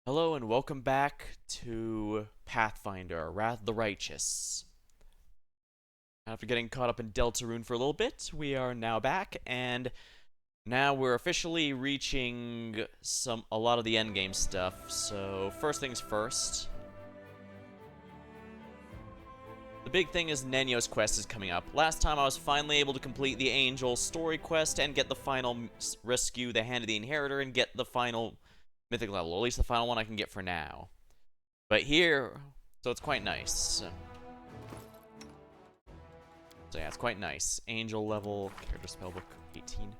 Hello and welcome back to Pathfinder, Wrath of the Righteous. After getting caught up in Deltarune for a little bit, we are now back, and now we're officially reaching a lot of the endgame stuff. So first things first, the big thing is Nenio's quest is coming up. Last time I was finally able to complete the Angel story quest and get the final rescue the Hand of the Inheritor and get the final mythic level, or at least the final one I can get for now. But here, so it's quite nice. So yeah, it's quite nice. Angel level, character spellbook 18.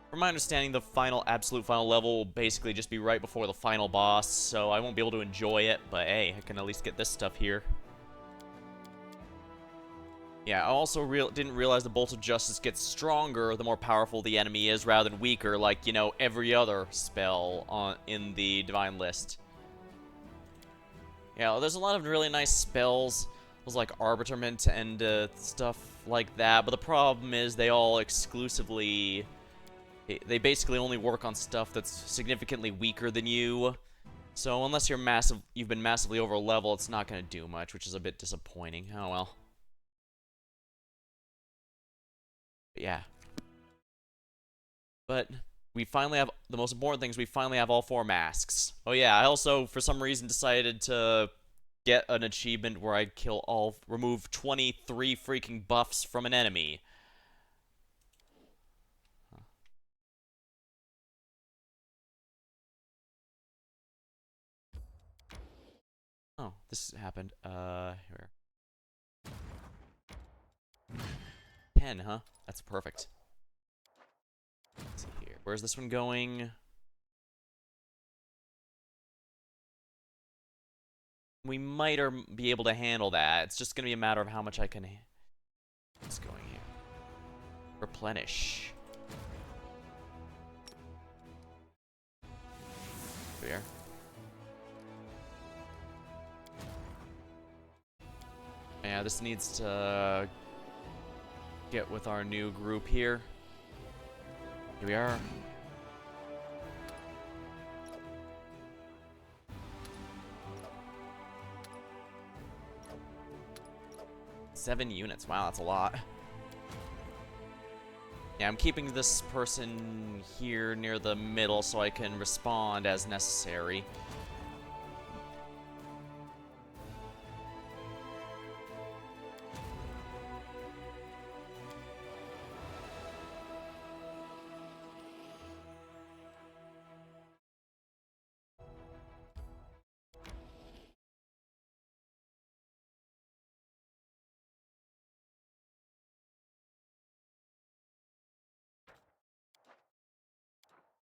From my understanding, the absolute final level will basically just be right before the final boss, so I won't be able to enjoy it, but hey, I can at least get this stuff here. Yeah, I also didn't realize the Bolt of Justice gets stronger the more powerful the enemy is, rather than weaker, like, you know, every other spell in the Divine list. Yeah, there's a lot of really nice spells, like Arbitrament and stuff like that, but the problem is they all exclusively... They basically only work on stuff that's significantly weaker than you. So unless you've been massively over level, it's not going to do much, which is a bit disappointing. Oh well. But yeah. But we finally have, the most important thing is we finally have all 4 masks. Oh yeah, I also, for some reason, decided to get an achievement where I remove 23 freaking buffs from an enemy. Oh, this happened. Here. 10, huh? That's perfect. Let's see here. Where's this one going? We might be able to handle that. It's just gonna be a matter of how much I can... What's going here? Replenish. Here. Yeah, this needs to get with our new group here. Here we are. Seven units. Wow, that's a lot. Yeah, I'm keeping this person here near the middle so I can respond as necessary.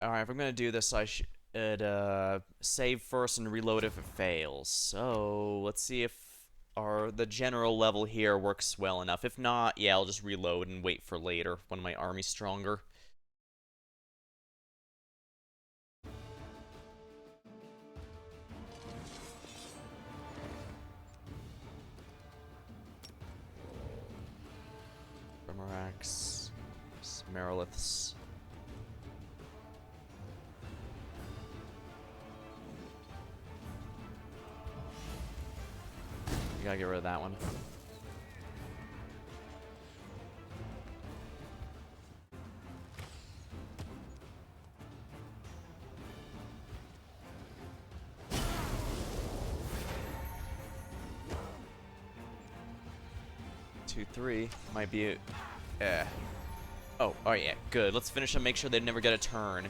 Alright, if I'm gonna do this, I should save first and reload if it fails. So, let's see if the general level here works well enough. If not, yeah, I'll just reload and wait for later when my army's stronger. Brimarax, Meriliths. You gotta get rid of that one. Two, three might be. Oh yeah, good. Let's finish them. Make sure they never get a turn.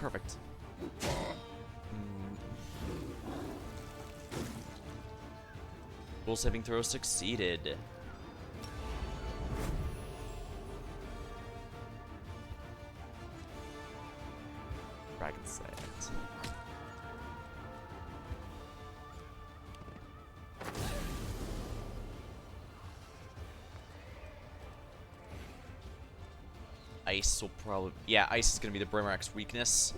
Perfect. Full saving throw succeeded. Dragon set. Ice will probably... Yeah, ice is going to be the Brimarax's weakness.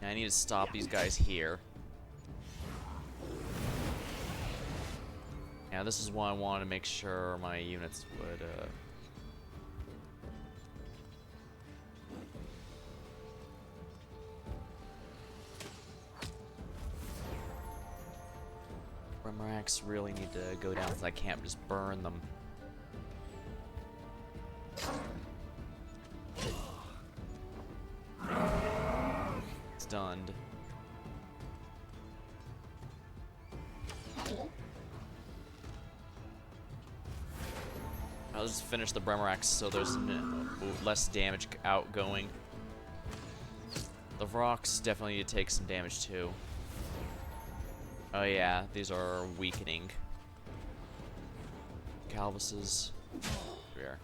I need to stop these guys here. Yeah, this is why I wanted to make sure my units would, Remaraks really need to go down so I can't just burn them. Stunned. I'll just finish the Bremarax so there's less damage outgoing. The rocks definitely need to take some damage too. Oh yeah, these are weakening. Calvuses. Here.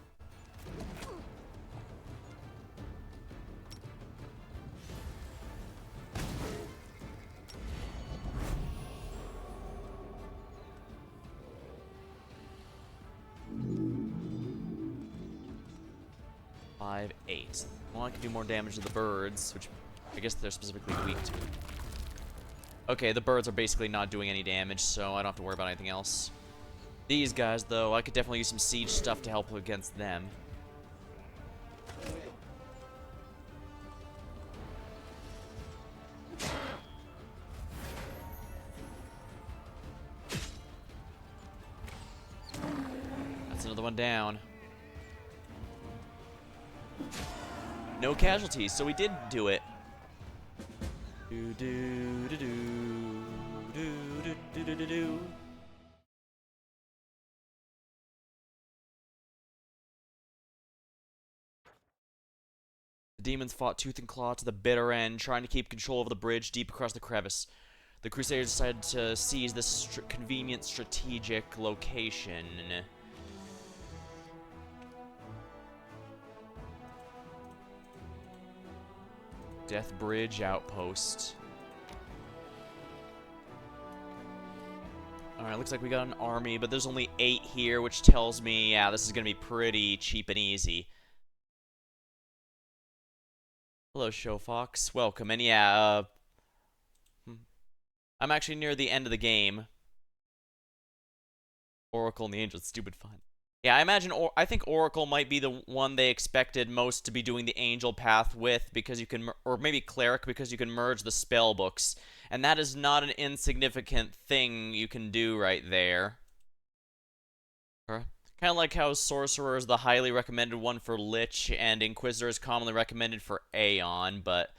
Five, 8. Well, I can do more damage to the birds, which I guess they're specifically weak to. Okay, the birds are basically not doing any damage, so I don't have to worry about anything else. These guys, though, I could definitely use some siege stuff to help against them. That's another one down. No casualties, so we did do it. Do do do do do do do do do. The demons fought tooth and claw to the bitter end, trying to keep control of the bridge deep across the crevice. The Crusaders decided to seize this convenient strategic location. Death Bridge Outpost. Alright, looks like we got an army, but there's only 8 here, which tells me, yeah, this is gonna be pretty cheap and easy. Hello, Showfox. Welcome. And yeah, I'm actually near the end of the game. Oracle and the Angel, stupid fun. Yeah, I imagine, I think Oracle might be the one they expected most to be doing the Angel path with, because you can, or maybe Cleric, because you can merge the spell books. And that is not an insignificant thing you can do right there. Kind of like how Sorcerer is the highly recommended one for Lich, and Inquisitor is commonly recommended for Aeon, but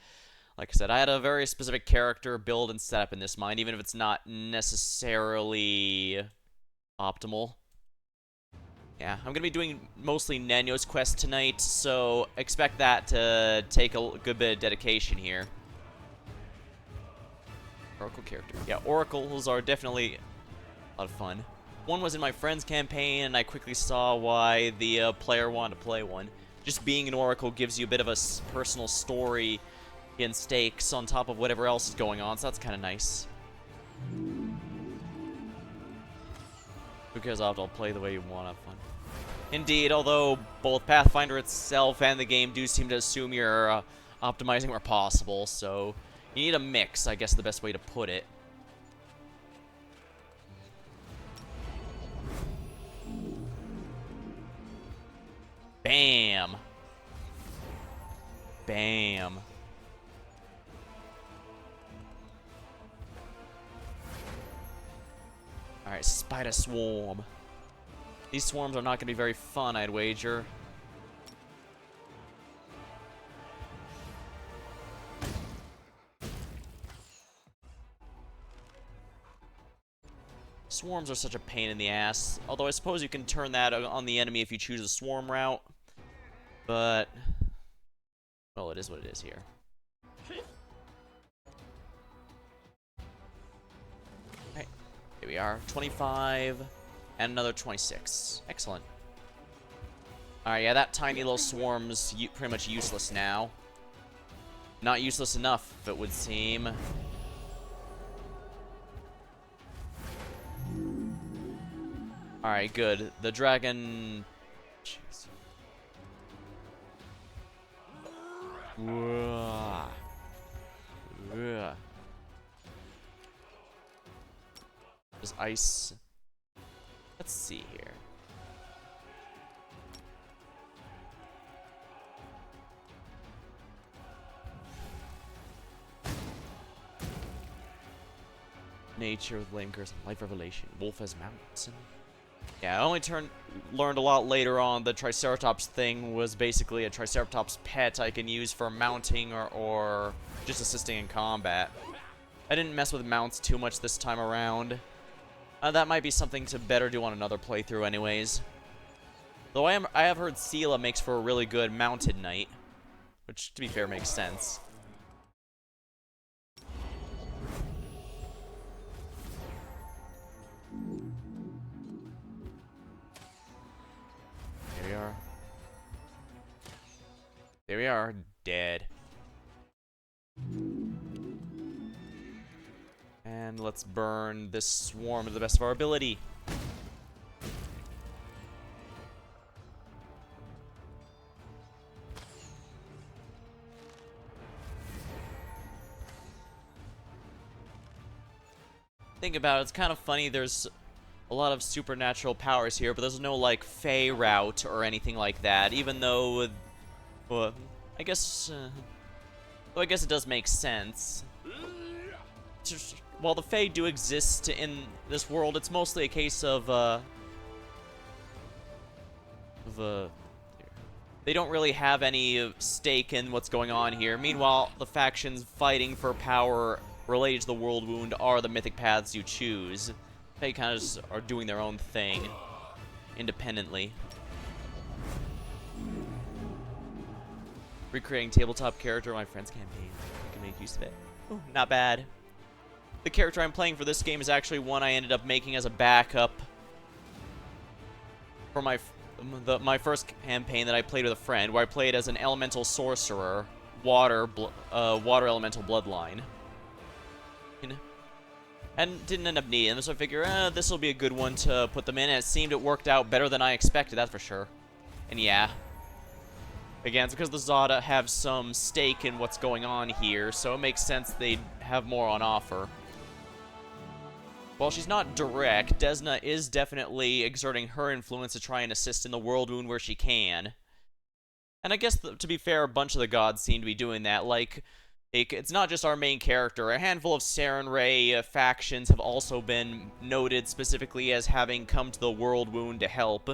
like I said, I had a very specific character build and setup in this mind, even if it's not necessarily optimal. Yeah, I'm going to be doing mostly Nenio's quest tonight, so expect that to take a good bit of dedication here. Oracle character. Yeah, Oracles are definitely a lot of fun. One was in my friend's campaign, and I quickly saw why the player wanted to play one. Just being an Oracle gives you a bit of a personal story and stakes on top of whatever else is going on, so that's kind of nice. Because I'll play the way you want to have fun. Indeed, although both Pathfinder itself and the game do seem to assume you're optimizing where possible, so you need a mix, I guess, the best way to put it. Bam! Bam. Alright, Spider Swarm. These swarms are not going to be very fun, I'd wager. Swarms are such a pain in the ass. Although I suppose you can turn that on the enemy if you choose a swarm route. But, well, it is what it is here. Alright, here we are. 25 and another 26. Excellent. Alright, yeah, that tiny little swarm's pretty much useless now. Not useless enough, it would seem. Alright, good. The dragon... Jeez. Whoa. Whoa. Just ice. Let's see here. Nature with Linkers, Life Revelation, Wolf as Mountain. Yeah, I only learned a lot later on the Triceratops thing was basically a Triceratops pet I can use for mounting or just assisting in combat. I didn't mess with mounts too much this time around. That might be something to better do on another playthrough anyways. Though I have heard Sela makes for a really good mounted knight, which to be fair makes sense. There we are. There we are, dead. And let's burn this swarm to the best of our ability. Think about it, it's kind of funny, there's a lot of supernatural powers here, but there's no, like, Fey route or anything like that, even though, well, I guess it does make sense. While the Fey do exist in this world, it's mostly a case of, they don't really have any stake in what's going on here. Meanwhile, the factions fighting for power related to the world wound are the mythic paths you choose. They kind of just are doing their own thing independently. Recreating tabletop character of my friend's campaign. I can make use of it. Ooh, not bad. The character I'm playing for this game is actually one I ended up making as a backup for my first campaign that I played with a friend, where I played as an elemental sorcerer, water elemental bloodline. And didn't end up needing them, so I figure, this will be a good one to put them in, and it seemed it worked out better than I expected, that's for sure. And yeah. Again, it's because the Zada have some stake in what's going on here, so it makes sense they'd have more on offer. While she's not direct, Desna is definitely exerting her influence to try and assist in the world wound where she can. And I guess, to be fair, a bunch of the gods seem to be doing that, like... It's not just our main character. A handful of Sarenrae factions have also been noted specifically as having come to the world wound to help.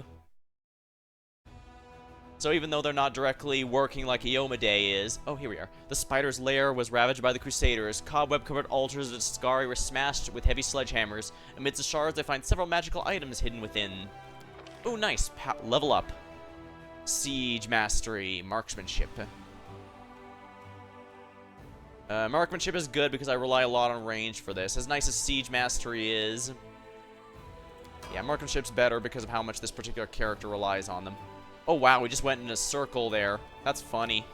So even though they're not directly working like Iyomade is... Oh, here we are. The spider's lair was ravaged by the Crusaders. Cobweb-covered altars of Skari were smashed with heavy sledgehammers. Amidst the shards, they find several magical items hidden within. Oh, nice. Level up. Siege Mastery. Marksmanship. Marksmanship is good because I rely a lot on range for this. As nice as Siege Mastery is... Yeah, Marksmanship's better because of how much this particular character relies on them. Oh wow, we just went in a circle there. That's funny.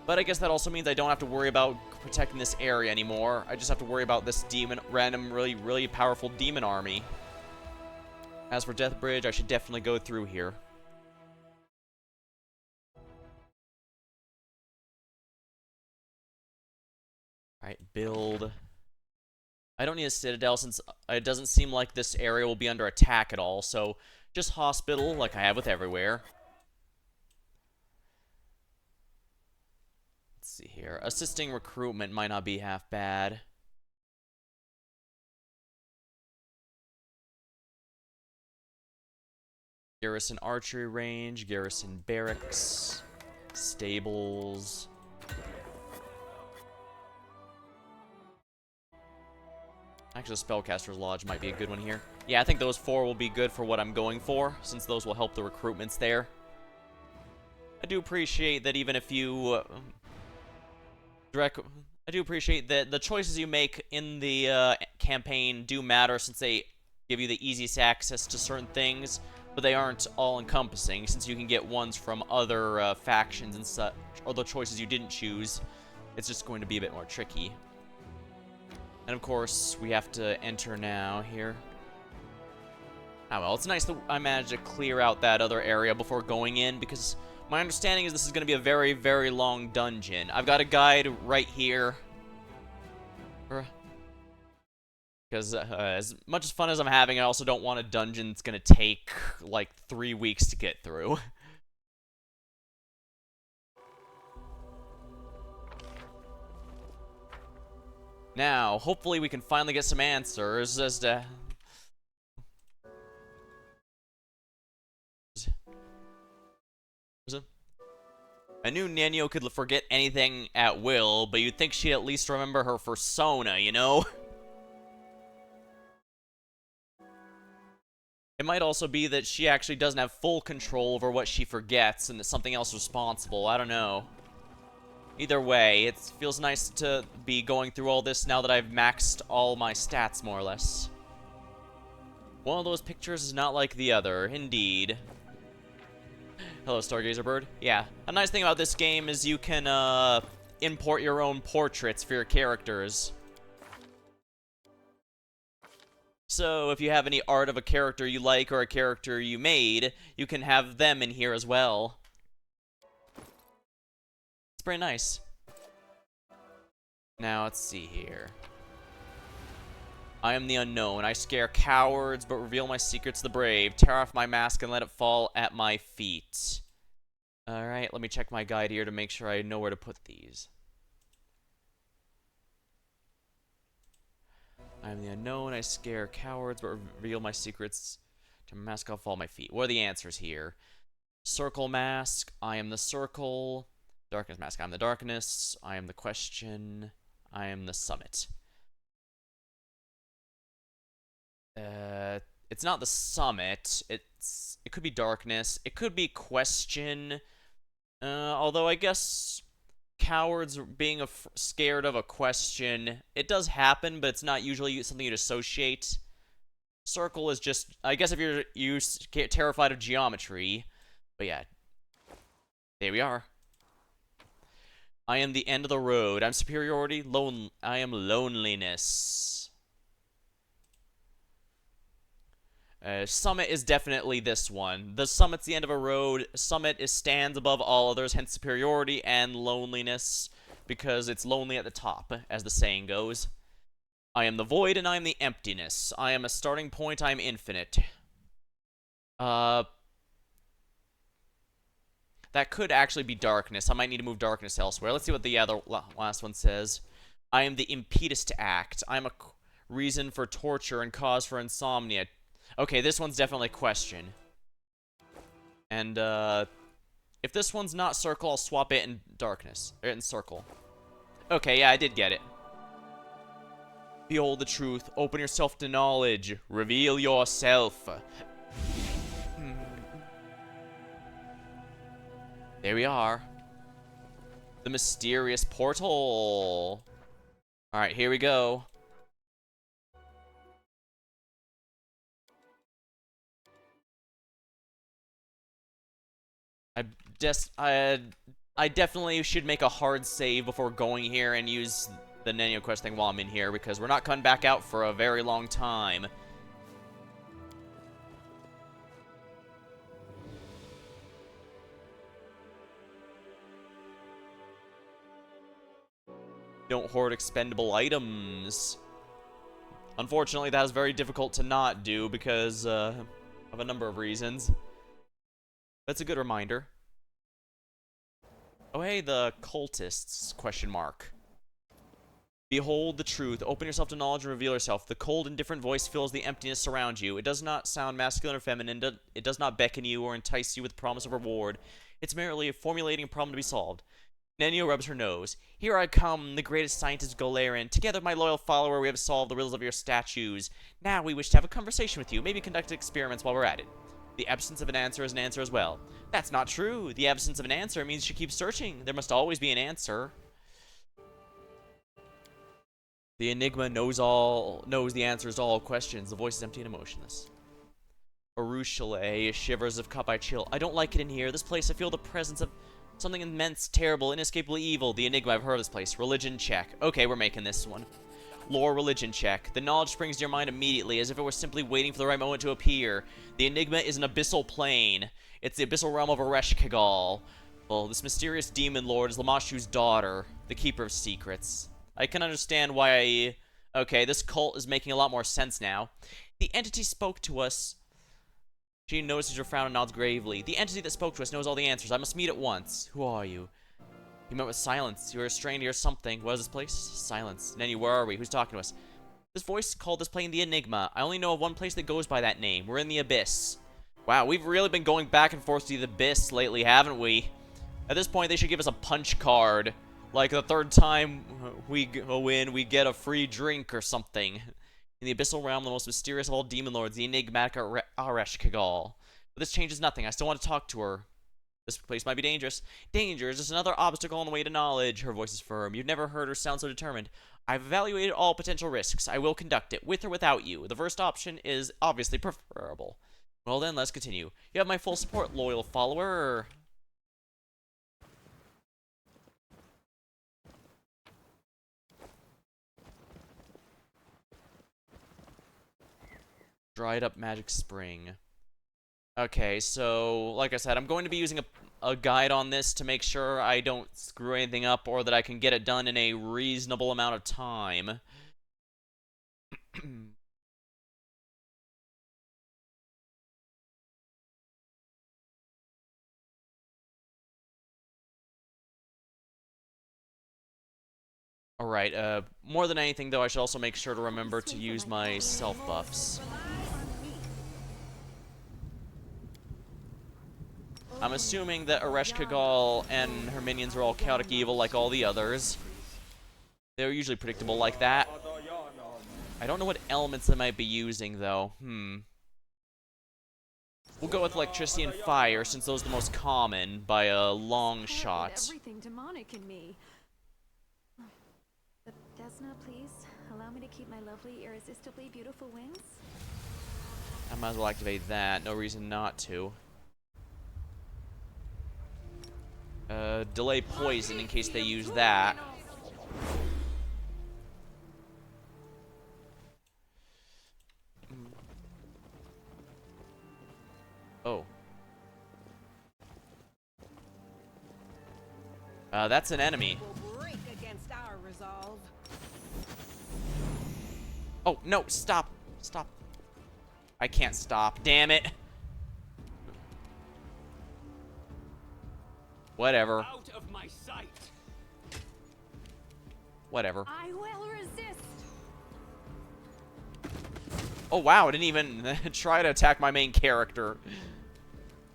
But I guess that also means I don't have to worry about protecting this area anymore. I just have to worry about this random, really powerful demon army. As for Death Bridge, I should definitely go through here. Alright, build. I don't need a citadel since it doesn't seem like this area will be under attack at all, so just hospital like I have with everywhere. Let's see here. Assisting recruitment might not be half bad. Garrison archery range, garrison barracks, stables. Actually, Spellcaster's Lodge might be a good one here. Yeah, I think those four will be good for what I'm going for, since those will help the recruitments there. I do appreciate that even if you... I do appreciate that the choices you make in the campaign do matter, since they give you the easiest access to certain things, but they aren't all-encompassing, since you can get ones from other factions and such, or the choices you didn't choose. It's just going to be a bit more tricky. And of course, we have to enter now here. Ah, well, it's nice that I managed to clear out that other area before going in, because my understanding is this is going to be a very, very long dungeon. I've got a guide right here. Because as much as fun as I'm having, I also don't want a dungeon that's going to take, like, 3 weeks to get through. Now, hopefully we can finally get some answers as to... I knew Nenio could forget anything at will, but you'd think she'd at least remember her persona, you know? It might also be that she actually doesn't have full control over what she forgets and that something else responsible. I don't know. Either way, it feels nice to be going through all this now that I've maxed all my stats, more or less. One of those pictures is not like the other, indeed. Hello, Stargazer Bird. Yeah, a nice thing about this game is you can, import your own portraits for your characters. So, if you have any art of a character you like or a character you made, you can have them in here as well. It's pretty nice. Now, let's see here. I am the unknown. I scare cowards, but reveal my secrets to the brave. Tear off my mask and let it fall at my feet. Alright, let me check my guide here to make sure I know where to put these. I am the unknown. I scare cowards, but reveal my secrets to my mask. I'll fall at my feet. What are the answers here? Circle mask. I am the circle. Darkness mask. I'm the darkness. I am the question. I am the summit. It's not the summit. It could be darkness. It could be question. Although I guess cowards being scared of a question, it does happen, but it's not usually something you'd associate. Circle is just, I guess if you get terrified of geometry. But yeah. There we are. I am the end of the road. I'm superiority. I am loneliness. Summit is definitely this one. The summit's the end of a road. Summit stands above all others, hence superiority and loneliness, because it's lonely at the top, as the saying goes. I am the void and I am the emptiness. I am a starting point, I am infinite. That could actually be darkness. I might need to move darkness elsewhere. Let's see what the other last one says. I am the impetus to act. I am a reason for torture and cause for insomnia. Okay, this one's definitely question. And, if this one's not circle, I'll swap it in darkness. Or in circle. Okay, yeah, I did get it. Behold the truth. Open yourself to knowledge. Reveal yourself. There we are. The mysterious portal. Alright, here we go. I definitely should make a hard save before going here and use the Nenio quest thing while I'm in here, because we're not coming back out for a very long time. Don't hoard expendable items. Unfortunately, that is very difficult to not do because of a number of reasons. That's a good reminder. Oh, hey, the cultists, question mark. Behold the truth. Open yourself to knowledge and reveal yourself. The cold, indifferent voice fills the emptiness around you. It does not sound masculine or feminine. It does not beckon you or entice you with the promise of reward. It's merely formulating a problem to be solved. Nenio rubs her nose. Here I come, the greatest scientist Golarian. Together with my loyal follower, we have solved the riddles of your statues. Now we wish to have a conversation with you. Maybe conduct experiments while we're at it. The absence of an answer is an answer as well. That's not true. The absence of an answer means you keep searching. There must always be an answer. The enigma knows the answers to all questions. The voice is empty and emotionless. Arushale shivers of cup I chill. I don't like it in here. This place, I feel the presence of something immense, terrible, inescapably evil. The enigma, I've heard of this place. Religion, check. Okay, we're making this one. Lore religion check. The knowledge springs to your mind immediately, as if it were simply waiting for the right moment to appear. The enigma is an abyssal plane. It's the abyssal realm of Ereshkigal. Well, this mysterious demon lord is Lamashu's daughter, the keeper of secrets. I can understand why... Okay, this cult is making a lot more sense now. The entity spoke to us. She notices your frown and nods gravely. The entity that spoke to us knows all the answers. I must meet at once. Who are you? You met with silence. You were restrained to hear something. What is this place? Silence. Nenio, where are we? Who's talking to us? This voice called this plane the Enigma. I only know of one place that goes by that name. We're in the Abyss. Wow, we've really been going back and forth to the Abyss lately, haven't we? At this point, they should give us a punch card. Like, the third time we go in, we get a free drink or something. In the Abyssal Realm, the most mysterious of all demon lords, the enigmatic Ereshkigal. But this changes nothing. I still want to talk to her. This place might be dangerous. Danger is just another obstacle on the way to knowledge. Her voice is firm. You've never heard her sound so determined. I've evaluated all potential risks. I will conduct it, with or without you. The first option is obviously preferable. Well then, let's continue. You have my full support, loyal follower. Dried up magic spring. Okay, so, like I said, I'm going to be using a guide on this to make sure I don't screw anything up or that I can get it done in a reasonable amount of time. Alright, more than anything, though, I should also make sure to remember to use my self-buffs. I'm assuming that Ereshkigal and her minions are all chaotic evil like all the others. They're usually predictable like that. I don't know what elements they might be using, though. We'll go with electricity and fire, since those are the most common by a long shot. Everything demonic in me. But Desna, please allow me to keep my lovely, irresistibly beautiful wings. I might as well activate that. No reason not to. Delay poison in case they use that. Oh. That's an enemy. Oh, no, stop. Stop. I can't stop. Damn it. Whatever. Out of my sight. Whatever. I will resist. Oh, wow, it didn't even try to attack my main character.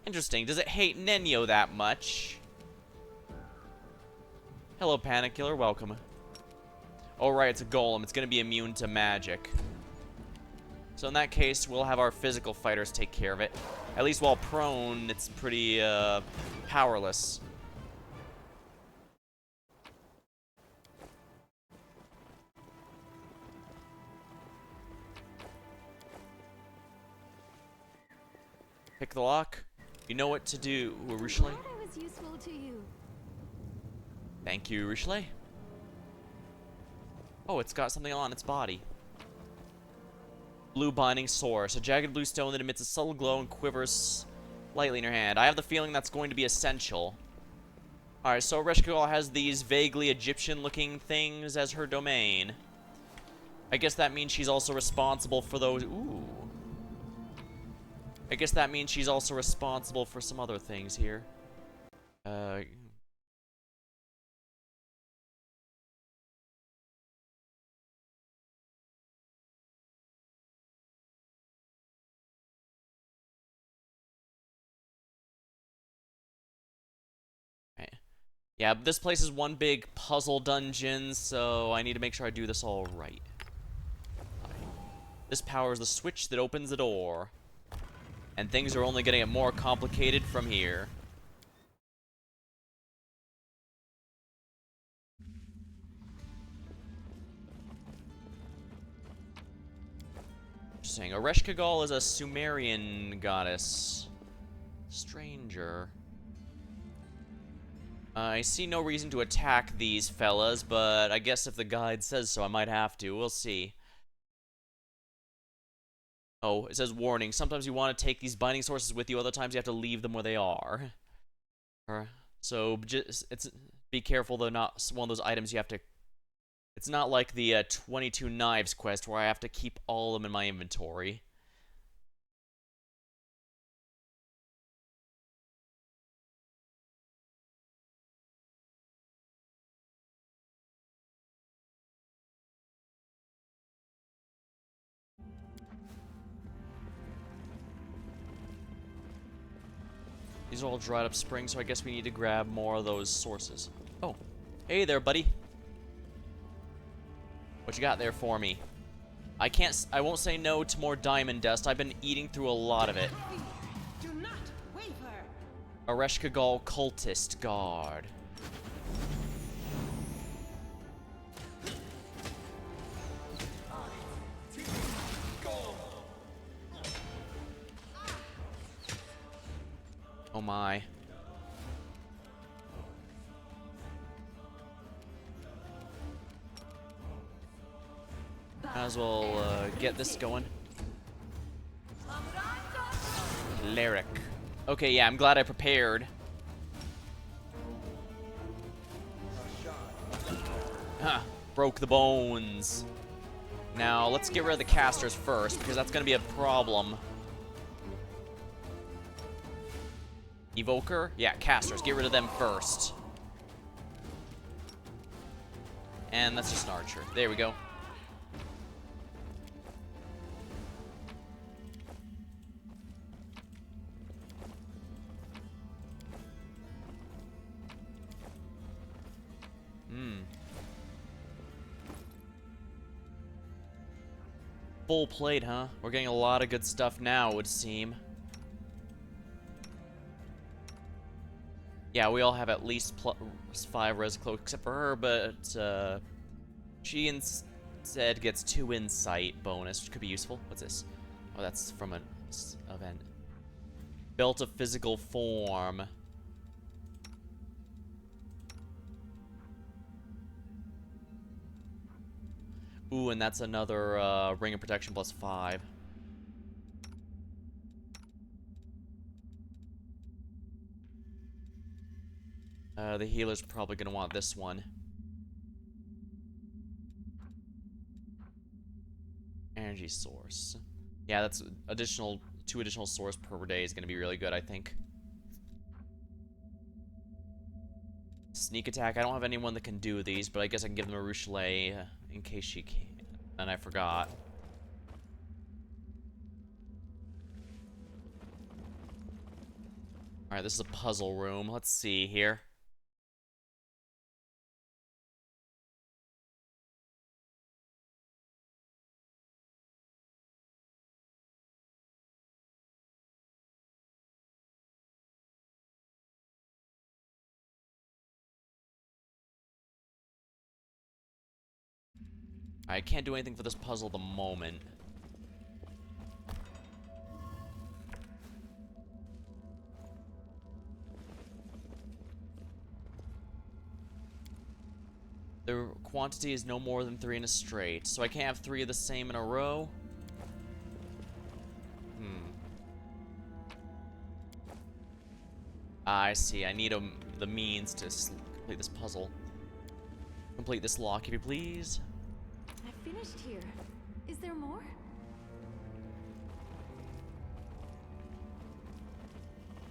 Interesting. Does it hate Nenio that much? Hello, Panic Killer. Welcome. Oh, right, it's a golem. It's going to be immune to magic. So in that case, we'll have our physical fighters take care of it. At least while prone, it's pretty, powerless. Pick the lock. You know what to do, Richelieu. I'm glad I was useful to you. Thank you, Richelieu. Oh, it's got something on its body. Blue binding source. A jagged blue stone that emits a subtle glow and quivers lightly in your hand. I have the feeling that's going to be essential. Alright, so Ereshkigal has these vaguely Egyptian-looking things as her domain. I guess that means she's also responsible for those... Ooh. I guess that means she's also responsible for some other things here. Yeah, but this place is one big puzzle dungeon, so I need to make sure I do this all right. This powers the switch that opens the door. And things are only getting more complicated from here. Interesting. Ereshkigal is a Sumerian goddess. Stranger. I see no reason to attack these fellas, but I guess if the guide says so, I might have to. We'll see. Oh, it says warning. Sometimes you want to take these binding sources with you, other times you have to leave them where they are. So just be careful they're not one of those items you have to. It's not like the 22 knives quest where I have to keep all of them in my inventory. These are all dried up springs, so I guess we need to grab more of those sources. Oh, hey there, buddy. What you got there for me? I won't say no to more diamond dust. I've been eating through a lot of it. Do not waver. Areshkagal Cultist Guard. Oh my. Might as well get this going. Cleric. Okay, yeah, I'm glad I prepared. Huh, broke the bones. Now, let's get rid of the casters first, because that's going to be a problem. Evoker? Yeah, casters. Get rid of them first. And that's just an archer. There we go. Full plate, huh? We're getting a lot of good stuff now, it would seem. Yeah, we all have at least +5 res cloak, except for her, but she instead gets 2 insight bonus, which could be useful. What's this? Oh, that's from an event. Belt of physical form. Ooh, and that's another ring of protection +5. The healer's probably gonna want this one. Energy source. Yeah, that's 2 additional source per day is gonna be really good, I think. Sneak attack. I don't have anyone that can do these, but I guess I can give them a Rochelet in case she can. And I forgot. Alright, this is a puzzle room. Let's see here. I can't do anything for this puzzle at the moment. The quantity is no more than 3 in a straight, so I can't have 3 of the same in a row. I see. I need the means to complete this puzzle. Complete this lock, if you please. I finished here. Is there more?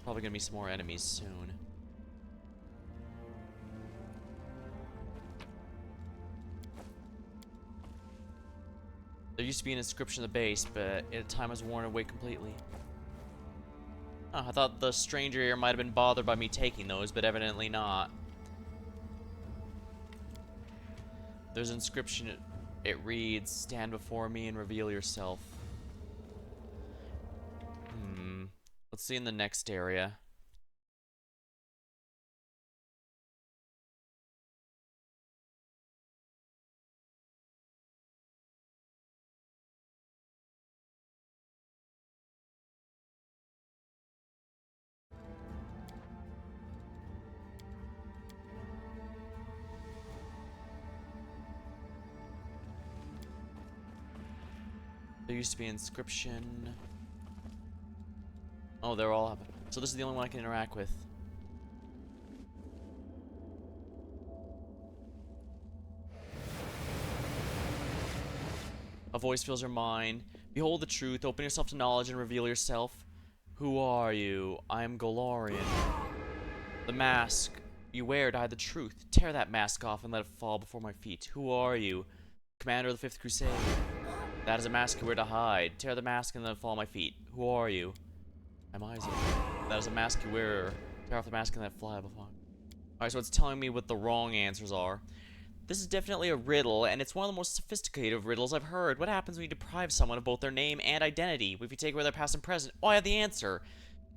Probably gonna be some more enemies soon. There used to be an inscription at the base, but at time was worn away completely. Oh, I thought the stranger here might have been bothered by me taking those, but evidently not. There's an inscription. It reads, "Stand before me and reveal yourself." Let's see in the next area. used to be an inscription. Oh, they're all up. So this is the only one I can interact with. A voice fills your mind. Behold the truth. Open yourself to knowledge and reveal yourself. Who are you? I am Golarion. The mask you wear to hide the truth. Tear that mask off and let it fall before my feet. Who are you? Commander of the 5th Crusade. That is a mask you wear to hide. Tear the mask and let it fall at my feet. Who are you? I'm Isaac. That is a mask you wear. Tear off the mask and let it fly before. Alright, so it's telling me what the wrong answers are. This is definitely a riddle, and it's one of the most sophisticated riddles I've heard. What happens when you deprive someone of both their name and identity? If you take away their past and present? Oh, I have the answer.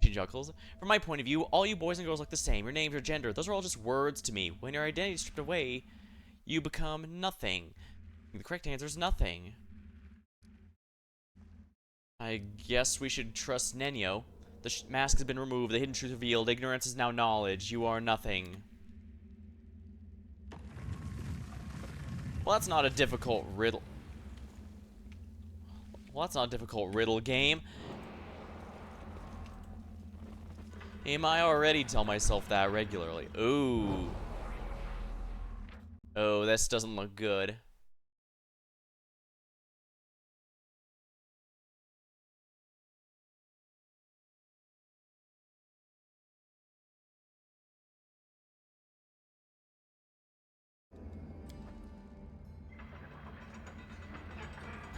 She chuckles. From my point of view, all you boys and girls look the same. Your name, your gender, those are all just words to me. When your identity is stripped away, you become nothing. The correct answer is nothing. I guess we should trust Nenio. The mask has been removed, the hidden truth revealed, ignorance is now knowledge. You are nothing. Well, that's not a difficult riddle. Well, that's not a difficult riddle game. I already tell myself that regularly. Ooh. Oh, this doesn't look good.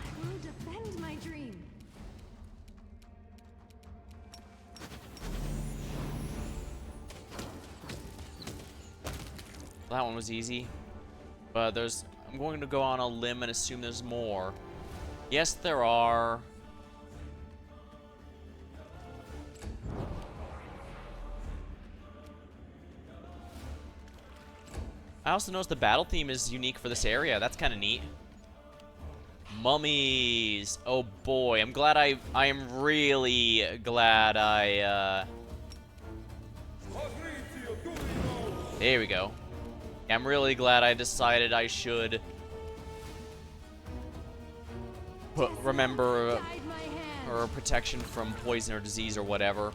I will defend my dream. That one was easy. But I'm going to go on a limb and assume there's more. Yes, there are. I also noticed the battle theme is unique for this area. That's kind of neat. Mummies. Oh boy, I'm glad I am really glad there we go. I'm really glad I decided I should remember her protection from poison or disease or whatever.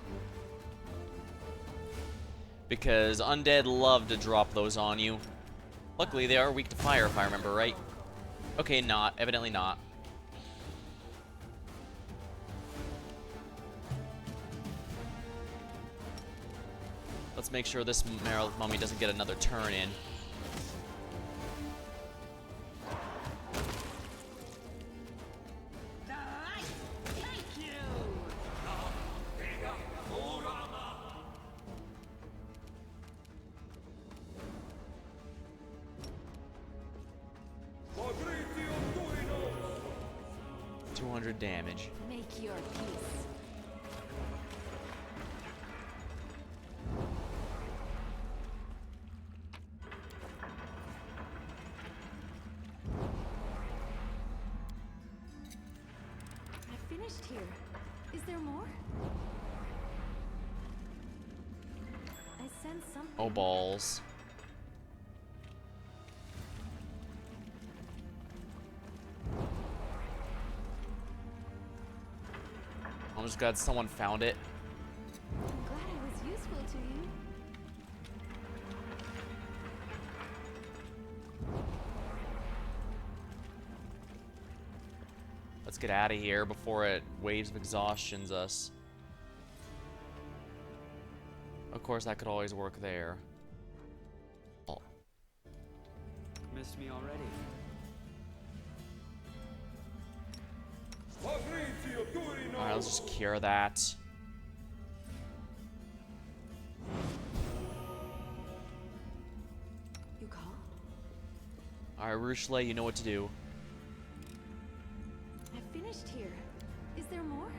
Because undead love to drop those on you. Luckily, they are weak to fire, if I remember right. Okay, not. Evidently not. Let's make sure this mummy doesn't get another turn in. Damage. Make your peace. I finished here. Is there more? I sense something. Oh balls. I'm just glad someone found it. I'm glad I was useful to you. Let's get out of here before it waves of exhaustions us. Of course, that could always work there. Oh. Missed me already. Alright, let's just cure that. You call? Alright, Rochelet, you know what to do. I finished here. Is there more?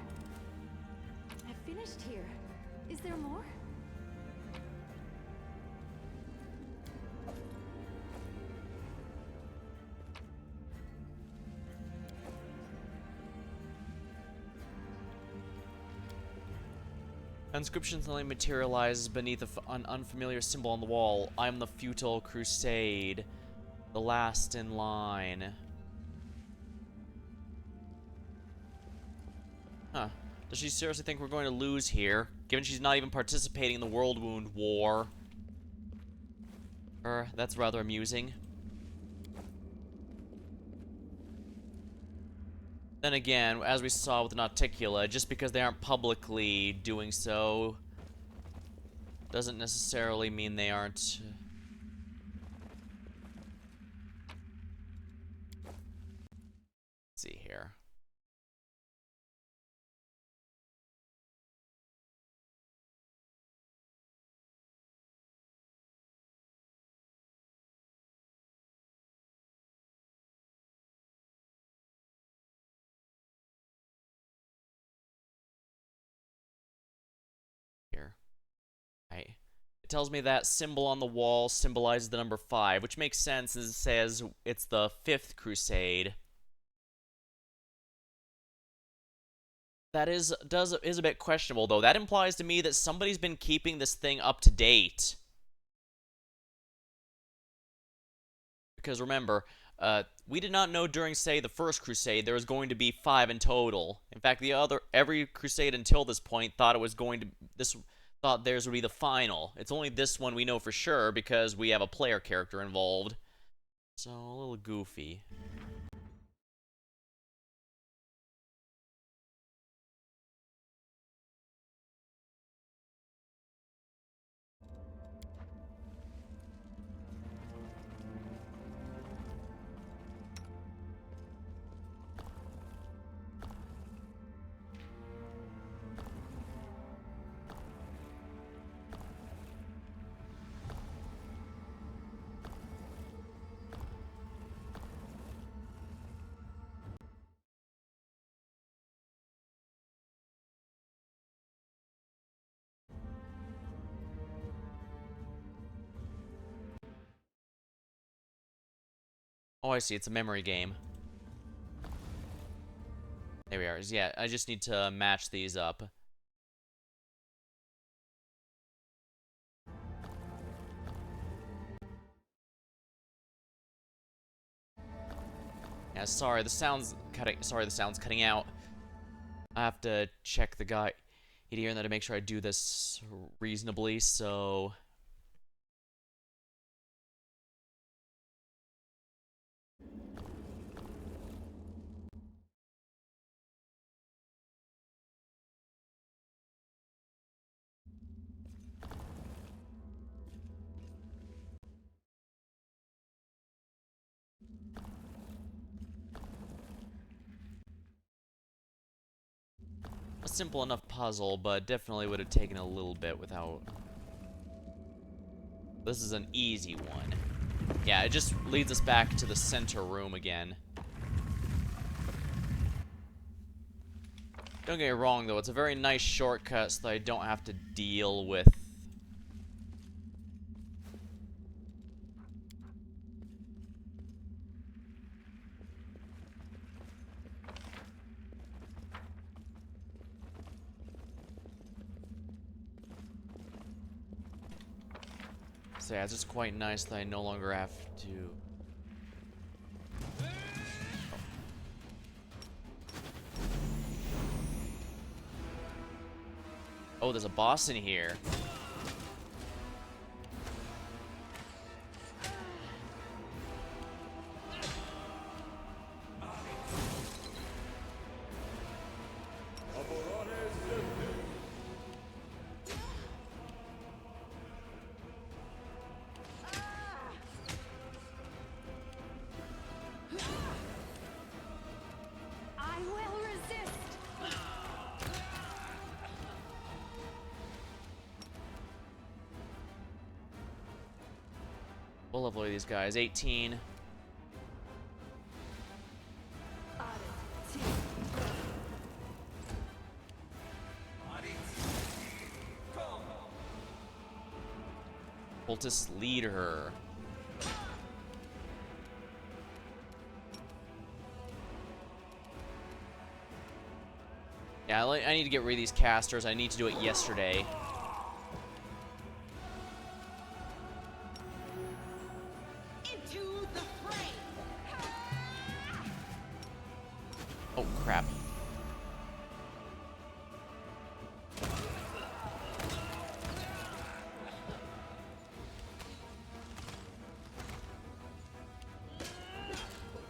I finished here. Is there more? Inscription suddenly materializes beneath an unfamiliar symbol on the wall. I am the futile crusade. The last in line. Does she seriously think we're going to lose here, given she's not even participating in the World Wound War? That's rather amusing. Then again, as we saw with Nauticula, just because they aren't publicly doing so doesn't necessarily mean they aren't... Let's see here. Here. Right. It tells me that symbol on the wall symbolizes the number 5, which makes sense as it says it's the 5th crusade. That is a bit questionable, though. That implies to me that somebody's been keeping this thing up to date. Because remember, we did not know during, say, the first crusade there was going to be 5 in total. In fact, every crusade until this point thought thought theirs would be the final. It's only this one we know for sure because we have a player character involved. So, a little goofy. Oh, I see. It's a memory game. There we are. Yeah, I just need to match these up. Yeah, sorry, the sound's cutting out. I have to check the guide here and then to make sure I do this reasonably, so... A simple enough puzzle, but definitely would have taken a little bit without... This is an easy one. Yeah, it just leads us back to the center room again. Don't get me wrong, though. It's a very nice shortcut so that I don't have to deal with... So yeah, it's just quite nice that I no longer have to... Oh, there's a boss in here. I will resist. What level are these guys? 18. Cultist lead her. Yeah, I need to get rid of these casters. I need to do it yesterday. Into the fray. Oh, crap.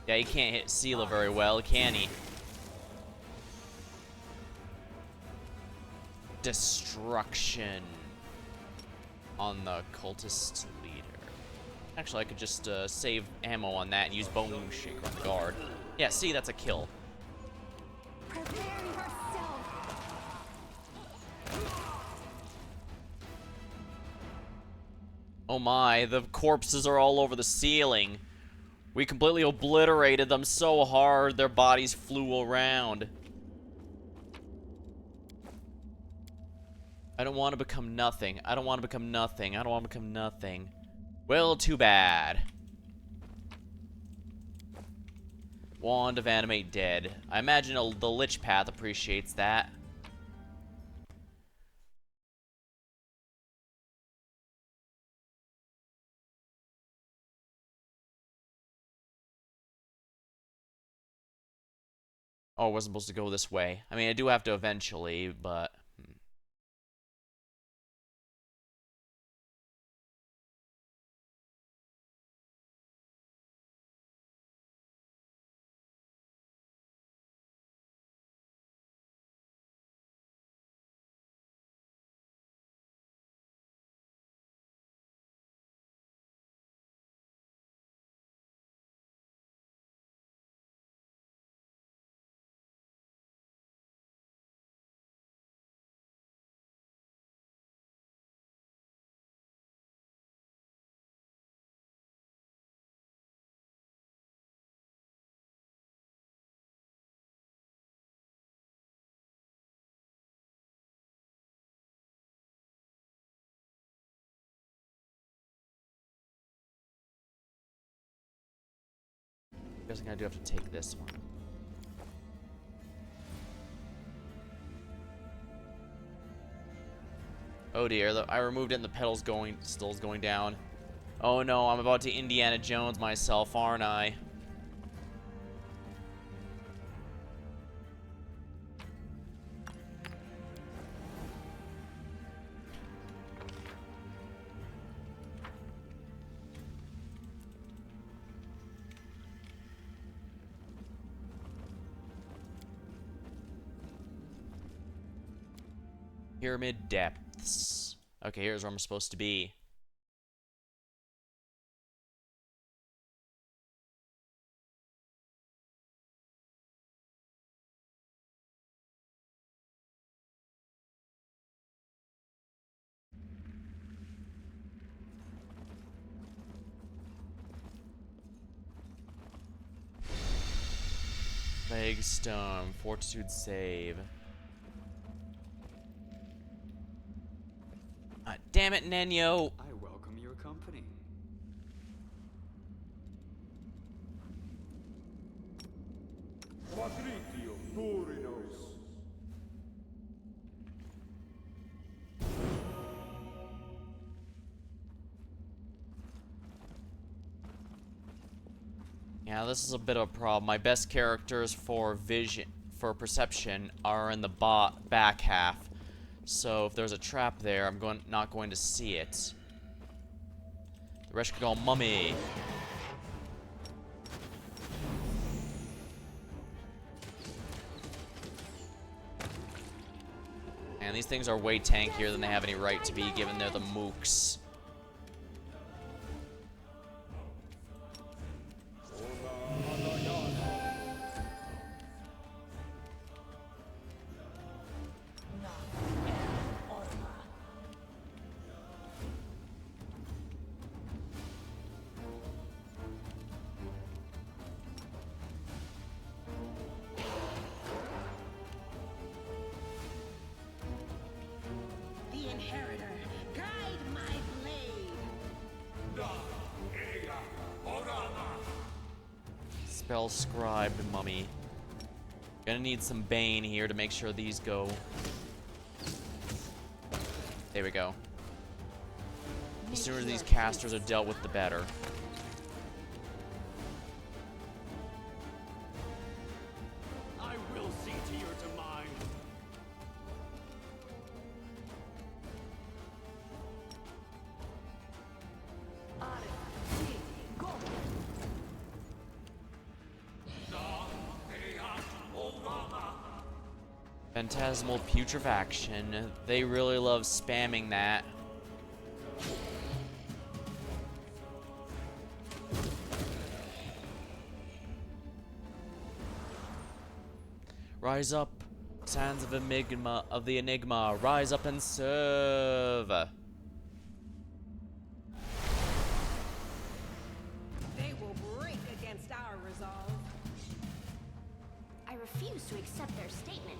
Yeah, he can't hit Sela very well, can he? Destruction on the cultist leader. Actually, I could just save ammo on that and use Bone Shaker on the guard. Yeah, see, that's a kill. Prepare yourself. Oh my, the corpses are all over the ceiling. We completely obliterated them so hard their bodies flew around. I don't want to become nothing. I don't want to become nothing. I don't want to become nothing. Well, too bad. Wand of Animate dead. I imagine the Lich Path appreciates that. Oh, I wasn't supposed to go this way. I mean, I do have to eventually, but... I'm guessing I do have to take this one. Oh dear, I removed it and the pedal's still going down. Oh no, I'm about to Indiana Jones myself, aren't I? Pyramid depths. Okay, here's where I'm supposed to be. Plague Stone, Fortitude save. Damn it, Nenio! I welcome your company. Yeah, this is a bit of a problem. My best characters for perception are in the back half. So if there's a trap there, I'm not going to see it. The rest could go mummy. And these things are way tankier than they have any right to be, given they're the mooks. The inheritor, guide my blade. Spell scribed mummy. Gonna need some Bane here to make sure these go. There we go. The sooner these casters are dealt with, the better. I will see to your demise. Phantasmal Putrefaction. They really love spamming that. Rise up, sands of the Enigma. Rise up and serve. They will break against our resolve. I refuse to accept their statement.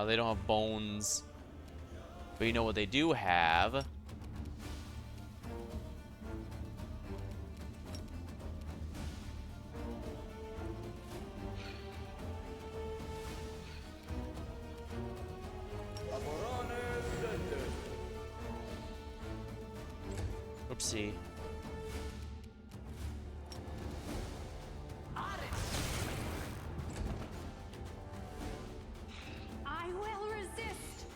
They don't have bones. But you know what they do have? Oopsie. I will resist.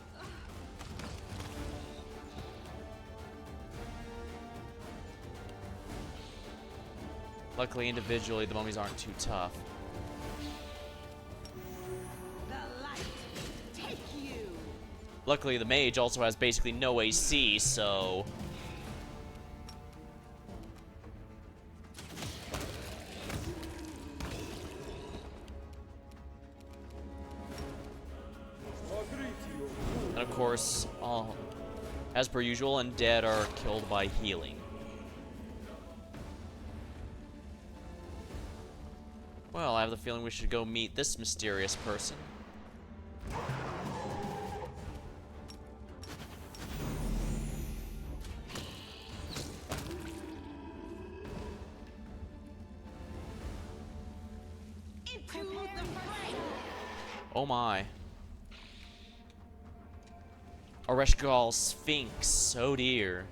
Luckily, individually, the mummies aren't too tough. The light, take you. Luckily, the mage also has basically no AC, so... And of course, as per usual, undead are killed by healing. Well, I have the feeling we should go meet this mysterious person. Into the fray. Oh my. Oreshgal Sphinx, oh dear.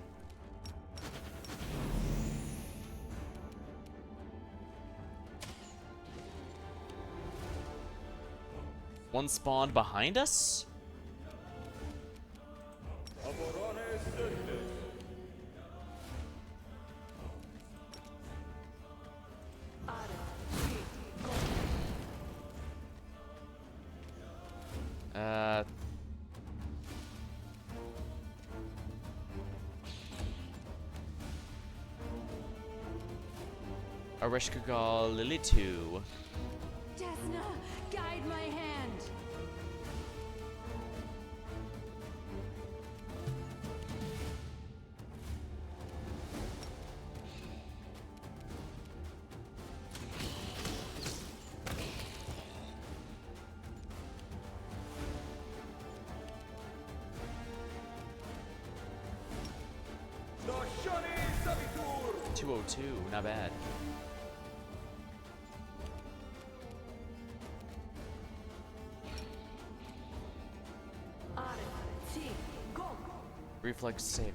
One spawned behind us? Oreshgal Lilitu. Desna, guide my hand. Savitur! 202, not bad. Reflex saving.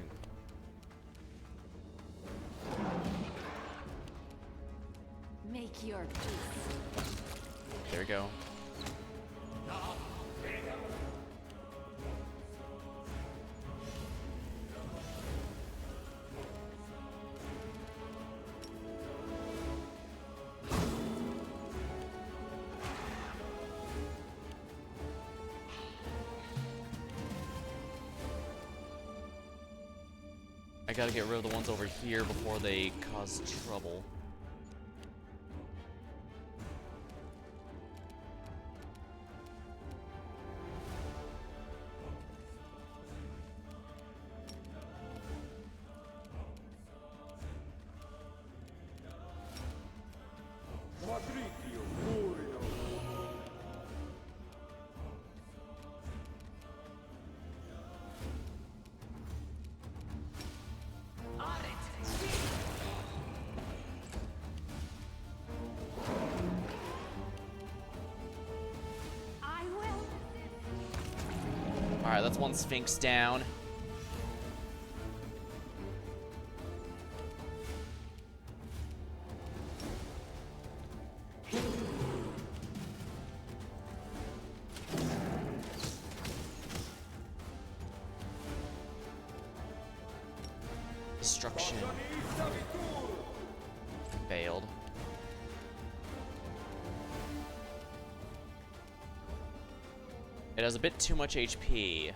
Make your peace. There we go. I gotta get rid of the ones over here before they cause trouble. Matritio Furio! I will. Alright, that's one Sphinx down. destruction. Failed. It has a bit too much HP.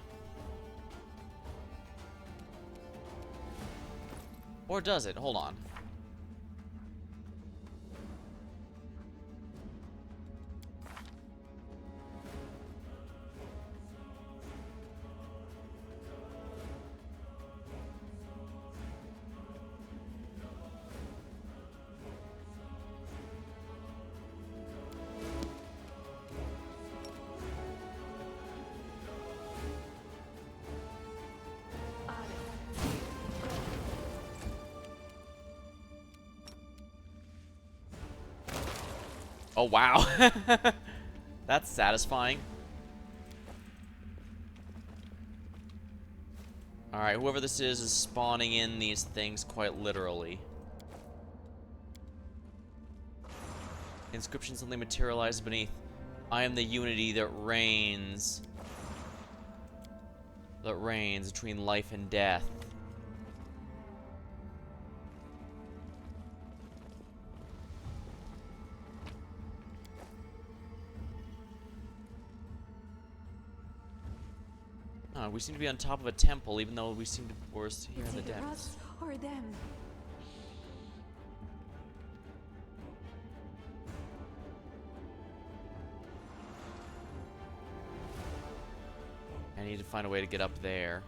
Or does it? Hold on. Oh, wow. That's satisfying. Alright, whoever this is spawning in these things quite literally. Inscription suddenly materialized beneath. I am the unity that reigns. That reigns between life and death. We seem to be on top of a temple, even though we seem to be worse here in the depths. Us or them. I need to find a way to get up there.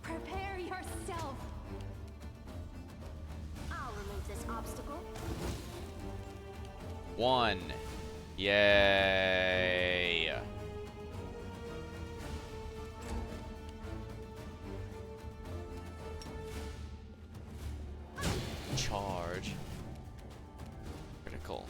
Prepare yourself. I'll remove this obstacle. 1. Yay. Charge. Critical.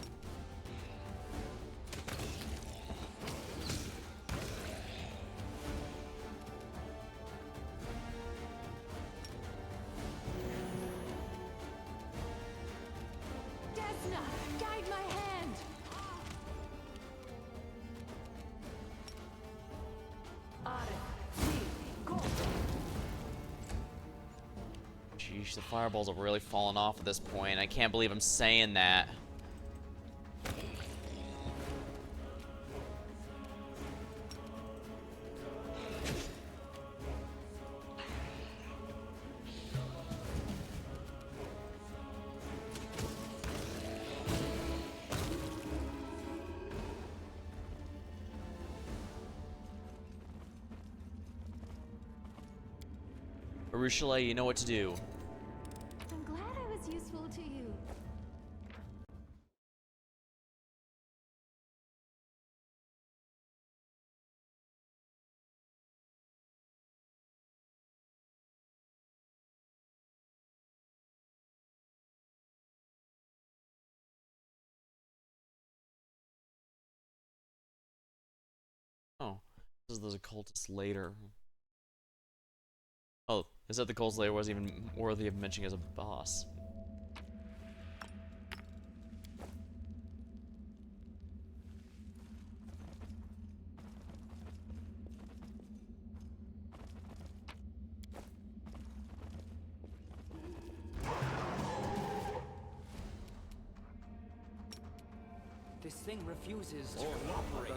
Desna, guide my hand. Sheesh, the fireballs have really fallen off at this point. I can't believe I'm saying that. Urushala, you know what to do. I'm glad I was useful to you. Oh, this is those occultists later. Oh, is that the Cold Slayer wasn't even worthy of mentioning as a boss? This thing refuses to cooperate.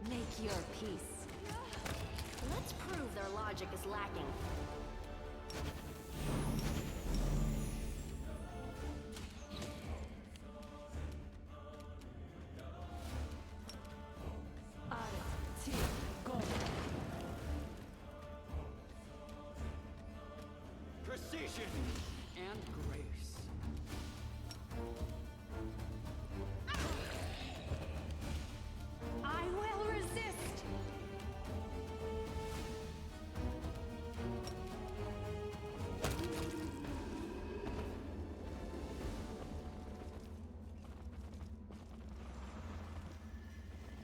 Make your peace. Let's prove their logic is lacking. Precision And grace. I will resist.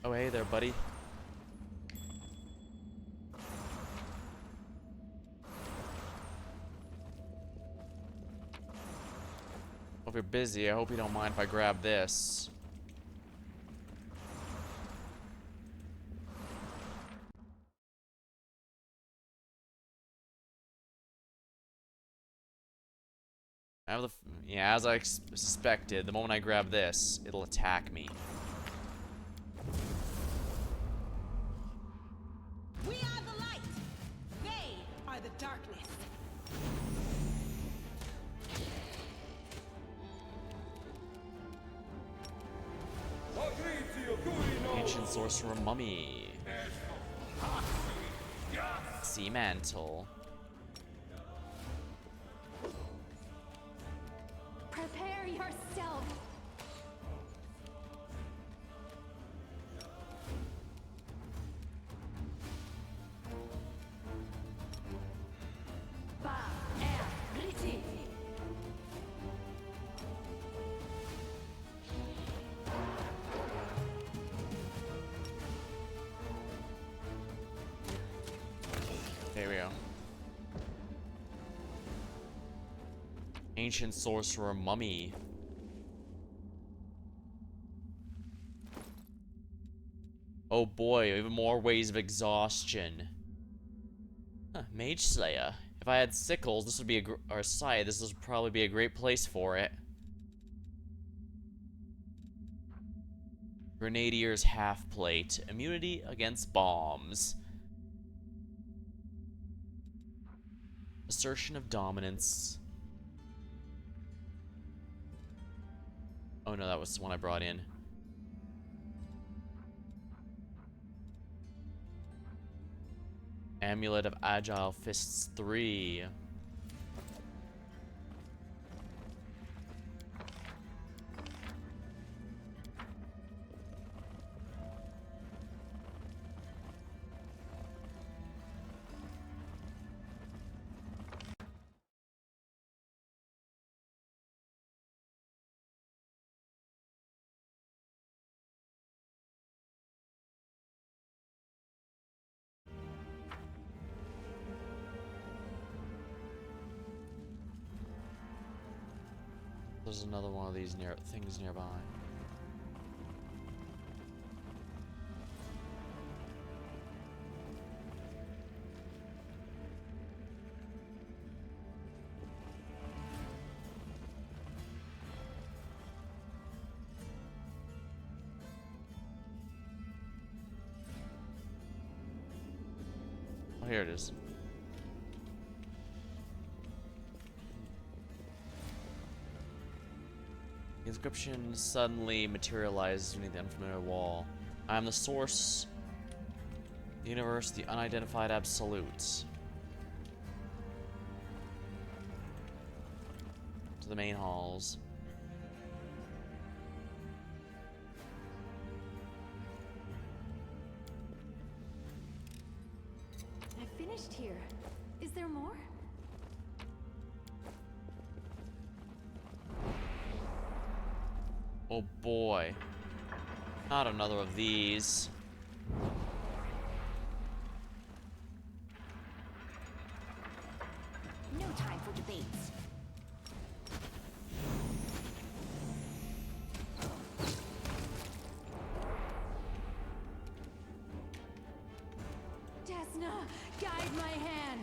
Oh, hey there, buddy. If you're busy, I hope you don't mind if I grab this. I have the, yeah, as I suspected, the moment I grab this, it'll attack me. We are the light. They are the darkness. Ancient sorcerer mummy. Sea mantle. Prepare yourself. There we go. Ancient sorcerer mummy. Oh boy, even more ways of exhaustion. Huh, Mage Slayer. If I had sickles, this would be or scythe, this would probably be a great place for it. Grenadier's half plate. Immunity against bombs. Assertion of dominance. Oh no, that was the one I brought in. Amulet of Agile Fists 3. There's another one of these things nearby. Oh, here it is. The inscription suddenly materializes beneath the unfamiliar wall. I am the source, the universe, the unidentified absolute. To the main halls. I finished here. Is there more? Oh boy. Not another of these. No time for debates. Desna, guide my hand.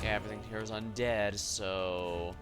Yeah, everything here is undead, so...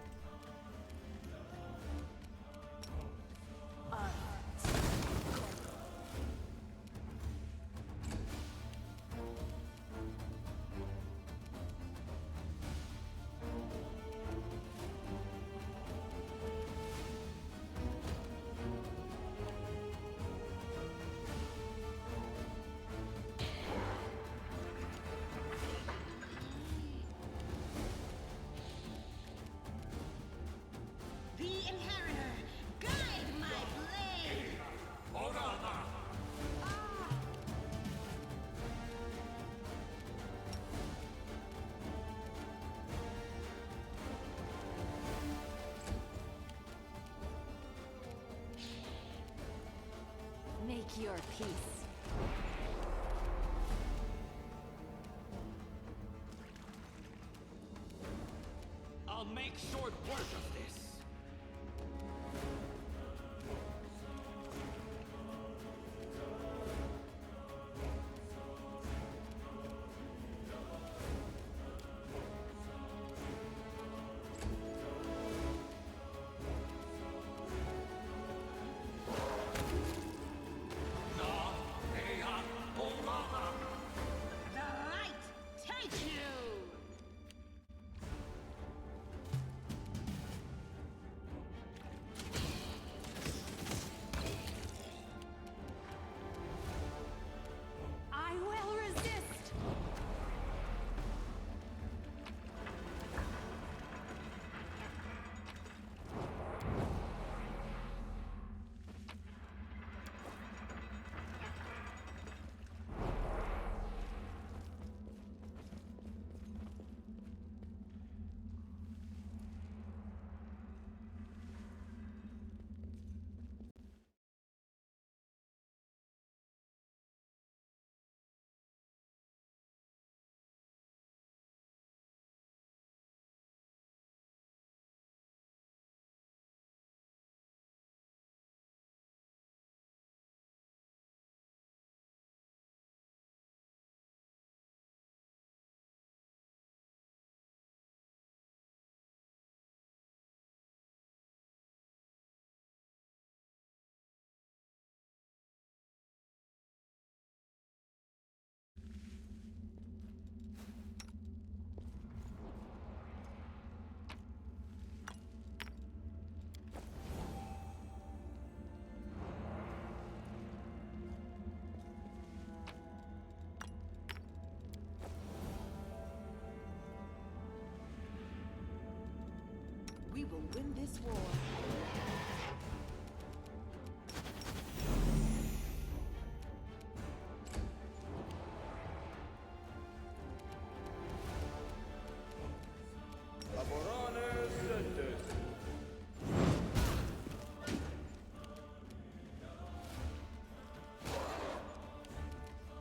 The Inheritor, guide my blade. Make your peace. short work of this. The light take you! I will resist! We will win this war.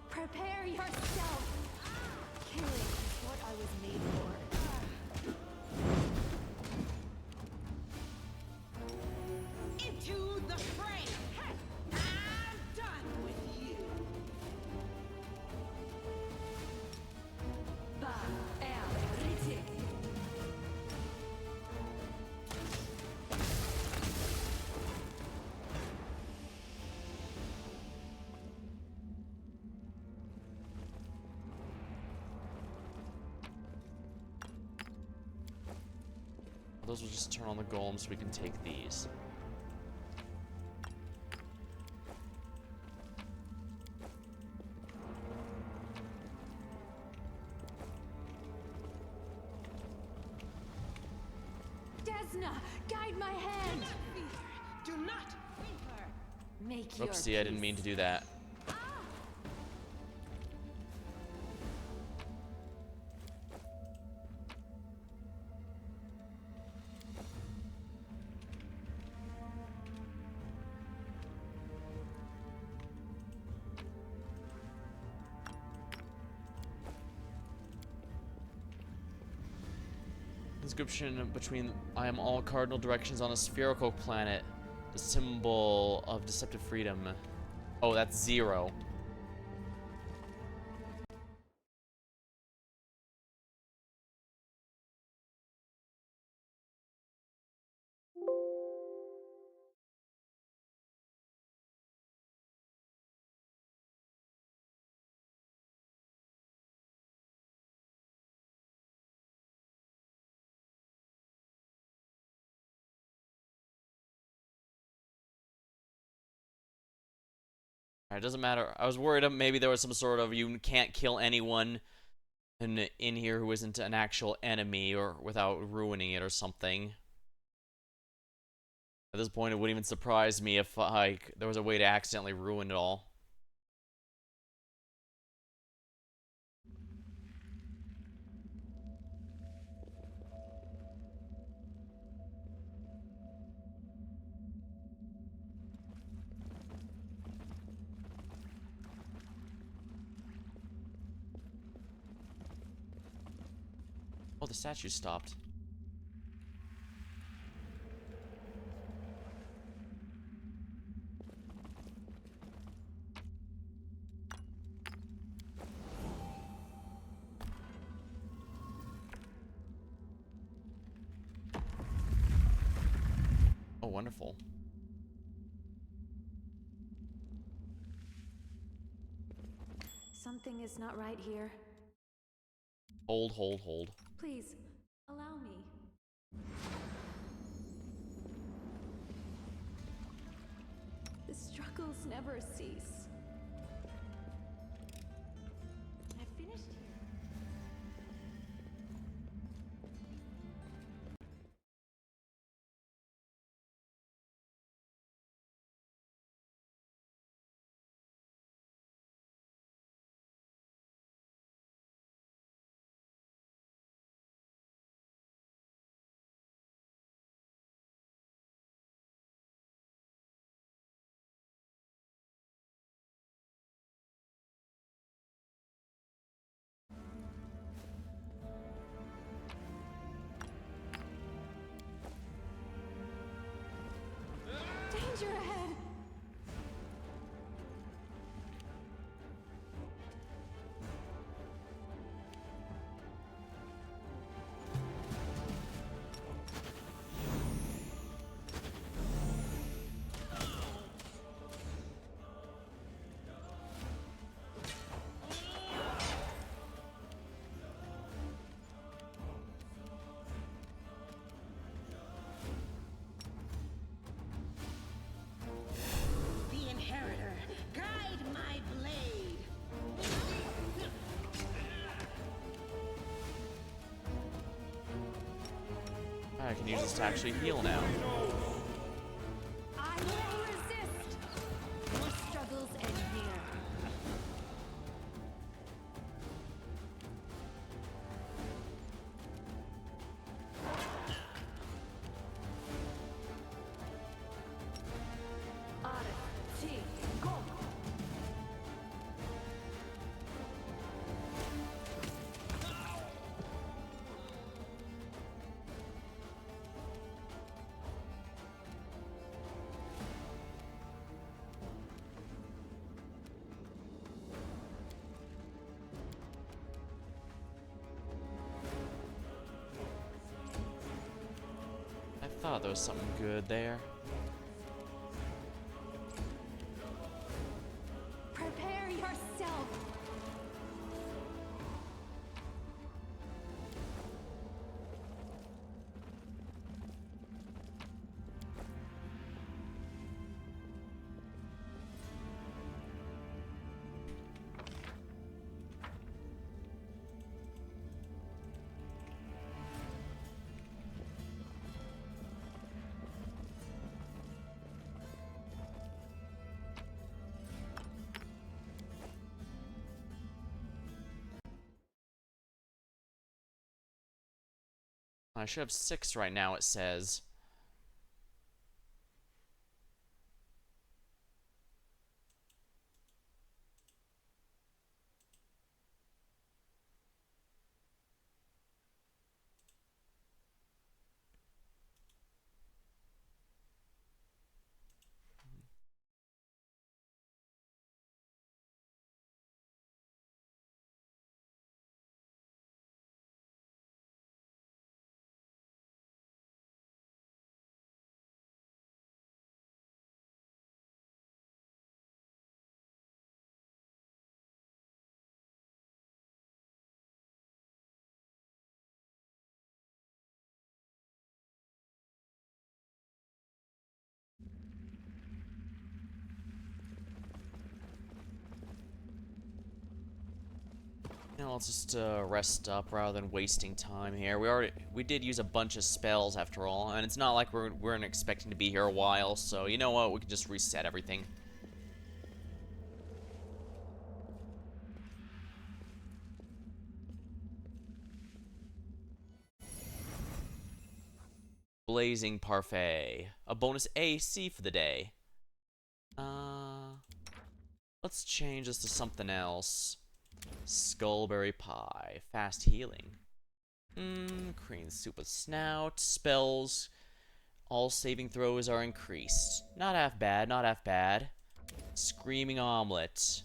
Prepare yourself! Killing is what I was made for. Into the fray! I'm done with you! Those will just turn on the golems so we can take these. Desna, guide my hand! Do not fear! Make your Oopsie, I didn't mean to do that. Inscription between I am all cardinal directions on a spherical planet. The symbol of deceptive freedom. Oh, that's 0. It doesn't matter. I was worried maybe there was some sort of you can't kill anyone in here who isn't an actual enemy or without ruining it or something. At this point, it wouldn't even surprise me if like there was a way to accidentally ruin it all. Oh, the statue stopped. Oh, wonderful. Something is not right here. Hold, hold, hold. Please, allow me. The struggles never cease. I finished here. Danger ahead! The Inheritor, guide my blade. I can use this to actually heal now. I will resist! Your struggles end here. I thought there was something good there. Prepare yourself! I should have 6 right now, it says. Now let's just rest up rather than wasting time here. We did use a bunch of spells after all, and it's not like we're expecting to be here a while, so you know what? We can just reset everything. Blazing Parfait. A bonus AC for the day. Let's change this to something else. Skullberry Pie. Fast healing. Cream soup with snout. Spells. All saving throws are increased. Not half bad, not half bad. Screaming Omelet.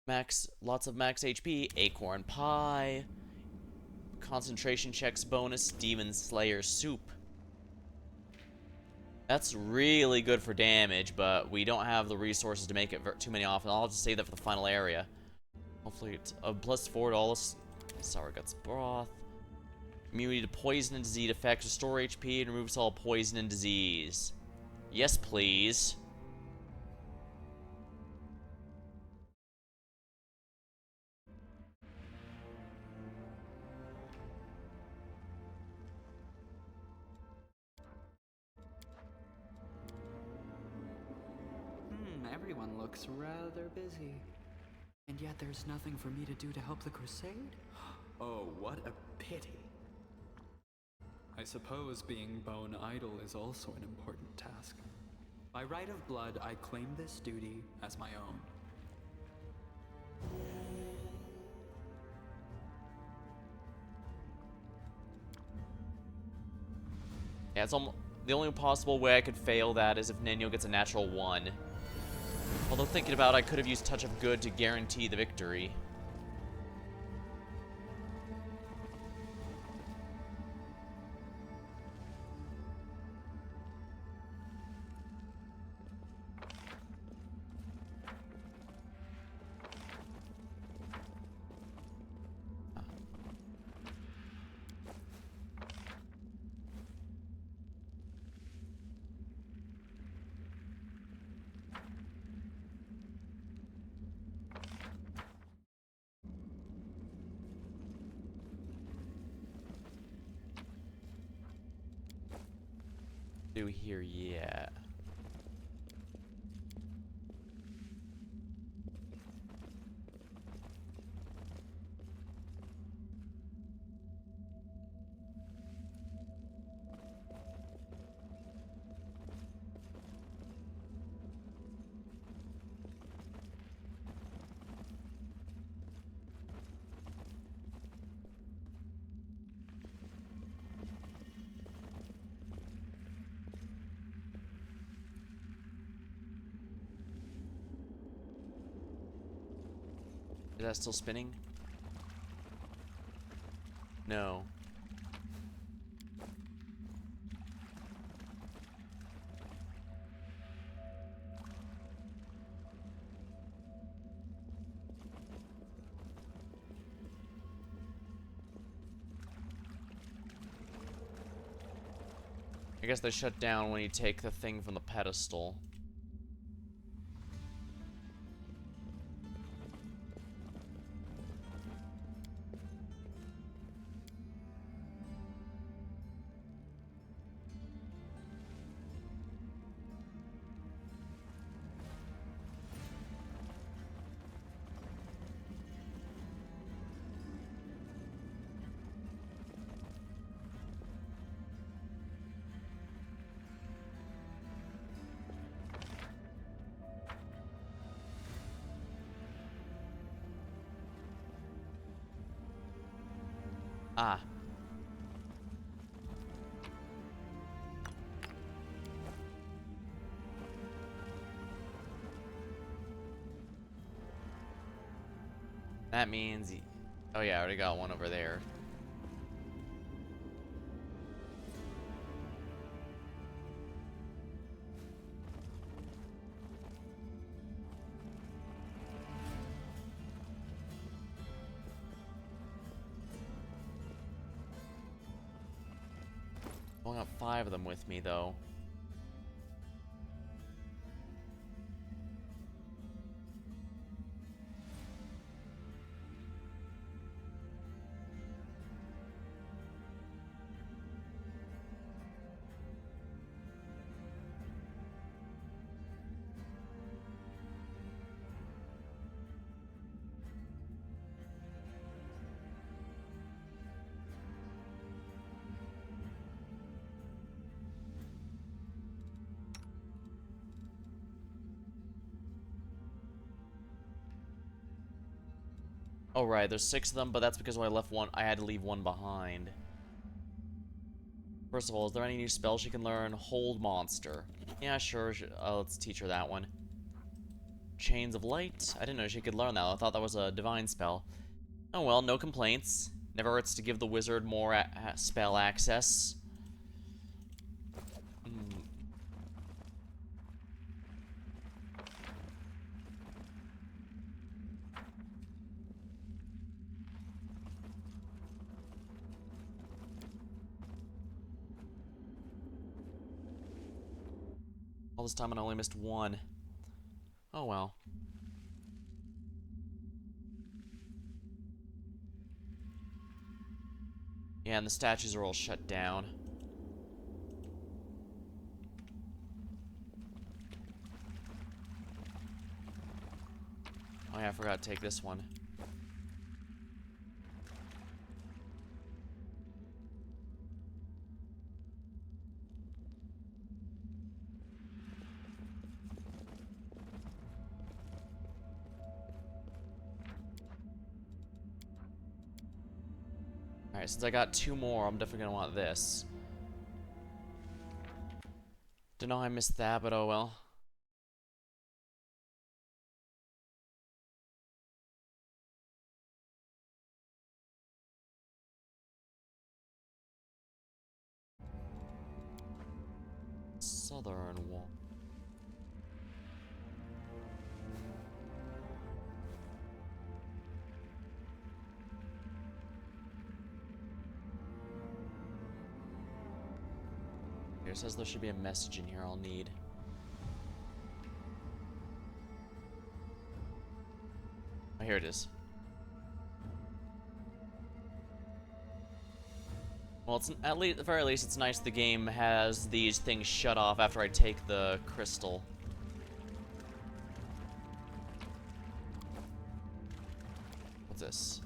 Lots of max HP. Acorn Pie. Concentration checks bonus. Demon Slayer Soup. That's really good for damage, but we don't have the resources to make it too many often. I'll just save that for the final area. Hopefully it's +4 to all this sour guts broth. Immunity to poison and disease effects. Restore HP and removes all poison and disease. Yes, please. Everyone looks rather busy. And yet there's nothing for me to do to help the crusade? Oh, what a pity. I suppose being bone idol is also an important task. By right of blood, I claim this duty as my own. Yeah, it's almost the only possible way I could fail that is if Nenio gets a natural 1. Although thinking about it, I could have used Touch of Good to guarantee the victory. Do here yet. Is that still spinning? No. I guess they shut down when you take the thing from the pedestal. Ah. That means oh yeah, I already got one over there. Only got 5 of them with me though. Oh right, there's 6 of them, but that's because when I left one, I had to leave one behind. First of all, is there any new spell she can learn? Hold monster. Yeah, sure. Let's teach her that one. Chains of Light. I didn't know she could learn that. I thought that was a divine spell. Oh well, no complaints. Never hurts to give the wizard more spell access. All this time and I only missed one. Oh well. Yeah, and the statues are all shut down. Oh yeah, I forgot to take this one. Alright, since I got 2 more, I'm definitely gonna want this. Don't know how I missed that, but oh well. Southern wall. Here, it says there should be a message in here I'll need. Oh, here it is. Well, it's at the very least, it's nice the game has these things shut off after I take the crystal. What's this?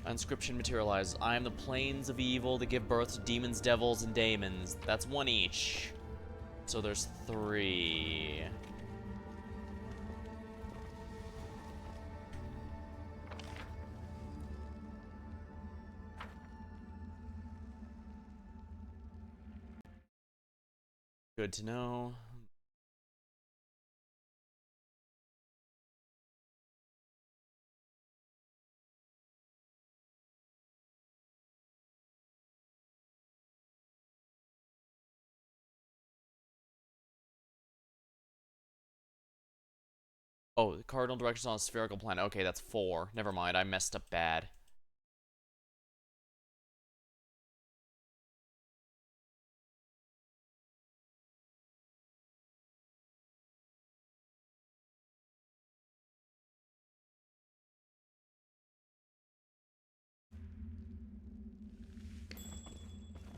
Inscription materializes. I am the planes of evil that give birth to demons, devils, and daemons. That's 1 each. So there's 3. Good to know. Oh, the cardinal directions on a spherical planet. Okay, that's 4. Never mind, I messed up bad.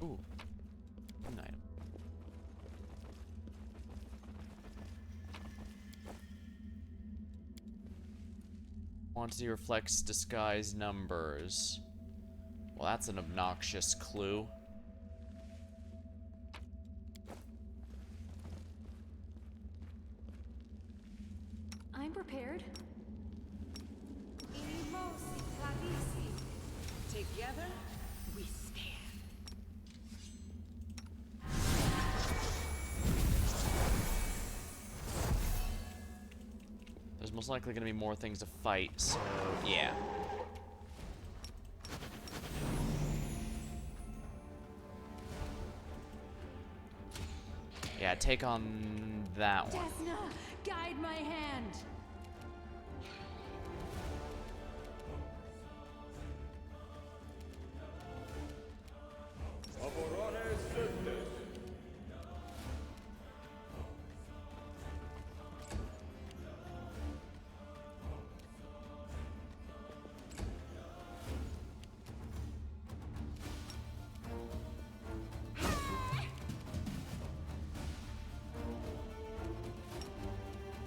Ooh. An item. Quantity reflects disguise numbers. Well, that's an obnoxious clue. I'm prepared. Inimosi, Khaleesi. Together, we stand. There's most likely going to be more things to fight, so yeah. Yeah, take on that one. Desna, guide my hand.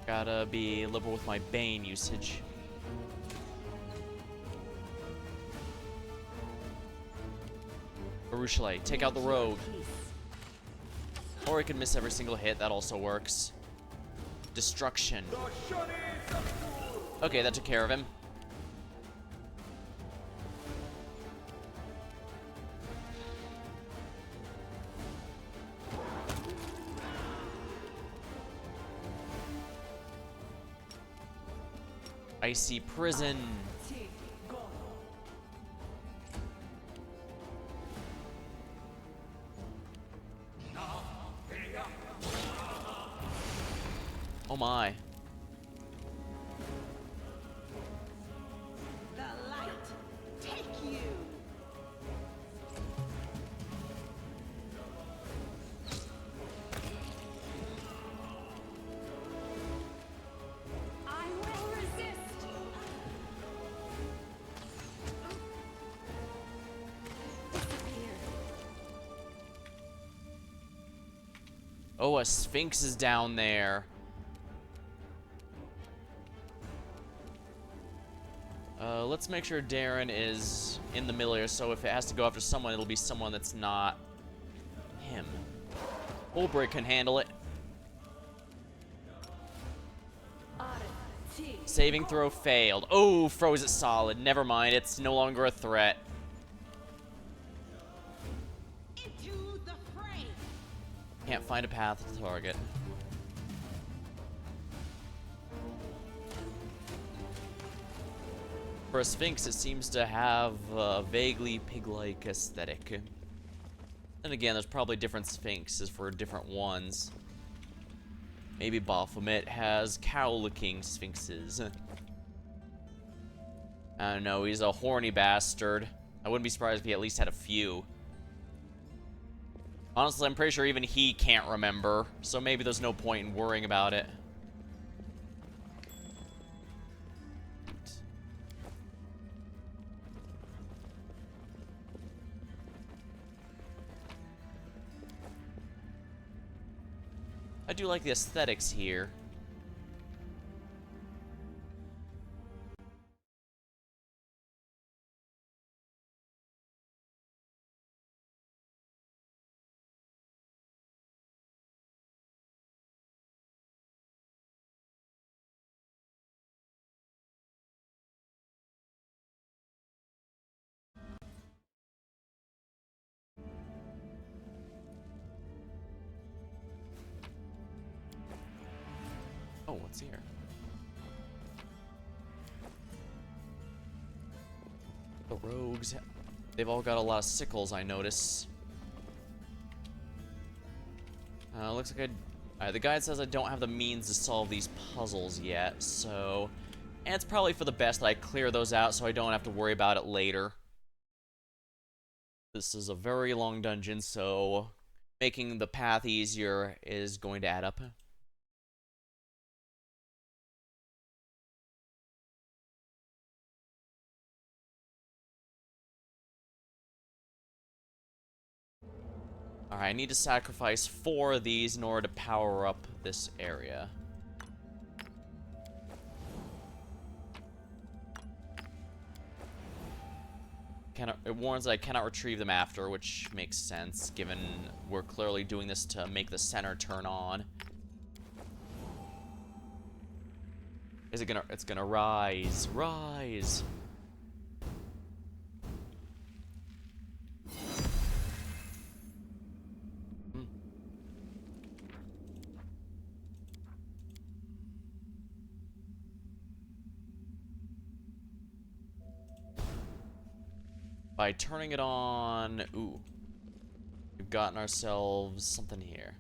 Gotta be liberal with my Bane usage. Baruchale, take out the rogue. Or he can miss every single hit, that also works. Destruction. Okay, that took care of him. Icy prison. Oh my. The light, take you. Oh, a Sphinx is down there. Let's make sure Darren is in the middle here, so if it has to go after someone, it'll be someone that's not him. Bulbrick can handle it. Saving throw failed. Oh, froze it solid. Never mind, it's no longer a threat. Into the fray. Can't find a path to target. For a Sphinx, it seems to have a vaguely pig-like aesthetic. And again, there's probably different Sphinxes for different ones. Maybe Baphomet has cow-looking Sphinxes. I don't know, he's a horny bastard. I wouldn't be surprised if he at least had a few. Honestly, I'm pretty sure even he can't remember, so maybe there's no point in worrying about it. I do like the aesthetics here. Oh, what's here? The rogues. They've all got a lot of sickles, I notice. Looks like the guide says I don't have the means to solve these puzzles yet, so... And it's probably for the best that I clear those out so I don't have to worry about it later. This is a very long dungeon, so making the path easier is going to add up. Alright, I need to sacrifice 4 of these in order to power up this area. It warns that I cannot retrieve them after, which makes sense, given we're clearly doing this to make the center turn on. Is it gonna... It's gonna rise. Rise! By turning it on... Ooh. We've gotten ourselves something here.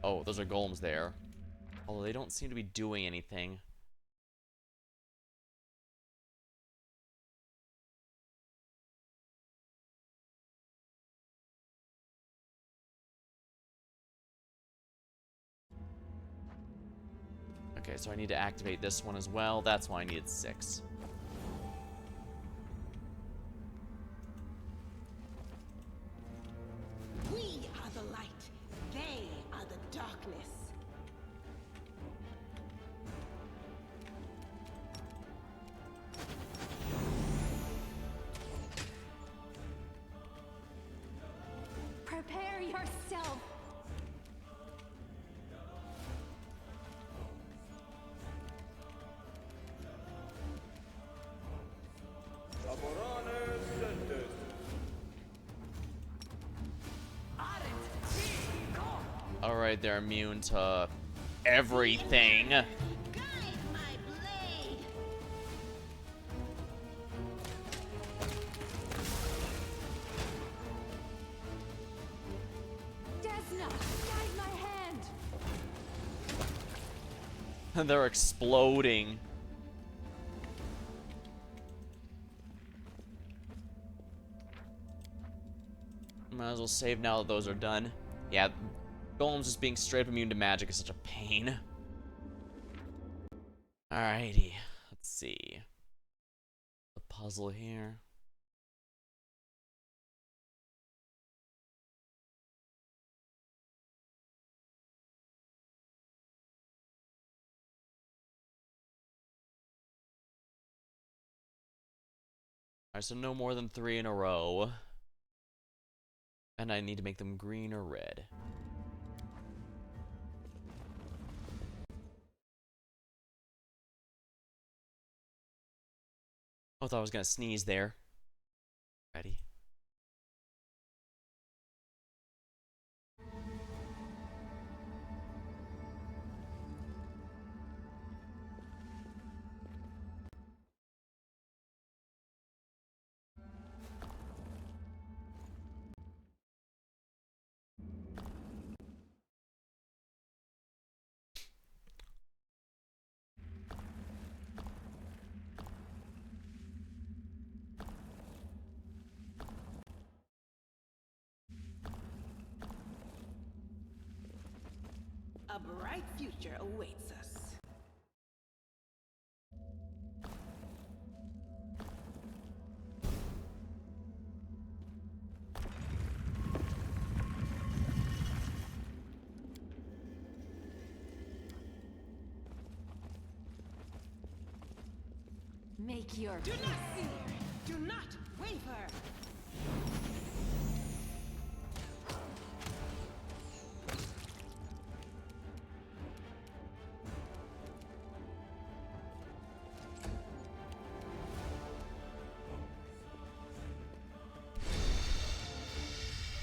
Oh, those are golems there. Although they don't seem to be doing anything. Okay, so I need to activate this one as well. That's why I needed 6. We are the light. They are the darkness. Prepare yourself. Alright, they're immune to everything. Guide my blade. Desna, guide my hand. They're exploding. Might as well save now that those are done. Yeah, Golem's just being straight up immune to magic is such a pain. Alrighty, let's see. The puzzle here. Alright, so no more than 3 in a row. And I need to make them green or red. Oh, I thought I was gonna sneeze there. Ready? A bright future awaits us. Make your Do not fear. Do not waver.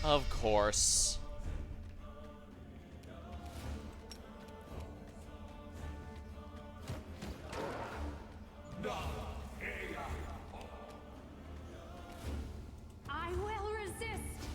Of course. I will resist.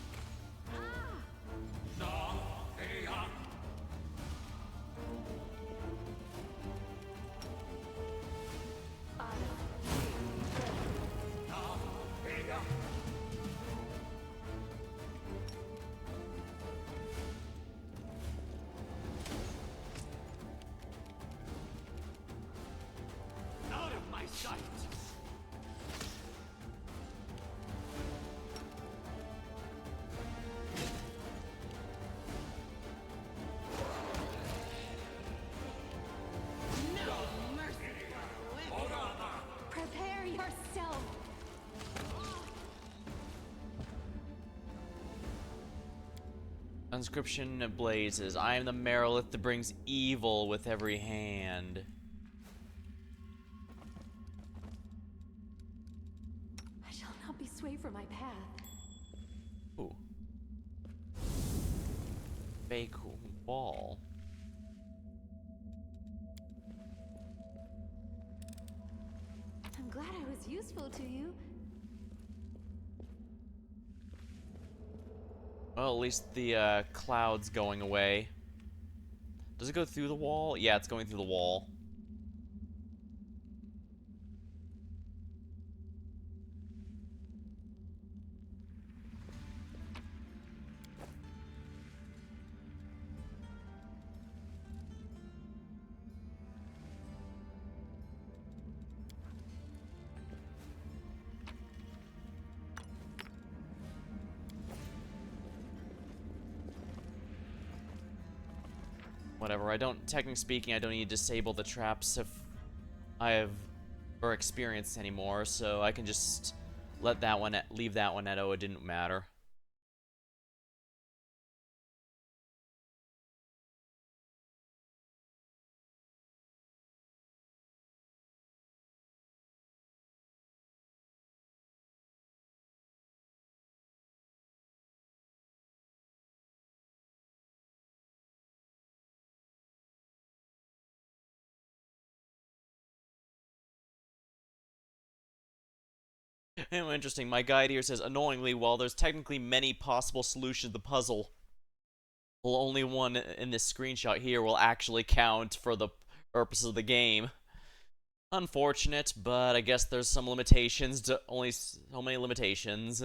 Out of my sight! No mercy for the wicked. Prepare yourself. Inscription blazes. I am the Merilith that brings evil with every hand. I shall not be swayed from my path. Ooh. Fake wall. I'm glad I was useful to you. Well, at least the cloud's going away. Does it go through the wall? Yeah, it's going through the wall. Whatever, technically speaking, I don't need to disable the traps if I have or experience anymore, so I can just let that one leave that one at, oh, it didn't matter. Anyway, interesting. My guide here says, annoyingly, while there's technically many possible solutions to the puzzle, well, only one in this screenshot here will actually count for the purposes of the game. Unfortunate, but I guess there's some limitations to only so many limitations.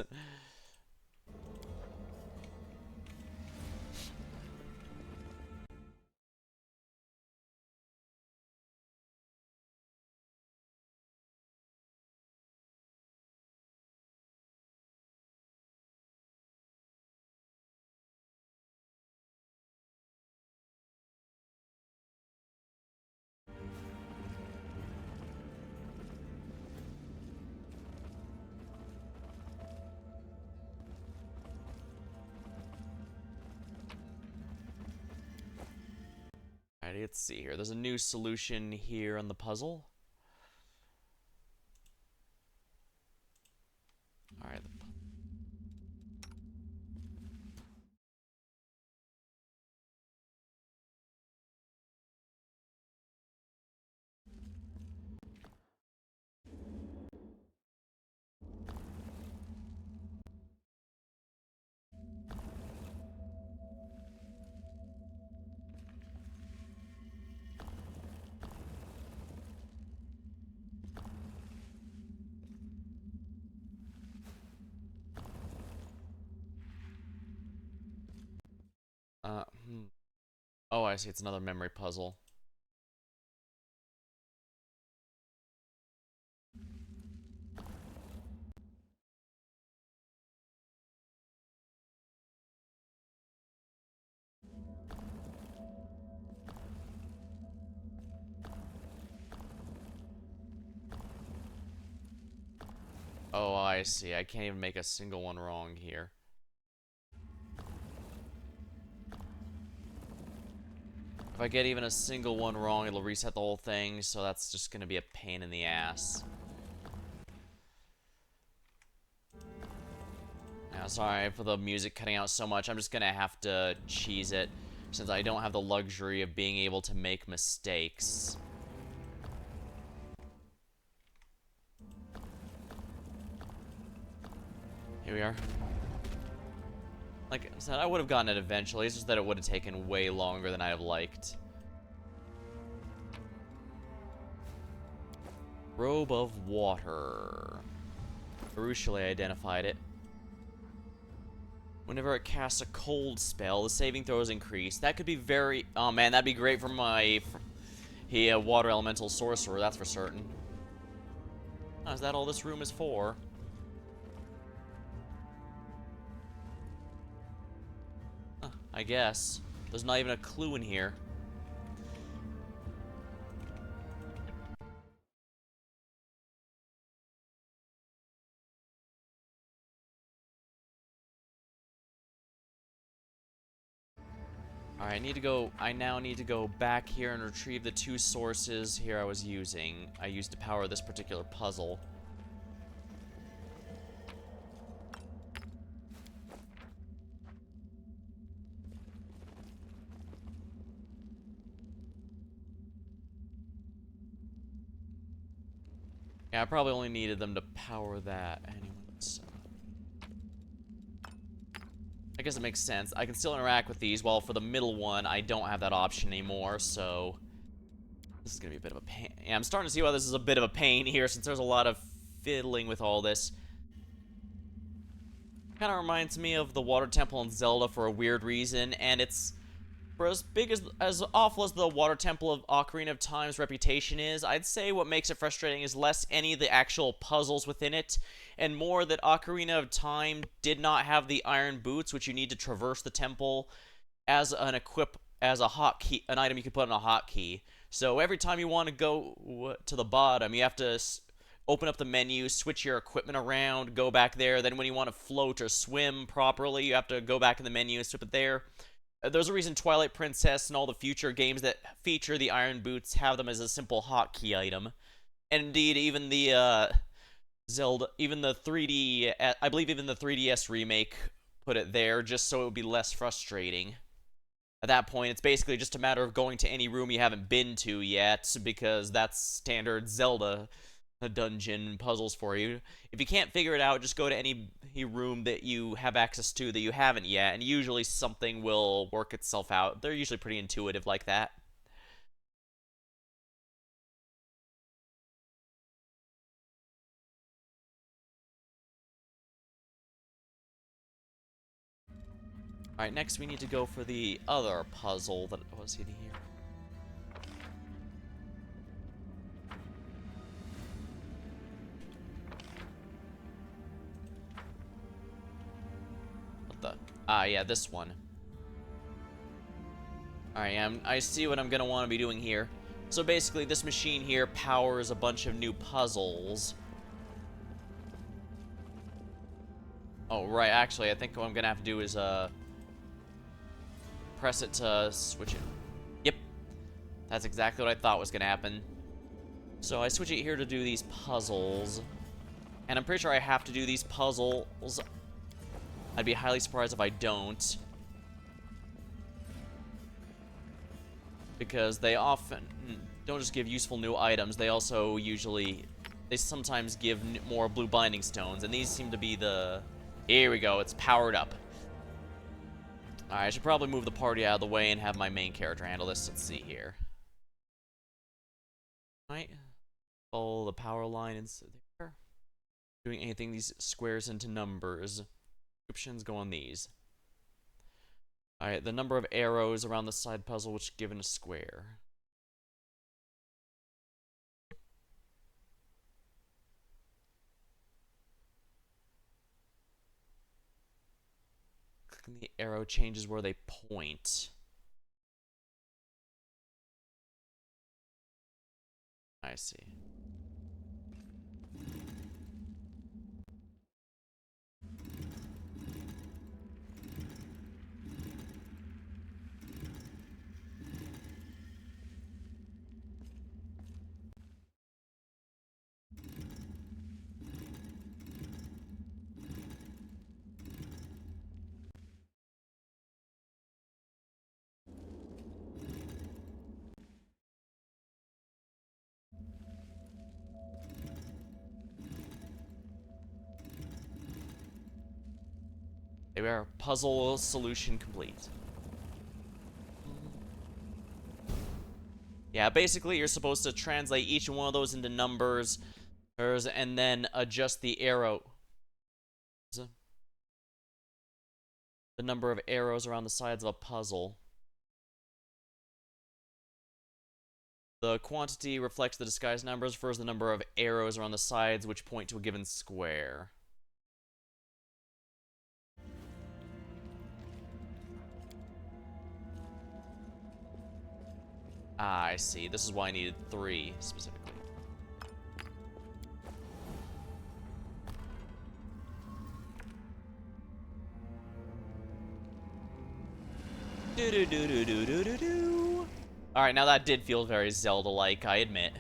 Alright, let's see here. There's a new solution here on the puzzle. Alright. Oh, I see. It's another memory puzzle. Oh, I see. I can't even make a single one wrong here. If I get even a single one wrong, it'll reset the whole thing, so that's just gonna be a pain in the ass. Yeah, sorry for the music cutting out so much. I'm just gonna have to cheese it, since I don't have the luxury of being able to make mistakes. Here we are. Like I said, I would have gotten it eventually. It's just that it would have taken way longer than I'd have liked. Robe of Water. Crucially identified it. Whenever it casts a cold spell, the saving throw is increased. That could be very... Oh man, that'd be great for my... water elemental sorcerer, that's for certain. Oh, is that all this room is for? Huh, I guess. There's not even a clue in here. Alright, I now need to go back here and retrieve the two sources here I was using. I used to power this particular puzzle. Yeah, I probably only needed them to power that anyway, so. I guess it makes sense. I can still interact with these, while for the middle one, I don't have that option anymore, so... This is gonna be a bit of a pain. Yeah, I'm starting to see why this is a bit of a pain here, since there's a lot of fiddling with all this. Kinda reminds me of the Water Temple in Zelda for a weird reason, and it's... For as big as awful as the Water Temple of Ocarina of Time's reputation is, I'd say what makes it frustrating is less any of the actual puzzles within it, and more that Ocarina of Time did not have the iron boots, which you need to traverse the temple as an hotkey, an item you can put on a hotkey. So every time you want to go to the bottom, you have to open up the menu, switch your equipment around, go back there. Then when you want to float or swim properly, you have to go back in the menu and switch it there. There's a reason Twilight Princess and all the future games that feature the iron boots have them as a simple hotkey item. And indeed, even the Zelda, even the 3D, I believe even the 3DS remake put it there just so it would be less frustrating. At that point, it's basically just a matter of going to any room you haven't been to yet, because that's standard Zelda dungeon puzzles for you. If you can't figure it out, just go to any room that you have access to that you haven't yet, and usually something will work itself out. They're usually pretty intuitive like that. Alright, next we need to go for the other puzzle that was in here. Yeah, this one. Alright, I see what I'm gonna want to be doing here. So basically, this machine here powers a bunch of new puzzles. Oh, right, actually, I think what I'm gonna have to do is, press it to switch it. Yep. That's exactly what I thought was gonna happen. So I switch it here to do these puzzles. And I'm pretty sure I have to do these puzzles. I'd be highly surprised if I don't. Because they often don't just give useful new items, they also usually... They sometimes give more blue binding stones, and these seem to be the... Here we go, it's powered up. Alright, I should probably move the party out of the way and have my main character handle this. Let's see here. Alright. Follow the power line and there. Doing anything these squares into numbers. Descriptions go on these. Alright, the number of arrows around the side puzzle which given a square. Clicking the arrow changes where they point. I see. There we are. Puzzle solution complete. Yeah, basically you're supposed to translate each one of those into numbers and then adjust the arrow. The number of arrows around the sides of a puzzle. The quantity reflects the disguised numbers, refers the number of arrows around the sides which point to a given square. Ah, I see. This is why I needed 3 specifically. Do-do-do-do-do-do-do-do. Alright, now that did feel very Zelda-like, I admit.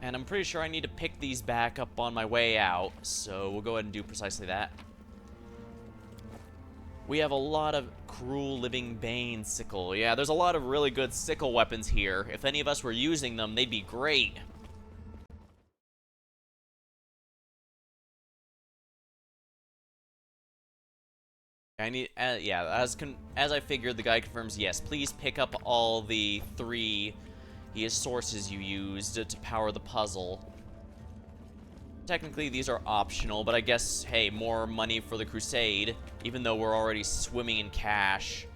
And I'm pretty sure I need to pick these back up on my way out, so we'll go ahead and do precisely that. We have a lot of cruel living bane sickle. Yeah, there's a lot of really good sickle weapons here. If any of us were using them, they'd be great. I need, yeah, as I figured, the guy confirms, yes, please pick up all the 3 sources you used to power the puzzle. Technically, these are optional, but I guess, hey, more money for the crusade, even though we're already swimming in cash.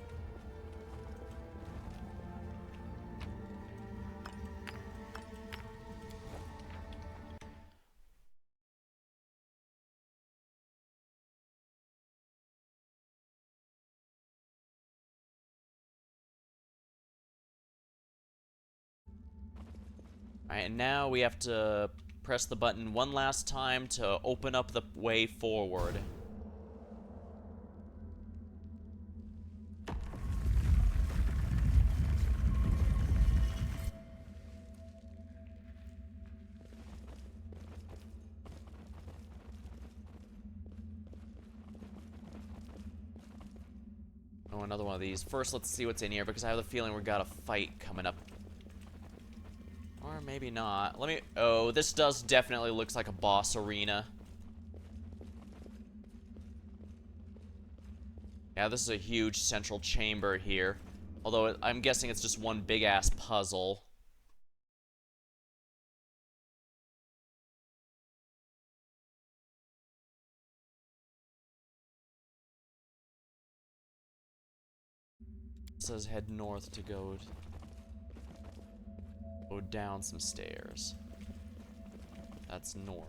Alright, and now we have to press the button one last time to open up the way forward. Oh, another one of these. First, let's see what's in here, because I have the feeling we've got a fight coming up. Or maybe not. Let me... Oh, this does definitely looks like a boss arena. Yeah, this is a huge central chamber here. Although, I'm guessing it's just one big-ass puzzle. It says head north to go down some stairs. That's north.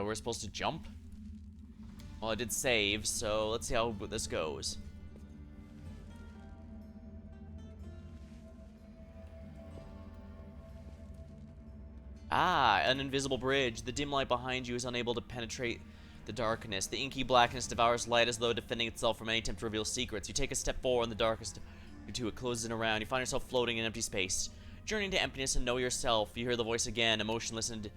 We're supposed to jump? Well, I did save, so let's see how this goes. Ah, an invisible bridge. The dim light behind you is unable to penetrate the darkness. The inky blackness devours light as though defending itself from any attempt to reveal secrets. You take a step forward in the darkest to it closes in around. You find yourself floating in empty space. Journeying to emptiness and know yourself. You hear the voice again, emotionless and...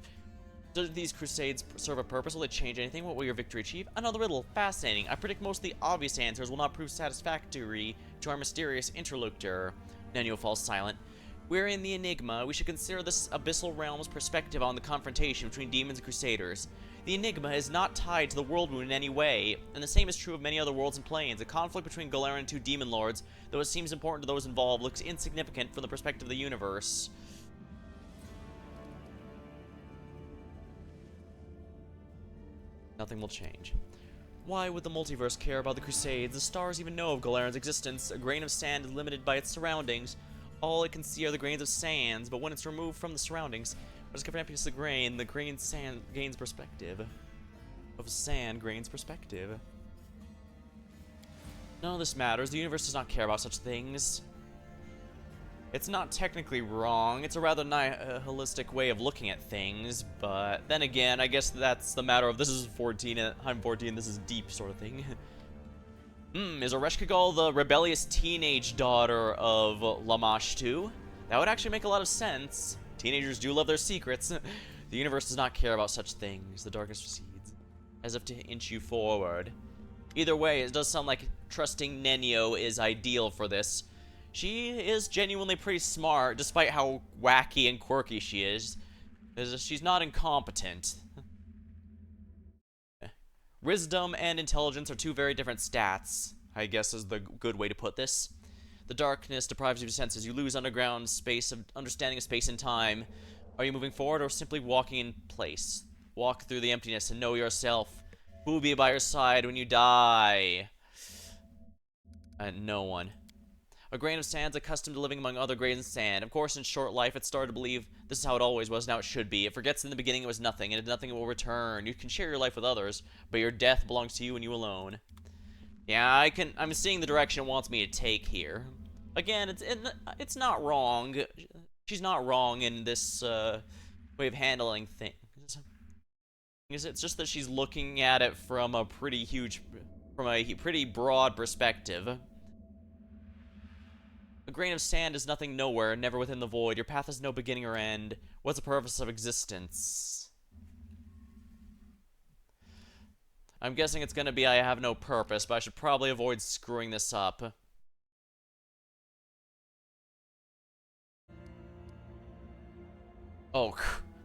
Do these crusades serve a purpose? Will they change anything? What will your victory achieve? Another riddle. Fascinating. I predict most of the obvious answers will not prove satisfactory to our mysterious interlocutor. Nenio falls silent. We're in the enigma. We should consider this abyssal realm's perspective on the confrontation between demons and crusaders. The enigma is not tied to the world wound in any way, and the same is true of many other worlds and planes. A conflict between Galera and two demon lords, though it seems important to those involved, looks insignificant from the perspective of the universe. Nothing will change. Why would the multiverse care about the Crusades? The stars even know of Galeran's existence. A grain of sand is limited by its surroundings. All it can see are the grains of sands, but when it's removed from the surroundings, what is covered in emptiness of the grain sand gains perspective. Of sand gains perspective. None of this matters. The universe does not care about such things. It's not technically wrong. It's a rather nihilistic way of looking at things, but then again, I guess that's the matter of this is 14 and I'm 14, this is deep sort of thing. Is Ereshkigal the rebellious teenage daughter of Lamash too? That would actually make a lot of sense. Teenagers do love their secrets. The universe does not care about such things. The darkness recedes, as if to inch you forward. Either way, it does sound like trusting Nenio is ideal for this. She is genuinely pretty smart, despite how wacky and quirky she is. She's not incompetent. Wisdom and intelligence are two very different stats, I guess is the good way to put this. The darkness deprives you of senses. You lose underground space of understanding of space and time. Are you moving forward or simply walking in place? Walk through the emptiness and know yourself. Who will be by your side when you die? No one. A grain of sand is accustomed to living among other grains of sand. Of course, in short life, it started to believe this is how it always was, now it should be. It forgets in the beginning it was nothing, and nothing will return. You can share your life with others, but your death belongs to you and you alone. Yeah, I'm seeing the direction it wants me to take here. Again, it's not wrong. She's not wrong in this way of handling things. It's just that she's looking at it from a pretty broad perspective. A grain of sand is nothing nowhere, never within the void. Your path has no beginning or end. What's the purpose of existence? I'm guessing it's gonna be I have no purpose, but I should probably avoid screwing this up. Oh,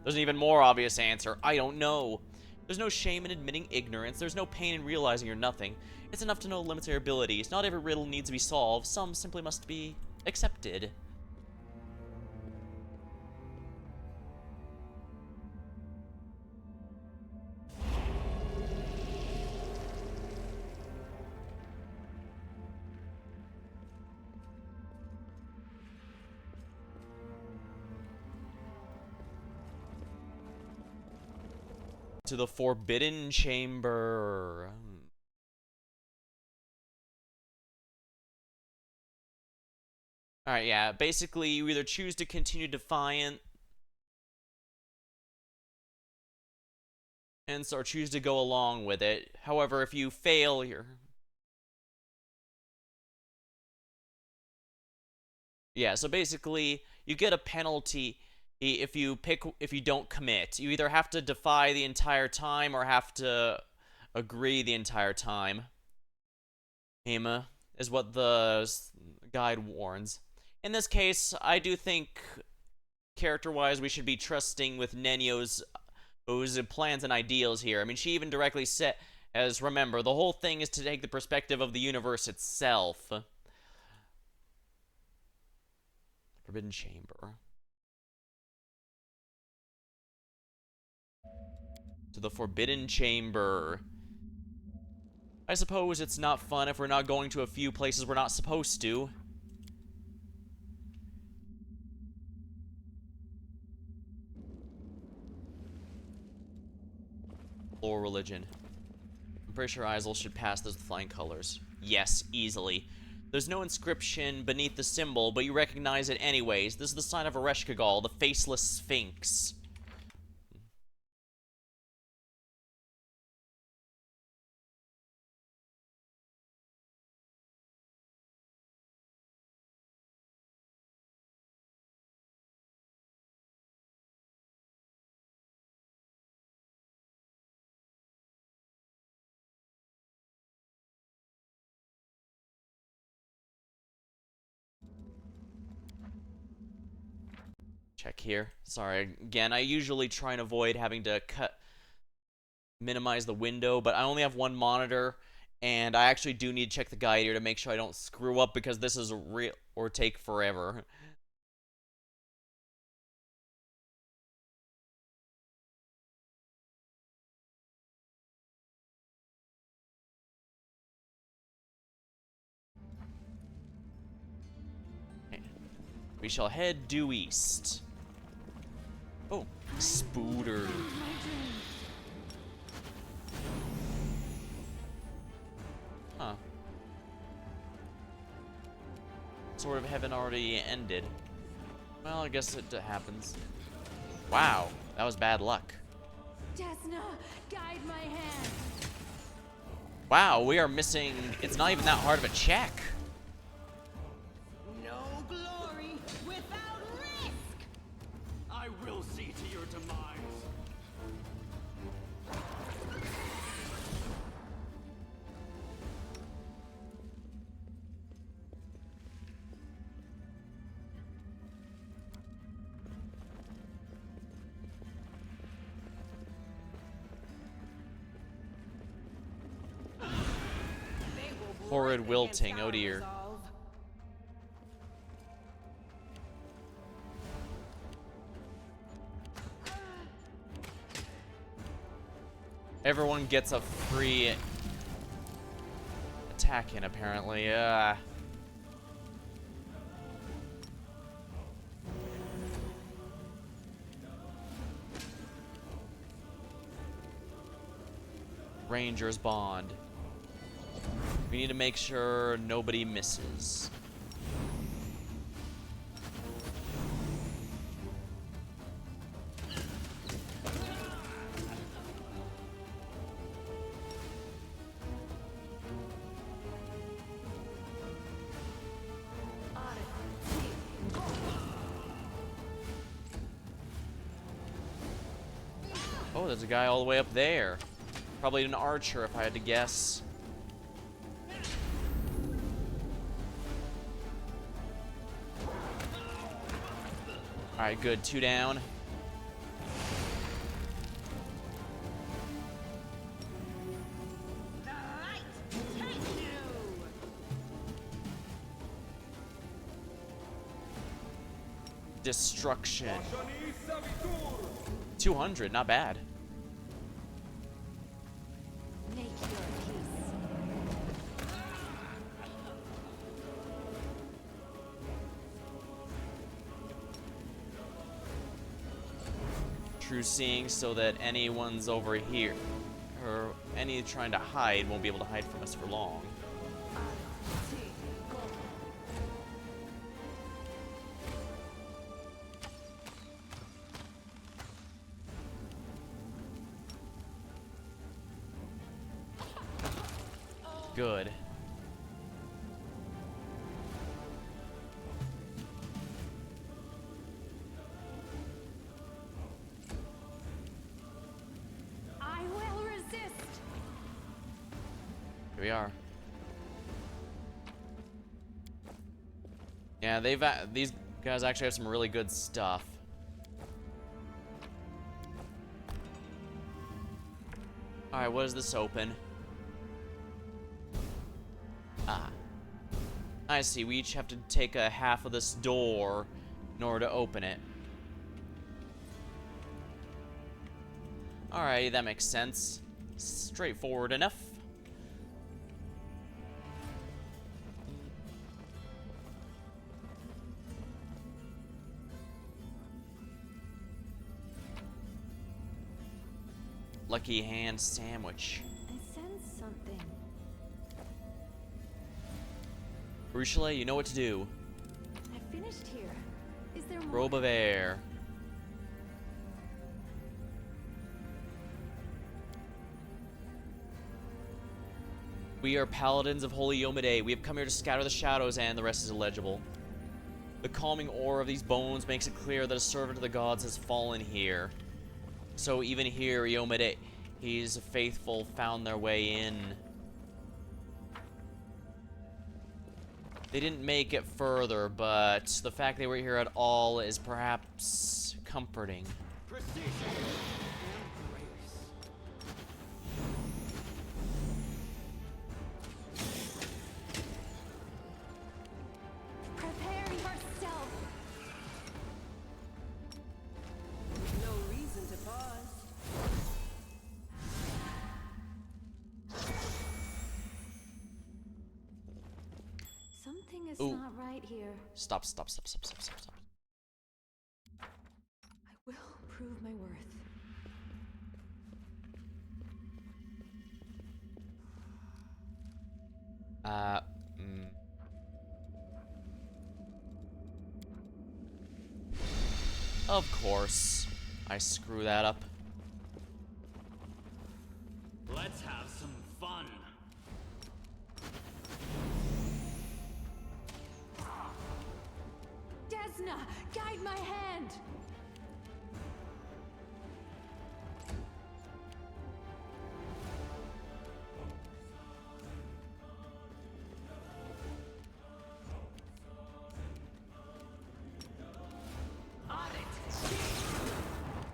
there's an even more obvious answer. I don't know. There's no shame in admitting ignorance. There's no pain in realizing you're nothing. It's enough to know limits of your abilities. Not every riddle needs to be solved. Some simply must be accepted. To the Forbidden Chamber. Alright, yeah. Basically, you either choose to continue defiant or choose to go along with it. However, if you fail, yeah, so basically, you get a penalty if you don't commit. You either have to defy the entire time or have to agree the entire time. Is what the guide warns. In this case, I do think, character-wise, we should be trusting with Nenio's plans and ideals here. I mean, she even directly said, remember, the whole thing is to take the perspective of the universe itself. Forbidden Chamber. To the Forbidden Chamber. I suppose it's not fun if we're not going to a few places we're not supposed to. Or religion. I'm pretty sure Isel should pass those with flying colors. Yes, easily. There's no inscription beneath the symbol, but you recognize it anyways. This is the sign of Ereshkigal, the faceless sphinx. Check here. Sorry, again, I usually try and avoid having to minimize the window, but I only have one monitor, and I actually do need to check the guide here to make sure I don't screw up, because this is real or take forever. We shall head due east. Oh, Spooter. Huh. Sword of Heaven already ended. Well, I guess it happens. Wow, that was bad luck. Desna, guide my hand. Wow, we are missing... It's not even that hard of a check. No glory without risk. I will see to your demise. They will Horrid break wilting, against oh our dear. resolve. Everyone gets a free attack in, apparently. Ranger's Bond. We need to make sure nobody misses. Oh, there's a guy all the way up there. Probably an archer, if I had to guess. Alright, good. 2 down. The light take you. 'Destruction. 200, not bad. Make your peace. True seeing so that anyone's over here, or any trying to hide, won't be able to hide from us for long. Good. I will resist. Here we are. Yeah, these guys actually have some really good stuff. Alright, what does this open? Ah. I see, we each have to take a half of this door in order to open it. Alright, that makes sense. Straightforward enough. Lucky hand sandwich. I sense something. Ruchelet, you know what to do. I finished here. Is there more? Robe of air. We are paladins of Holy Yomade. We have come here to scatter the shadows, and the rest is illegible. The calming aura of these bones makes it clear that a servant of the gods has fallen here. So even here, Yomade, his faithful found their way in. They didn't make it further, but the fact they were here at all is perhaps comforting. Precision and grace. Prepare yourself. No reason to pause. Something is Ooh. not right here. Stop, stop, stop, stop, stop, stop, stop. I will prove my worth. Mm. Of course. I screw that up. Let's have some fun. Desna, guide my hand.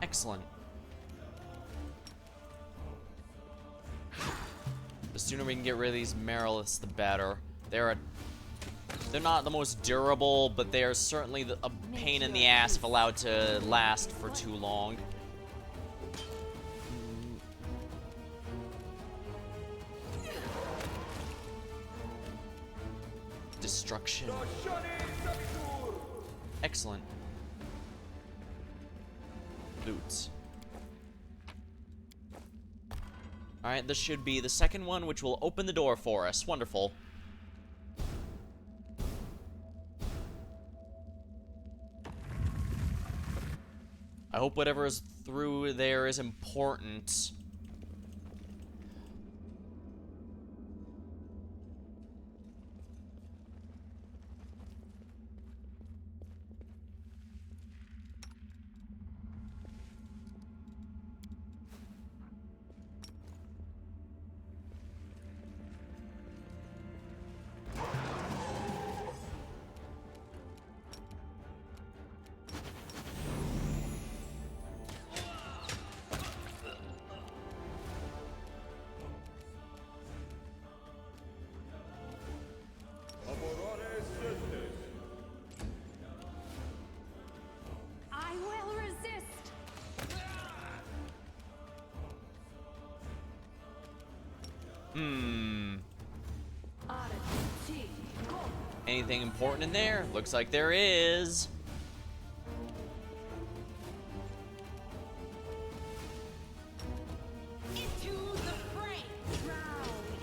Excellent. The sooner we can get rid of these Mariliths, the better. They're not the most durable, but they are certainly a pain in the ass if allowed to last for too long. Destruction. Excellent. Loot. Alright, this should be the second one, which will open the door for us. Wonderful. I hope whatever is through there is important. I will resist. Anything important in there? Looks like there is. Into the fray. Drown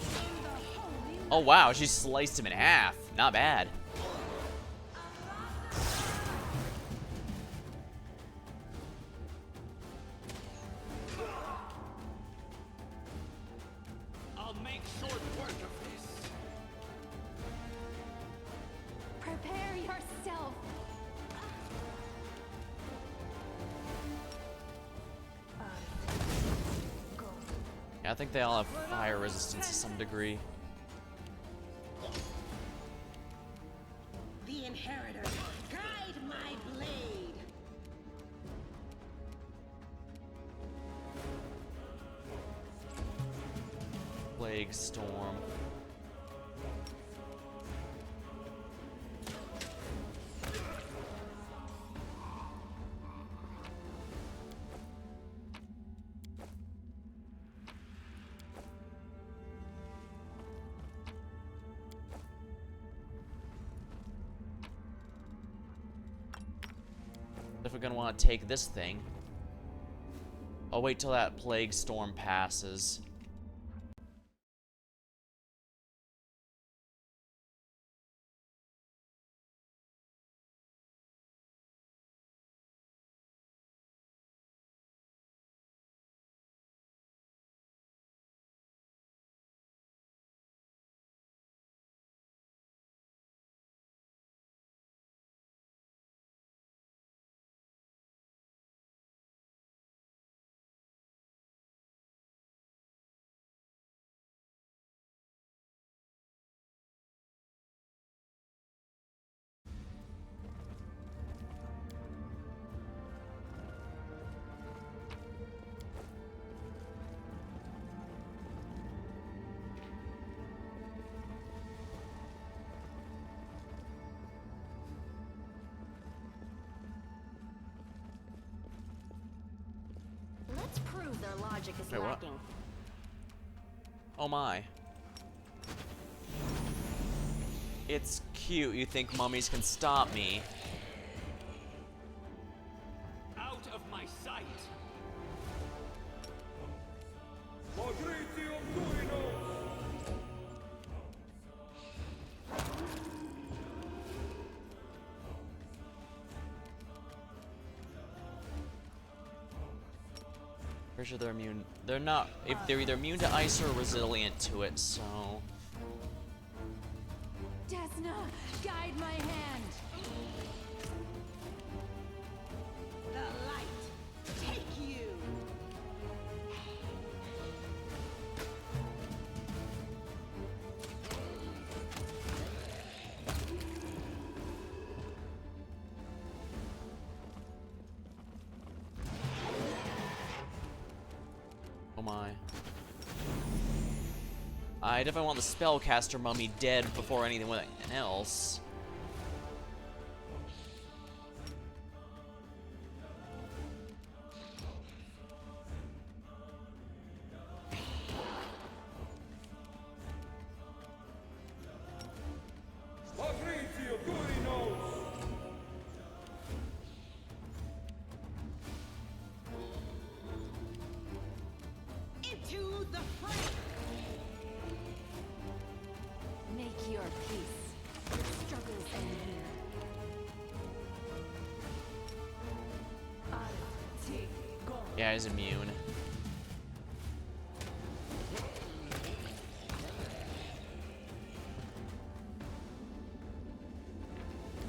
in the holy. Oh wow, she sliced him in half. Not bad. I'll make short work of this. Prepare yourself. Yeah, I think they all have fire resistance to some degree. The inheritor. Guide my blade. Plague storm. If we're gonna want to take this thing, I'll wait till that plague storm passes. prove their logic is Wait, what? lacking. Oh my. It's cute. You think mummies can stop me. Out of my sight! Pretty sure they're immune. They're not. If they're either immune to ice or resilient to it, so. Desna, guide my hand. The light, take you! Oh my. I definitely want the spellcaster mummy dead before anything else. Into the fray! Make your peace. Your struggles end here. Yeah, he's immune.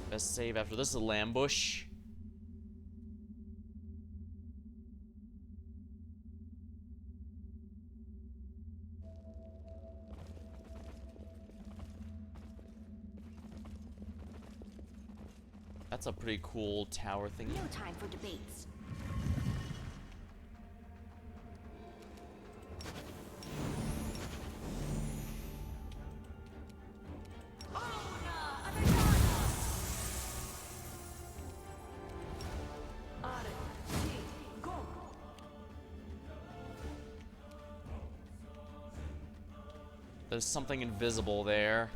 Best save after this is a ambush. That's a pretty cool tower thing. No time for debates. There's something invisible there.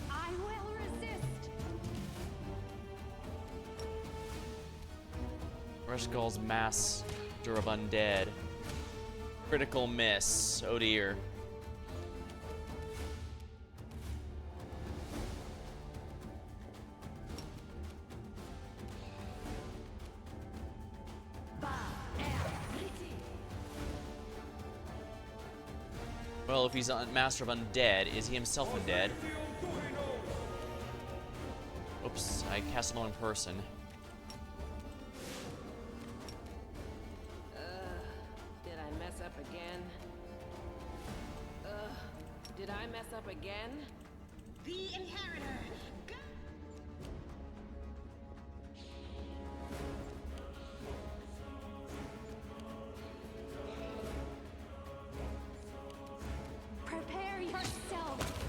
I will resist. Rushgull's Master of Undead. Critical miss. Oh dear. Well, if he's a Master of Undead, is he himself undead? Oops, I cast the wrong person. Did I mess up again? Did I mess up again? The Inheritor! Go! Prepare yourself.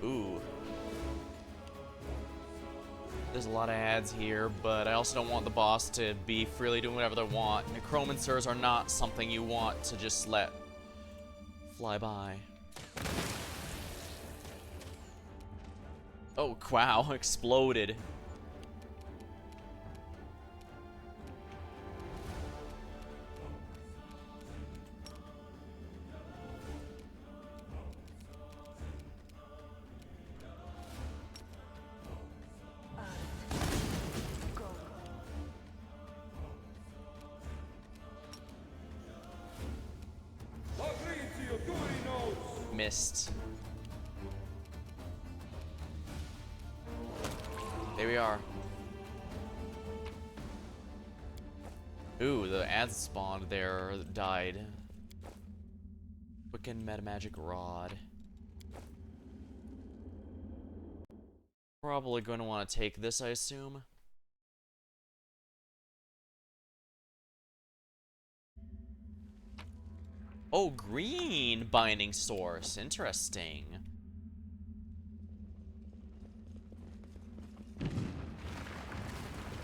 Ooh. There's a lot of ads here, but I also don't want the boss to be freely doing whatever they want. Necromancers are not something you want to just let fly by. Oh, wow, exploded. Missed. There we are. Ooh, the ads spawned there died. Quicken Metamagic Rod. Probably going to want to take this, I assume. Oh, green binding source. Interesting.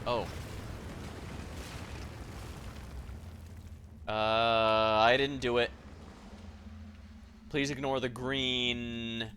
Oh. I didn't do it. Please ignore the green.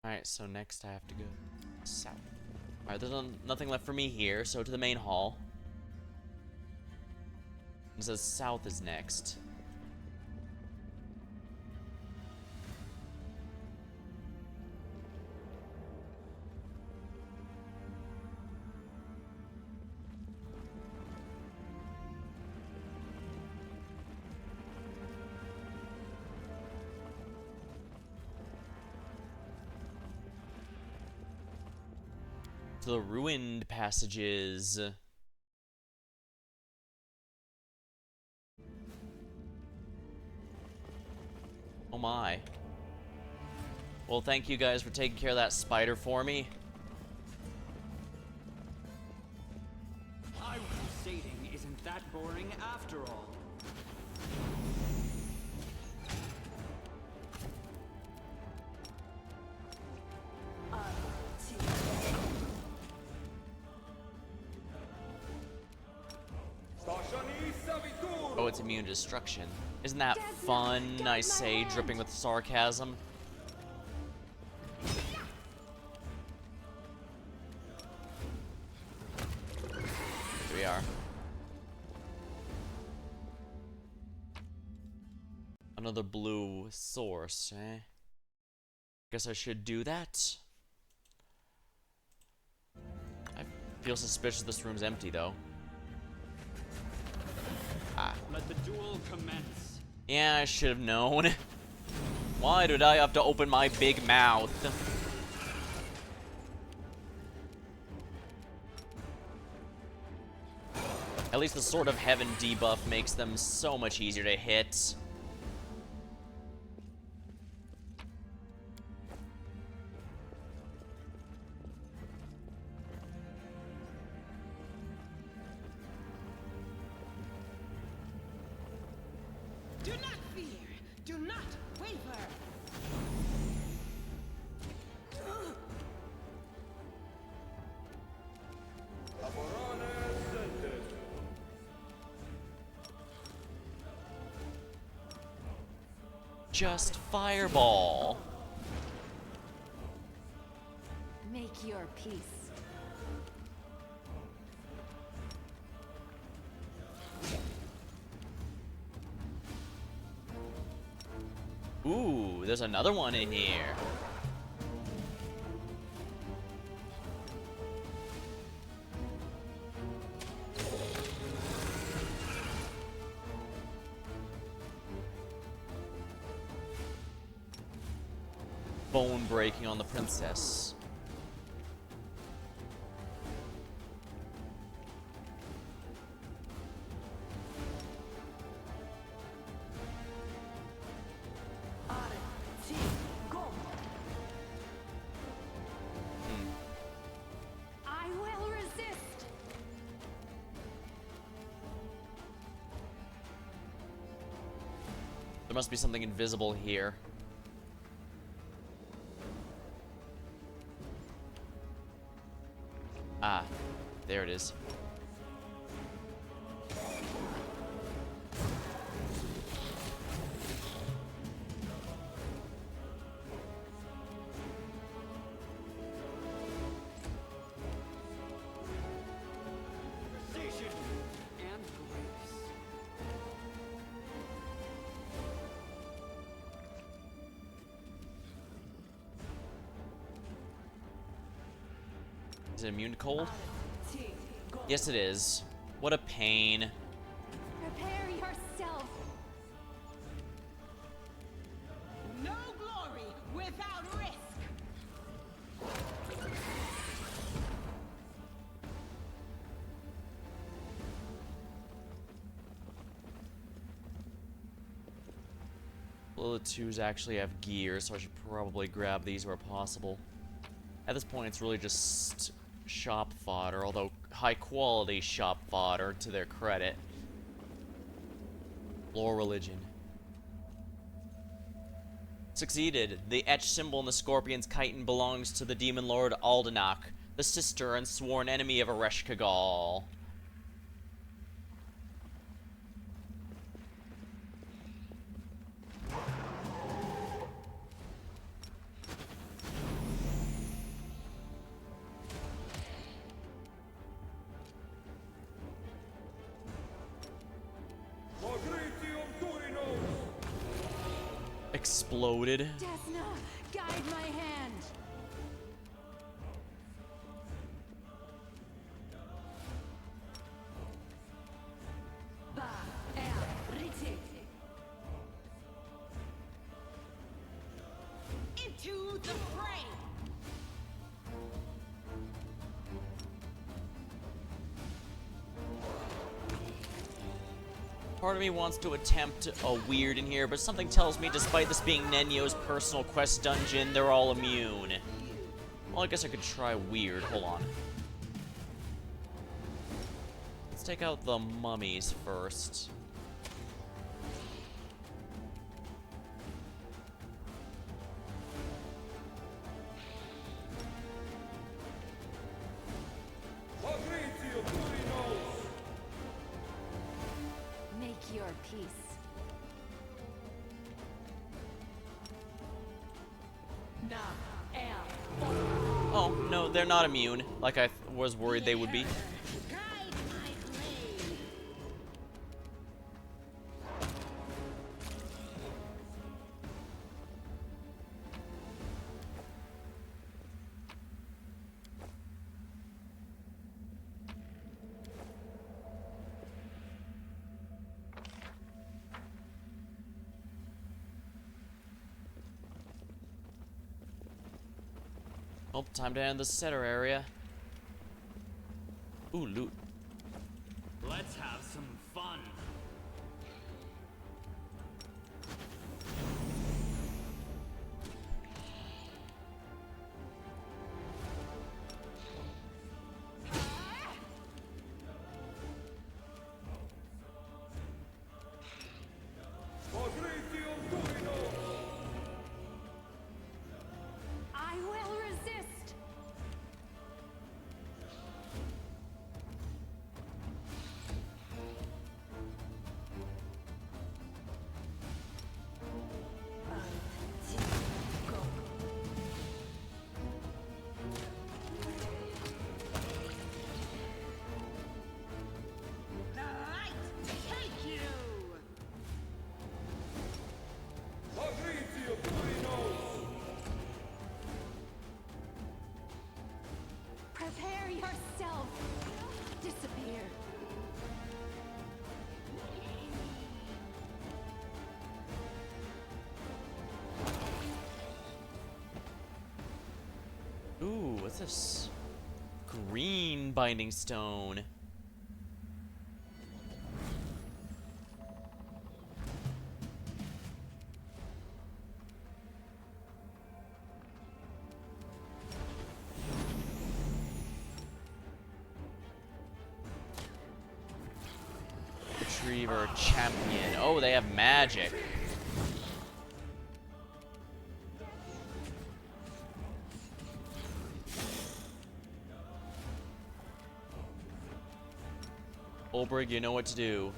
Alright, so next I have to go south. Alright, there's nothing left for me here, so to the main hall. It says south is next. To the ruined passages. Oh my. Well, thank you guys for taking care of that spider for me. Highway crusading isn't that boring after all. Oh, it's immune to destruction. Isn't that fun, I say, dripping with sarcasm? Here we are. Another blue source, eh? Guess I should do that. I feel suspicious this room's empty, though. Ah. Let the duel commence. Yeah, I should have known. Why did I have to open my big mouth? At least the Sword of Heaven debuff makes them so much easier to hit. Do not fear. Do not waver. Just fireball. Make your peace. Ooh, there's another one in here. Bone breaking on the princess. I will resist. There must be something invisible here. Ah, there it is. Precision and grace. Is it immune to cold? Yes, it is. What a pain. Prepare yourself. No glory without risk. Well, the twos actually have gear, so I should probably grab these where possible. At this point, it's really just shop fodder, although high quality shop fodder to their credit. Lore religion. Succeeded. The etched symbol in the scorpion's chitin belongs to the demon lord Aldenak, the sister and sworn enemy of Aresh Kagal. Exploded. Desna, guide my hand. Into the fray. Part of me wants to attempt a weird in here, but something tells me despite this being Nenio's personal quest dungeon, they're all immune. Well, I guess I could try weird. Hold on. Let's take out the mummies first. Make your peace. Oh, no, they're not immune, like I was worried they would be. Guide my blade. Oh, time to end the setter area. Ooh, loot. Let's have some fun. I will resist. The light take you. Prepare yourself. Disappear. Ooh, what's this? Green binding stone. Retriever champion. Oh, they have magic. Olbrig, you know what to do.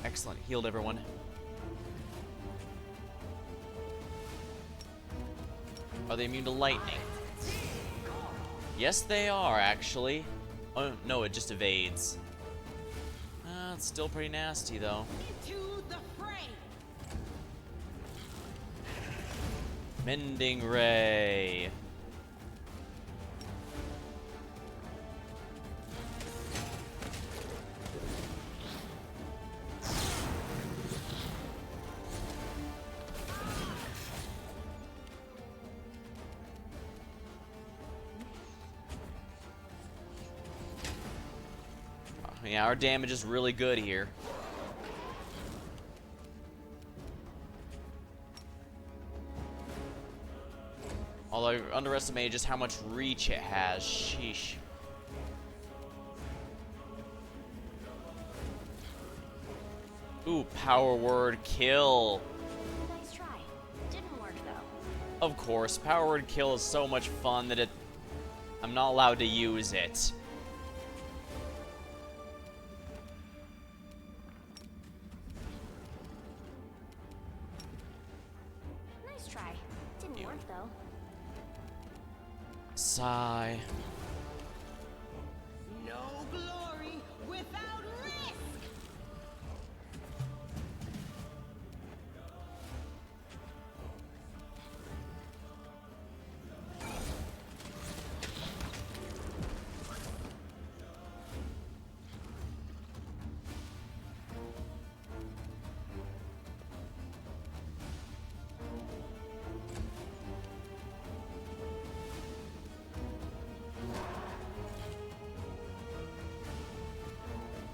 Excellent. Healed everyone. Are they immune to lightning? Yes, they are, actually. Oh, no, it just evades. It's still pretty nasty, though. Into the fray. Mending Ray. Yeah, our damage is really good here. Although I underestimated just how much reach it has. Sheesh. Ooh, power word kill. Nice try. Didn't work though. Of course, power word kill is so much fun that I'm not allowed to use it. Nice try. Didn't work though. Sigh. No glory without risk.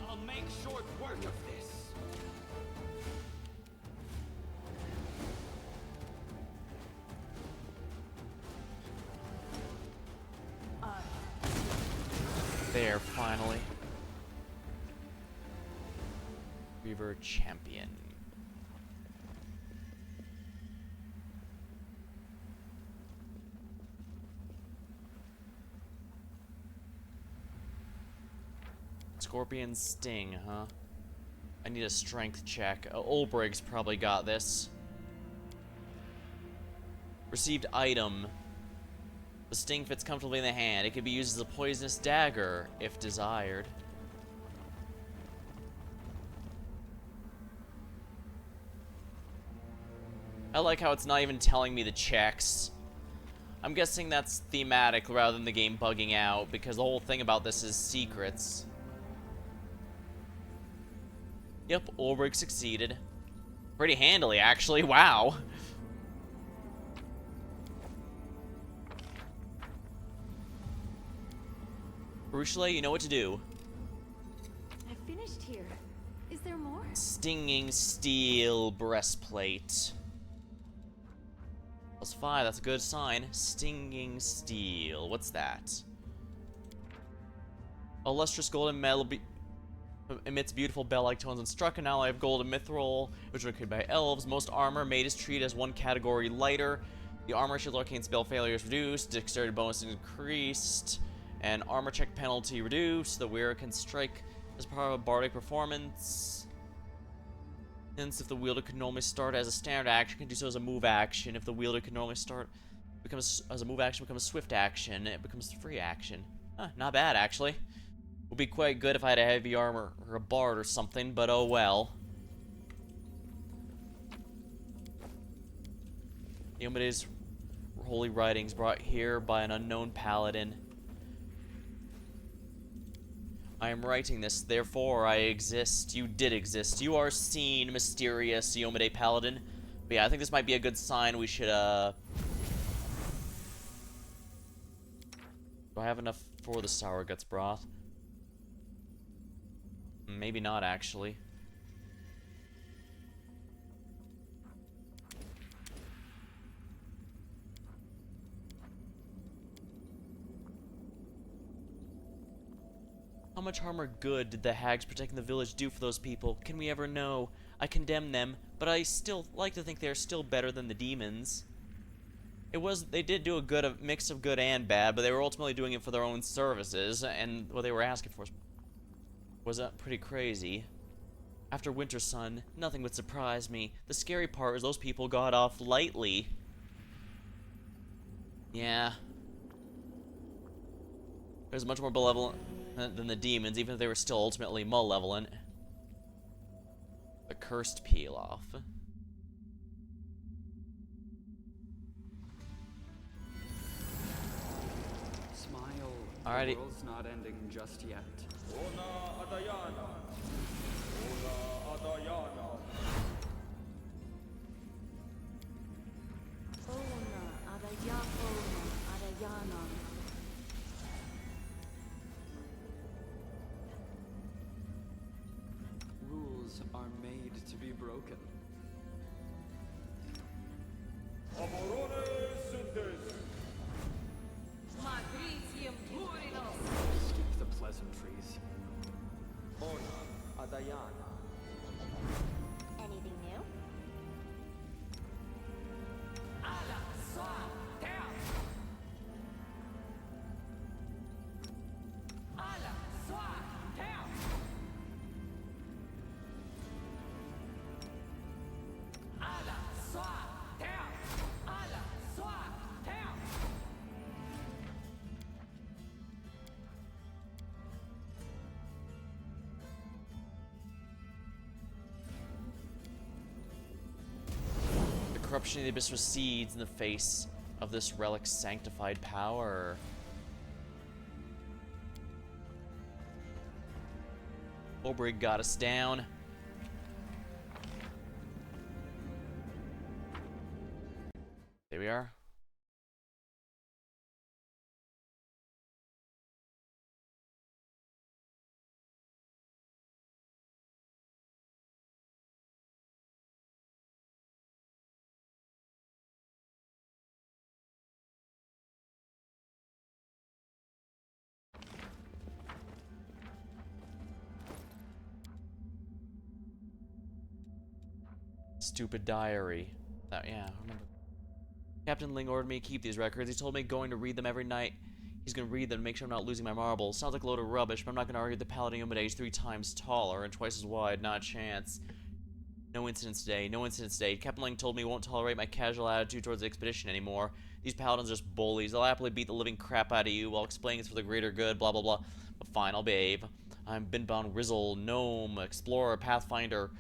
I'll make short work of this. There, finally. Reaver champion. Scorpion sting, huh? I need a strength check. Olbrig's probably got this. Received item. The sting fits comfortably in the hand. It can be used as a poisonous dagger, if desired. I like how it's not even telling me the checks. I'm guessing that's thematic rather than the game bugging out, because the whole thing about this is secrets. Yep, Ulrich succeeded. Pretty handily, actually. Wow. Baruchele, you know what to do. I finished here. Is there more? Stinging steel breastplate. +5, that's a good sign. Stinging steel. What's that? A lustrous golden metal emits beautiful bell-like tones and struck an ally of gold and mithril, which are created by elves. Most armor made is treated as one category lighter. The armor shield arcane spell failure is reduced, dexterity bonus increased, and armor check penalty reduced. The wearer can strike as part of a bardic performance. Hence, if the wielder could normally start as a standard action, can do so as a move action. If the wielder could normally start as a move action, becomes a swift action. It becomes a free action. Huh, not bad, actually. Would be quite good if I had a heavy armor or a bard or something, but oh well. Iomede's holy writings brought here by an unknown paladin. I am writing this, therefore I exist. You did exist. You are seen, mysterious Iomede paladin. But yeah, I think this might be a good sign. We should, do I have enough for the sour guts broth? Maybe not, actually. How much harm or good did the hags protecting the village do for those people? Can we ever know? I condemn them, but I still like to think they're still better than the demons. They did do a mix of good and bad, but they were ultimately doing it for their own services, and what they were asking for was pretty crazy. After Winter Sun, nothing would surprise me. The scary part is those people got off lightly. Yeah. There's much more malevolent than the demons, even if they were still ultimately malevolent. A cursed peel-off. Smile. Alrighty. The world's not ending just yet. Rules are made to be broken. Skip the pleasantries. Anything new? The corruption of the abyss recedes in the face of this relic's sanctified power. Obrig got us down. There we are. Stupid diary. That, yeah, I remember. Captain Ling ordered me to keep these records. He told me going to read them every night. He's going to read them to make sure I'm not losing my marbles. Sounds like a load of rubbish, but I'm not going to argue the Paladin Umade is 3 times taller and twice as wide. Not a chance. No incidents today. No incidents today. Captain Ling told me he won't tolerate my casual attitude towards the expedition anymore. These paladins are just bullies. They'll happily beat the living crap out of you while explaining it's for the greater good, blah blah blah. But fine, I'll behave. I'm Binbound Rizzle, Gnome, Explorer, Pathfinder,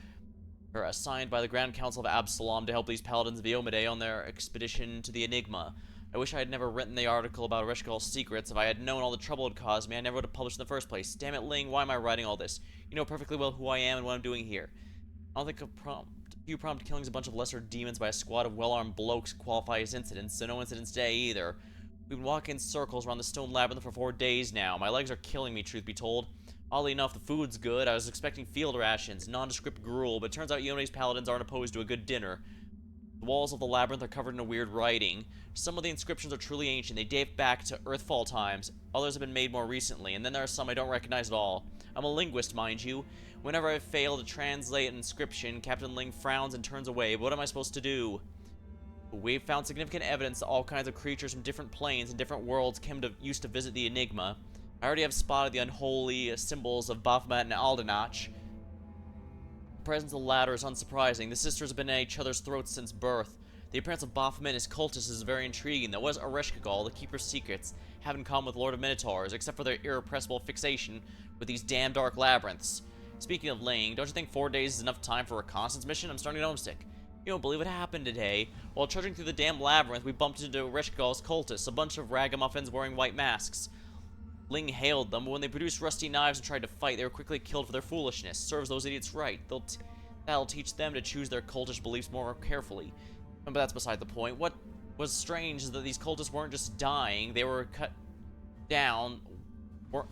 are assigned by the Grand Council of Absalom to help these paladins of Iomedae on their expedition to the Enigma. I wish I had never written the article about Ereshkigal's secrets. If I had known all the trouble it caused me, I never would have published in the first place. Damn it, Ling, why am I writing all this? You know perfectly well who I am and what I'm doing here. I don't think a few prompt killings a bunch of lesser demons by a squad of well-armed blokes qualify as incidents, so no incidents today either. We've been walking in circles around the stone labyrinth for 4 days now. My legs are killing me, truth be told. Oddly enough, the food's good. I was expecting field rations, nondescript gruel, but it turns out Iomedae's paladins aren't opposed to a good dinner. The walls of the labyrinth are covered in a weird writing. Some of the inscriptions are truly ancient. They date back to Earthfall times. Others have been made more recently, and then there are some I don't recognize at all. I'm a linguist, mind you. Whenever I fail to translate an inscription, Captain Ling frowns and turns away. But what am I supposed to do? We've found significant evidence that all kinds of creatures from different planes and different worlds used to visit the Enigma. I already have spotted the unholy symbols of Baphomet and Aldenach. The presence of the latter is unsurprising. The sisters have been at each other's throats since birth. The appearance of Baphomet and his cultists is very intriguing. Though what does Ereshkigal, the Keeper's Secrets, have in common with Lord of Minotaurs, except for their irrepressible fixation with these damn dark labyrinths? Speaking of Ling, don't you think 4 days is enough time for a reconnaissance mission? I'm starting to get homesick. You don't believe what happened today. While trudging through the damn labyrinth, we bumped into Ereshkigal's cultists, a bunch of ragamuffins wearing white masks. Ling hailed them, but when they produced rusty knives and tried to fight, they were quickly killed for their foolishness. Serves those idiots right. That'll teach them to choose their cultish beliefs more carefully. But that's beside the point. What was strange is that these cultists weren't just dying, they were cut down.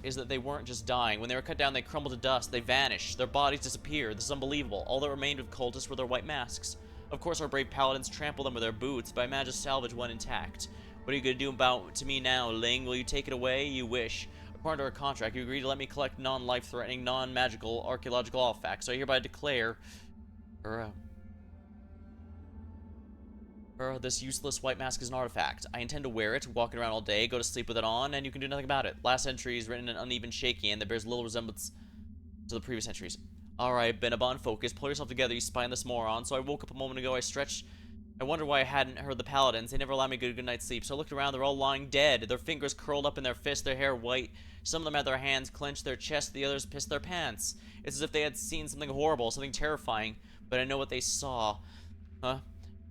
They weren't just dying. When they were cut down, they crumbled to dust. They vanished. Their bodies disappeared. This is unbelievable. All that remained of cultists were their white masks. Of course, our brave paladins trampled them with their boots, but I managed to salvage one intact. What are you going to do to me now, Ling? Will you take it away? You wish. According to our contract, you agreed to let me collect non-life-threatening, non-magical archaeological artifacts, so I hereby declare this useless white mask is an artifact. I intend to wear it, walk it around all day, go to sleep with it on, and you can do nothing about it. Last entry is written in uneven shaky, and that bears little resemblance to the previous entries. Alright, Benabon, focus. Pull yourself together, you spineless moron. So I woke up a moment ago, I stretched I wondered why I hadn't heard the paladins. They never allowed me a good night's sleep. So I looked around. They're all lying dead, their fingers curled up in their fists, their hair white. Some of them had their hands clenched, their chests. The others pissed their pants. It's as if they had seen something horrible, something terrifying. But I know what they saw. Huh?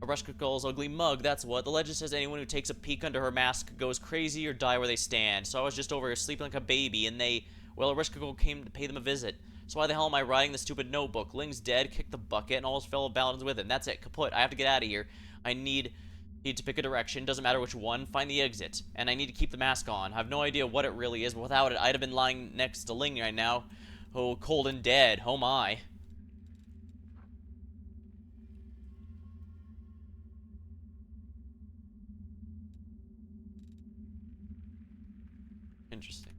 A Rushkull's ugly mug, that's what. The legend says anyone who takes a peek under her mask goes crazy or die where they stand. So I was just over here sleeping like a baby, and well, a Rushkull came to pay them a visit. So why the hell am I writing this stupid notebook? Ling's dead, kicked the bucket, and all his fellow paladins with him. That's it, kaput. I have to get out of here. I need to pick a direction, doesn't matter which one, find the exit. And I need to keep the mask on. I have no idea what it really is, but without it, I'd have been lying next to Ling right now. Oh, cold and dead. Oh my. Interesting.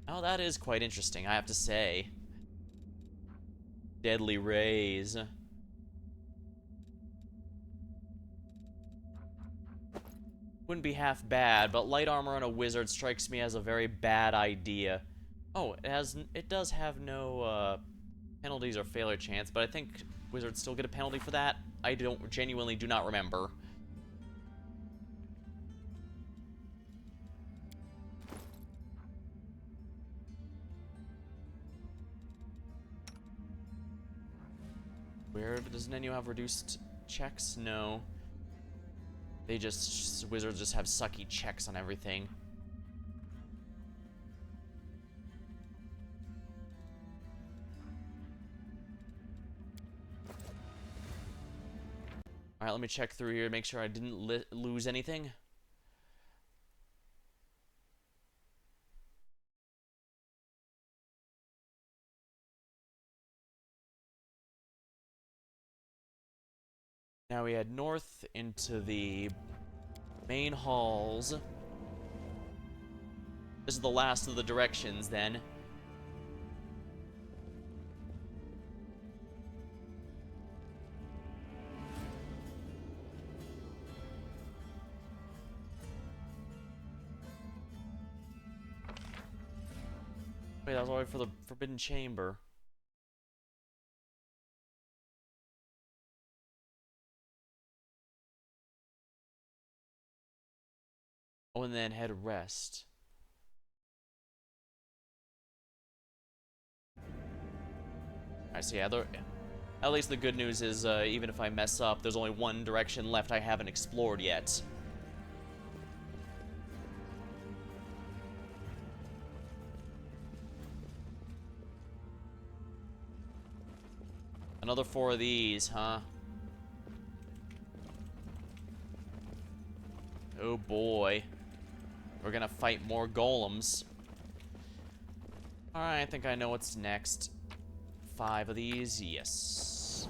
Oh, that is quite interesting, I have to say. Deadly rays. Wouldn't be half bad, but light armor on a wizard strikes me as a very bad idea. Oh, it does have no penalties or failure chance, but I think wizards still get a penalty for that. I genuinely do not remember. Weird. Does Nenio have reduced checks? No. Wizards just have sucky checks on everything. Alright, let me check through here, make sure I didn't lose anything. Now we head north into the main halls. This is the last of the directions, then. Wait, that was all right for the Forbidden Chamber. Oh, and then head west. I see. At least the good news is, even if I mess up, there's only one direction left I haven't explored yet. Another 4 of these, huh? Oh boy. We're gonna fight more golems. Alright, I think I know what's next. 5 of these, yes.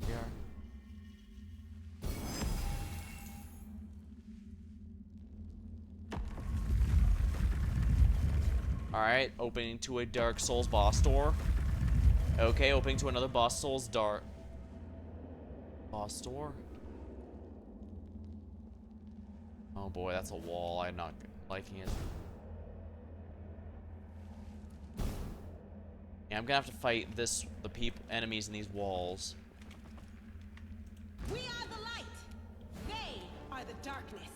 Here. Alright, opening to a Dark Souls boss door. Okay, opening to another boss Souls boss door. Oh boy, that's a wall. I'm not liking it. Yeah, I'm gonna have to fight the enemies in these walls. We are the light. They are the darkness.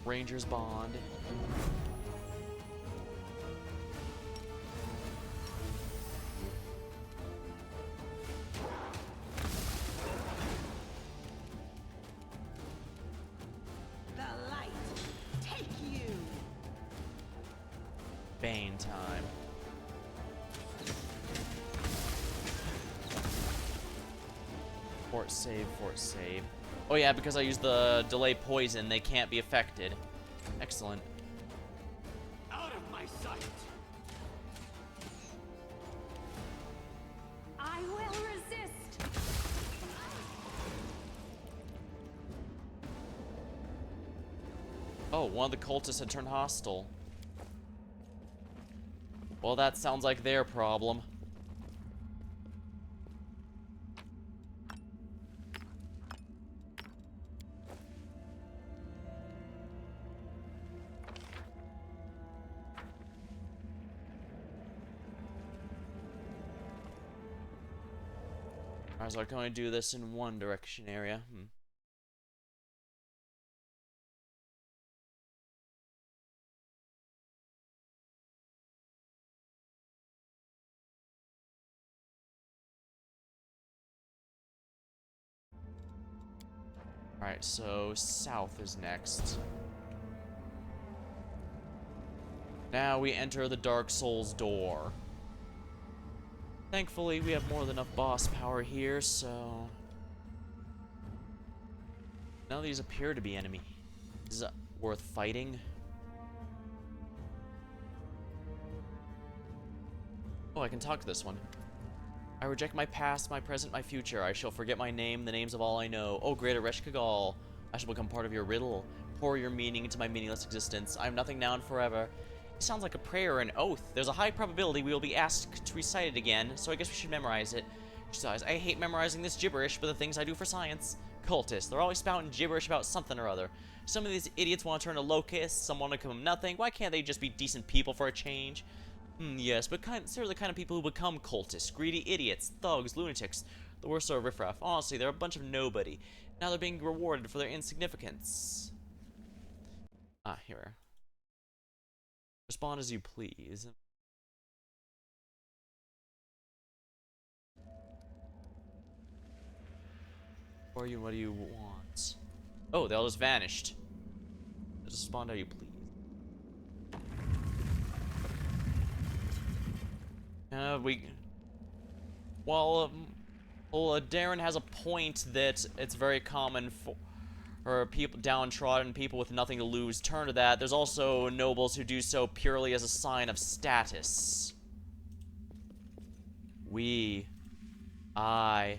Ranger's Bond. The light. Take you. Bane time. Fort save, fort save. Oh yeah, because I used the delay poison, they can't be affected. Excellent. Out of my sight! I will resist. Oh, one of the cultists had turned hostile. Well, that sounds like their problem. Alright, so I can only do this in one direction area. Alright, so south is next. Now we enter the Dark Souls door. Thankfully, we have more than enough boss power here, so... None of these appear to be enemies worth fighting. Oh, I can talk to this one. I reject my past, my present, my future. I shall forget my name, the names of all I know. Oh, great Ereshkigal, I shall become part of your riddle. Pour your meaning into my meaningless existence. I am nothing now and forever. It sounds like a prayer or an oath. There's a high probability we will be asked to recite it again, so I guess we should memorize it. She sighs. I hate memorizing this gibberish, but the things I do for science. Cultists, they're always spouting gibberish about something or other. Some of these idiots want to turn to locusts, some want to become nothing. Why can't they just be decent people for a change? Yes, but they're the kind of people who become cultists. Greedy idiots, thugs, lunatics. The worst sort of riffraff. Honestly, they're a bunch of nobody. Now they're being rewarded for their insignificance. Ah, here. Respond as you please. Who are you and what do you want? Oh, they all just vanished. Just respond how you please. Darren has a point that it's very common for people downtrodden, people with nothing to lose, turn to that. There's also nobles who do so purely as a sign of status. We. Oh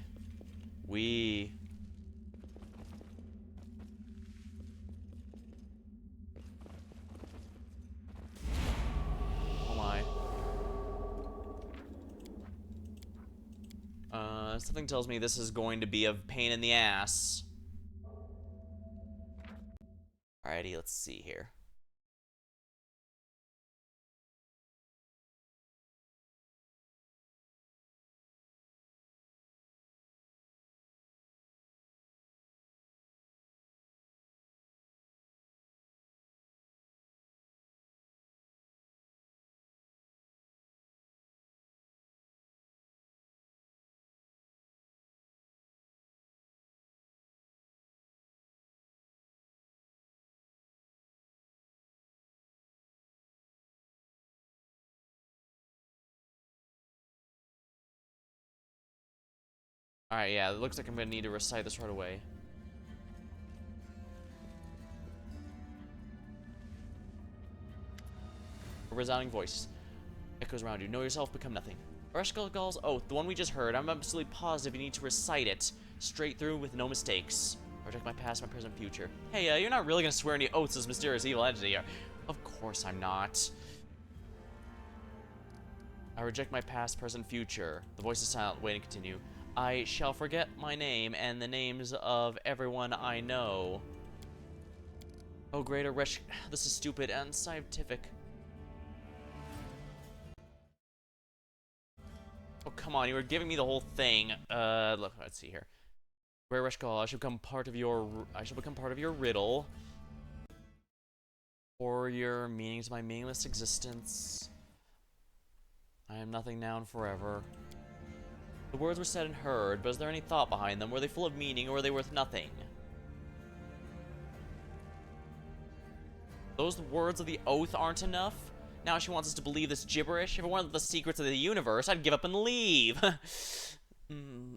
my. Something tells me this is going to be a pain in the ass. Alrighty, let's see here. Alright, yeah, it looks like I'm gonna need to recite this right away. A resounding voice echoes around you. Know yourself, become nothing. Ereshkigal's oath, the one we just heard. I'm absolutely positive you need to recite it straight through with no mistakes. Protect my past, my present, future. Hey, you're not really gonna swear any oaths as mysterious evil entity. Of course I'm not. I reject my past, present, future. The voice is silent, waiting to continue. I shall forget my name and the names of everyone I know. Oh, great this is stupid and unscientific. Oh, come on, you were giving me the whole thing. Look, let's see here. Great Ereshkigal, I shall become part of your riddle. Or your meaning to my meaningless existence. I am nothing now and forever. The words were said and heard, but is there any thought behind them? Were they full of meaning, or were they worth nothing? Those words of the oath aren't enough? Now she wants us to believe this gibberish? If it weren't the secrets of the universe, I'd give up and leave. Hmm.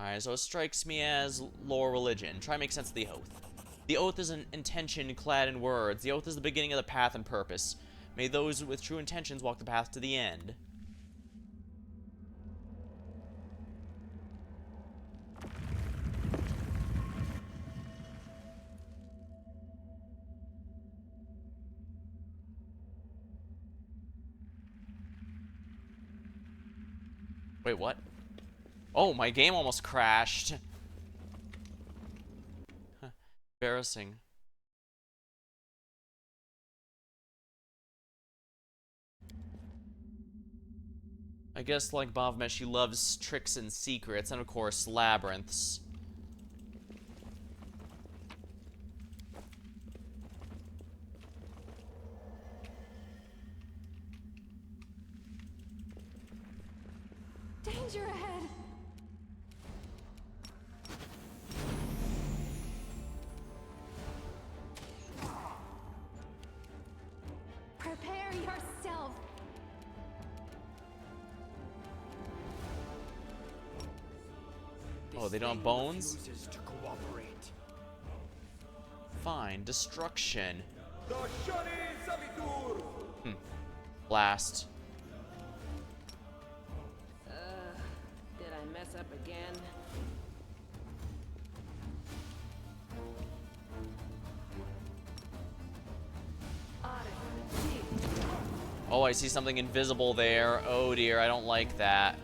Alright, so it strikes me as lore religion. Try to make sense of the oath. The oath is an intention clad in words. The oath is the beginning of the path and purpose. May those with true intentions walk the path to the end. Wait, what? Oh, my game almost crashed. Embarrassing. I guess, like Baphomet, she loves tricks and secrets, and of course, labyrinths. Danger ahead! Prepare yourself! Oh, they don't have bones? Refuses to cooperate. Fine. Destruction. Lasciare savitur! Blast. Did I mess up again? Oh, I see something invisible there. Oh dear, I don't like that.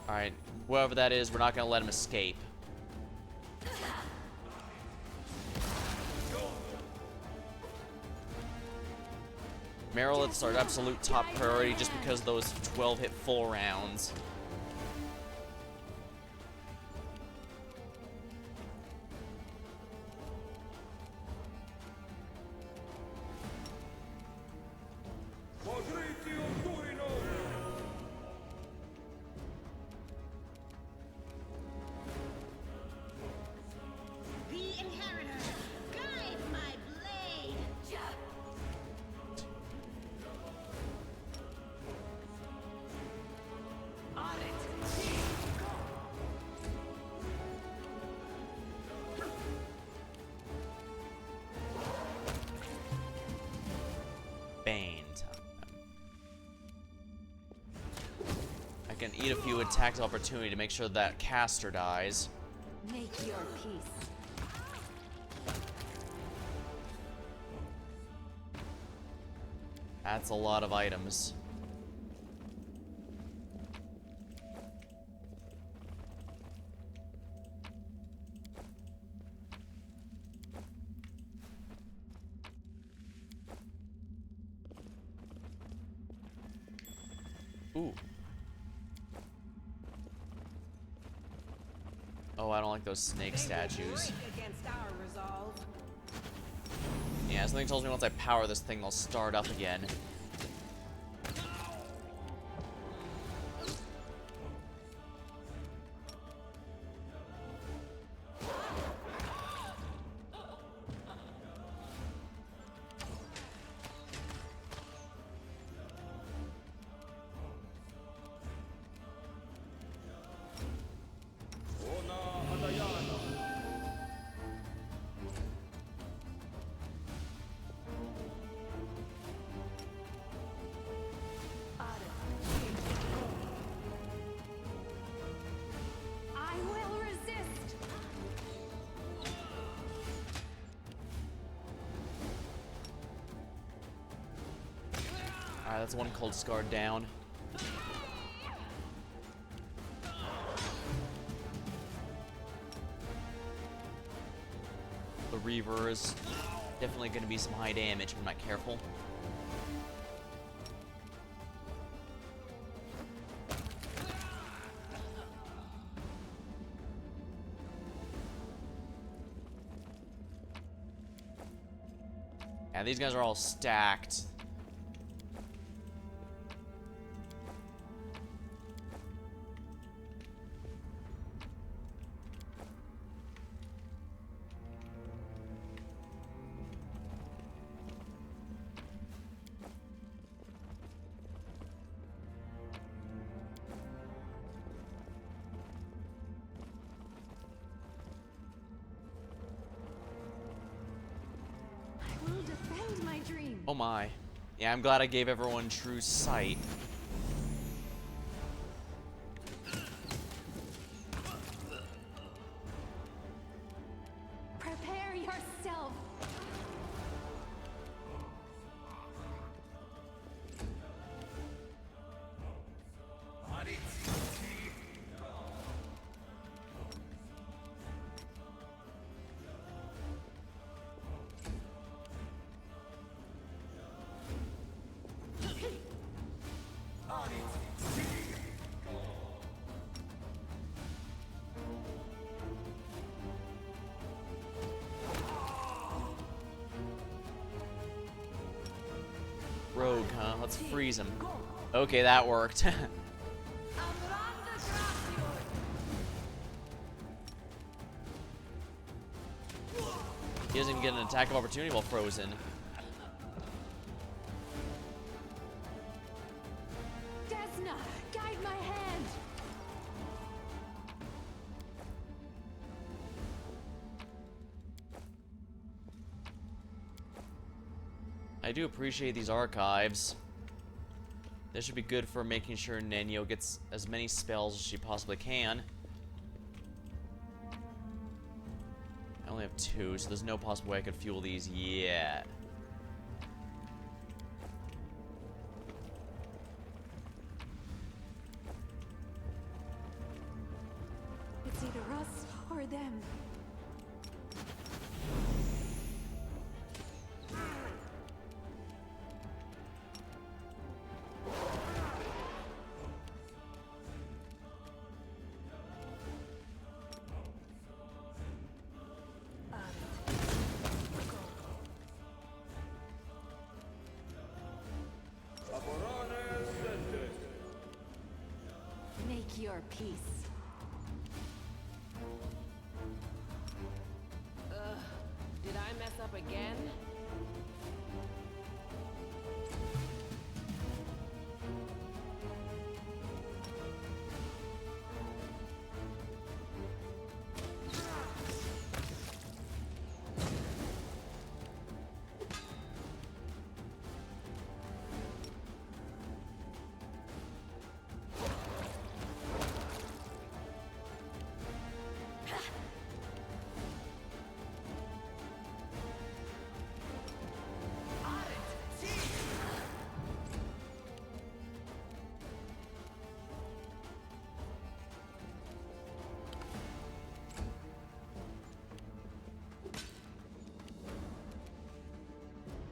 Alright, whoever that is, we're not gonna let him escape. Mariliths are absolute top priority just because those 12 hit full rounds. The Inheritor, guide my blade! On it! Bane time. I can eat a few attacks of opportunity to make sure that caster dies. Make your peace. That's a lot of items. Ooh. Oh, I don't like those snake statues. Against our resolve. Yeah, something tells me once I power this thing, they'll start up again. I will resist! Alright, that's one cold scar down. The Reaver is definitely going to be some high damage if I'm not careful. And these guys are all stacked. I will defend my dream. Oh my. Yeah, I'm glad I gave everyone true sight. Prepare yourself. Rogue, huh? Let's freeze him. Okay, that worked. He doesn't even get an attack of opportunity while frozen. Desna, guide my hand. I do appreciate these archives. This should be good for making sure Nenio gets as many spells as she possibly can. I only have 2, so there's no possible way I could fuel these yet. It's either us or them. Make your peace. Did I mess up again?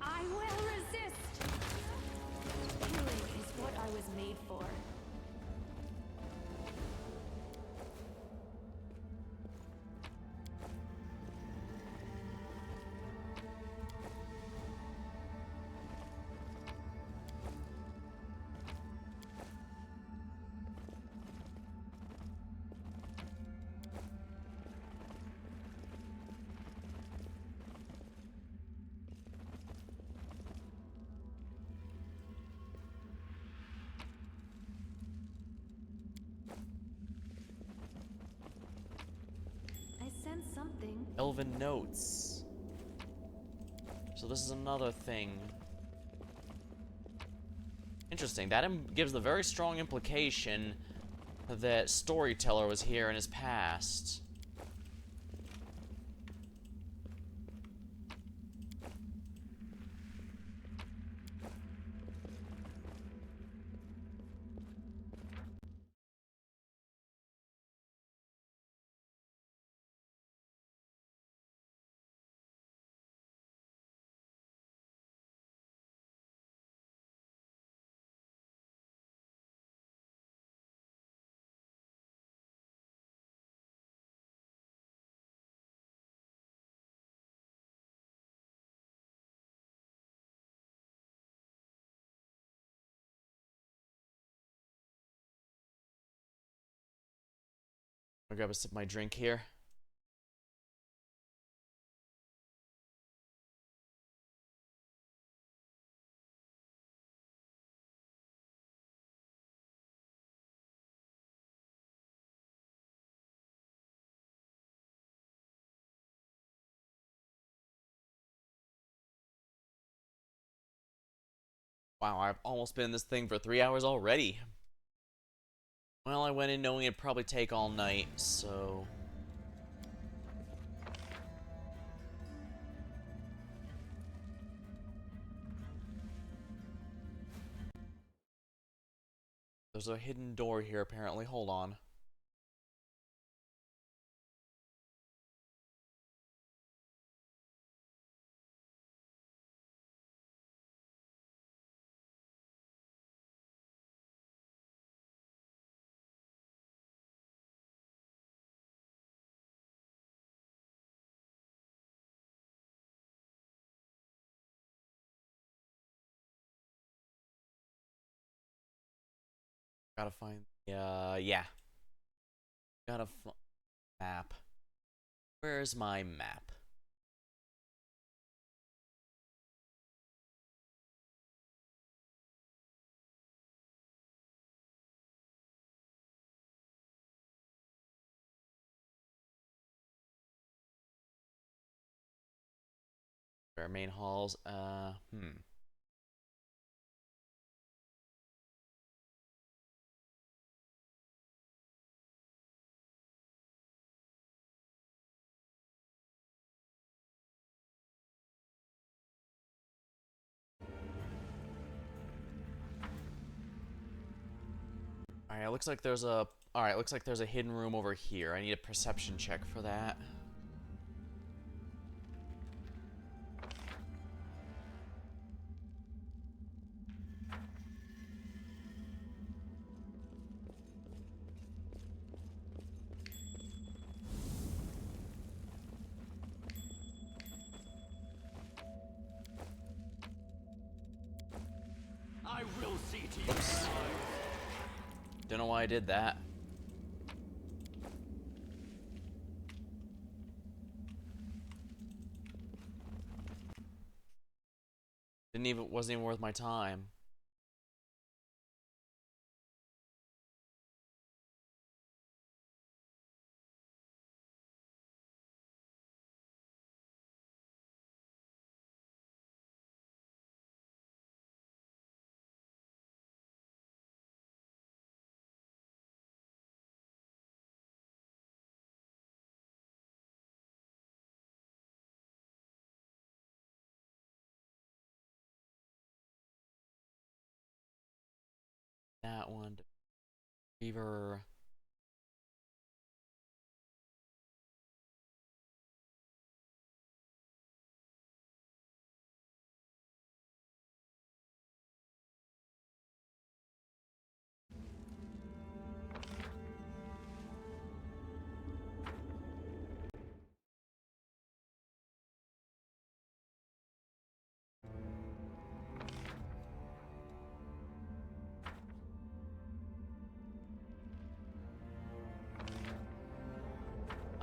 I will resist. Killing is what I was made for. I sense something. Elven notes. So this is another thing. Interesting. That gives the very strong implication that Storyteller was here in his past. I'll grab a sip of my drink here. Wow, I've almost been in this thing for 3 hours already. Well, I went in knowing it'd probably take all night, so... There's a hidden door here, apparently. Hold on. Gotta find... yeah. Gotta find... map. Where's my map? Where are main halls? Alright, looks like there's a... Alright, looks like there's a hidden room over here. I need a perception check for that. I will see to your Oops. demise. Don't know why I did that. Wasn't even worth my time. That one. Fever.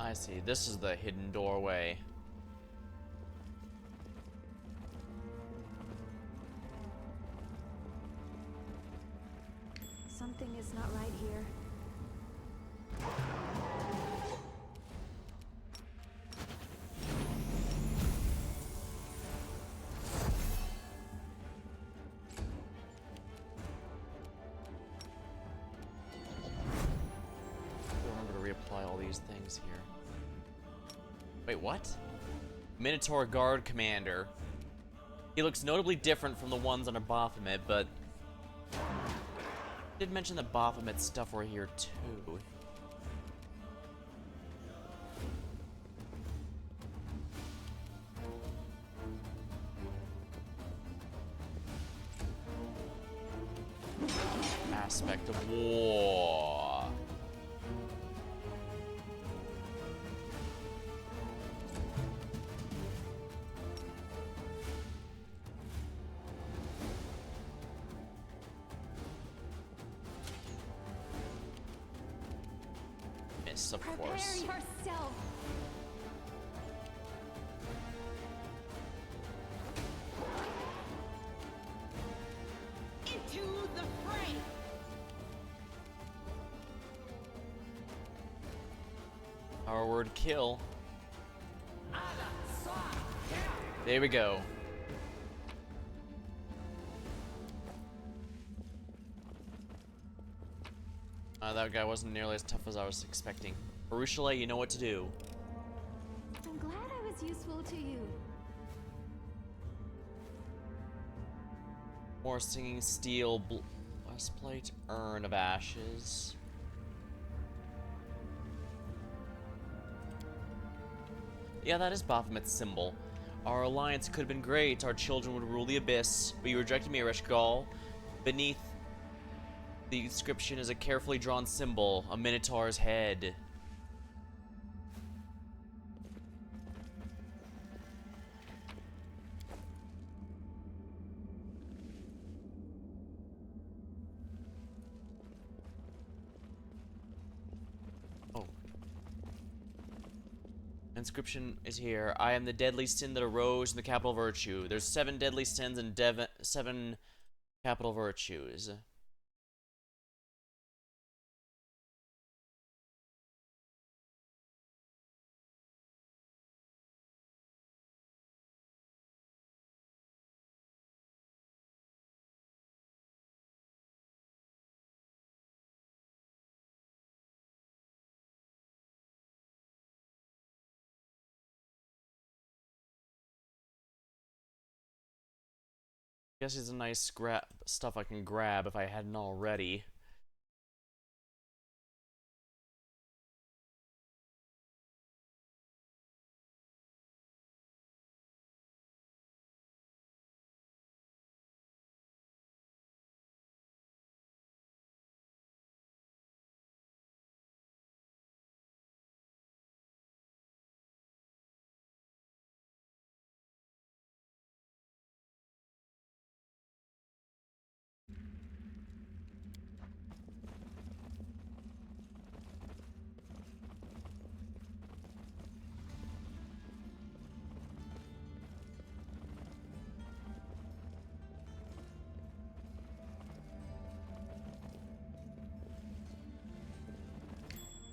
I see. This is the hidden doorway. Something is not right here. Remember to reapply all these things here. Wait, what? Minotaur Guard Commander. He looks notably different from the ones under Baphomet, but... did mention that Baphomet stuff were here too. Aspect of war. Yes, of course. Prepare yourself. Into the fray! Our word kill. There we go. That guy wasn't nearly as tough as I was expecting. Baruchale, you know what to do. I'm glad I was useful to you. More singing steel, breastplate, urn of ashes. Yeah, that is Baphomet's symbol. Our alliance could have been great. Our children would rule the abyss, but you rejected me, Ereshkigal. Beneath the inscription is a carefully drawn symbol, a minotaur's head. Oh. Inscription is here. I am the deadly sin that arose in the capital virtue. There's 7 deadly sins and 7 capital virtues. Guess it's a nice stuff I can grab if I hadn't already.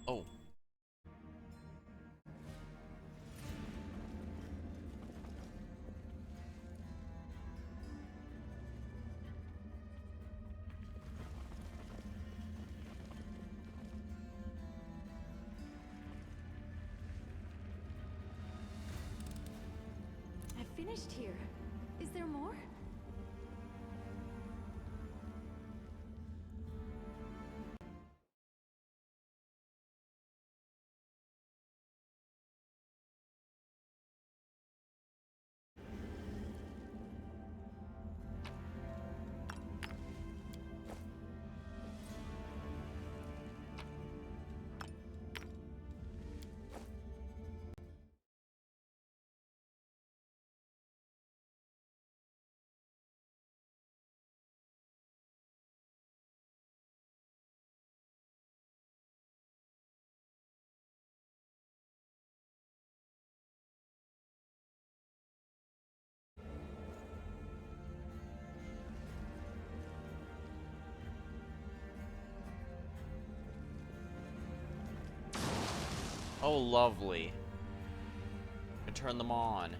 Oh. I've finished here. Is there more? Oh, lovely. I turn them on.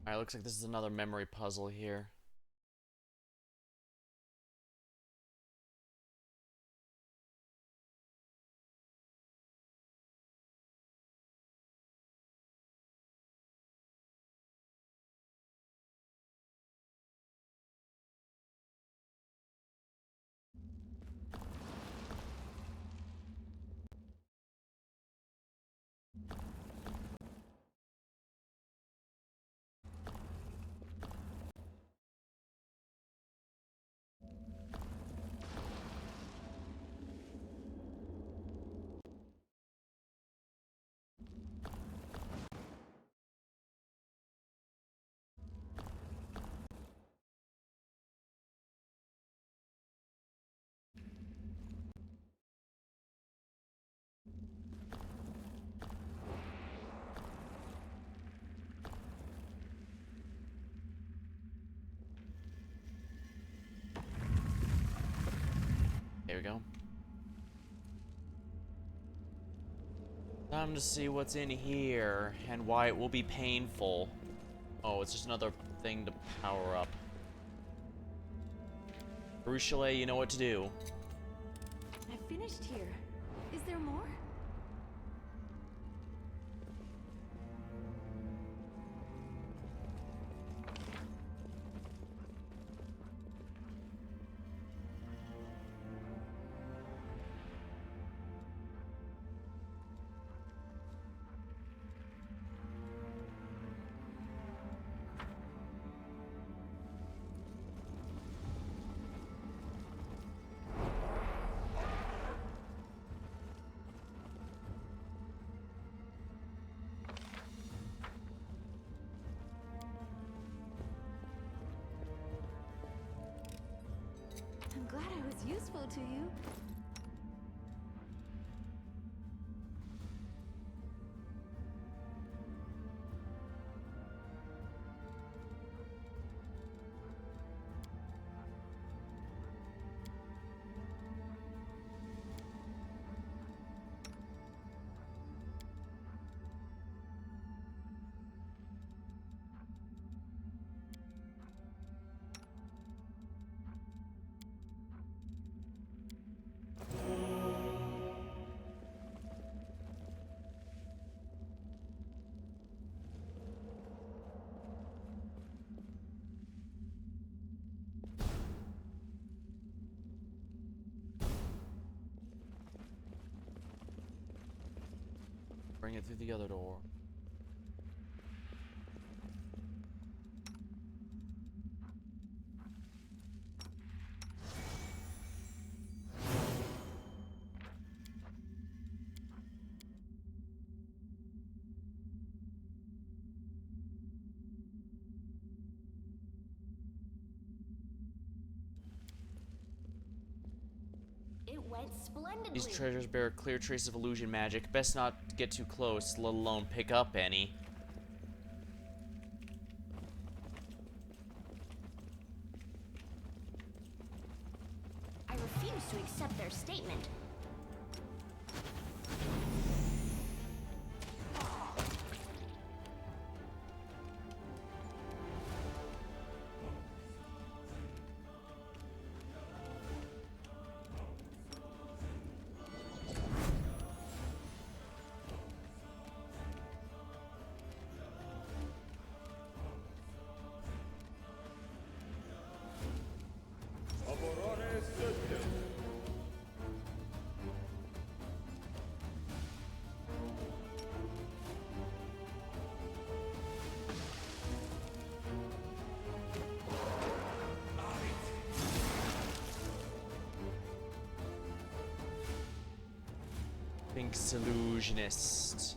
Alright, looks like this is another memory puzzle here. Time to see what's in here and why it will be painful. Oh, it's just another thing to power up. Ruchelet, you know what to do. I finished here. Is there more? I'm glad I was useful to you. Bring it through the other door. It went splendidly. These treasures bear a clear trace of illusion magic. Best not get too close, let alone pick up any. I refuse to accept their statement. Pink's illusionist.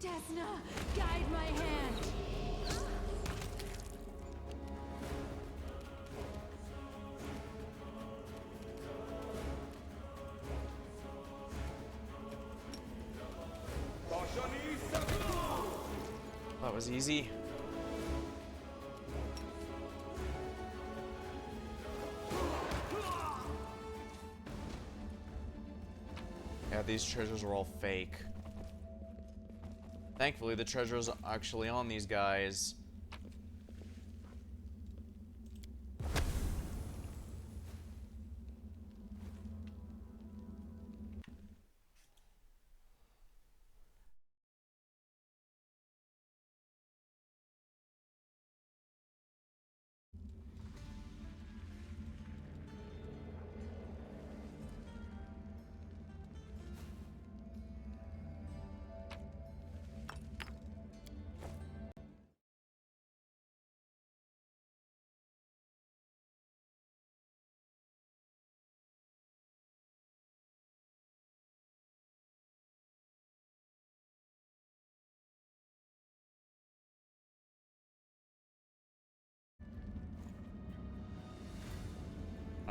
Desna, guide my hand. That was easy. Yeah, these treasures are all fake. Thankfully, the treasure's actually on these guys.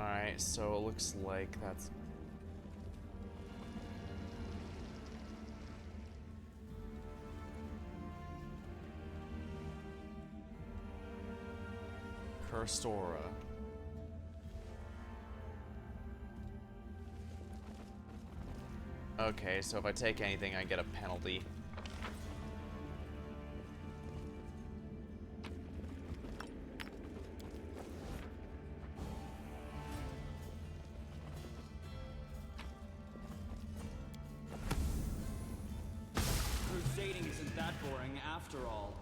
Alright, so it looks like that's... Cursora. Okay, so if I take anything, I get a penalty. Crusading isn't that boring after all.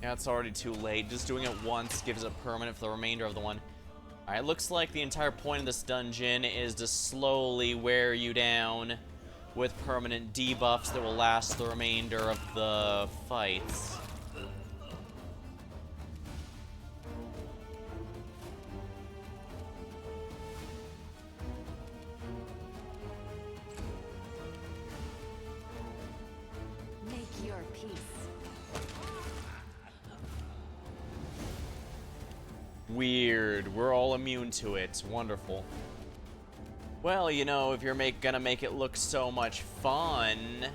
Yeah, it's already too late. Just doing it once gives it permanent for the remainder of the one. Alright, looks like the entire point of this dungeon is to slowly wear you down with permanent debuffs that will last the remainder of the fights. Make your peace. Weird. We're all immune to it. Wonderful. Well, you know, if you're gonna make it look so much fun...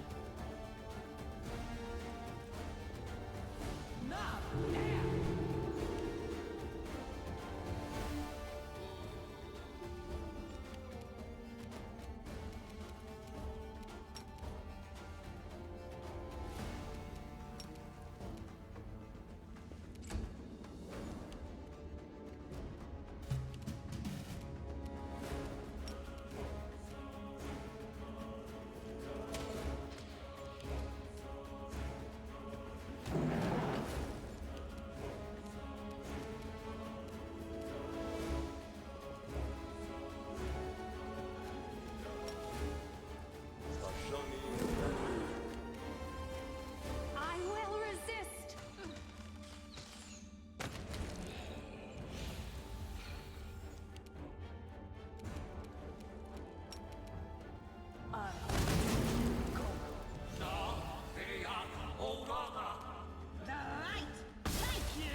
I will resist. The light! Thank you!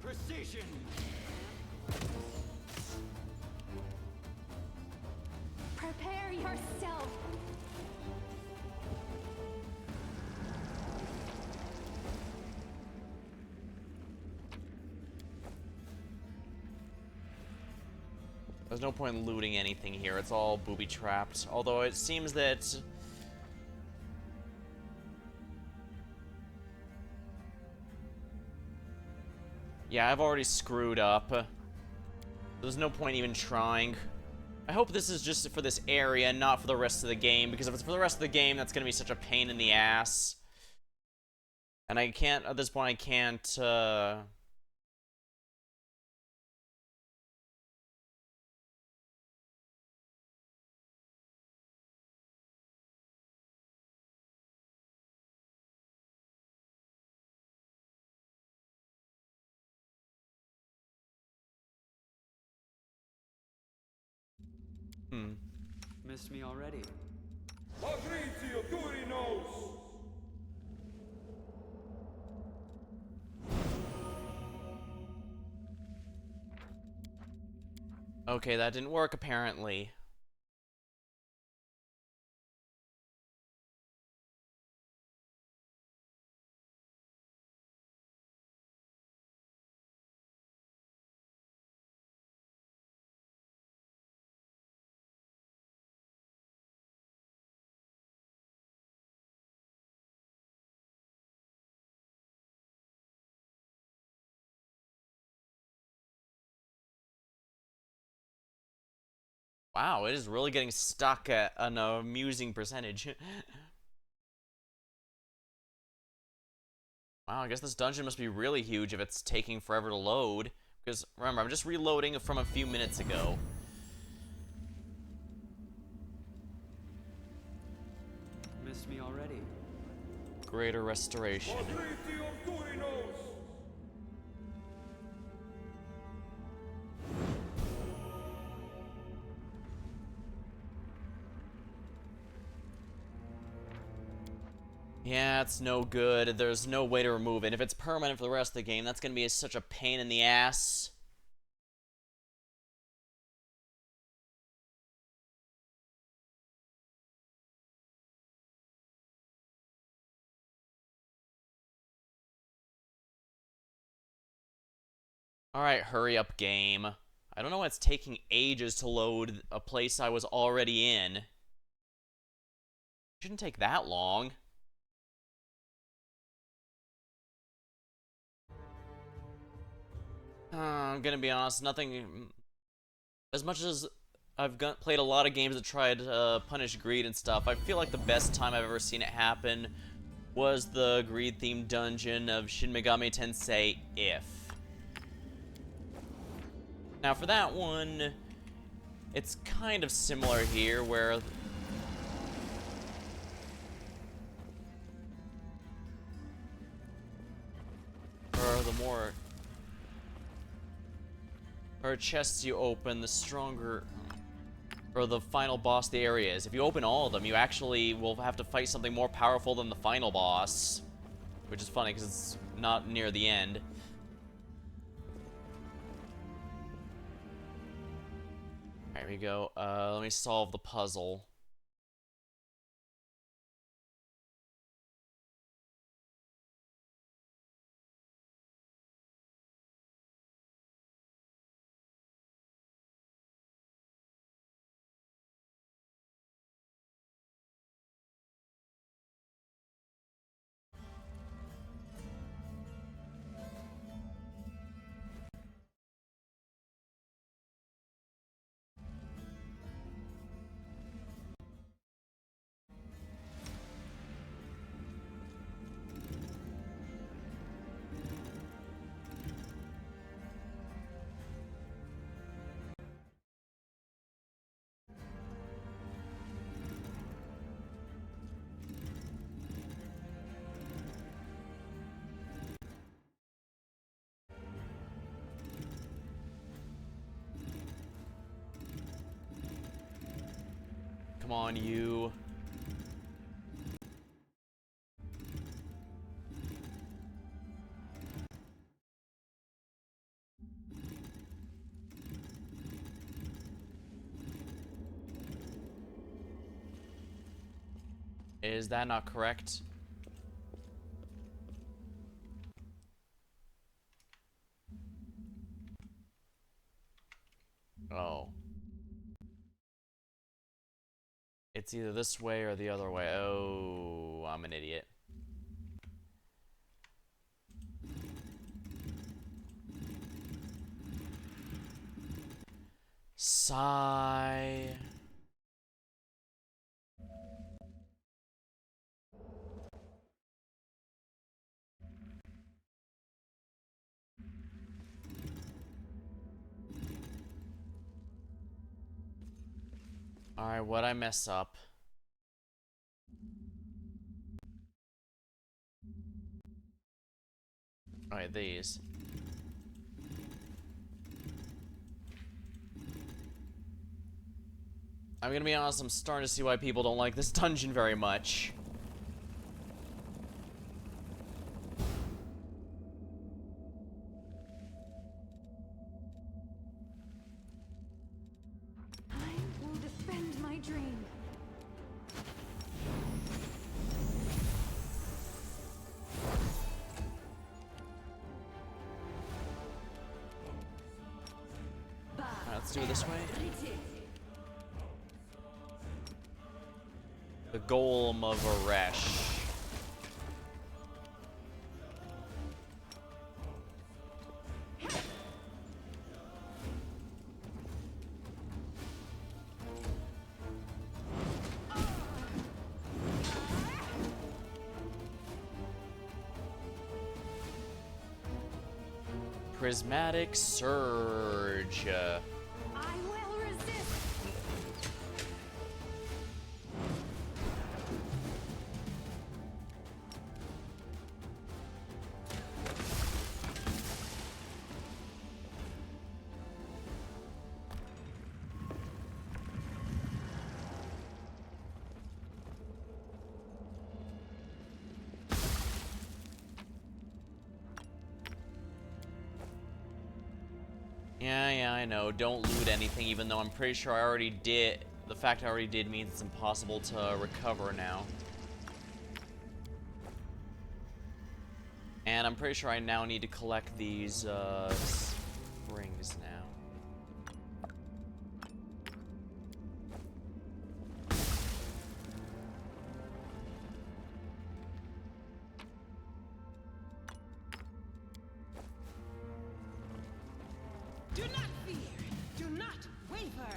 Precision! Prepare yourself. There's no point in looting anything here. It's all booby-trapped. Although it seems that... Yeah, I've already screwed up. There's no point even trying. I hope this is just for this area, not for the rest of the game, because if it's for the rest of the game, that's gonna be such a pain in the ass. And I can't, at this point, I can't, Missed me already. Patrizio Durinos! Okay, that didn't work, apparently. Wow, it is really getting stuck at an amusing percentage. Wow, I guess this dungeon must be really huge if it's taking forever to load. Because, remember, I'm just reloading from a few minutes ago. Missed me already. Greater restoration. Yeah, it's no good. There's no way to remove it. If it's permanent for the rest of the game, that's going to be such a pain in the ass. Alright, hurry up, game. I don't know why it's taking ages to load a place I was already in. Shouldn't take that long. I'm gonna be honest, nothing... As much as I've played a lot of games that tried to punish greed and stuff, I feel like the best time I've ever seen it happen was the greed-themed dungeon of Shin Megami Tensei If. Now for that one, it's kind of similar here, where... the more... or chests you open, the stronger... or the final boss the area is. If you open all of them, you actually will have to fight something more powerful than the final boss. Which is funny, because it's not near the end. There we go. Let me solve the puzzle. Come on, you. Is that not correct? Oh. It's either this way or the other way. Oh, I'm an idiot. Sigh. Alright, what'd I mess up? Alright, these. I'm gonna be honest, I'm starting to see why people don't like this dungeon very much. I will defend my dream. Alright, let's do it this way. The Golem of Aresh. Prismatic Surge. I will resist. Yeah, I know. Don't loot anything, even though I'm pretty sure I already did. The fact I already did means it's impossible to recover now. And I'm pretty sure I now need to collect these, springs now. Do not fear. Do not waver.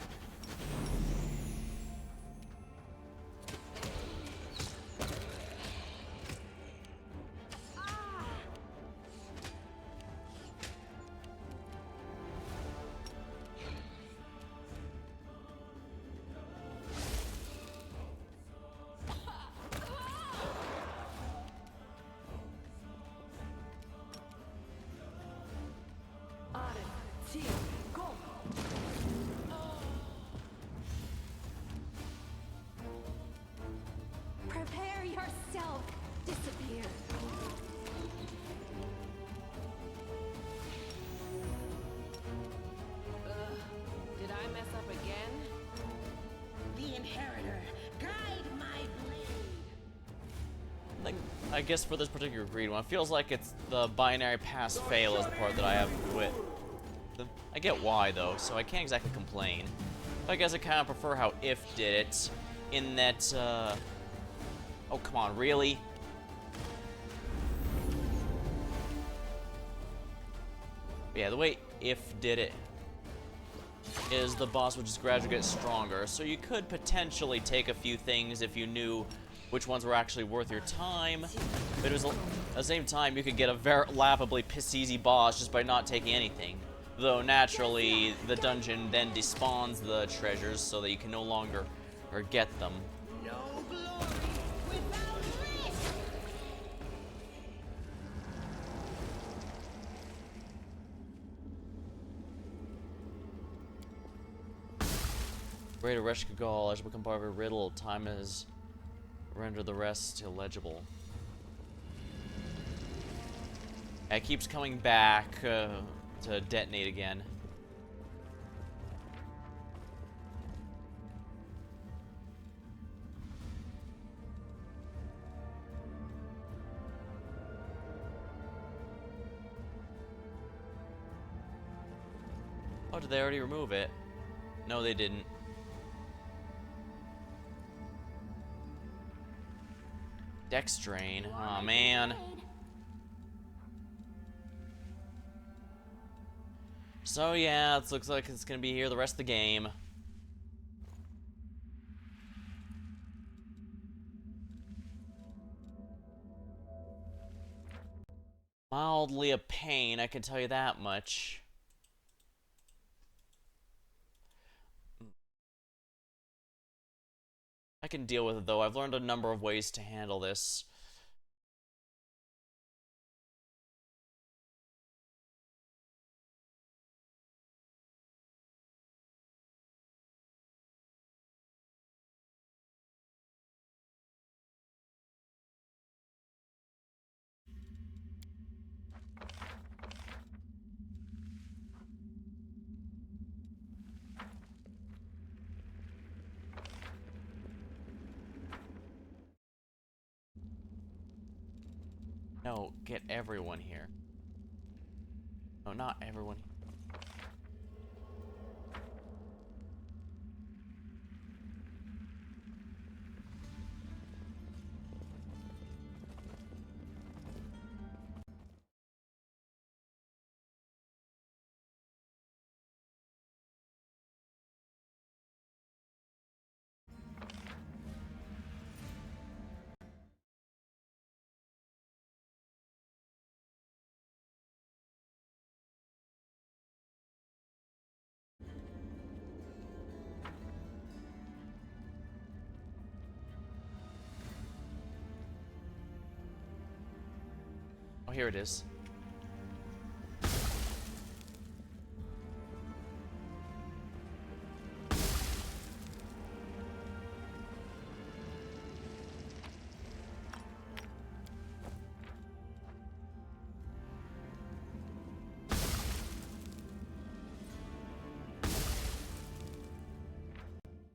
Prepare yourself. Disappear. Did I mess up again? The Inheritor, guide my blade. I guess for this particular greed one, it feels like it's the binary pass-fail is the part that I have to quit. I get why, though, so I can't exactly complain. But I guess I kind of prefer how If did it, in that, oh, come on, really? Yeah, the way If did it is the boss would just gradually get stronger, so you could potentially take a few things if you knew which ones were actually worth your time, but it was at the same time you could get a very laughably piss-easy boss just by not taking anything. Though naturally, the dungeon then despawns the treasures so that you can no longer get them. No glory without risk. Greater Reshkagal has become part of a riddle. Time has rendered the rest illegible. It keeps coming back to detonate again. Oh, did they already remove it? No, they didn't. Dex drain. Aw, man. So yeah, it looks like it's gonna be here the rest of the game. Mildly a pain, I can tell you that much. I can deal with it though. I've learned a number of ways to handle this. No, get everyone here. No, not everyone. Oh, here it is.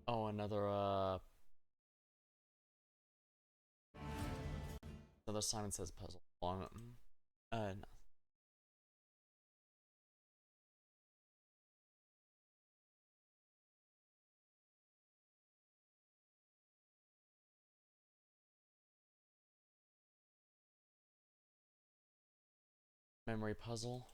Oh, another Simon Says puzzle. Long, no. Memory puzzle.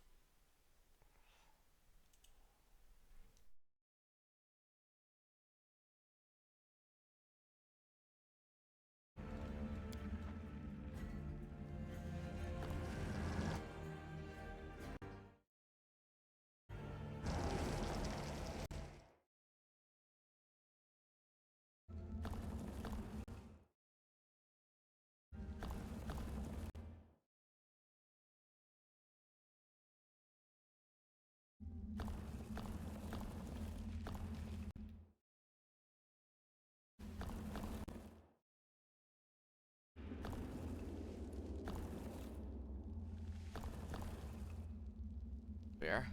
Where?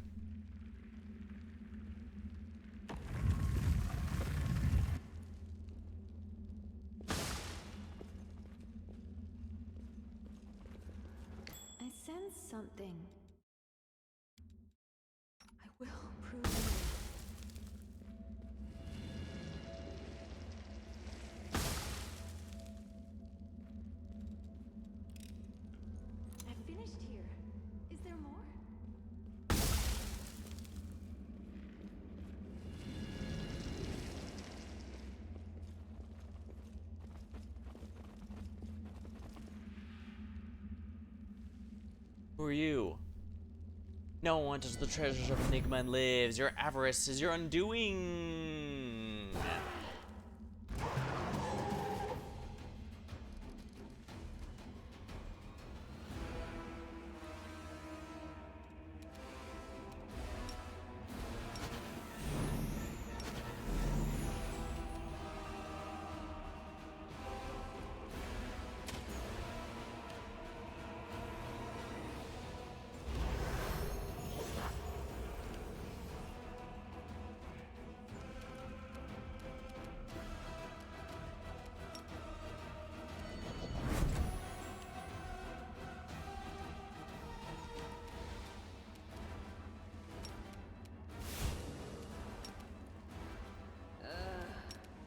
I sense something. I will prove it. I finished here. Is there more? Who are you? No one touches the treasures of Enigma and lives. Your avarice is your undoing.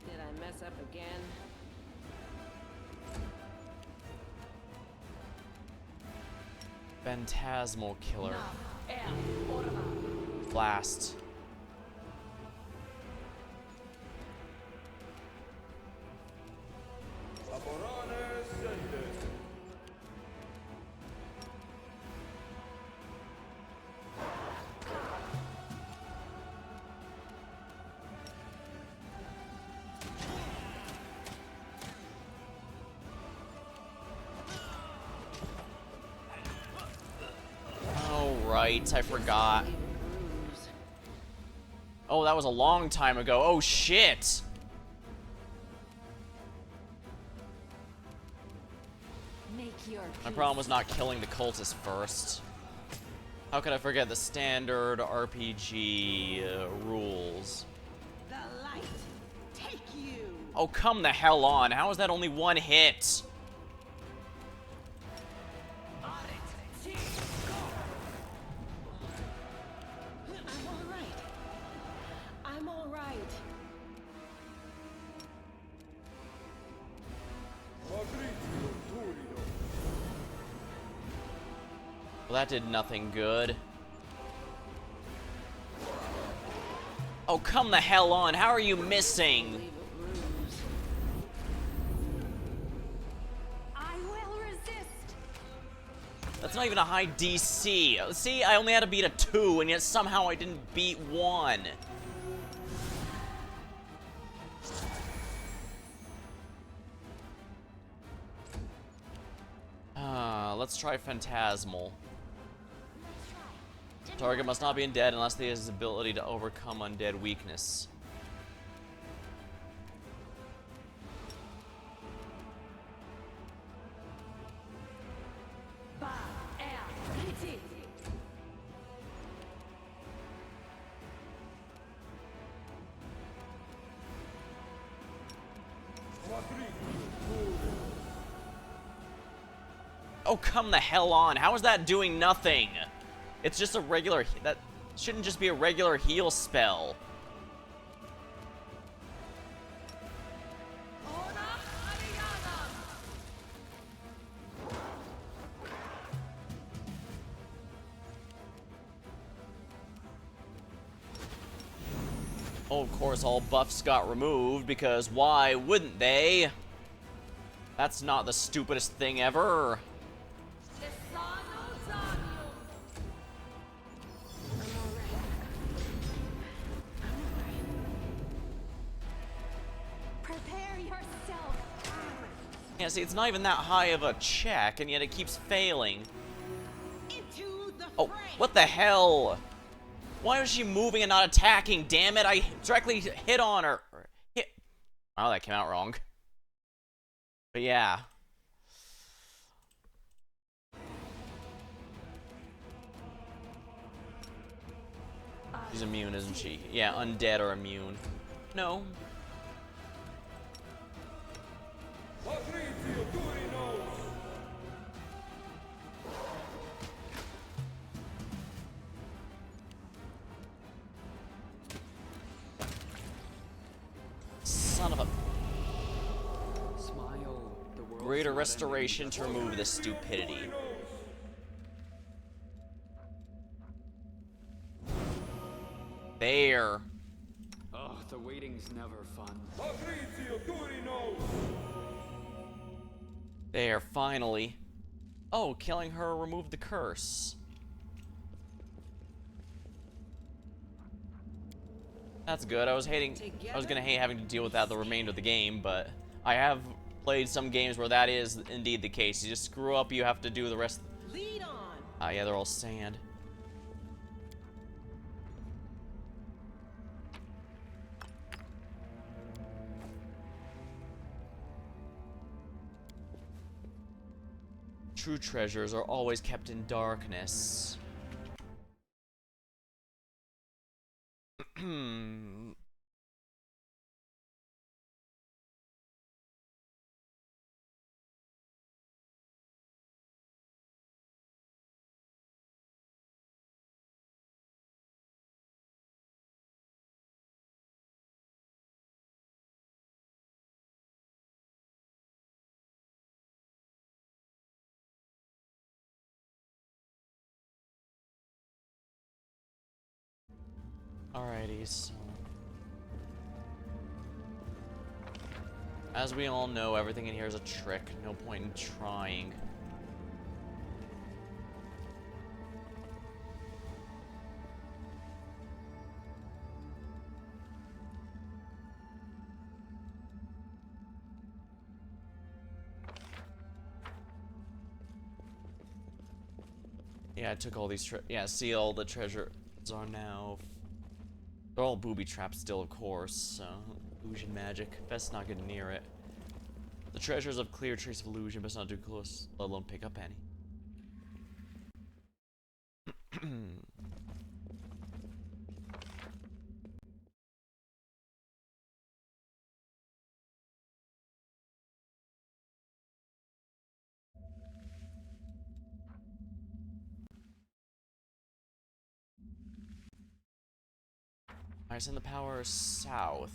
Did I mess up again? Phantasmal killer. Blast. Oh, right, I forgot. Oh, that was a long time ago. Oh, shit! Make your My peace. problem was not killing the cultists first. How could I forget the standard RPG rules? The light, take you. Oh, come the hell on. How is that only one hit? I'm all right. I'm all right. Well, that did nothing good. Oh, come the hell on. How are you missing? Leave a bruise. I will resist. That's not even a high DC. See, I only had to beat a 2, and yet somehow I didn't beat 1. let's try Phantasmal. Target must not be undead unless they have his ability to overcome undead weakness. Oh, come the hell on. How is that doing nothing? It's just a regular... That shouldn't just be a regular heal spell. Oh, of course, all buffs got removed, because why wouldn't they? That's not the stupidest thing ever. Prepare yourself. Yeah, see, it's not even that high of a check, and yet it keeps failing. Oh, what the hell? Why is she moving and not attacking? Damn it, I directly hit on her. Hit. Oh, that came out wrong. But yeah. She's immune, isn't she? Yeah, undead are immune. No. Son of a... Smile. The world's Greater not restoration ending. to remove this stupidity. There. Oh, the waiting's never fun. There, finally. Oh, killing her removed the curse. That's good. I was gonna hate having to deal with that the remainder of the game, but I have played some games where that is indeed the case. You just screw up, you have to do the rest. Lead on. Ah, yeah, they're all sand. True treasures are always kept in darkness. Alrighty, so... As we all know, everything in here is a trick. No point in trying. Yeah, I took all these yeah, see, all the treasures are now... They're all booby traps still, of course, so... Illusion magic. Best not get near it. The treasures of clear trace of illusion, best not do close, let alone pick up any. I send the power south.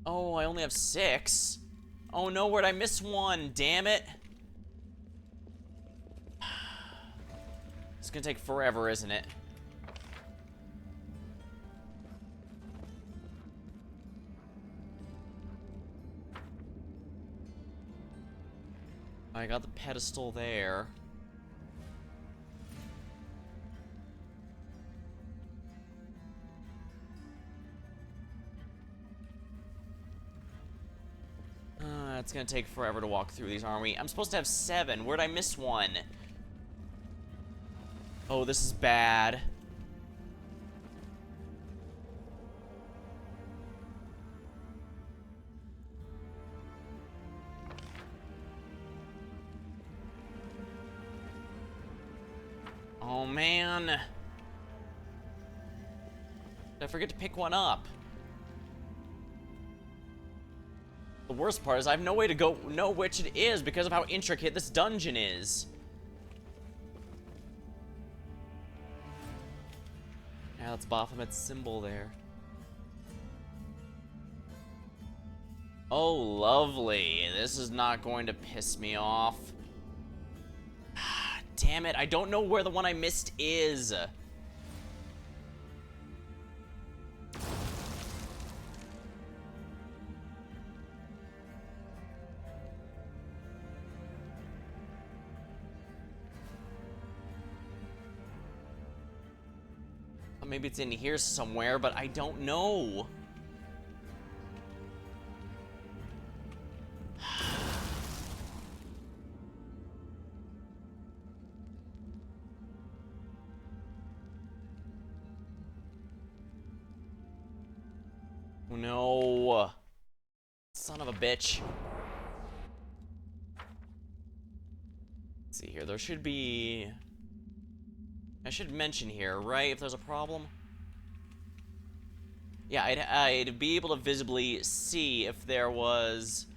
Oh, I only have 6. Oh no, where'd I miss one? Damn it. It's gonna take forever, isn't it? I got the pedestal there. It's gonna take forever to walk through these, aren't we? I'm supposed to have 7. Where'd I miss one? Oh, this is bad. Oh, man. Did I forget to pick one up? The worst part is I have no way to know which it is because of how intricate this dungeon is. Yeah, that's Baphomet's symbol there. Oh, lovely. This is not going to piss me off. Damn it, I don't know where the one I missed is. Maybe it's in here somewhere, but I don't know. No. Son of a bitch. Let's see here. There should be... I should mention here, right? If there's a problem. Yeah, I'd be able to visibly see if there was...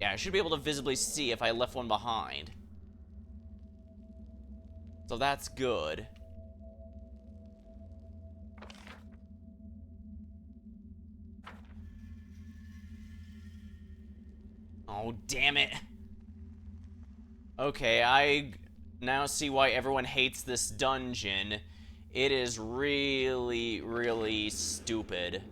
Yeah, I should be able to visibly see if I left one behind. So that's good. Oh, damn it. Okay, I now see why everyone hates this dungeon. It is really, really stupid.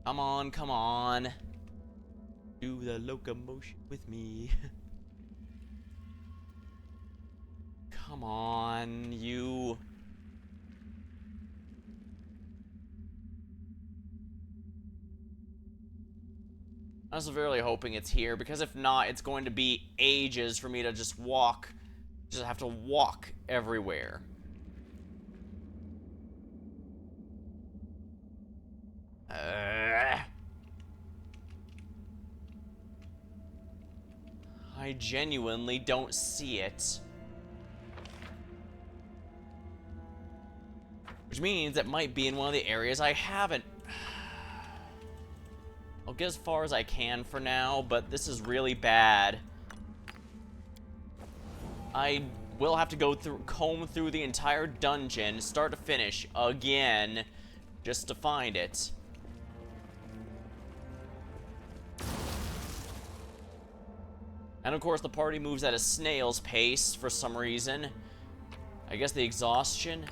Come on, come on. Do the locomotion with me. Come on, you... I was really hoping it's here, because if not, it's going to be ages for me to just walk. Just have to walk everywhere. I genuinely don't see it. Which means it might be in one of the areas I haven't. I'll get as far as I can for now, but this is really bad. I will have to comb through the entire dungeon, start to finish, again, just to find it. And of course, the party moves at a snail's pace for some reason. I guess the exhaustion.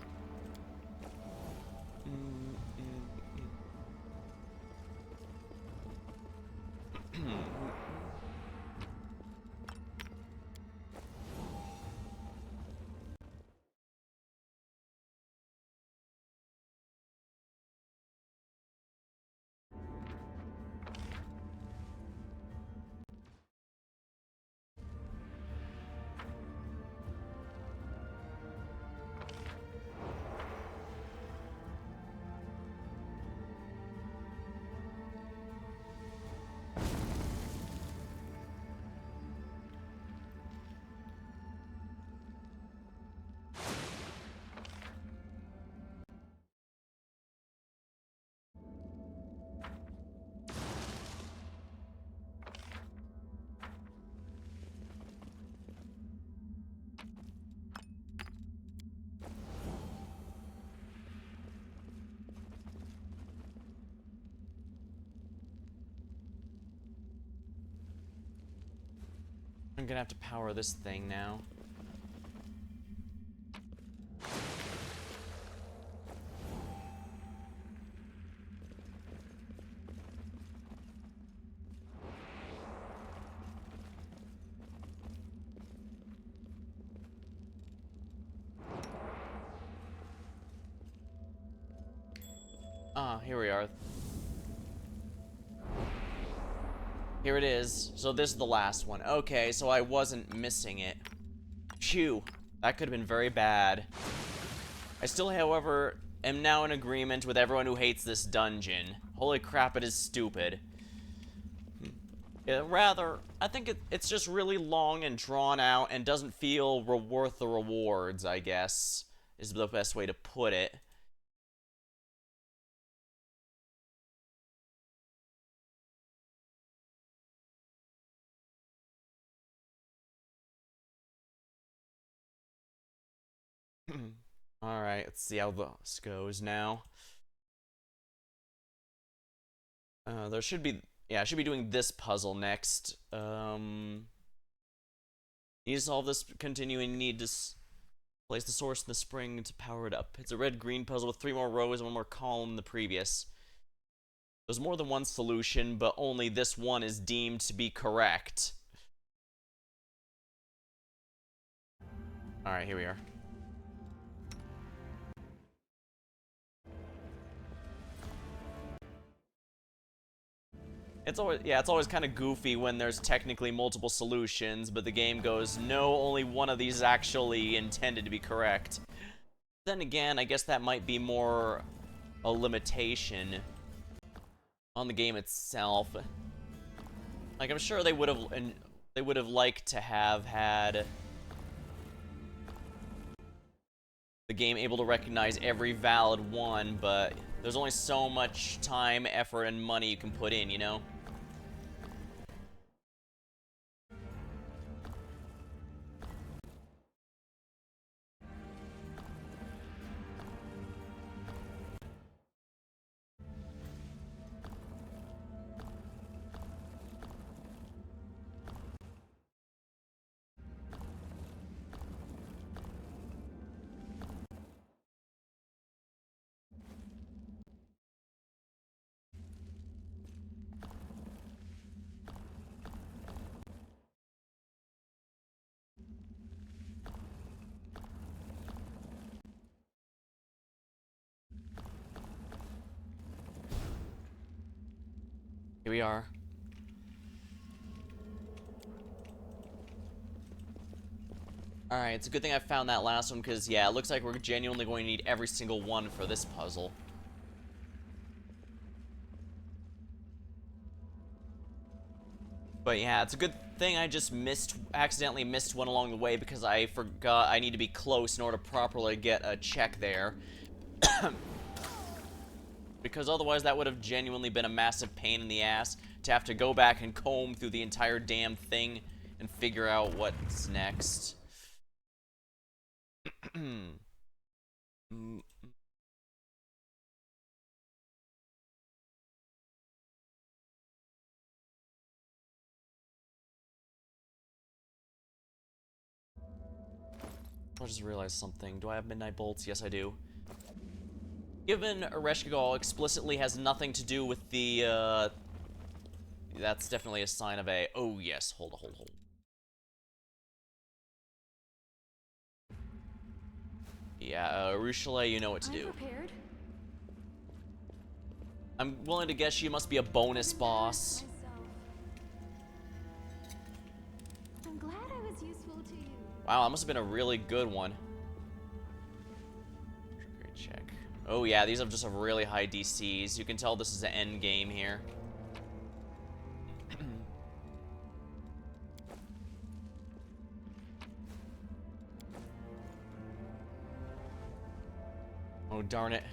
I'm gonna have to power this thing now. Ah, here we are. Here it is. So this is the last one. Okay, so I wasn't missing it. Phew. That could have been very bad. I still, however, am now in agreement with everyone who hates this dungeon. Holy crap, it is stupid. Rather, I think it's just really long and drawn out and doesn't feel worth the rewards, I guess, is the best way to put it. Alright, let's see how this goes now. There should be... Yeah, I should be doing this puzzle next. Need to solve this continuing need to place the source in the spring to power it up. It's a red-green puzzle with 3 more rows and 1 more column than the previous. There's more than one solution, but only this one is deemed to be correct. Alright, here we are. It's always kind of goofy when there's technically multiple solutions, but the game goes, no, only one of these is actually intended to be correct. Then again, I guess that might be more a limitation on the game itself. Like, I'm sure they would have liked to have had the game able to recognize every valid one, but there's only so much time, effort, and money you can put in, you know? Here we are. Alright, it's a good thing I found that last one, because, yeah, it looks like we're genuinely going to need every single one for this puzzle. But yeah, it's a good thing I just accidentally missed one along the way, because I forgot I need to be close in order to properly get a check there. Because otherwise that would have genuinely been a massive pain in the ass to have to go back and comb through the entire damn thing and figure out what's next. I just realized something. Do I have midnight bolts? Yes, I do. Given Ereshkigal explicitly has nothing to do with the, that's definitely a sign of a... Oh, yes. Hold. Yeah, Ruchelet, you know what to do. Prepared. I'm willing to guess she must be a bonus boss. I'm glad I was useful to you. Wow, that must have been a really good one. Great check. Oh yeah, these have just have really high DCs. You can tell this is an end game here. Oh darn it.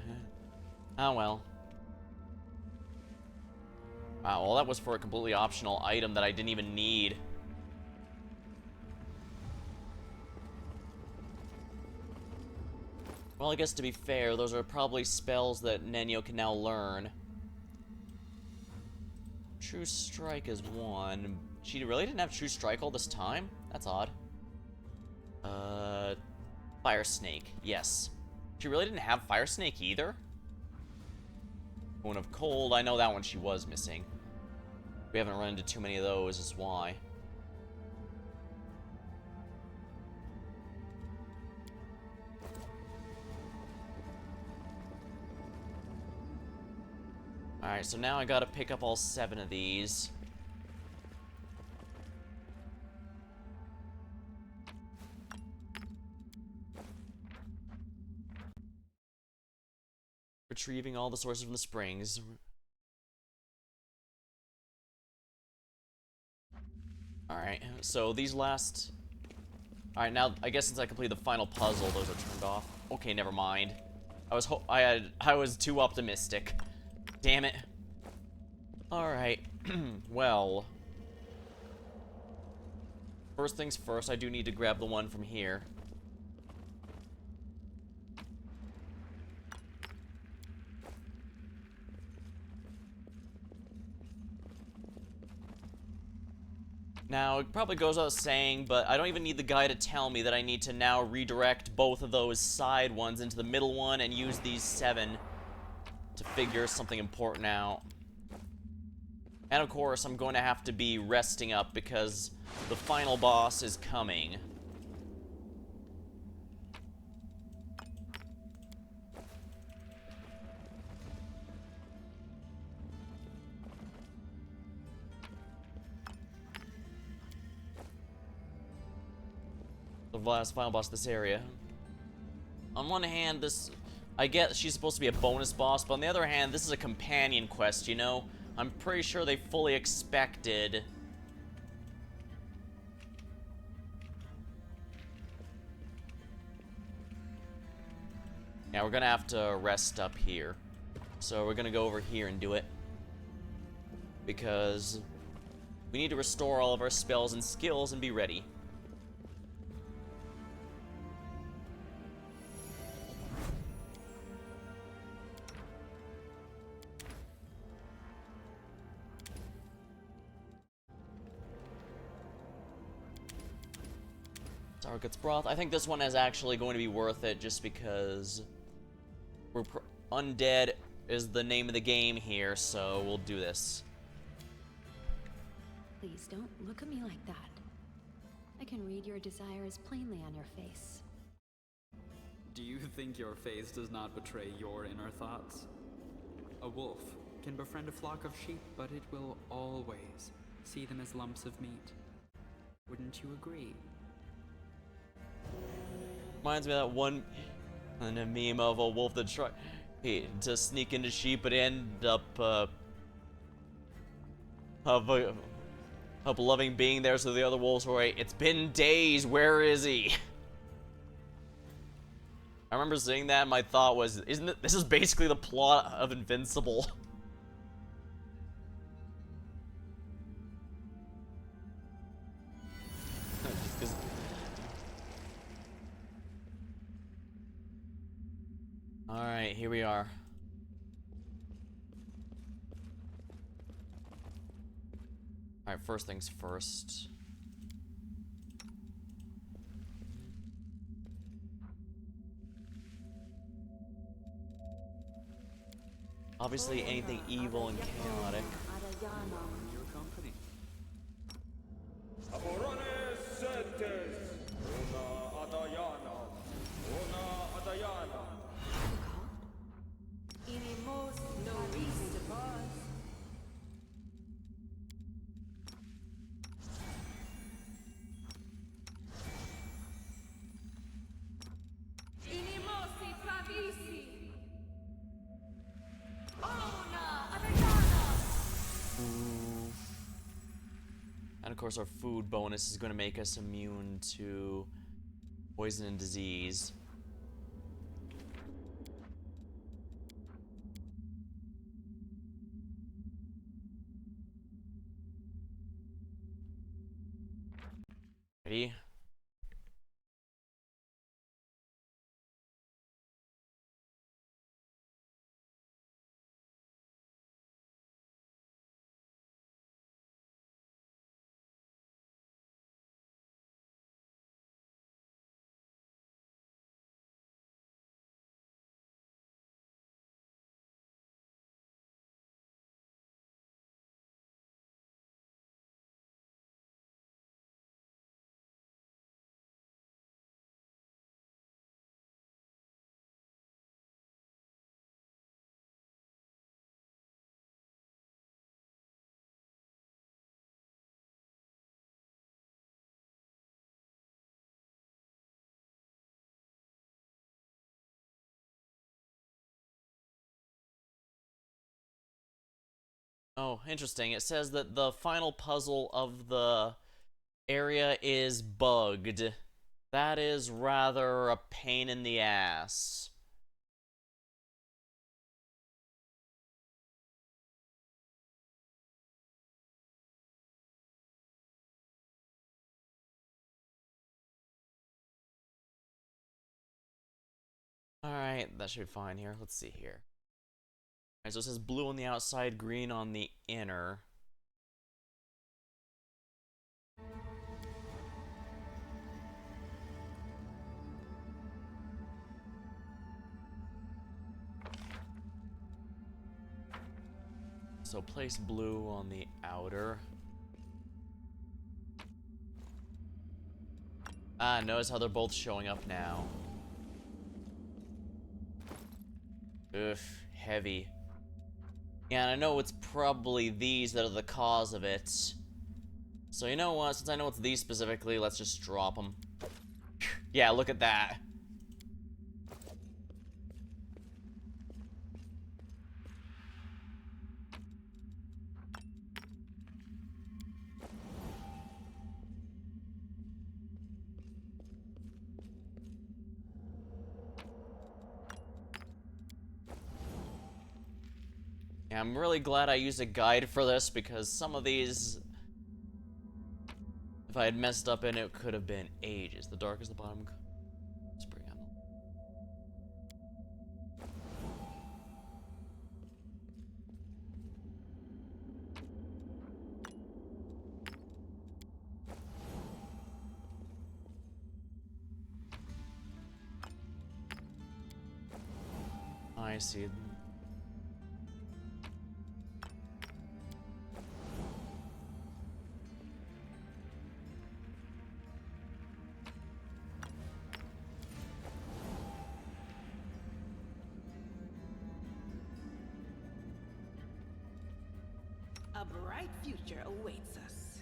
Oh well. Wow, well that was for a completely optional item that I didn't even need. Well, I guess to be fair, those are probably spells that Nenio can now learn. True Strike is one. She really didn't have True Strike all this time? That's odd. Fire Snake. Yes. She really didn't have Fire Snake either? One of Cold. I know that one she was missing. We haven't run into too many of those, is why. Alright, so now I gotta pick up all 7 of these. Retrieving all the sources from the springs. Alright, so these last... Alright, now, I guess since I completed the final puzzle, those are turned off. Okay, never mind. I was too optimistic. Damn it. Alright. Well. First things first, I do need to grab the one from here. Now, it probably goes without saying, but I don't even need the guy to tell me that I need to now redirect both of those side ones into the middle one and use these 7 to figure something important out. And of course, I'm going to have to be resting up because the final boss is coming. The last final boss of this area. On one hand, I get she's supposed to be a bonus boss, but on the other hand, this is a companion quest, you know? I'm pretty sure they fully expected... Yeah, we're gonna have to rest up here. So we're gonna go over here and do it. Because we need to restore all of our spells and skills and be ready. Target's Broth. I think this one is actually going to be worth it just because Undead is the name of the game here, so we'll do this. Please don't look at me like that. I can read your desires plainly on your face. Do you think your face does not betray your inner thoughts? A wolf can befriend a flock of sheep, but it will always see them as lumps of meat. Wouldn't you agree? Reminds me of that one meme of a wolf that tried to sneak into sheep, but end up of loving being there. So the other wolves were like, "It's been days. Where is he?" I remember seeing that, and my thought was, "Isn't it? This is basically the plot of Invincible." Alright, here we are. Alright, first things first. Obviously, anything evil and chaotic. Your company. No reason to pause. Inimosi pravisi. And of course, our food bonus is going to make us immune to poison and disease. Ready? Oh, interesting. It says that the final puzzle of the area is bugged. That is rather a pain in the ass. Alright, that should be fine here. Let's see here. Alright, so it says blue on the outside, green on the inner. So place blue on the outer. Ah, notice how they're both showing up now. Ugh, heavy. Yeah, and I know it's probably these that are the cause of it. So you know what, since I know it's these specifically, let's just drop them. Yeah, look at that. Yeah, I'm really glad I used a guide for this, because some of these, if I had messed up in it, it could have been ages. The dark is the bottom. Spring on. I see. A bright future awaits us.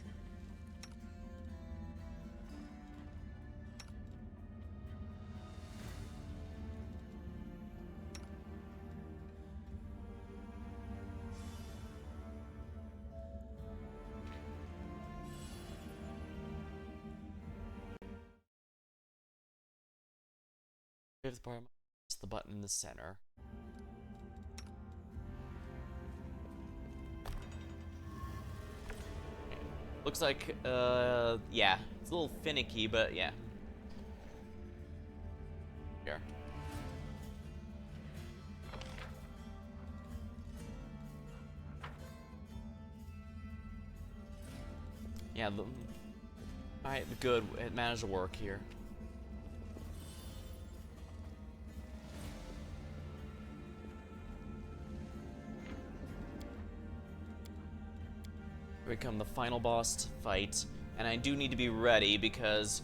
Fifth part, it's the button in the center. Looks like, yeah, it's a little finicky, but yeah. Here. Yeah, alright, good, it managed to work here. Here we come, the final boss fight, and I do need to be ready because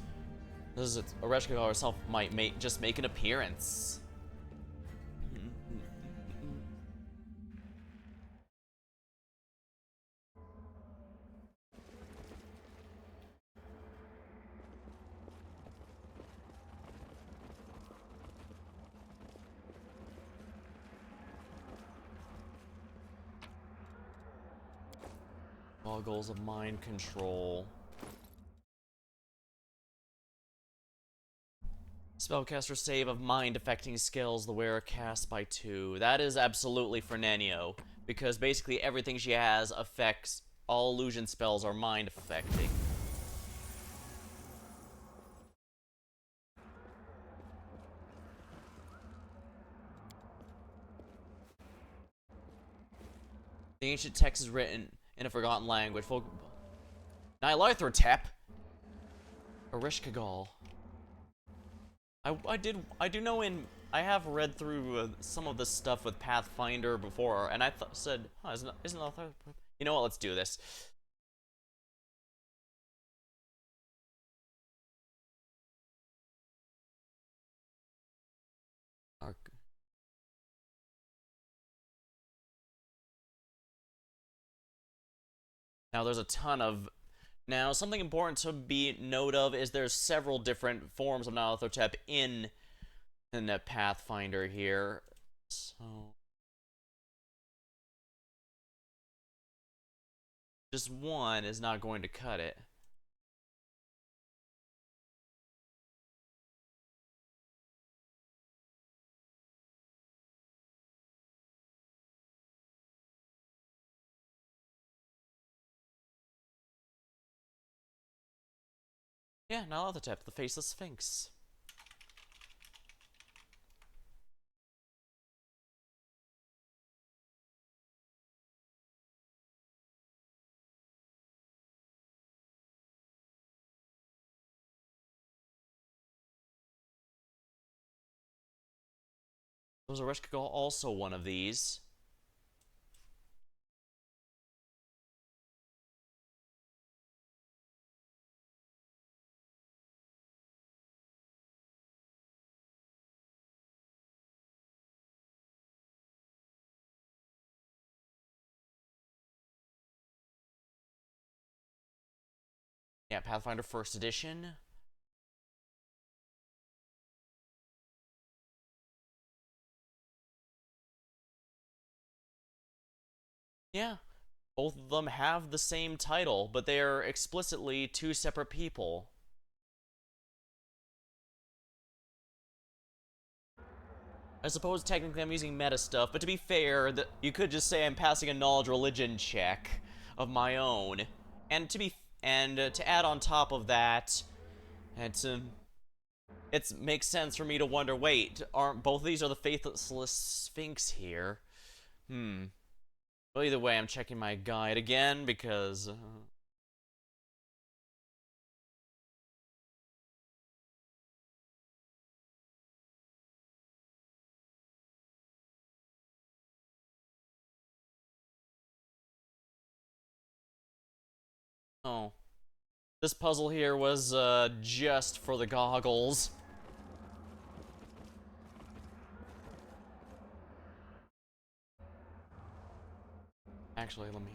this is Oreshka herself might just make an appearance. Goggles of mind control. Spellcaster save of mind affecting skills the wearer casts by 2. That is absolutely for Nenio, because basically everything she has affects, all illusion spells are mind affecting. The ancient text is written in a forgotten language. Nylarthrotep? Erishkigal. I do know I have read through some of this stuff with Pathfinder before, and I said, huh, isn't that, you know what, let's do this. Now there's a ton of, now something important to be note of is there's several different forms of Nylarthrotep in the Pathfinder here, so just one is not going to cut it. Yeah, now other type, the Faceless Sphinx. Was Oreshkigal also one of these? Yeah, Pathfinder First Edition. Yeah, both of them have the same title, but they are explicitly two separate people. I suppose technically I'm using meta stuff, but to be fair, you could just say I'm passing a knowledge religion check of my own. And to add on top of that, it makes sense for me to wonder, wait, aren't both of these are the Faithless Sphinx here? Well, either way, I'm checking my guide again because oh, this puzzle here was just for the goggles. Actually, let me.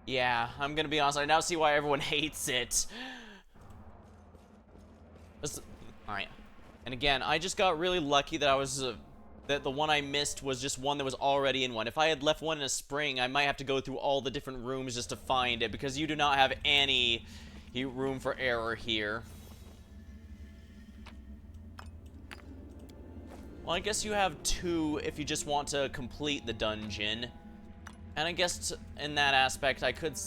Yeah, I'm gonna be honest, I now see why everyone hates it. Alright. And again, I just got really lucky that that the one I missed was just one that was already in one. If I had left one in a spring, I might have to go through all the different rooms just to find it, because you do not have any room for error here. Well, I guess you have two if you just want to complete the dungeon. And I guess in that aspect, I could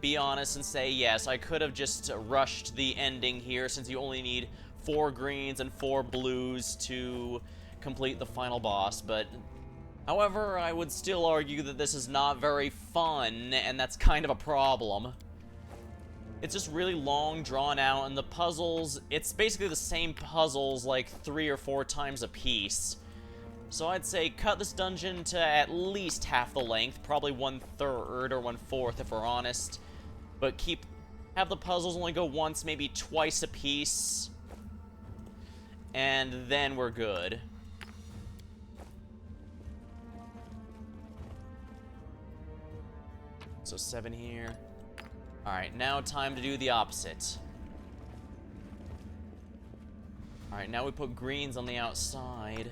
be honest and say, yes, I could have just rushed the ending here since you only need 4 greens and 4 blues to complete the final boss, but however, I would still argue that this is not very fun, and that's kind of a problem. It's just really long, drawn out, and the puzzles, it's basically the same puzzles like 3 or 4 times a piece. So I'd say cut this dungeon to at least half the length, probably 1/3 or 1/4 if we're honest. But have the puzzles only go once, maybe twice a piece. And then we're good. So 7 here. Alright, now time to do the opposite. Alright, now we put greens on the outside.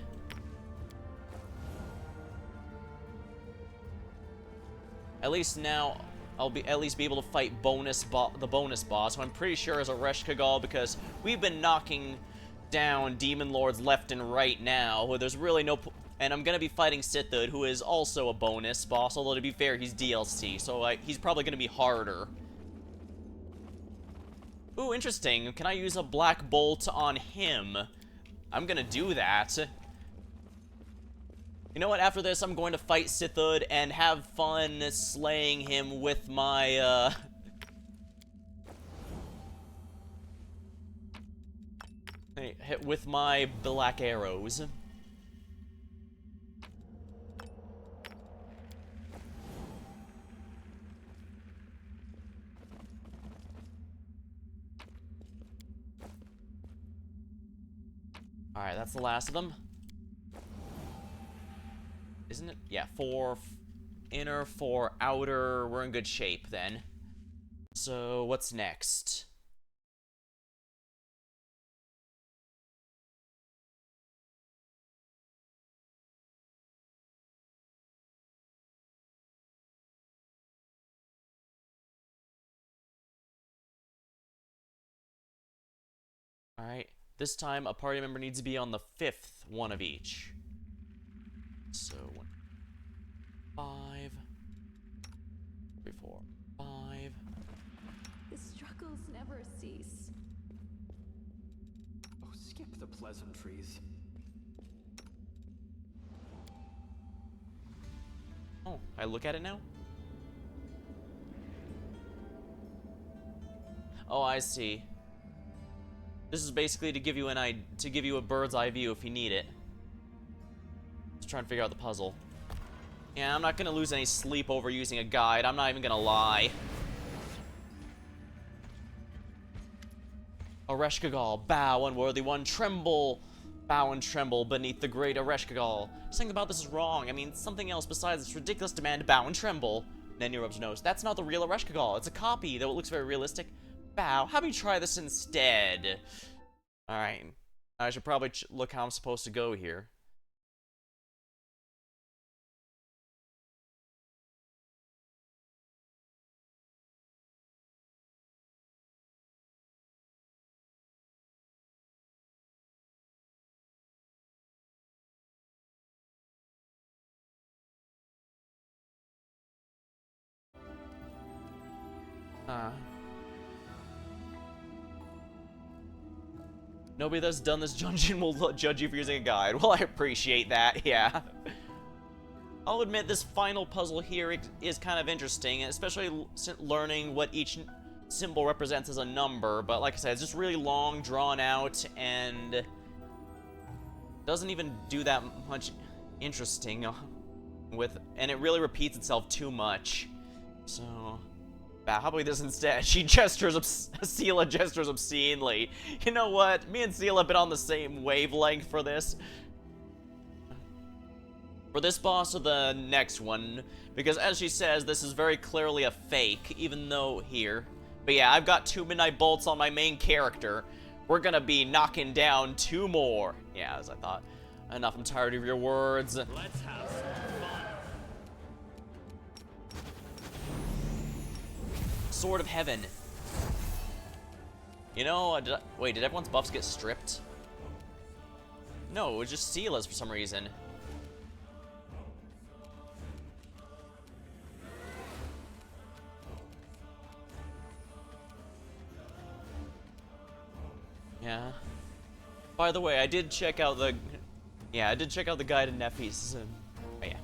At least now, I'll at least be able to fight the bonus boss, who I'm pretty sure is a Oreshkigal, because we've been knocking down Demon Lords left and right now, where there's really no... And I'm gonna be fighting Sithud, who is also a bonus boss, although to be fair, he's DLC, so he's probably gonna be harder. Ooh, interesting. Can I use a Black Bolt on him? I'm gonna do that. You know what, after this, I'm going to fight Sithud and have fun slaying him with my, hit with my black arrows. Alright, that's the last of them. Isn't it? Yeah, 4 inner, 4 outer. We're in good shape then. So, what's next? Alright, this time a party member needs to be on the 5th one of each. So, 1, 5, 3, 4, 5. The struggles never cease. Oh, skip the pleasantries. Oh, I look at it now? Oh, I see. This is basically to give you a bird's eye view if you need it. Just trying to figure out the puzzle. Yeah, I'm not gonna lose any sleep over using a guide. I'm not even gonna lie. Ereshkigal, bow, unworthy one, tremble. Bow and tremble beneath the great Ereshkigal. Something about this is wrong. I mean, something else besides this ridiculous demand to bow and tremble. Nenio rubs nose. That's not the real Ereshkigal. It's a copy, though it looks very realistic. Bow. How about you try this instead? Alright. I should probably look how I'm supposed to go here. Nobody that's done this dungeon will judge you for using a guide. Well, I appreciate that, yeah. I'll admit this final puzzle here is kind of interesting, especially learning what each symbol represents as a number, but like I said, it's just really long, drawn out, and doesn't even do that much interesting and it really repeats itself too much. So, how about we do this instead? Seela gestures obscenely. You know what? Me and Seela have been on the same wavelength for this. For this boss or the next one, because as she says, this is very clearly a fake, even though here. But yeah, I've got 2 Midnight Bolts on my main character. We're gonna be knocking down 2 more. Yeah, as I thought. Enough, I'm tired of your words. Let's have some fun. Sword of Heaven. You know, wait, did everyone's buffs get stripped? No, it was just Seela's for some reason. Yeah. By the way, I did check out the... Yeah, I did check out the guide in Nephis. Oh, yeah.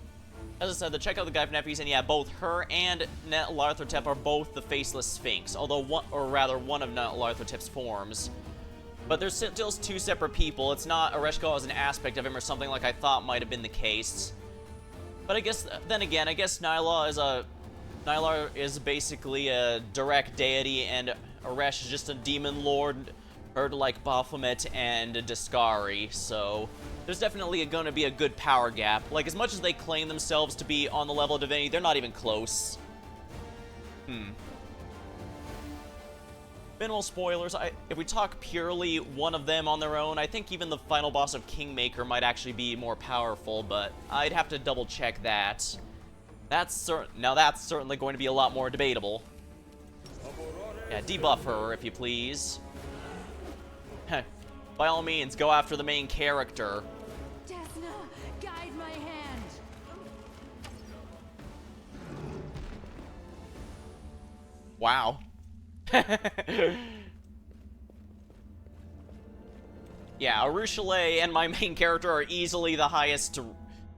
As I said, check out the guide for Nephis, and yeah, both her and Nyarlathotep are both the Faceless Sphinx, although one of Nyarlathotep's forms. But they're still 2 separate people. It's not Ereshkigal as an aspect of him or something like I thought might have been the case. But I guess, then again, I guess Nyla is basically a direct deity, and Eresh is just a demon lord, heard like Baphomet and Discari, so there's definitely going to be a good power gap. Like, as much as they claim themselves to be on the level of divinity, they're not even close. Minimal spoilers. If we talk purely one of them on their own, I think even the final boss of Kingmaker might actually be more powerful, but I'd have to double check that. Now that's certainly going to be a lot more debatable. Yeah, debuff her, if you please. By all means, go after the main character. Desna, guide my hand. Wow. Yeah, Arushale and my main character are easily the highest,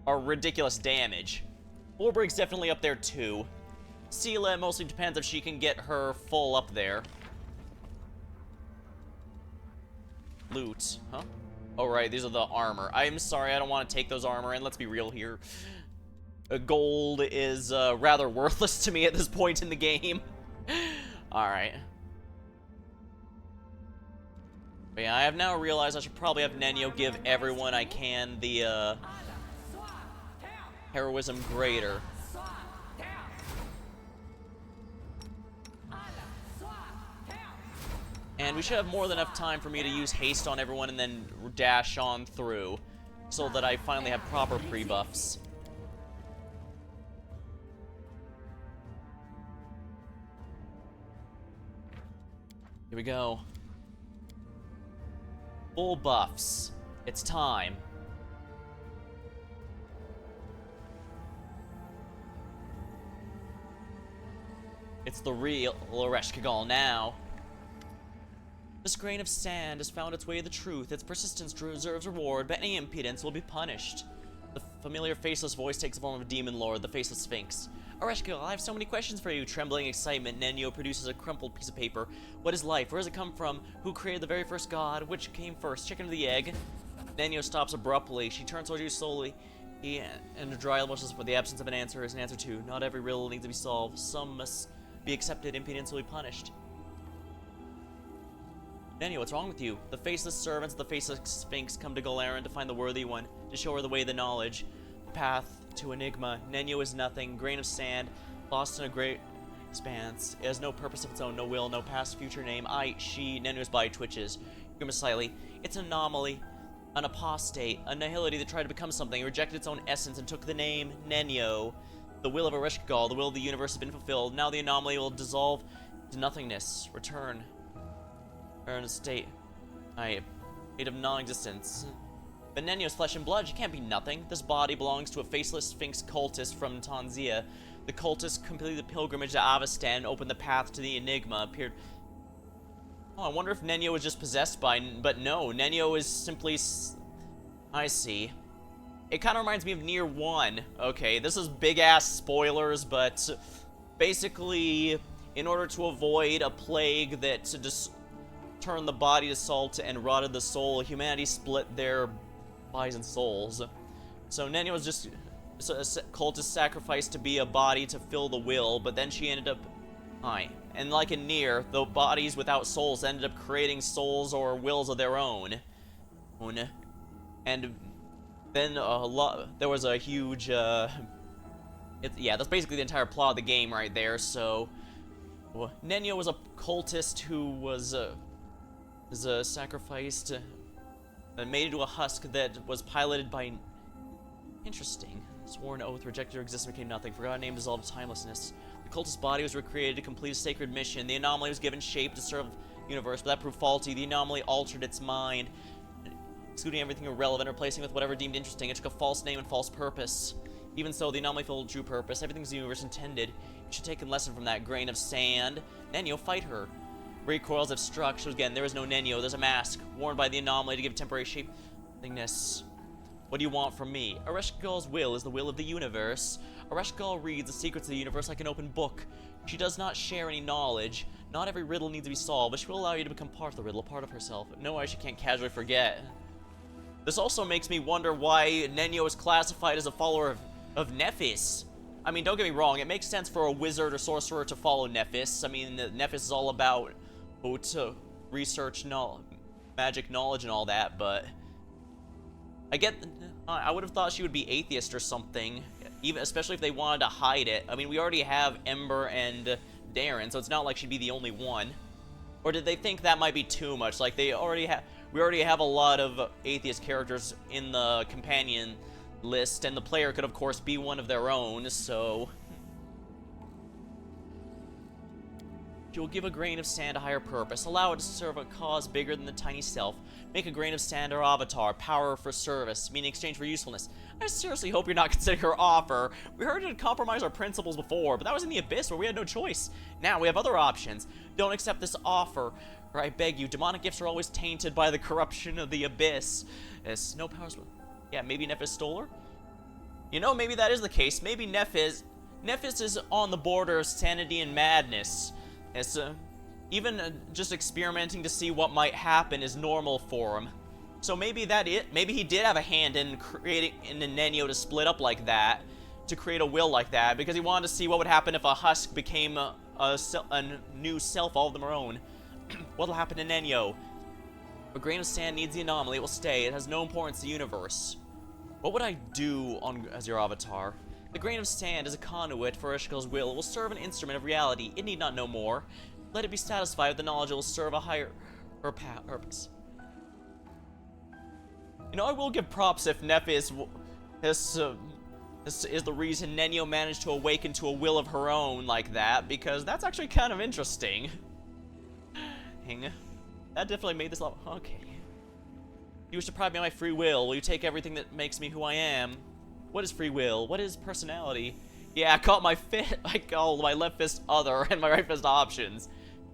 are ridiculous damage. Warbrig's definitely up there too. Seela mostly depends if she can get her full up there. Loot, huh? Oh, right, these are the armor. I'm sorry, I don't want to take those armor, and let's be real here. Gold is rather worthless to me at this point in the game. Alright. But yeah, I have now realized I should probably have Nenio give everyone I can the heroism greater. And we should have more than enough time for me to use haste on everyone and then dash on through, so that I finally have proper pre-buffs. Here we go. Full buffs. It's time. It's the real Oreshkigal now. This grain of sand has found its way to the truth. Its persistence deserves reward, but any impudence will be punished. The familiar faceless voice takes the form of a demon lord, the faceless sphinx. Oreshkigal, I have so many questions for you. Trembling excitement, Nenio produces a crumpled piece of paper. What is life? Where does it come from? Who created the very first god? Which came first, chicken or the egg? Nenio stops abruptly. She turns towards you slowly. And her dry emotions for the absence of an answer is an answer too. Not every riddle needs to be solved. Some must be accepted. Impudence will be punished. Nenio, what's wrong with you? The faceless servants of the faceless sphinx come to Galaran to find the worthy one, to show her the way of the knowledge. The path to enigma. Nenio is nothing, grain of sand, lost in a great expanse. It has no purpose of its own, no will, no past, future name. Nenio's body twitches. Grimace slightly. It's an anomaly, an apostate, a nihility that tried to become something, rejected its own essence and took the name Nenio. The will of Oreshkigal, the will of the universe has been fulfilled. Now the anomaly will dissolve to nothingness. Return. Or in a state of non-existence. But Nenio's flesh and blood, she can't be nothing. This body belongs to a faceless sphinx cultist from Tanzia. The cultist completed the pilgrimage to Avestan and opened the path to the enigma. Appeared. Oh, I wonder if Nenio was just possessed by. But no, Nenio is simply. I see. It kind of reminds me of Nier 1. Okay, this is big ass spoilers, but basically, in order to avoid a plague that just turned the body to salt and rotted the soul, humanity split their bodies and souls. So Nenio was just a cultist sacrificed to be a body to fill the will, but then she ended up and like in Nier, the bodies without souls ended up creating souls or wills of their own. And then there was a huge yeah, that's basically the entire plot of the game right there. So Nenio was a cultist who was sacrificed and made into a husk that was piloted by. Interesting. Sworn oath, rejected her existence, became nothing. Forgotten name, dissolved timelessness. The cultist's body was recreated to complete a sacred mission. The anomaly was given shape to serve the universe, but that proved faulty. The anomaly altered its mind, excluding everything irrelevant, replacing it with whatever deemed interesting. It took a false name and false purpose. Even so, the anomaly fulfilled true purpose. Everything's the universe intended. You should take a lesson from that grain of sand. Nenio, fight her. Recoils have struck. So again, there is no Nenio. There's a mask worn by the anomaly to give temporary shape. Nothingness. What do you want from me? Oreshkigal's will is the will of the universe. Oreshkigal reads the secrets of the universe like an open book. She does not share any knowledge. Not every riddle needs to be solved, but she will allow you to become part of the riddle, a part of herself. No way she can't casually forget. This also makes me wonder why Nenio is classified as a follower of Nephis. I mean, don't get me wrong, it makes sense for a wizard or sorcerer to follow Nephis. I mean, Nephis is all about to research magic knowledge and all that, but I would have thought she would be atheist or something, even especially if they wanted to hide it. I mean, we already have Ember and Darren, so it's not like she'd be the only one. Or did they think that might be too much? Like we already have a lot of atheist characters in the companion list, and the player could of course be one of their own, so she will give a grain of sand a higher purpose. Allow it to serve a cause bigger than the tiny self. Make a grain of sand our avatar. Power for service, meaning exchange for usefulness. I seriously hope you're not considering her offer. We heard it compromise our principles before, but that was in the Abyss where we had no choice. Now we have other options. Don't accept this offer, or I beg you. Demonic gifts are always tainted by the corruption of the Abyss. As no powers. Yeah, maybe Nephis stole her? You know, maybe that is the case. Maybe Nephis is on the border of sanity and madness. Even just experimenting to see what might happen is normal for him. So maybe maybe he did have a hand in creating Nenio to split up like that, to create a will like that, because he wanted to see what would happen if a husk became a new self all of them are own. What'll happen to Nenio? A grain of sand needs the anomaly, it will stay, it has no importance to the universe. What would I do as your avatar? The grain of sand is a conduit for Ishkal's will. It will serve an instrument of reality. It need not know more. Let it be satisfied with the knowledge it will serve a higher purpose. You know, I will give props if Neff is the reason Nenio managed to awaken to a will of her own like that, because that's actually kind of interesting. That definitely made this level. Okay. You wish to deprive me of my free will. Will you take everything that makes me who I am? What is free will? What is personality? Yeah, I call my left fist other and my right fist options.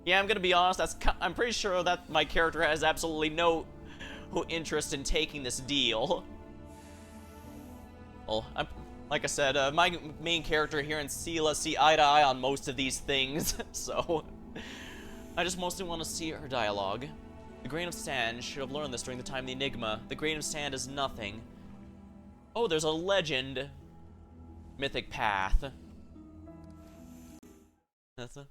Yeah, I'm gonna be honest, I'm pretty sure that my character has absolutely no interest in taking this deal. Well, like I said, my main character here and Sela see eye to eye on most of these things, so I just mostly want to see her dialogue. The grain of sand should have learned this during the time of the Enigma. The grain of sand is nothing. Oh, there's a legend. Mythic path. That's a...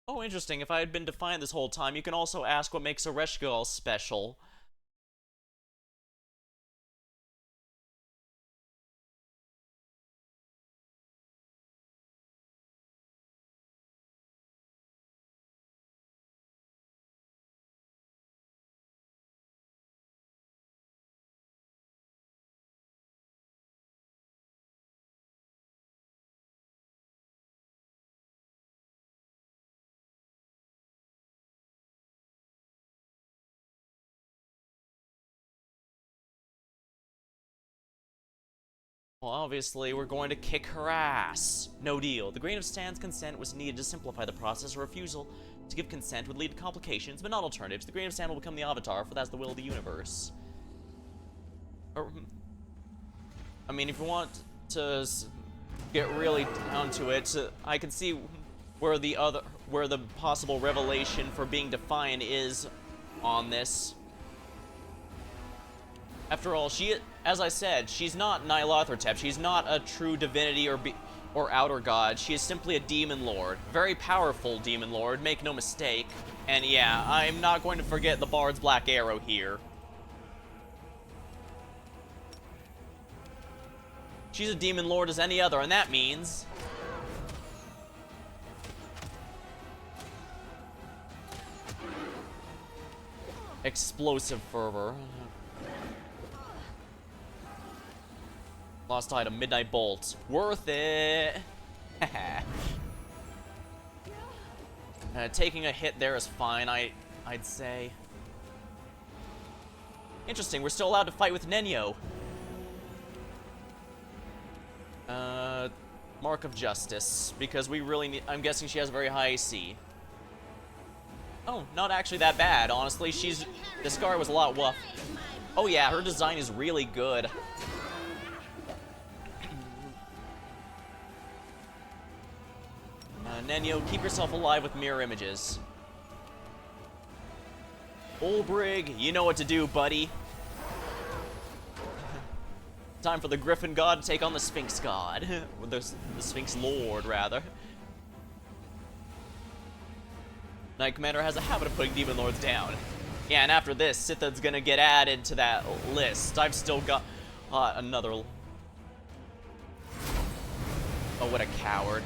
Oh, interesting. If I had been defiant this whole time, you can also ask what makes a Reshgal special. Well, obviously, we're going to kick her ass. No deal. The grain of sand's consent was needed to simplify the process. A refusal to give consent would lead to complications, but not alternatives. The grain of sand will become the avatar, for that's the will of the universe. I mean, if you want to get really down to it, I can see where the possible revelation for being defiant is on this. After all, as I said, she's not Nyarlathotep. She's not a true divinity or outer god. She is simply a demon lord. Very powerful demon lord, make no mistake. And yeah, I'm not going to forget the Bard's Black Arrow here. She's a demon lord as any other, and that means... explosive fervor. Lost item, Midnight Bolt. Worth it! Taking a hit there is fine, I'd say. Interesting, we're still allowed to fight with Nenio. Mark of Justice, because we really need... I'm guessing she has a very high AC. Oh, not actually that bad, honestly. This guard was a lot wuff. Oh yeah, her design is really good. Nenio, keep yourself alive with mirror images. Olbrig, you know what to do, buddy. Time for the Griffin God to take on the Sphinx God. Or the Sphinx Lord, rather. Knight Commander has a habit of putting Demon Lords down. Yeah, and after this, Sithad's gonna get added to that list. I've still got another... Oh, what a coward.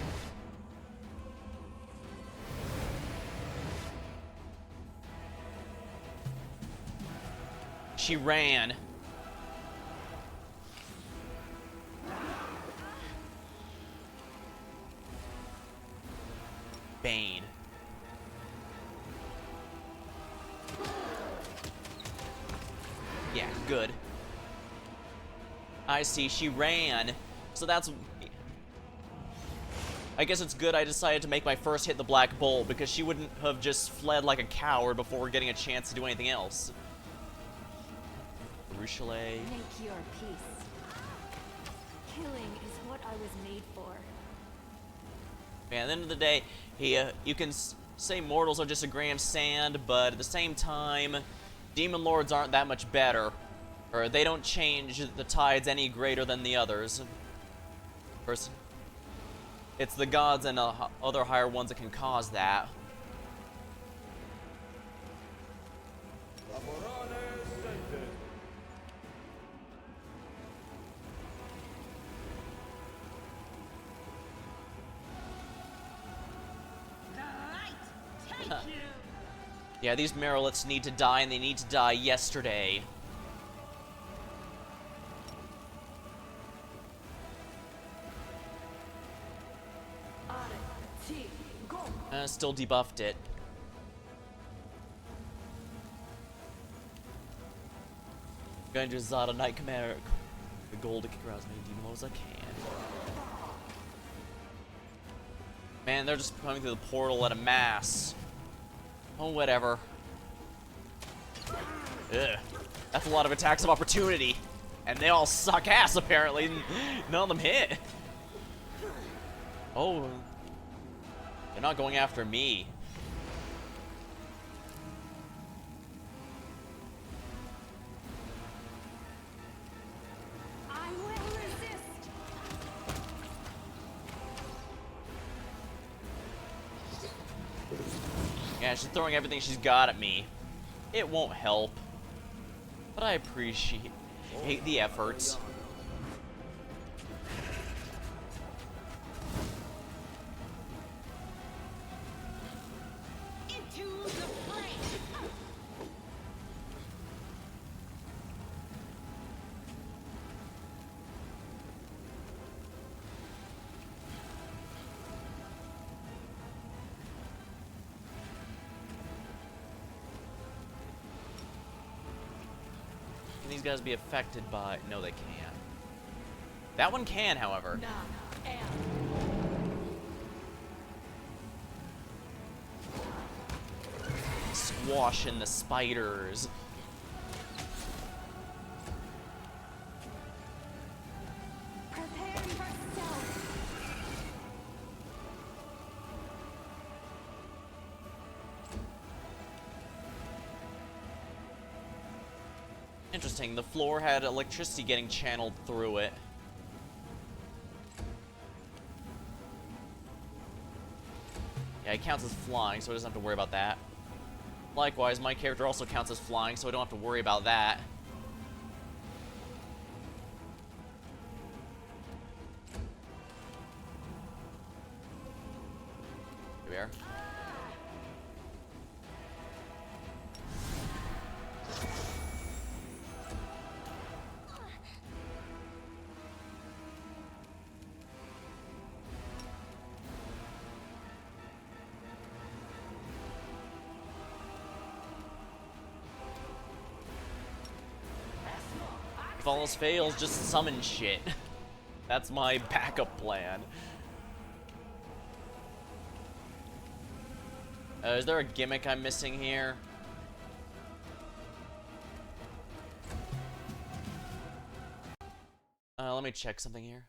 She ran. Bane. Yeah, good. I see, she ran. So that's... I guess it's good I decided to make my first hit the Black Bolt, because she wouldn't have just fled like a coward before getting a chance to do anything else. Ruchelet. Make your peace. Killing is what I was made for. Man, at the end of the day, you can say mortals are just a grain of sand, but at the same time, demon lords aren't that much better. Or they don't change the tides any greater than the others. First, it's the gods and other higher ones that can cause that. Yeah, these Mariliths need to die, and they need to die yesterday. Still debuffed it. Going to Zada Knight Commander. The goal to kick around as many demon lords as I can. Man, they're just coming through the portal at a mass. Oh, whatever. Ugh. That's a lot of attacks of opportunity. And they all suck ass, apparently. None of them hit. Oh. They're not going after me. I will resist. Yeah, she's throwing everything she's got at me. It won't help. But I appreciate the efforts. Into the fray. Can these guys be affected by... No, they can't. That one can, however. Squashing the spiders. Prepare yourself. Interesting, the floor had electricity getting channeled through it. Yeah, it counts as flying, so I doesn't have to worry about that. Likewise, my character also counts as flying, so I don't have to worry about that. Here we are. If all else fails, just summon shit. That's my backup plan. Is there a gimmick I'm missing here? Let me check something here.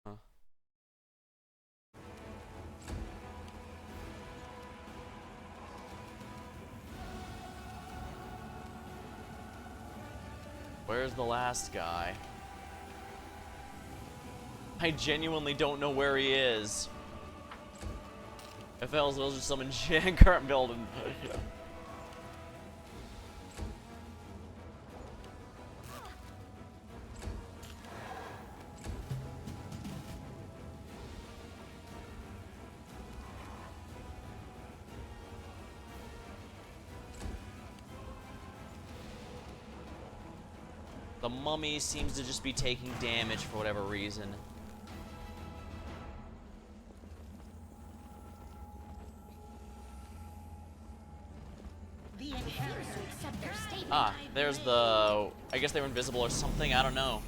Huh. Where's the last guy? I genuinely don't know where he is. If else, we'll just summon shit current building. The mummy seems to just be taking damage for whatever reason. The inheritor. To accept their statement. Ah, there's the... I guess they were invisible or something, I don't know.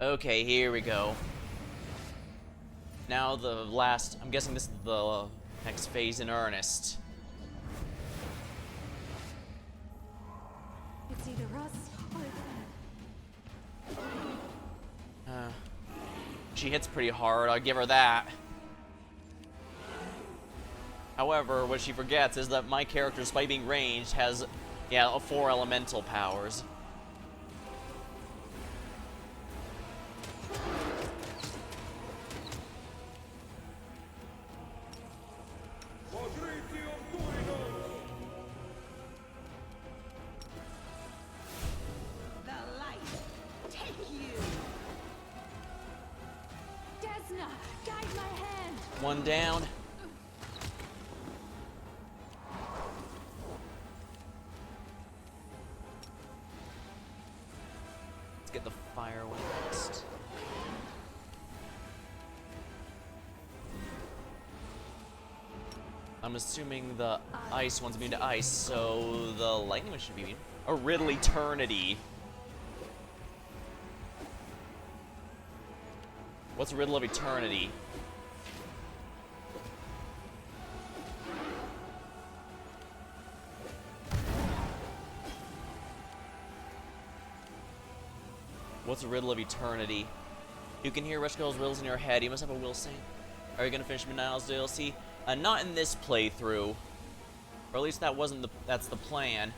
Okay, here we go. Now the last... I'm guessing this is the next phase in earnest. It's either us or them. She hits pretty hard, I'll give her that. However, what she forgets is that my character, despite being ranged, has, yeah, 4 elemental powers. The light. Take you. Desna, guide my hand. One down. Let's get the fire one next. I'm assuming the ice one's immune to ice, so the lightning one should be immune. A riddle eternity. What's a riddle of eternity? What's a riddle of eternity? You can hear Reshko's riddles in your head. You must have a will saying. Are you gonna finish Midnight Isles DLC? Not in this playthrough. Or at least that's the plan.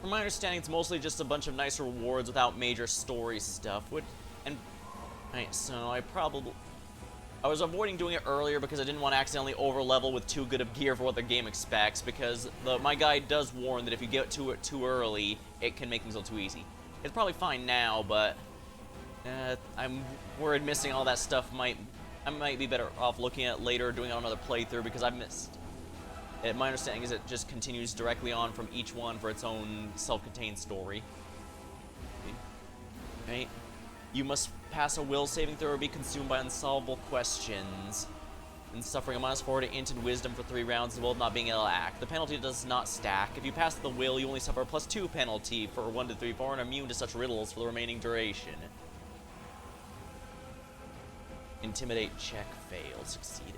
From my understanding, it's mostly just a bunch of nice rewards without major story stuff. Alright, so I was avoiding doing it earlier because I didn't want to accidentally overlevel with too good of gear for what the game expects, because my guide does warn that if you get to it too early, it can make things a little too easy. It's probably fine now, but I'm worried missing all that stuff I might be better off looking at later, doing it on another playthrough, because I've missed. My understanding is it just continues directly on from each one for its own self-contained story. Right? You must pass a will saving throw or be consumed by unsolvable questions. And suffering a -4 to int and wisdom for 3 rounds as well as not being able to act. The penalty does not stack. If you pass the will, you only suffer a +2 penalty for 1 to 3, 4, and are immune to such riddles for the remaining duration. Intimidate check failed. Succeeded.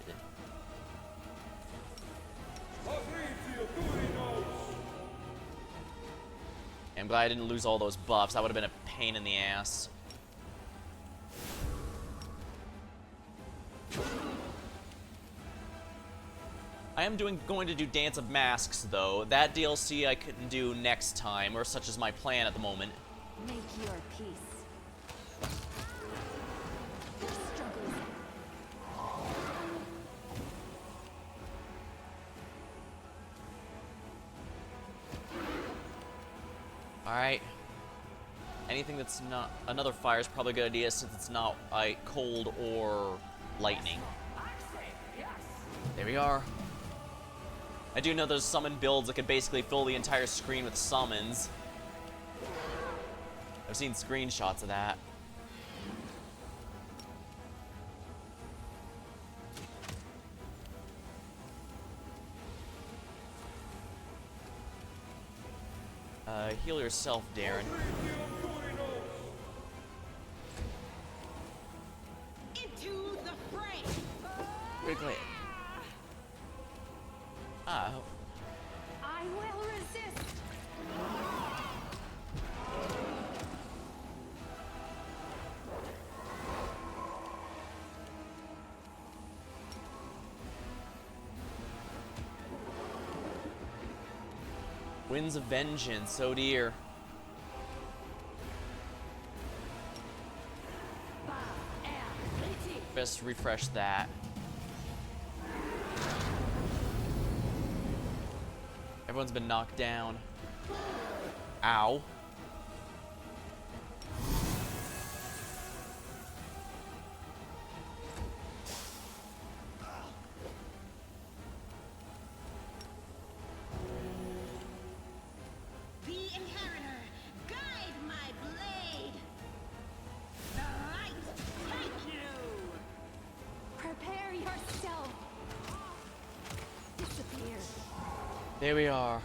I'm glad I didn't lose all those buffs. That would have been a pain in the ass. I am going to do Dance of Masks, though. That DLC I couldn't do next time, or such is my plan at the moment. Make your peace. Struggle. Alright. Anything that's not... Another fire is probably a good idea since it's not cold or lightning. There we are. I do know there's summon builds that could basically fill the entire screen with summons. I've seen screenshots of that. Heal yourself, Darren. Into the fray. Quickly. Ah. I will resist. Winds of Vengeance, oh dear. Best refresh that. Everyone's been knocked down. Ow. Here we are.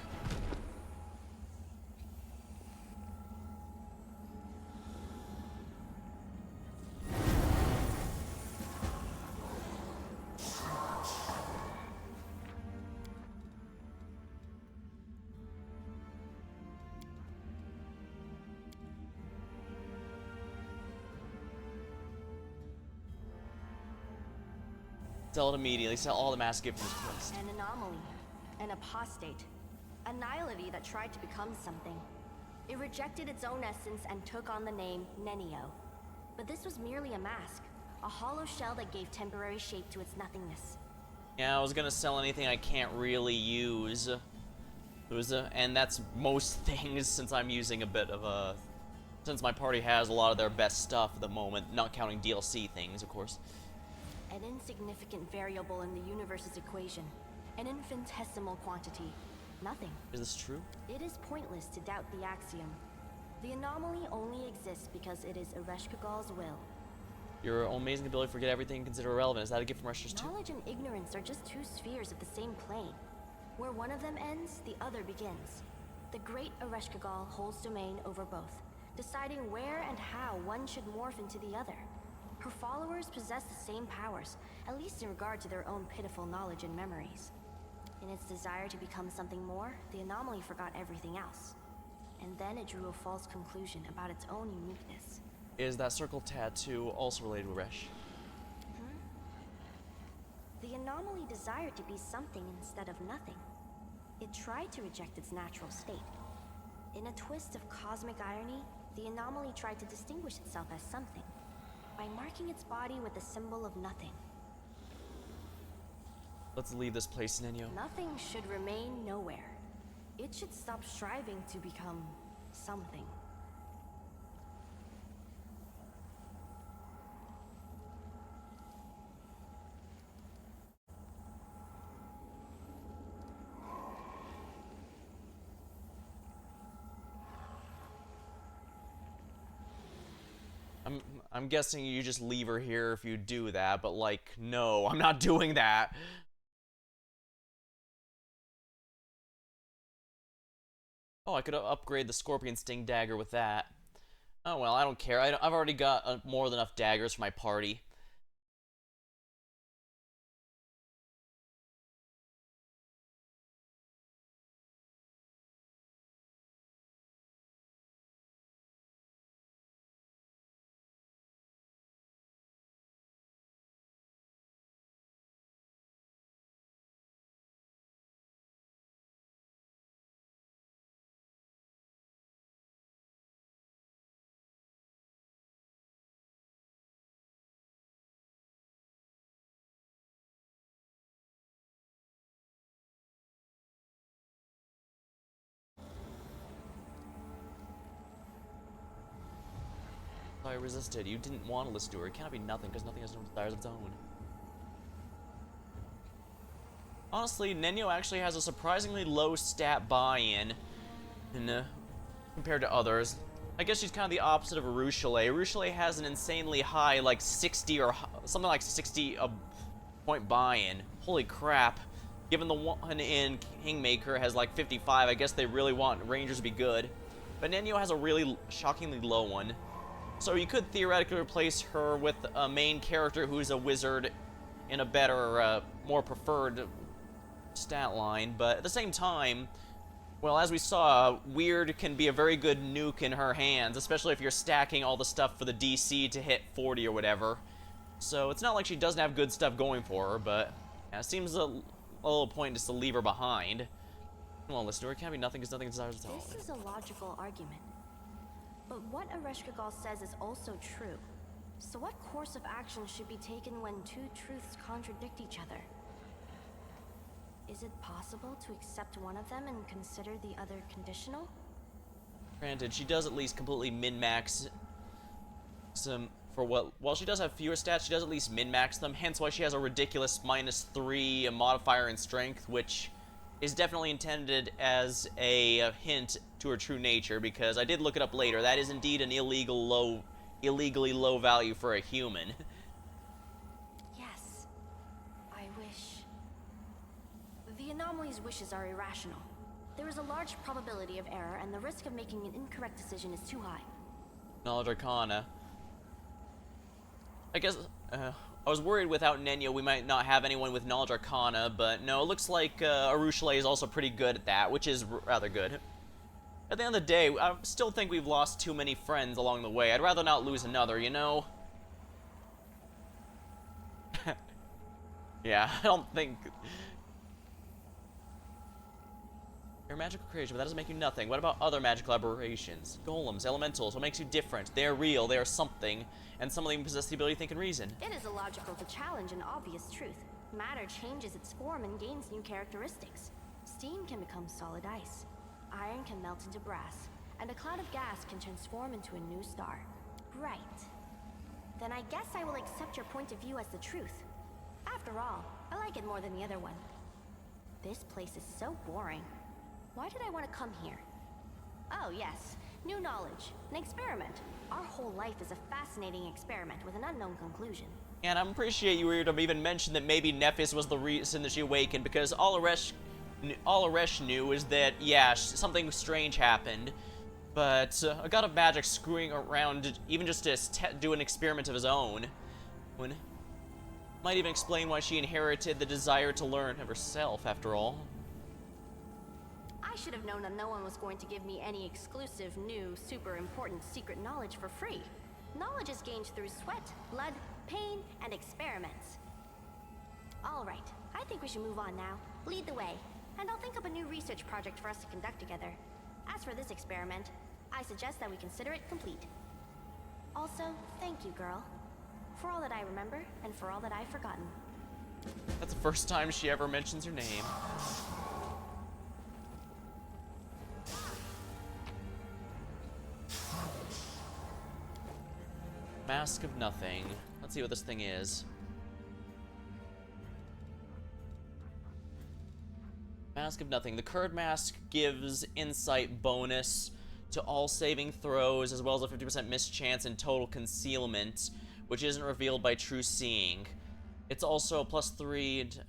Sell it immediately. Sell all the mass gift from this place. An anomaly, an apostate, a nihility that tried to become something. It rejected its own essence and took on the name Nenio. But this was merely a mask, a hollow shell that gave temporary shape to its nothingness. Yeah, I was gonna sell anything I can't really use. And that's most things, since I'm using a bit of a... Since my party has a lot of their best stuff at the moment, not counting DLC things, of course. An insignificant variable in the universe's equation. An infinitesimal quantity. Nothing. Is this true? It is pointless to doubt the axiom. The anomaly only exists because it is Ereshkigal's will. Your amazing ability to forget everything and consider irrelevant. Is that a gift from Rushers too? Knowledge and ignorance are just two spheres of the same plane. Where one of them ends, the other begins. The great Ereshkigal holds domain over both, deciding where and how one should morph into the other. Her followers possess the same powers, at least in regard to their own pitiful knowledge and memories. In its desire to become something more, the anomaly forgot everything else. And then it drew a false conclusion about its own uniqueness. Is that circle tattoo also related to Resh? The anomaly desired to be something instead of nothing. It tried to reject its natural state. In a twist of cosmic irony, the anomaly tried to distinguish itself as something, by marking its body with the symbol of nothing. Let's leave this place, Nenio. Nothing should remain nowhere. It should stop striving to become something. I'm guessing you just leave her here if you do that, but like, no, I'm not doing that. Oh, I could upgrade the Scorpion Sting Dagger with that. Oh well, I don't care. I've already got more than enough daggers for my party. I resisted. You didn't want to listen to her. It cannot be nothing, because nothing has no desires of its own. Honestly, Nenio actually has a surprisingly low stat buy-in compared to others. I guess she's kind of the opposite of Arushale. Arushale has an insanely high, like 60 or something like 60 point buy-in. Holy crap. Given the one in Kingmaker has like 55, I guess they really want Rangers to be good. But Nenio has a really shockingly low one. So you could theoretically replace her with a main character who's a wizard in a better, more preferred stat line. But at the same time, well, as we saw, Weird can be a very good nuke in her hands, especially if you're stacking all the stuff for the DC to hit 40 or whatever. So it's not like she doesn't have good stuff going for her, but yeah, it seems a little pointless to leave her behind. Come on, listen to her. It can't be nothing because nothing desires its own. This is a logical argument. But what Ereshkigal says is also true. So what course of action should be taken when two truths contradict each other? Is it possible to accept one of them and consider the other conditional? Granted, she does at least completely min-max some for what. While she does have fewer stats, she does at least min-max them. Hence why she has a ridiculous -3 modifier in strength, which is definitely intended as a hint to her true nature. Because I did look it up later. That is indeed an illegally low value for a human. Yes. I wish. The anomaly's wishes are irrational. There is a large probability of error, and the risk of making an incorrect decision is too high. Knowledge Arcana. I guess, I was worried without Nenio we might not have anyone with Knowledge Arcana, but no, it looks like Arushale is also pretty good at that, which is rather good. At the end of the day, I still think we've lost too many friends along the way. I'd rather not lose another, you know? Yeah, I don't think... You're a magical creation, but that doesn't make you nothing. What about other magical aberrations? Golems, elementals, what makes you different? They are real, they are something, and some of them possess the ability to think and reason. It is illogical to challenge an obvious truth. Matter changes its form and gains new characteristics. Steam can become solid ice. Iron can melt into brass, and a cloud of gas can transform into a new star. Right. Then I guess I will accept your point of view as the truth. After all, I like it more than the other one. This place is so boring. Why did I want to come here? Oh yes, new knowledge, an experiment. Our whole life is a fascinating experiment with an unknown conclusion. And I appreciate you were to even mention that maybe Nephis was the reason that she awakened, because all Arash knew is that, yeah, something strange happened, but a god of magic screwing around even just to do an experiment of his own. Might even explain why she inherited the desire to learn of herself, after all. I should have known that no one was going to give me any exclusive, new, super important secret knowledge for free. Knowledge is gained through sweat, blood, pain, and experiments. All right, I think we should move on now. Lead the way, and I'll think up a new research project for us to conduct together. As for this experiment, I suggest that we consider it complete. Also, thank you, girl. For all that I remember, and for all that I've forgotten. That's the first time she ever mentions her name. Mask of Nothing. Let's see what this thing is. Mask of Nothing. The current mask gives insight bonus to all saving throws, as well as a 50% mischance and total concealment, which isn't revealed by true seeing. It's also a +3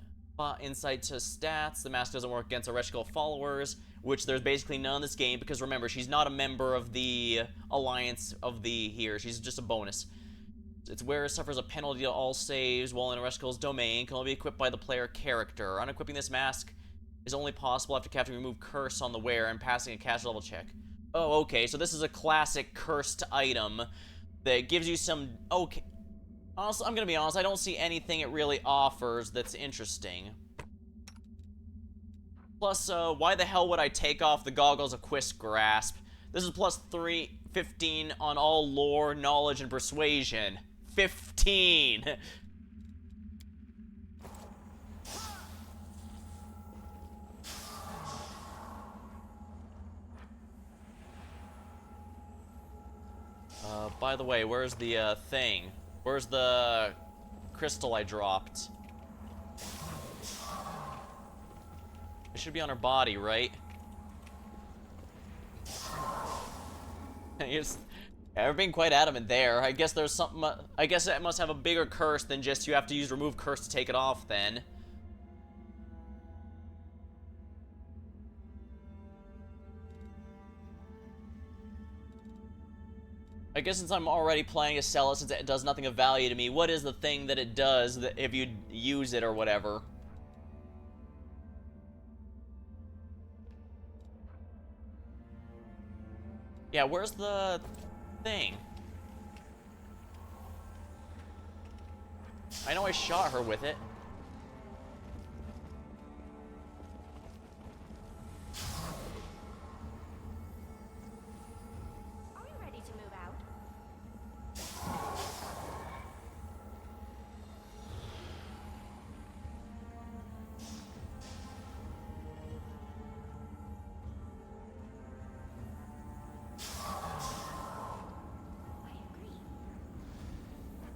insight to stats. The mask doesn't work against Ereshkigal followers, which there's basically none in this game, because remember, she's not a member of the Alliance of the here. She's just a bonus. Its wearer suffers a penalty to all saves while in Ereshkigal's domain, can only be equipped by the player character. Unequipping this mask is only possible after casting Remove Curse on the wearer and passing a caster level check. Oh, okay, so this is a classic cursed item that gives you some... Okay. Honestly, I'm gonna be honest, I don't see anything it really offers that's interesting. Plus, why the hell would I take off the Goggles of Quist Grasp? This is +15 on all lore, knowledge, and persuasion. 15! By the way, where's the, thing? Where's the crystal I dropped? It should be on her body, right? You're being quite adamant there. I guess there's something... I guess it must have a bigger curse than just you have to use Remove Curse to take it off, then. I guess since I'm already playing a Cella, since it does nothing of value to me, what is the thing that it does that if you use it or whatever? Yeah, where's the thing? I know I shot her with it. Are we ready to move out?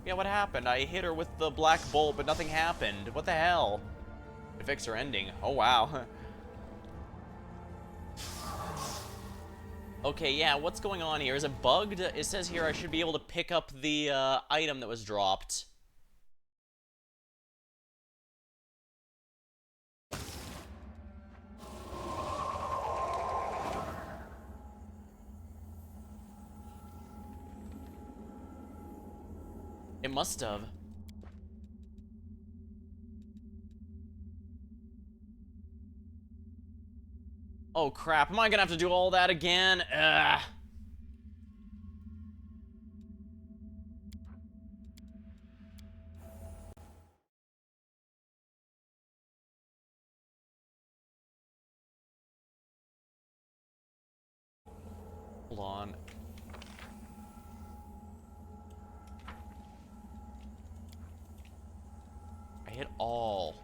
Yeah, what happened? I hit her with the black bolt, but nothing happened. What the hell? To fix her ending. Oh, wow. Okay, yeah, what's going on here? Is it bugged? It says here I should be able to pick up the item that was dropped. It must have. Oh crap, am I gonna have to do all that again? Ugh. Hold on. I hit all.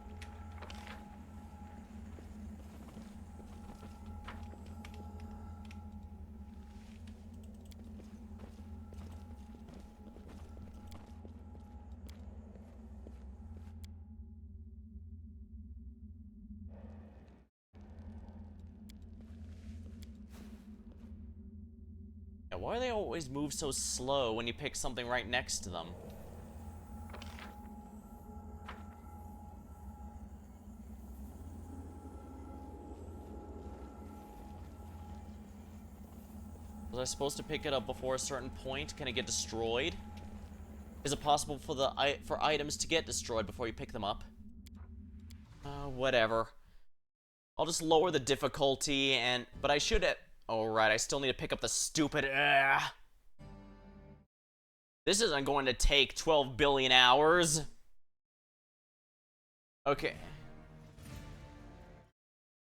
Yeah, why do they always move so slow when you pick something right next to them? Was I supposed to pick it up before a certain point? Can it get destroyed? Is it possible for items to get destroyed before you pick them up? Whatever. I'll just lower the difficulty but I should have... Oh, right, I still need to pick up the stupid... This isn't going to take 12 billion hours. Okay.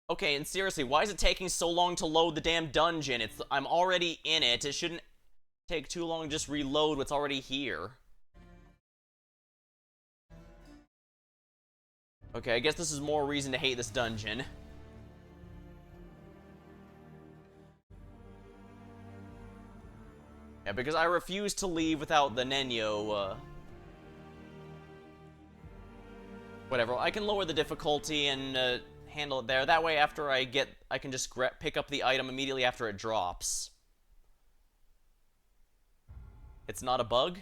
Okay, and seriously, why is it taking so long to load the damn dungeon? I'm already in it. It shouldn't take too long to just reload what's already here. Okay, I guess this is more reason to hate this dungeon. Yeah, because I refuse to leave without the Nenio, whatever. I can lower the difficulty and, handle it there. That way, after I can just pick up the item immediately after it drops. It's not a bug?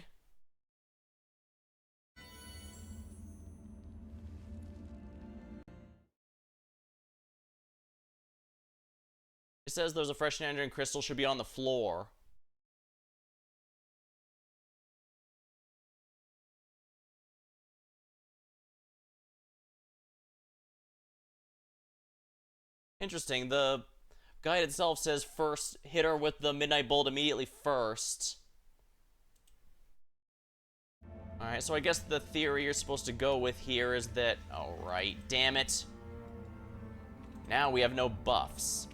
It says there's a fresh Mandarin crystal should be on the floor. Interesting. The guide itself says first hit her with the midnight bolt immediately first. Alright, so I guess the theory you're supposed to go with here is that... Alright, damn it. Now we have no buffs.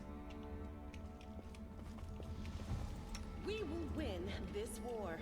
We will win this war.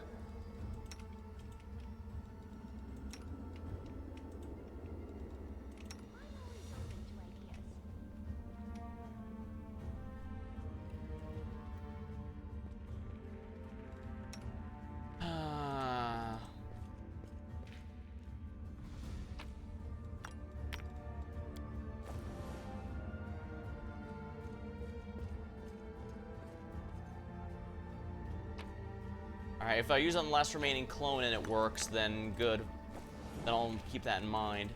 Alright, if I use on the last remaining clone and it works, then good. Then I'll keep that in mind.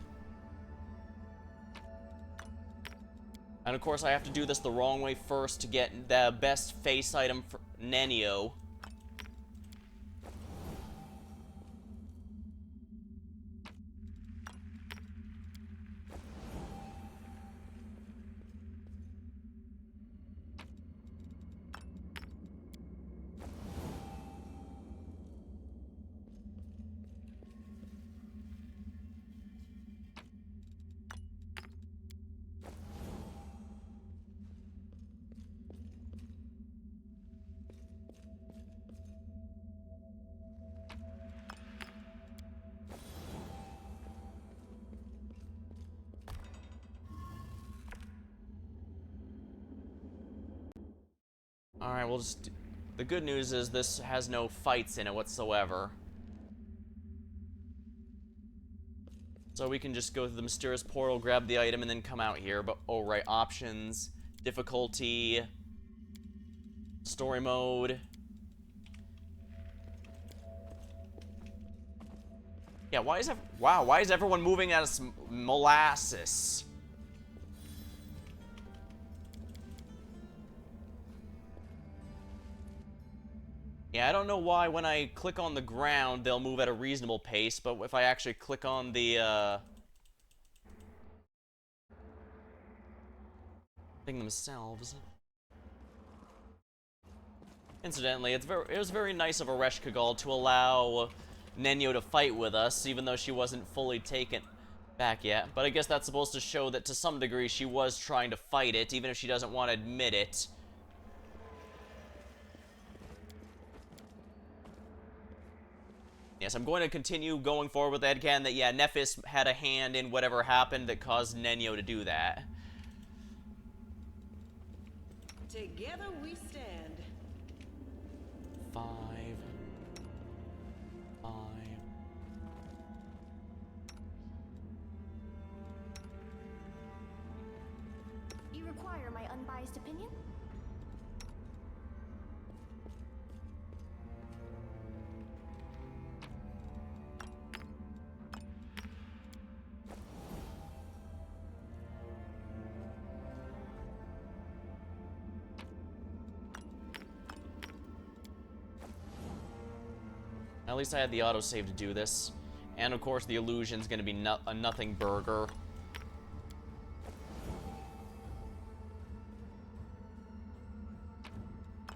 And of course I have to do this the wrong way first to get the best face item for Nenio. Alright, we'll just... The good news is this has no fights in it whatsoever. So we can just go through the mysterious portal, grab the item, and then come out here. But, oh right, options, difficulty, story mode. Yeah, why is everyone moving as molasses? Yeah, I don't know why when I click on the ground, they'll move at a reasonable pace, but if I actually click on the, thing themselves... Incidentally, it was very nice of Ereshkigal to allow Nenio to fight with us, even though she wasn't fully taken back yet. But I guess that's supposed to show that to some degree she was trying to fight it, even if she doesn't want to admit it. Yes, I'm going to continue going forward with that again, that, yeah, Nephis had a hand in whatever happened that caused Nenio to do that. Together we stand. 5. You require my unbiased opinion? At least I had the autosave to do this. And of course the illusion's gonna be a nothing burger.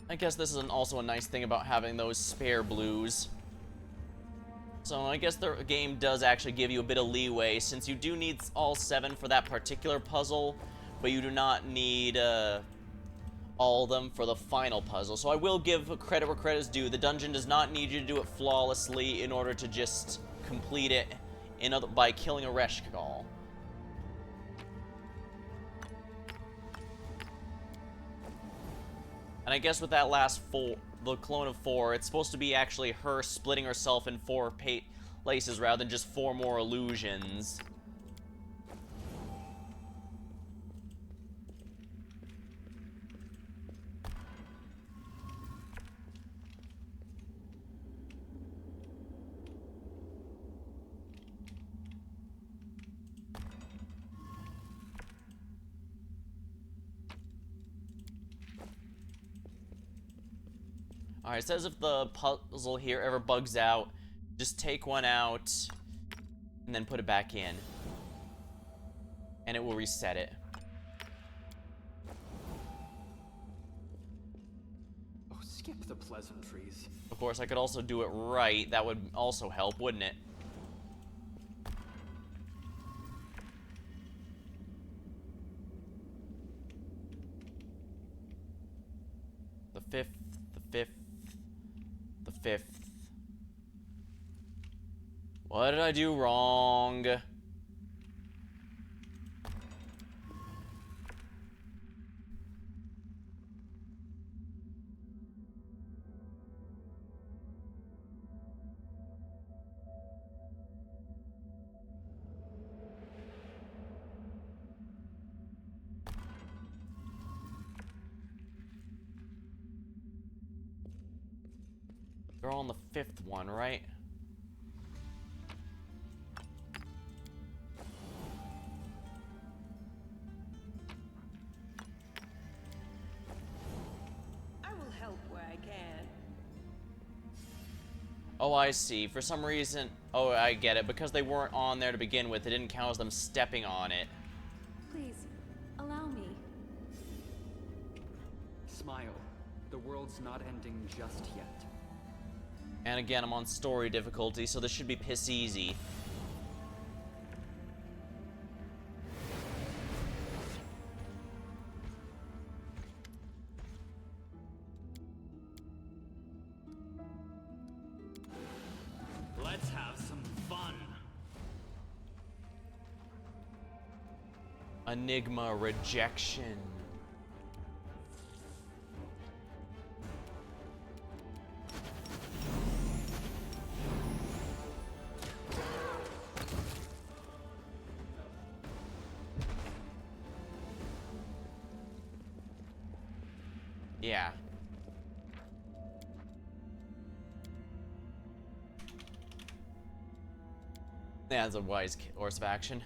I guess this is also a nice thing about having those spare blues. So I guess the game does actually give you a bit of leeway, since you do need all 7 for that particular puzzle, but you do not need all of them for the final puzzle. So I will give credit where credit is due. The dungeon does not need you to do it flawlessly in order to just complete it by killing a Ereshkigal. And I guess with that last 4, the clone of 4, it's supposed to be actually her splitting herself in 4 places rather than just 4 more illusions. Alright, it says if the puzzle here ever bugs out, just take one out and then put it back in. And it will reset it. Oh, skip the pleasantries. Of course, I could also do it right. That would also help, wouldn't it? The 5th, the 5th, the 5th. What did I do wrong? They're all on the 5th one, right? I will help where I can. Oh, I see. For some reason... Oh, I get it. Because they weren't on there to begin with, it didn't count as them stepping on it. Please, allow me. Smile. The world's not ending just yet. And again, I'm on story difficulty, so this should be piss easy. Let's have some fun. Enigma rejection. Yeah. That's a wise course of action.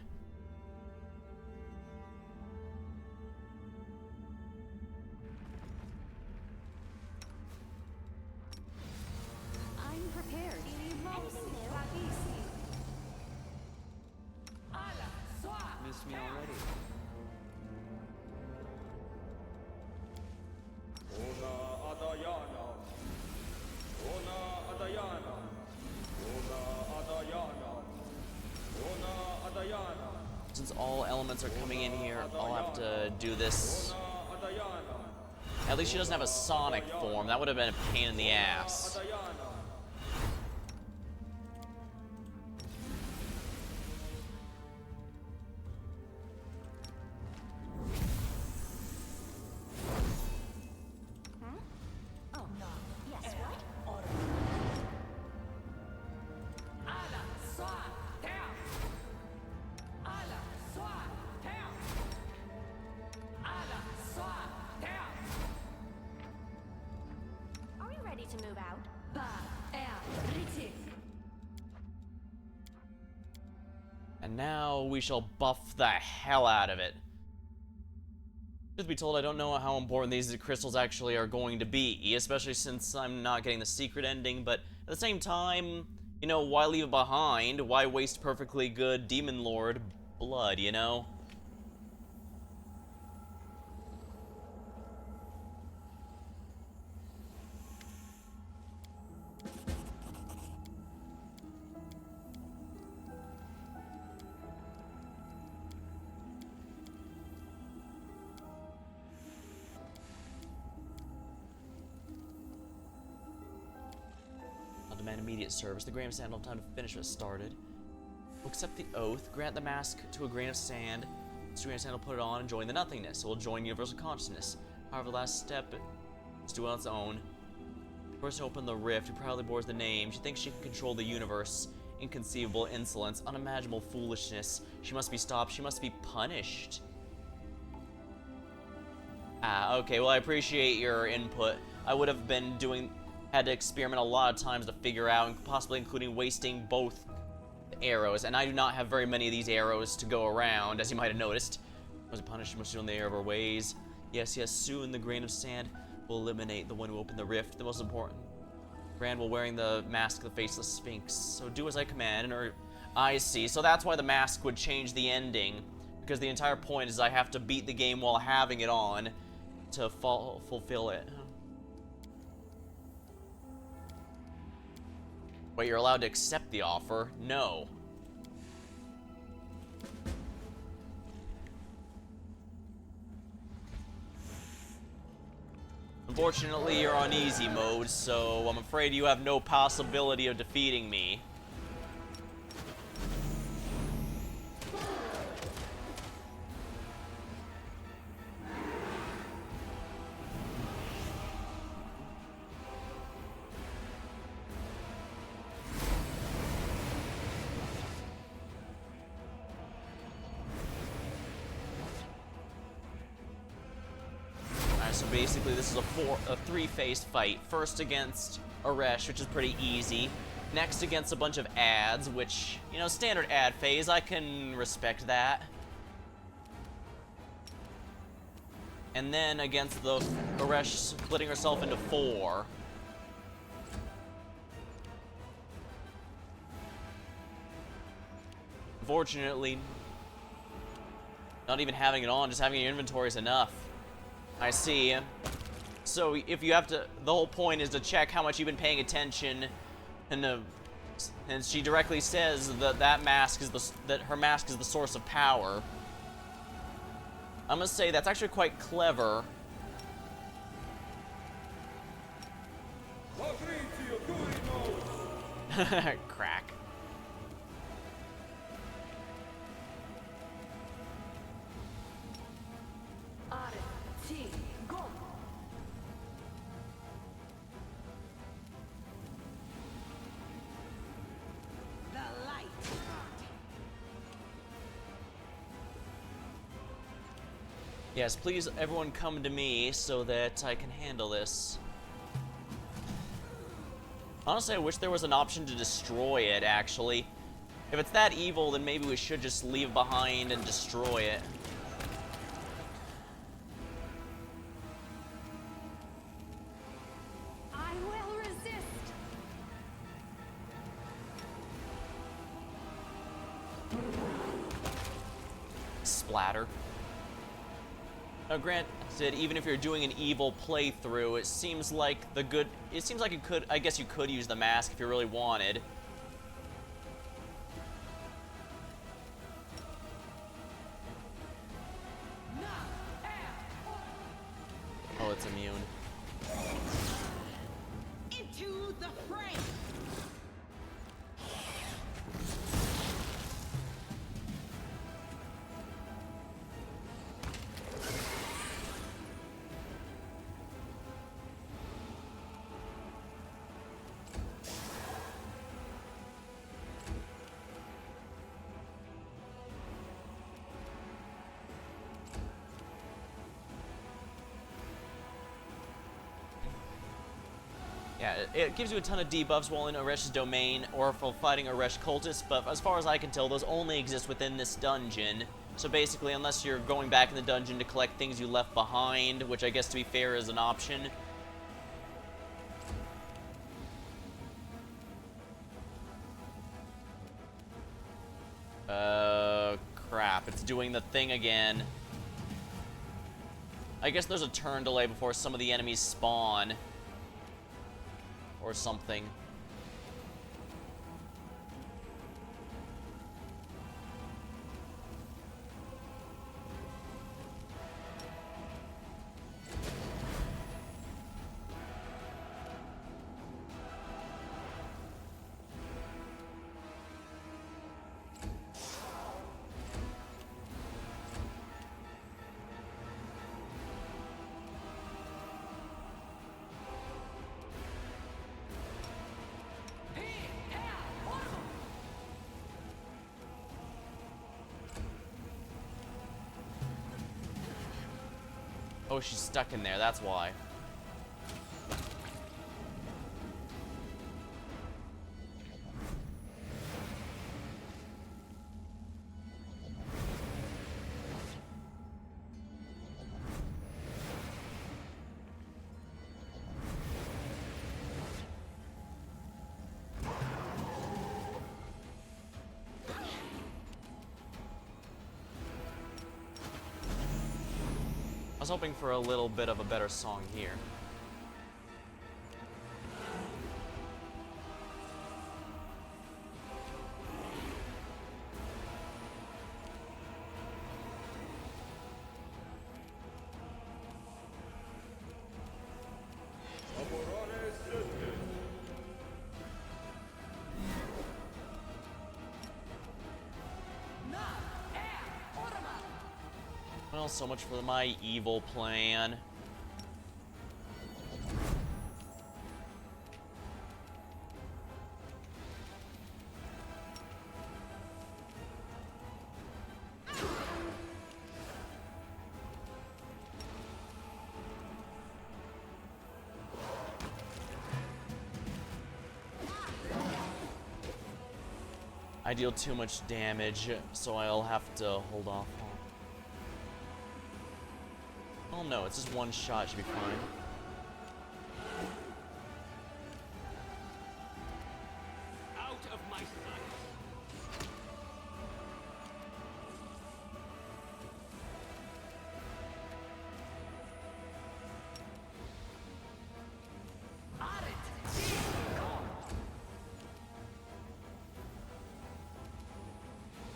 Since all elements are coming in here, I'll have to do this. At least she doesn't have a sonic form. That would have been a pain in the ass. Oh, yes, what? Are we ready to move out? And now we shall buff the hell out of it. Truth be told, I don't know how important these crystals actually are going to be, especially since I'm not getting the secret ending, but at the same time, you know, why leave it behind? Why waste perfectly good Demon Lord blood, you know? I'll demand immediate service. The grain of sand will have time to finish what started. We'll accept the oath, grant the mask to a grain of sand. This grain of sand will put it on and join the nothingness. It will join universal consciousness. However, the last step is to do it on its own. The person who opened the rift, who proudly bears the name, she thinks she can control the universe. Inconceivable insolence, unimaginable foolishness. She must be stopped. She must be punished. Ah, okay. Well, I appreciate your input. I would have been had to experiment a lot of times to figure out, and possibly including wasting both arrows, and I do not have very many of these arrows to go around, as you might have noticed. Was it punished much in the air of our ways? Yes, soon the grain of sand will eliminate the one who opened the rift, the most important. Grand while wearing the mask of the faceless sphinx. So do as I command, or I see. So that's why the mask would change the ending, because the entire point is I have to beat the game while having it on to fulfill it. Wait, you're allowed to accept the offer? No. Unfortunately, you're on easy mode, so I'm afraid you have no possibility of defeating me. So basically this is a three-phase fight. First against Aresh, which is pretty easy. Next against a bunch of ads, which, you know, standard ad phase, I can respect that. And then against the Aresh splitting herself into 4. Unfortunately, not even having it on, just having your inventory is enough. I see. So if you have to, the whole point is to check how much you've been paying attention, and she directly says that her mask is the source of power. I'm gonna say that's actually quite clever. Crack. Yes, please everyone come to me so that I can handle this. Honestly, I wish there was an option to destroy it, actually. If it's that evil, then maybe we should just leave behind and destroy it. I will resist. Splatter. Now, granted, even if you're doing an evil playthrough, it seems like I guess you could use the mask if you really wanted. Yeah, it gives you a ton of debuffs while in Aresh's domain or for fighting Aresh cultists, but as far as I can tell, those only exist within this dungeon. So basically, unless you're going back in the dungeon to collect things you left behind, which I guess to be fair is an option. Crap, it's doing the thing again. I guess there's a turn delay before some of the enemies spawn. Or something. Oh, she's stuck in there, that's why. I was hoping for a little bit of a better song here. Well, so much for my evil plan. I deal too much damage, so I'll have to hold off on. Oh no, it's just one shot, should be fine. Out of my sight.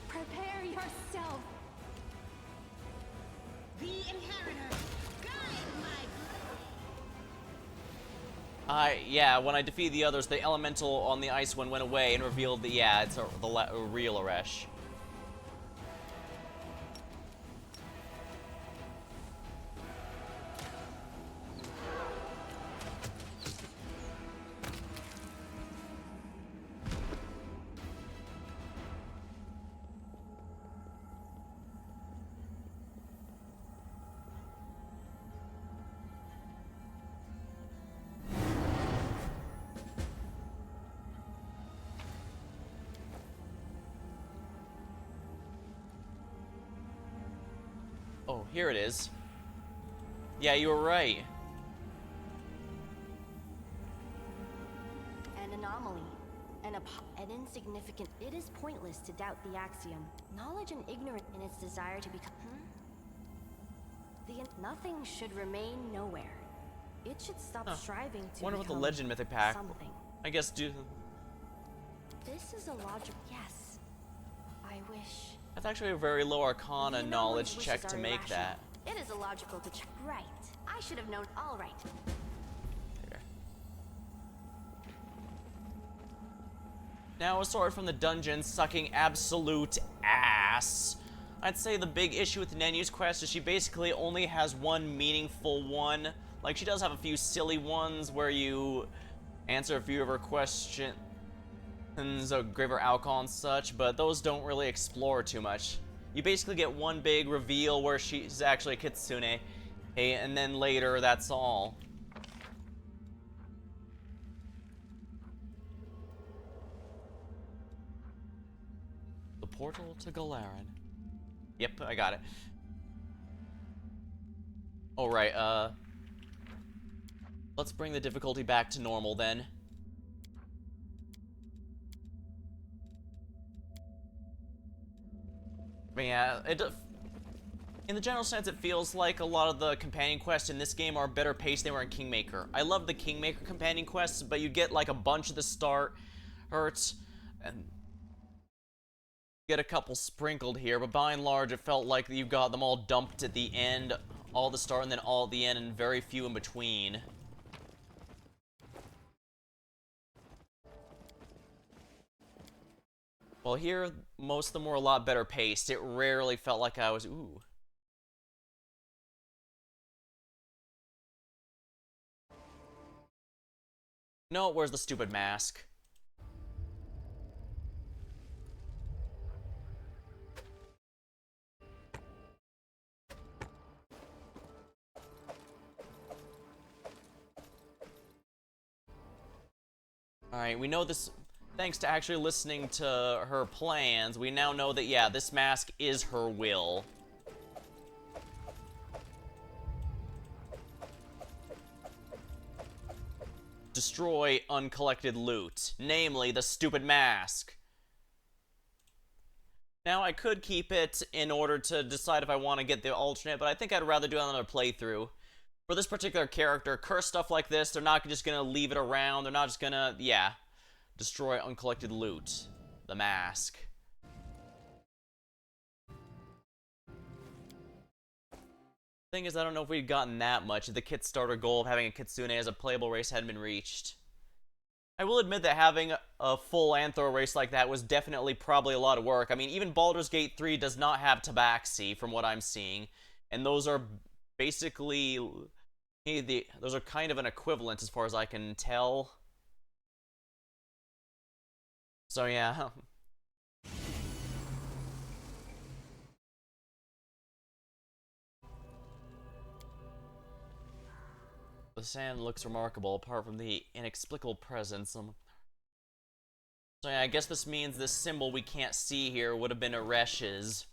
Prepare yourself. The inheritor, guide my Yeah, when I defeated the others, the elemental on the ice one went away and revealed that, yeah, it's a real Aresh. Oh, here it is. Yeah, you were right. An anomaly. An insignificant. It is pointless to doubt the axiom. Knowledge and ignorance in its desire to become. Nothing should remain nowhere. It should stop striving to Wonder what the become legend mythic pack. something. I guess do. This is a logic. Yes. I wish. That's actually a very low Arcana The knowledge anomaly's check wishes to are make irrational. that. It is illogical to check. Right. I should have known. All right. There. Now, a sword from the dungeon sucking absolute ass. I'd say the big issue with Nenio's quest is she basically only has one meaningful one. Like, she does have a few silly ones where you answer a few of her questions, give her alcohol and such, but those don't really explore too much. You basically get one big reveal where she's actually a kitsune, and then later, that's all. portal to Galaran. Yep, I got it. Alright, let's bring the difficulty back to normal then. But yeah, in the general sense, it feels like a lot of the companion quests in this game are better paced than they were in Kingmaker. I love the Kingmaker companion quests, but you get like a bunch at the start, hurts, and get a couple sprinkled here, but by and large, it felt like you got them all dumped at the end, all at the start, and then all at the end, and very few in between. Well, here, most of them were a lot better paced. It rarely felt like I was, ooh. No, where's the stupid mask? Alright, we know this, thanks to actually listening to her plans, we now know that, yeah, this mask is her will. Destroy uncollected loot, namely the stupid mask. Now, I could keep it in order to decide if I want to get the alternate, but I think I'd rather do another playthrough. For this particular character, curse stuff like this, they're not just gonna leave it around, they're not just gonna, yeah, destroy uncollected loot. The mask. Thing is, I don't know if we'd gotten that much if the kit starter goal of having a Kitsune as a playable race hadn't been reached. I will admit that having a full Anthro race like that was definitely probably a lot of work. I mean, even Baldur's Gate 3 does not have Tabaxi, from what I'm seeing, and those are basically, those are kind of an equivalent as far as I can tell. So yeah. The sand looks remarkable, apart from the inexplicable presence. So yeah, I guess this means this symbol we can't see here would have been Eresh's.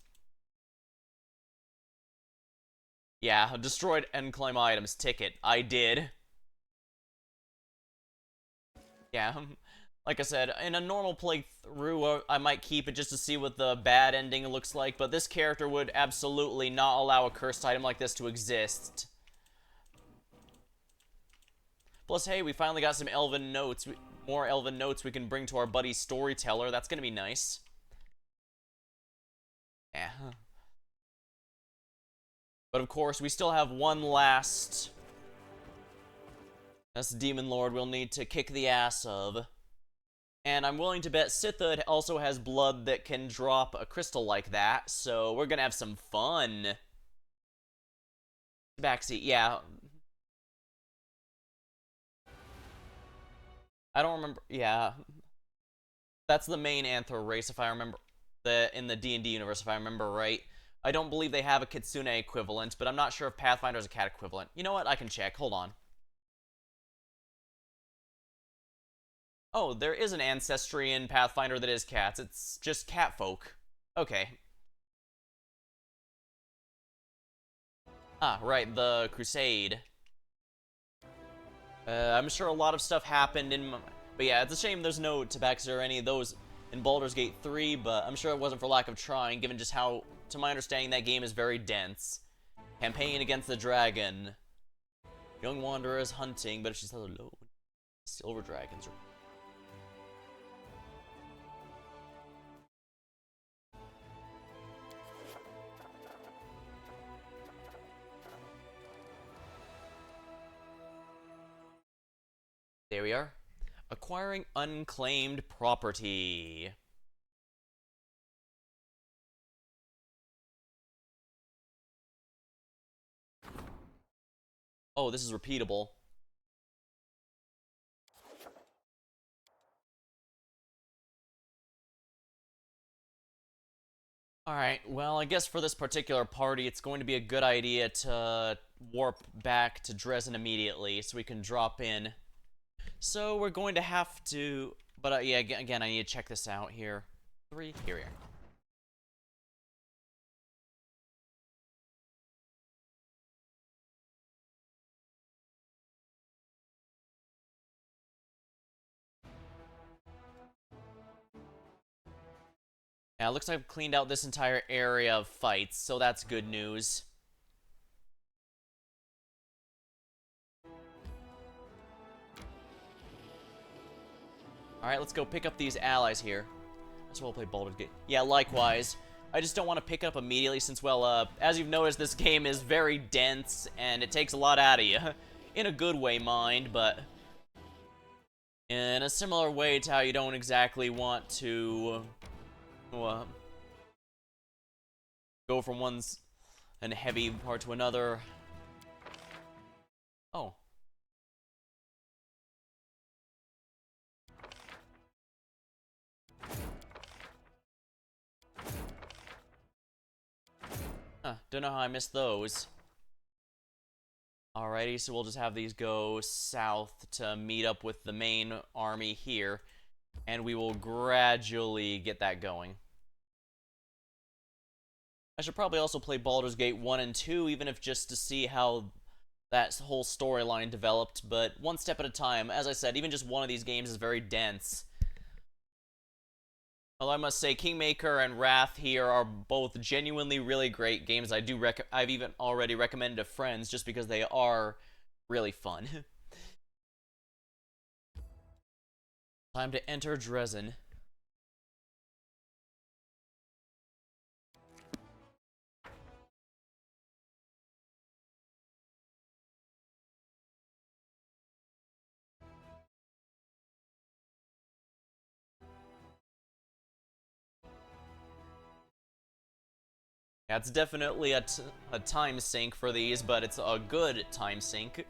Yeah, destroyed Enclaim items ticket. I did. Yeah, like I said, in a normal playthrough, I might keep it just to see what the bad ending looks like, but this character would absolutely not allow a cursed item like this to exist. Plus, hey, we finally got some elven notes. More elven notes we can bring to our buddy Storyteller. That's gonna be nice. Yeah. But of course, we still have one last... That's the Demon Lord we'll need to kick the ass of. And I'm willing to bet Sitha also has blood that can drop a crystal like that, so we're gonna have some fun. Backseat, yeah. I don't remember, yeah. That's the main Anthro race, if I remember, in the D&D universe, if I remember right. I don't believe they have a Kitsune equivalent, but I'm not sure if Pathfinder is a cat equivalent. You know what? I can check. Hold on. Oh, there is an ancestry in Pathfinder that is cats. It's just cat folk. Okay. Ah, right, the Crusade. I'm sure a lot of stuff happened in... But yeah, it's a shame there's no Tabaxi or any of those in Baldur's Gate 3, but I'm sure it wasn't for lack of trying, given just how, to my understanding, that game is very dense. Campaign against the dragon. Young wanderer is hunting, but she's alone. Silver dragons are... There we are. Acquiring unclaimed property. Oh, this is repeatable. Alright, well, I guess for this particular party, it's going to be a good idea to warp back to Dresden immediately so we can drop in. So we're going to have to... But yeah, again, I need to check this out here. Here we are. Yeah, it looks like I've cleaned out this entire area of fights, so that's good news. Alright, let's go pick up these allies here. As well play Baldur's Gate. Yeah, likewise. I just don't want to pick it up immediately since, well, as you've noticed, this game is very dense, and it takes a lot out of you. In a good way, mind, but in a similar way to how you don't exactly want to go from one's and heavy part to another. Oh. Huh, don't know how I missed those. Alrighty, so we'll just have these go south to meet up with the main army here, and we will gradually get that going. I should probably also play Baldur's Gate 1 and 2, even if just to see how that whole storyline developed, but one step at a time. As I said, even just one of these games is very dense. Although I must say, Kingmaker and Wrath here are both genuinely really great games. I've even already recommended to friends just because they are really fun. Time to enter Dresden. Yeah, it's definitely a time sink for these, but it's a good time sink.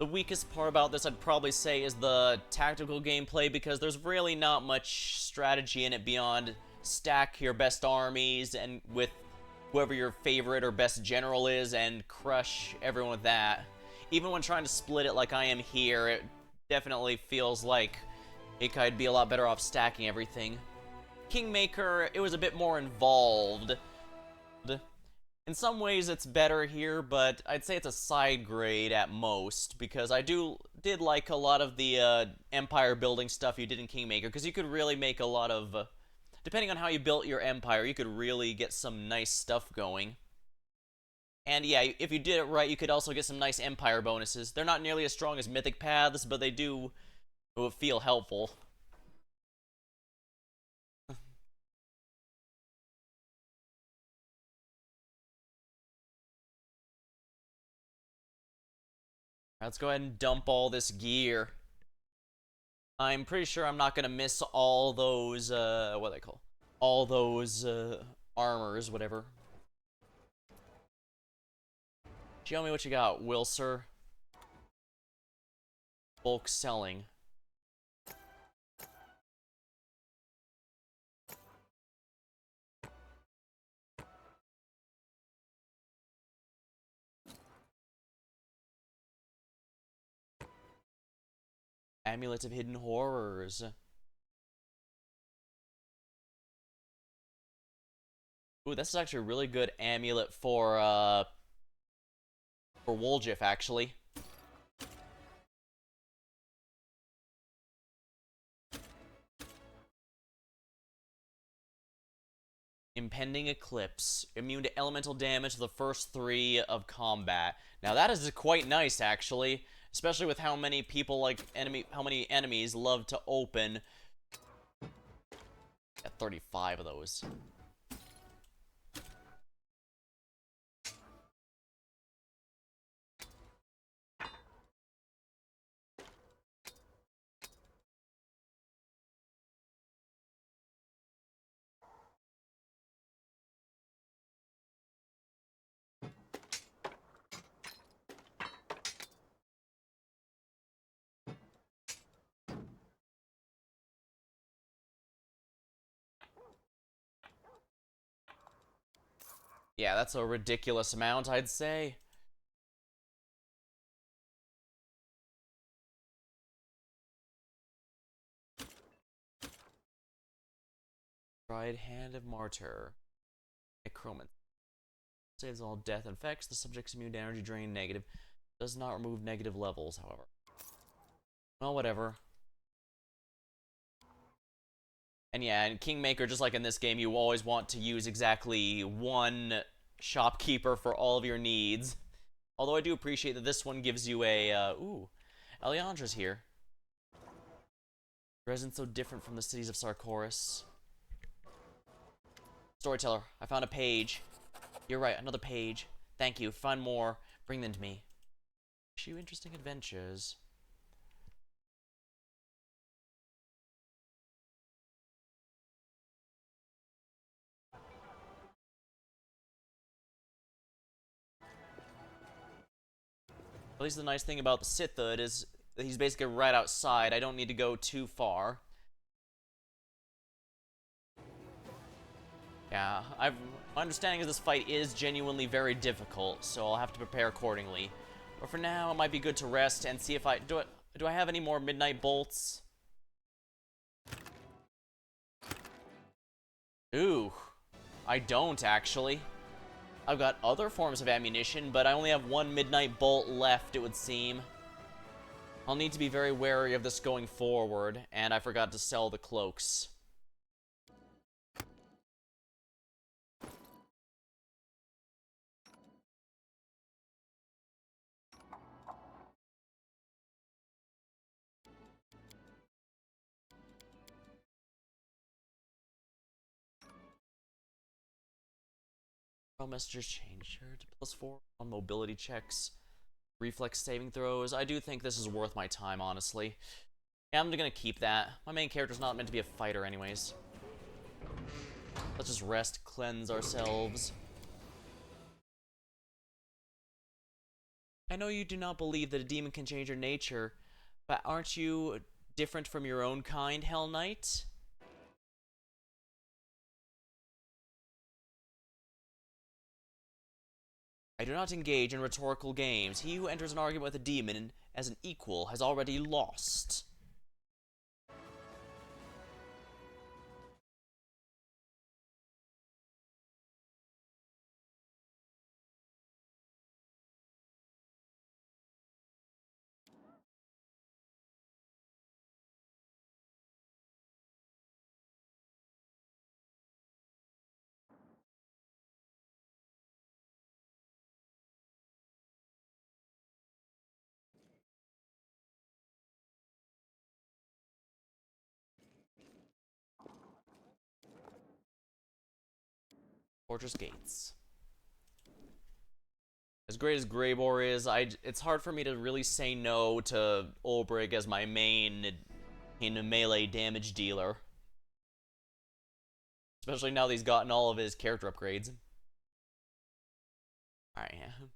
The weakest part about this, I'd probably say, is the tactical gameplay, because there's really not much strategy in it beyond stack your best armies and with whoever your favorite or best general is and crush everyone with that. Even when trying to split it like I am here, it definitely feels like I'd be a lot better off stacking everything. Kingmaker, it was a bit more involved. In some ways it's better here, but I'd say it's a side grade at most, because I did like a lot of the empire building stuff you did in Kingmaker, because you could really make a lot of, depending on how you built your empire, you could really get some nice stuff going. And yeah, if you did it right, you could also get some nice empire bonuses. They're not nearly as strong as mythic paths, but they do feel helpful. Let's go ahead and dump all this gear. I'm pretty sure I'm not gonna miss all those, what they call? All those, armors, whatever. Show me what you got, Wilser. Bulk selling. Amulet of Hidden Horrors. Ooh, this is actually a really good amulet for Woljif, actually. Impending Eclipse. Immune to elemental damage the first 3 of combat. Now that is quite nice, actually. Especially with how many people how many enemies love to open. Got 35 of those. Yeah, that's a ridiculous amount, I'd say. Tried Hand of Martyr. Necromancy. Saves all death and effects. The subject's immune to energy drain negative. Does not remove negative levels, however. Well, whatever. And yeah, in Kingmaker, just like in this game, you always want to use exactly one shopkeeper for all of your needs. Although I do appreciate that this one gives you a, ooh, Alyandra's here. Residents so different from the cities of Sarkoris. Storyteller, I found a page. You're right, another page. Thank you. Find more. Bring them to me. Wish you interesting adventures. At least the nice thing about the Sithud is that he's basically right outside. I don't need to go too far. Yeah, my understanding is this fight is genuinely very difficult, so I'll have to prepare accordingly. But for now, it might be good to rest and see if do I have any more midnight bolts? Ooh, I don't actually. I've got other forms of ammunition, but I only have one midnight bolt left, it would seem. I'll need to be very wary of this going forward, and I forgot to sell the cloaks. Messages change here to +4 on mobility checks, reflex saving throws. I do think this is worth my time, honestly. Yeah, I'm gonna keep that. My main character's not meant to be a fighter anyways. Let's just rest, cleanse ourselves. I know you do not believe that a demon can change your nature, but aren't you different from your own kind, Hell Knight? I do not engage in rhetorical games. He who enters an argument with a demon as an equal has already lost. Fortress Gates. As great as Greybor is, it's hard for me to really say no to Ulbrig as my main in melee damage dealer. Especially now that he's gotten all of his character upgrades. Alright, yeah.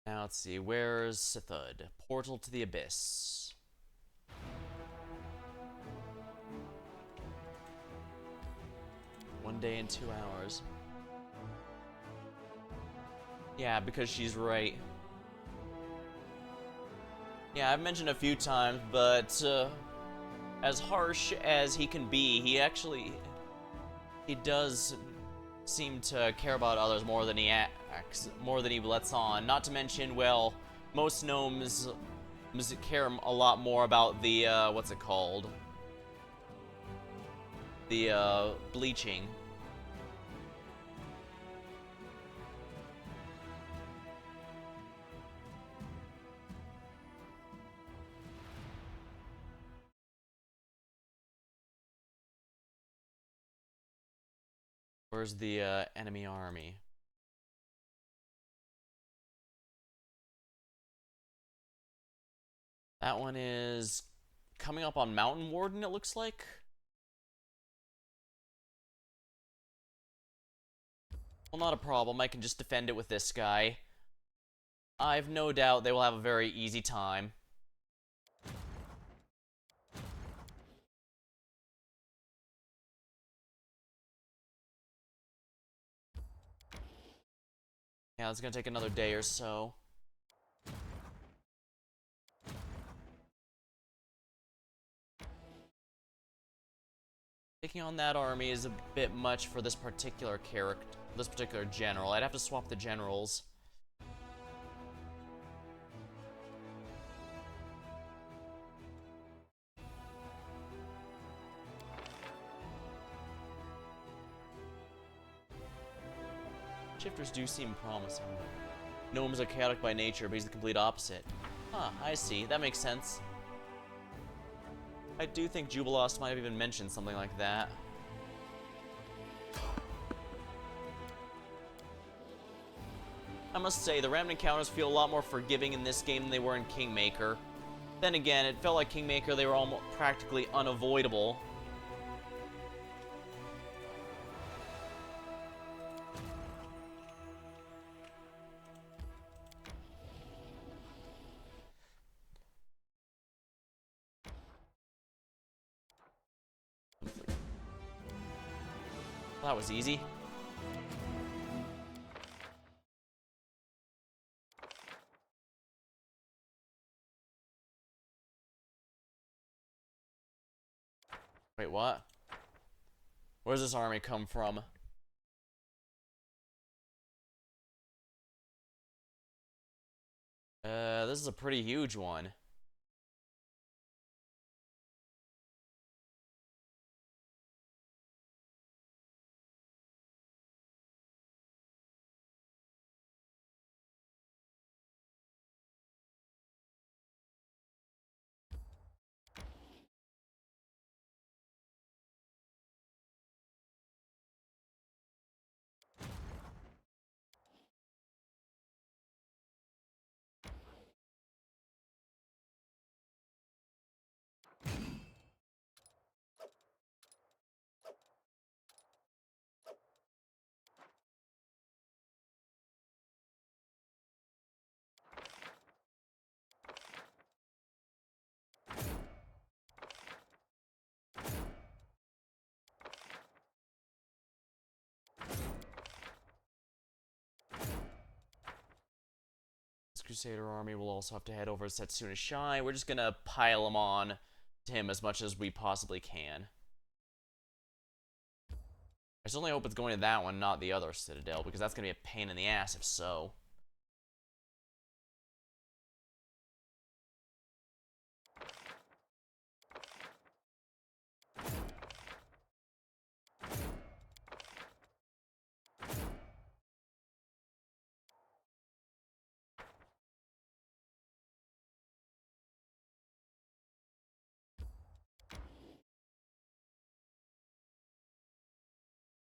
Now let's see, where's Sithud? Portal to the Abyss. One day and 2 hours. Yeah, because she's right. Yeah, I've mentioned a few times, but as harsh as he can be, he does seem to care about others more than he acts, more than he lets on. Not to mention, well, most gnomes care a lot more about the what's it called? The bleaching. Where's the enemy army? That one is coming up on Mountain Warden, it looks like. Well, not a problem. I can just defend it with this guy. I've no doubt they will have a very easy time. Yeah, it's gonna take another day or so. Taking on that army is a bit much for this particular character. this particular general. I'd have to swap the generals. Shifters do seem promising. Gnomes are chaotic by nature, but he's the complete opposite. Huh, I see. That makes sense. I do think Jubilost might have even mentioned something like that. I must say, the random encounters feel a lot more forgiving in this game than they were in Kingmaker. Then again, it felt like Kingmaker, they were almost practically unavoidable. Well, that was easy. Wait, what? Where's this army come from? This is a pretty huge one. This Crusader army will also have to head over to Setsuna Shrine. We're just gonna pile them on to him as much as we possibly can. I certainly hope it's going to that one, not the other Citadel, because that's gonna be a pain in the ass if so.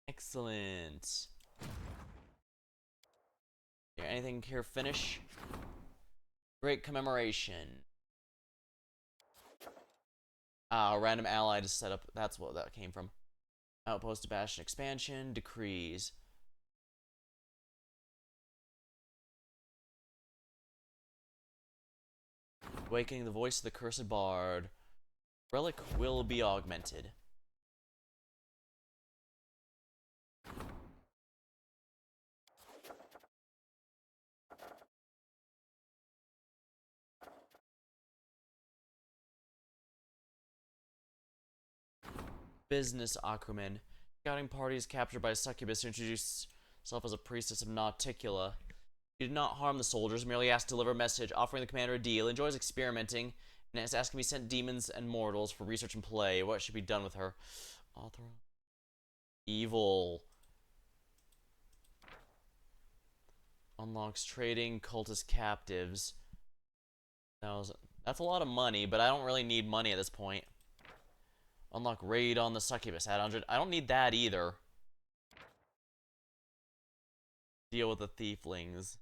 Excellent. Yeah, anything here finish? Great commemoration. Ah, random ally to set up. That's what that came from. Outpost to Bastion expansion. Decrees. Awakening the voice of the cursed bard. Relic will be augmented. Business Aquaman. Scouting party is captured by a succubus who introduced herself as a priestess of Nauticula. She did not harm the soldiers, merely asked to deliver a message, offering the commander a deal, enjoys experimenting, and is asking to be sent demons and mortals for research and play. What should be done with her? Author. Evil. Unlocks trading, cultist captives. That's a lot of money, but I don't really need money at this point. Unlock raid on the succubus at 100. I don't need that either. Deal with the thieflings.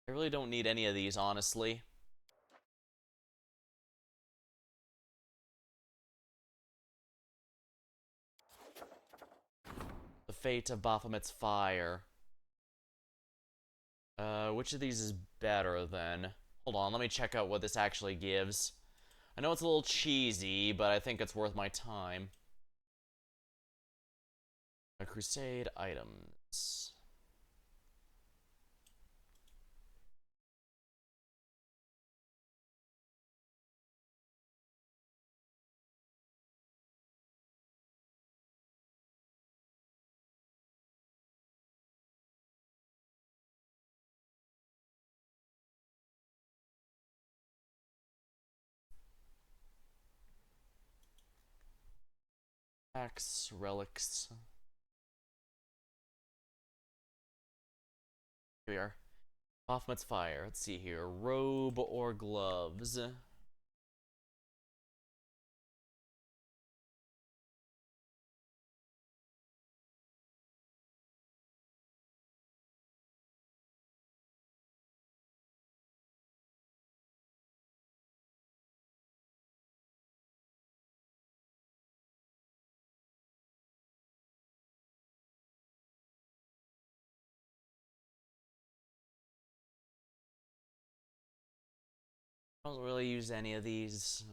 I really don't need any of these, honestly. The fate of Baphomet's fire. Which of these is better then? Hold on, let me check out what this actually gives. I know it's a little cheesy, but I think it's worth my time. A crusade items. Axe, relics. Here we are. Baphomet's Fire. Let's see here. Robe or gloves? I don't really use any of these.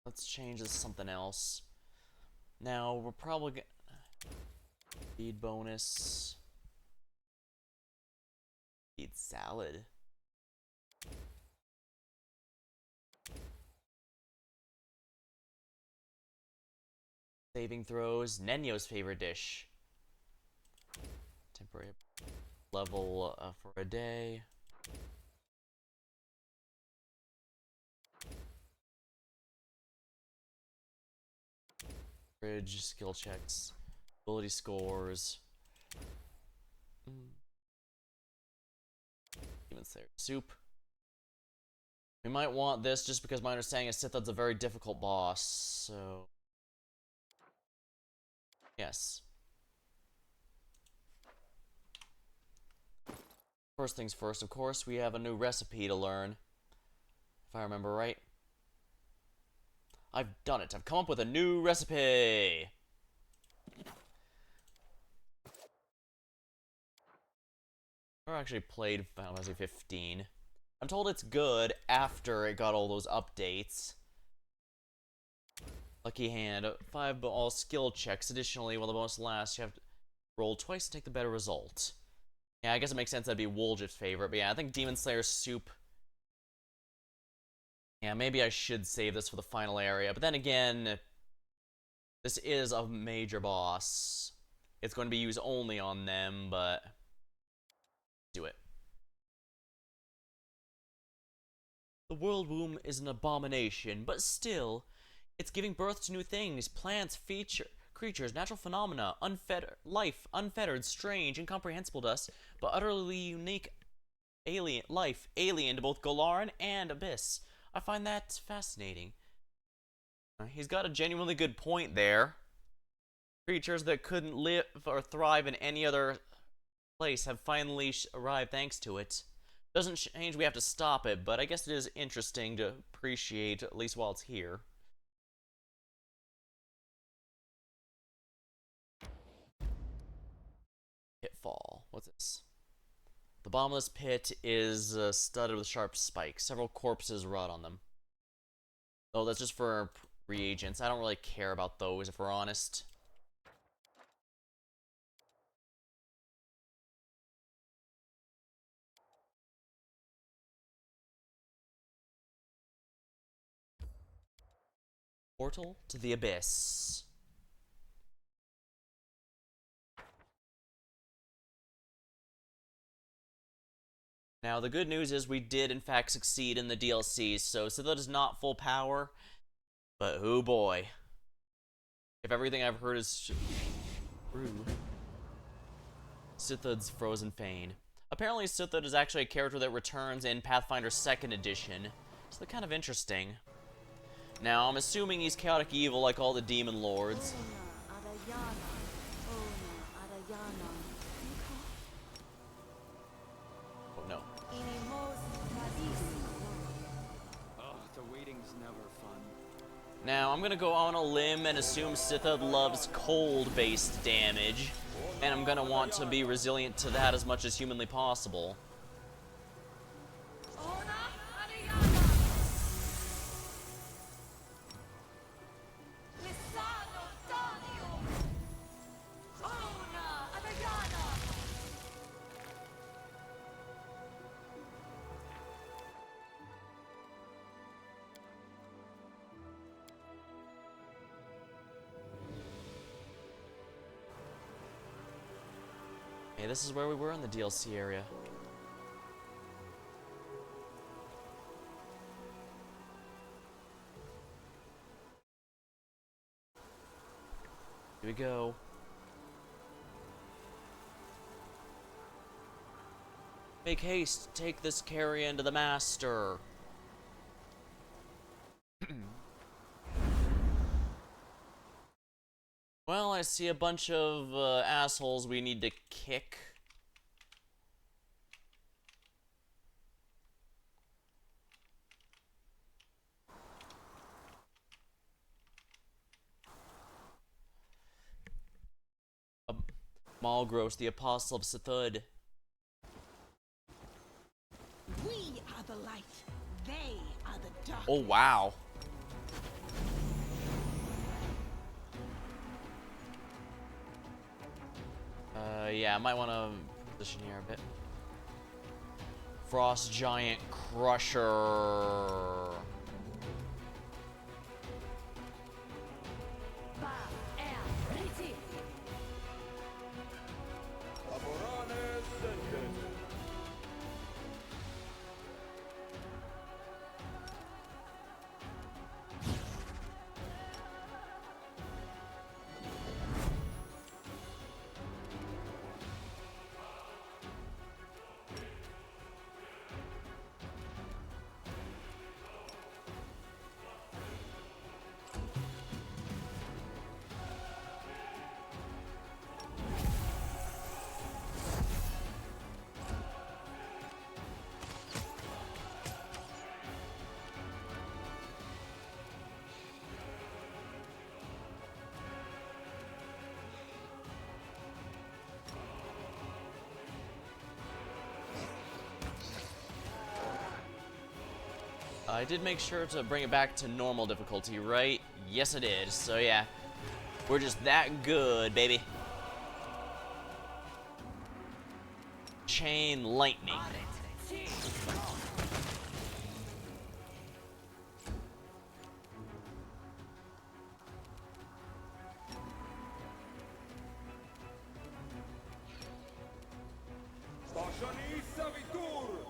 Let's change this to something else. Now, we're probably gonna... Speed bonus. Speed salad. Saving throws. Nenio's favorite dish. Temporary level for a day. Bridge, skill checks, ability scores. Demon Slayer soup. We might want this just because my understanding is Sithud's a very difficult boss, so... Yes. First things first, of course, we have a new recipe to learn. If I remember right. I've done it. I've come up with a new recipe! I've actually played Final Fantasy 15. I'm told it's good after it got all those updates. Lucky hand. 5 all skill checks. Additionally, while the bonus lasts, you have to roll twice to take the better result. Yeah, I guess it makes sense that'd be Woljif's favorite, but yeah, I think Demon Slayer soup... Yeah, maybe I should save this for the final area, but then again, this is a major boss. It's going to be used only on them, but... Do it. The world womb is an abomination, but still, it's giving birth to new things, plants, creatures, natural phenomena, life, unfettered, strange, incomprehensible to us, but utterly unique alien to both Galaran and Abyss. I find that fascinating. He's got a genuinely good point there. Creatures that couldn't live or thrive in any other place have finally arrived thanks to it. Doesn't change we have to stop it, but I guess it is interesting to appreciate, at least while it's here. Pitfall. What's this? The bottomless pit is studded with sharp spikes. Several corpses rot on them. Oh, that's just for reagents. I don't really care about those, if we're honest. Portal to the Abyss. Now, the good news is we did, in fact, succeed in the DLCs, so that is not full power, but oh boy. If everything I've heard is true. Sithud's Frozen Fane. Apparently, Sithud is actually a character that returns in Pathfinder 2nd Edition, so they're kind of interesting. Now, I'm assuming he's chaotic evil like all the demon lords. Now, I'm gonna go on a limb and assume Sithud loves cold-based damage, and I'm gonna want to be resilient to that as much as humanly possible. Hey, this is where we were in the DLC area. Here we go. Make haste, take this carrion to the master. Well, I see a bunch of assholes we need to kick. Malgros, the apostle of Sithud. We are the light. They are the dark. Oh, wow. Yeah, I might want to position here a bit. Frost Giant Crusher. I did make sure to bring it back to normal difficulty, right? Yes, I did. So, yeah. We're just that good, baby. Chain lightning.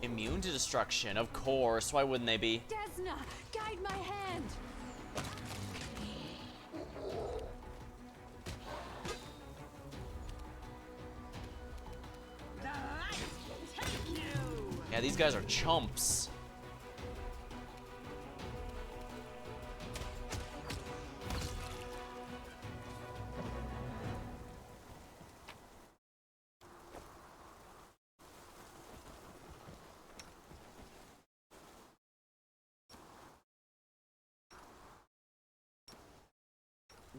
Immune to destruction, of course. Why wouldn't they be? Desna, guide my hand. The light take you. Yeah, these guys are chumps.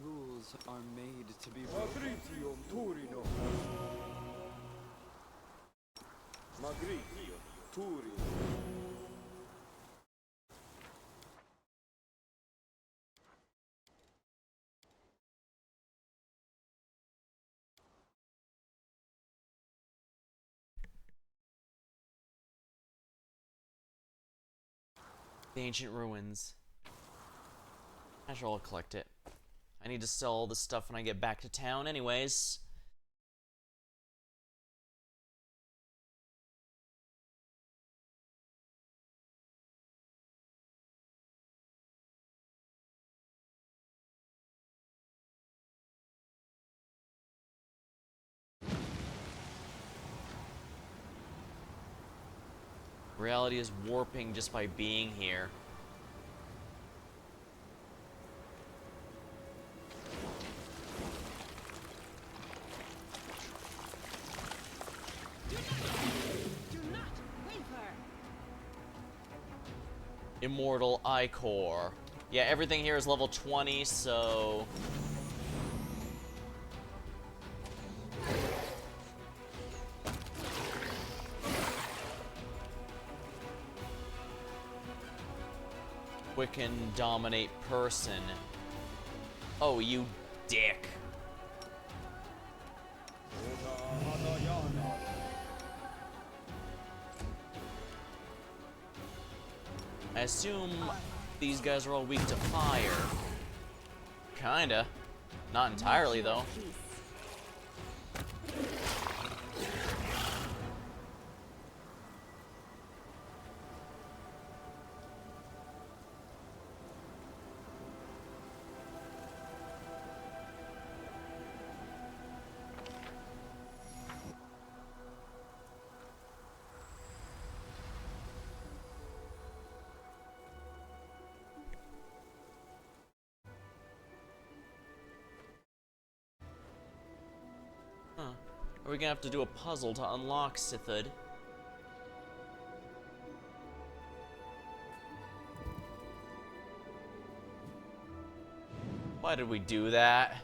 Rules are made to be Magritium Turino. Magritium Turino. The ancient ruins. I shall collect it. I need to sell all this stuff when I get back to town anyways. Reality is warping just by being here. Do not waver. Immortal Ichor. Yeah, everything here is level 20, so... Quicken, dominate person. Oh, you dick. I assume these guys are all weak to fire. Kinda. Not entirely, though. Huh. Are we gonna have to do a puzzle to unlock Sithud? Why did we do that?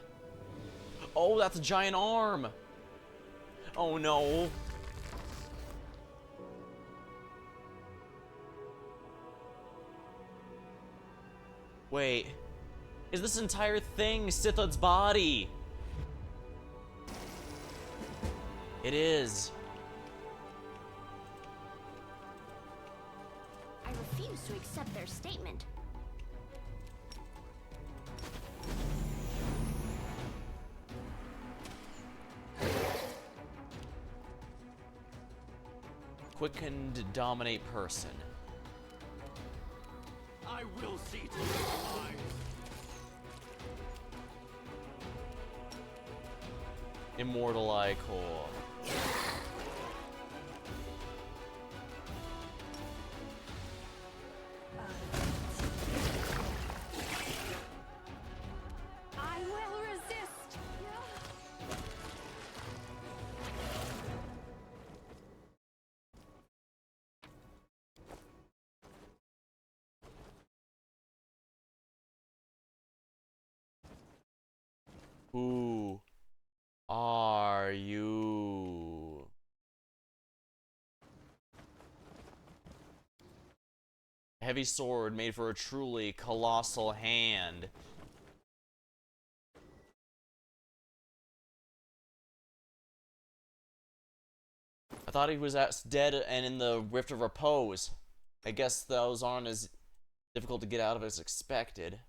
Oh, that's a giant arm! Oh no! Wait. Is this entire thing Sithud's body? It is. I refuse to accept their statement. Quickened, dominate person. I will see to your demise. Immortal Core. I will resist. Who are you? Heavy sword made for a truly colossal hand. I thought he was dead and in the Rift of Repose. I guess those aren't as difficult to get out of as expected.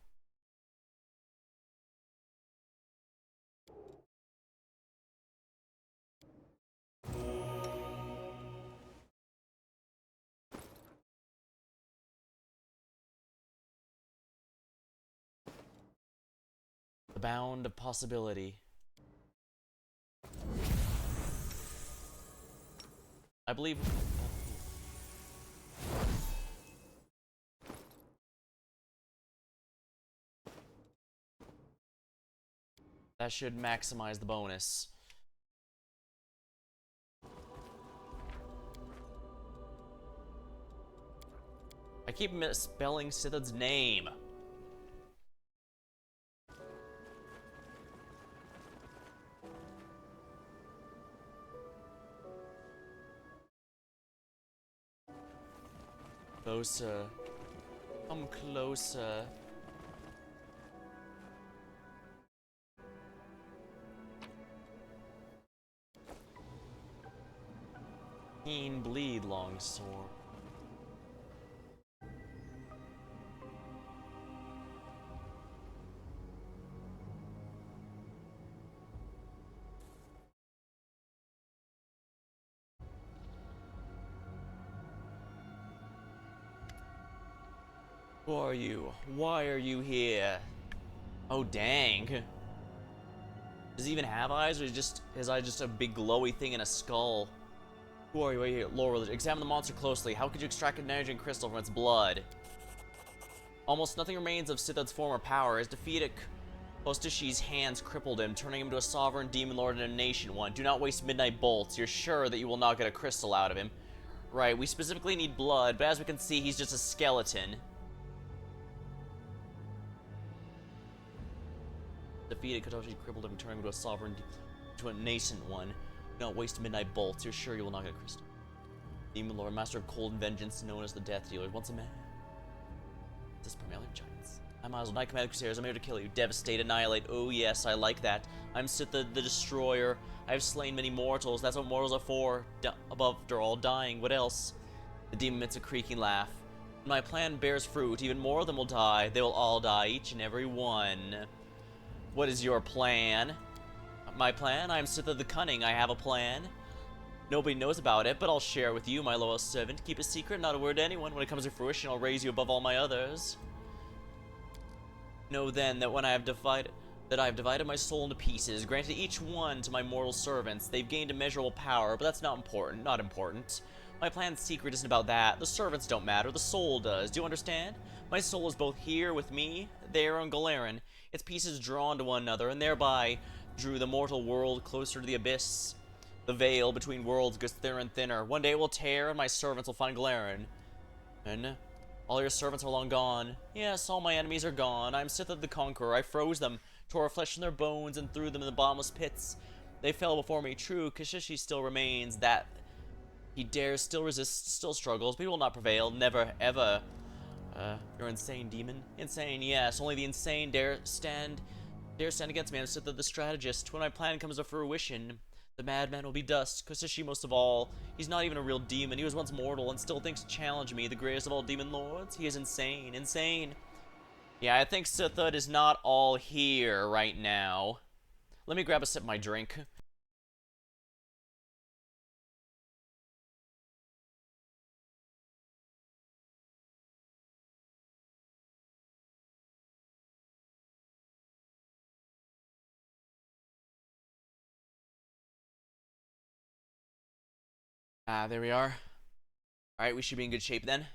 The bound of possibility. I believe... that should maximize the bonus. I keep misspelling Sithud's name. Closer. Come closer. Keen bleed, longsword. Who are you? Why are you here? Oh, dang. Does he even have eyes, or is just his eye just a big glowy thing in a skull? Who are you? Why are you here? Laurel, examine the monster closely. How could you extract a nitrogen crystal from its blood? Almost nothing remains of Sithud's former power. His defeat at Hostishi's hands crippled him, turning him to a sovereign demon lord and a nation one. Do not waste midnight bolts. You're sure that you will not get a crystal out of him. Right, we specifically need blood, but as we can see, he's just a skeleton. defeated, Katoshi crippled him, turning him into a sovereign, to a nascent one. Do not waste midnight bolts. You're sure you will not get a crystal. Demon Lord, master of cold and vengeance, known as the Death Dealer. Once a man. This Primeval Giants. I'm Miles, Knight Commander Crusaders. I'm here to kill you. Devastate, annihilate. Oh yes, I like that. I'm Sith the Destroyer. I have slain many mortals. That's what mortals are for. Above, after all, dying. What else? The demon emits a creaking laugh. My plan bears fruit. Even more of them will die. They will all die, each and every one. What is your plan? My plan? I am Sith of the Cunning. I have a plan. Nobody knows about it, but I'll share with you, my loyal servant. Keep it secret, not a word to anyone. When it comes to fruition, I'll raise you above all my others. Know then that when I have divided my soul into pieces, granted each one to my mortal servants. They've gained immeasurable power, but that's not important. Not important. My plan's secret isn't about that. The servants don't matter. The soul does. Do you understand? My soul is both here with me, there on Galeran. Its pieces drawn to one another, and thereby drew the mortal world closer to the abyss. The veil between worlds gets thinner and thinner. One day it will tear, and my servants will find Galeran. And all your servants are long gone. Yes, all my enemies are gone. I'm Sith of the Conqueror. I froze them, tore flesh from their bones, and threw them in the bottomless pits. They fell before me. True, Kashishi still remains. That he dares, still resists, still struggles, but he will not prevail. Never, ever. You're insane, demon. Insane, yes. Only the insane dare stand against me. I'm Sith the strategist. When my plan comes to fruition, the madman will be dust. Kashishi most of all. He's not even a real demon. He was once mortal and still thinks to challenge me, the greatest of all demon lords. He is insane. Insane. Yeah, I think Sithhood is not all here right now. Let me grab a sip of my drink. Ah, there we are. Alright, we should be in good shape then.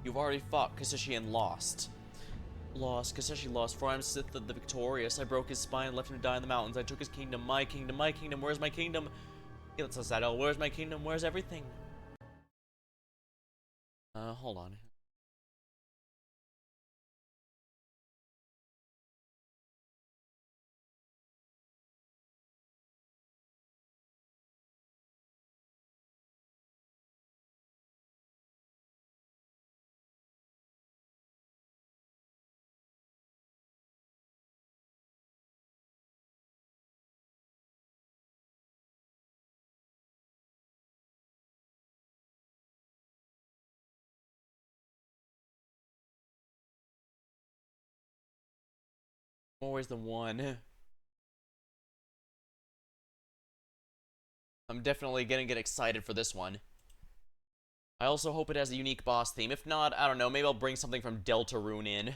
You've already fought Kashishi and lost. Lost. Kashishi lost, for I am Sith the victorious. I broke his spine and left him to die in the mountains. I took his kingdom, my kingdom, my kingdom. Where's my kingdom? He lets us that out. Where's my kingdom? Where's everything? Hold on. More ways than one. I'm definitely gonna get excited for this one. I also hope it has a unique boss theme. If not, I don't know, maybe I'll bring something from Deltarune in.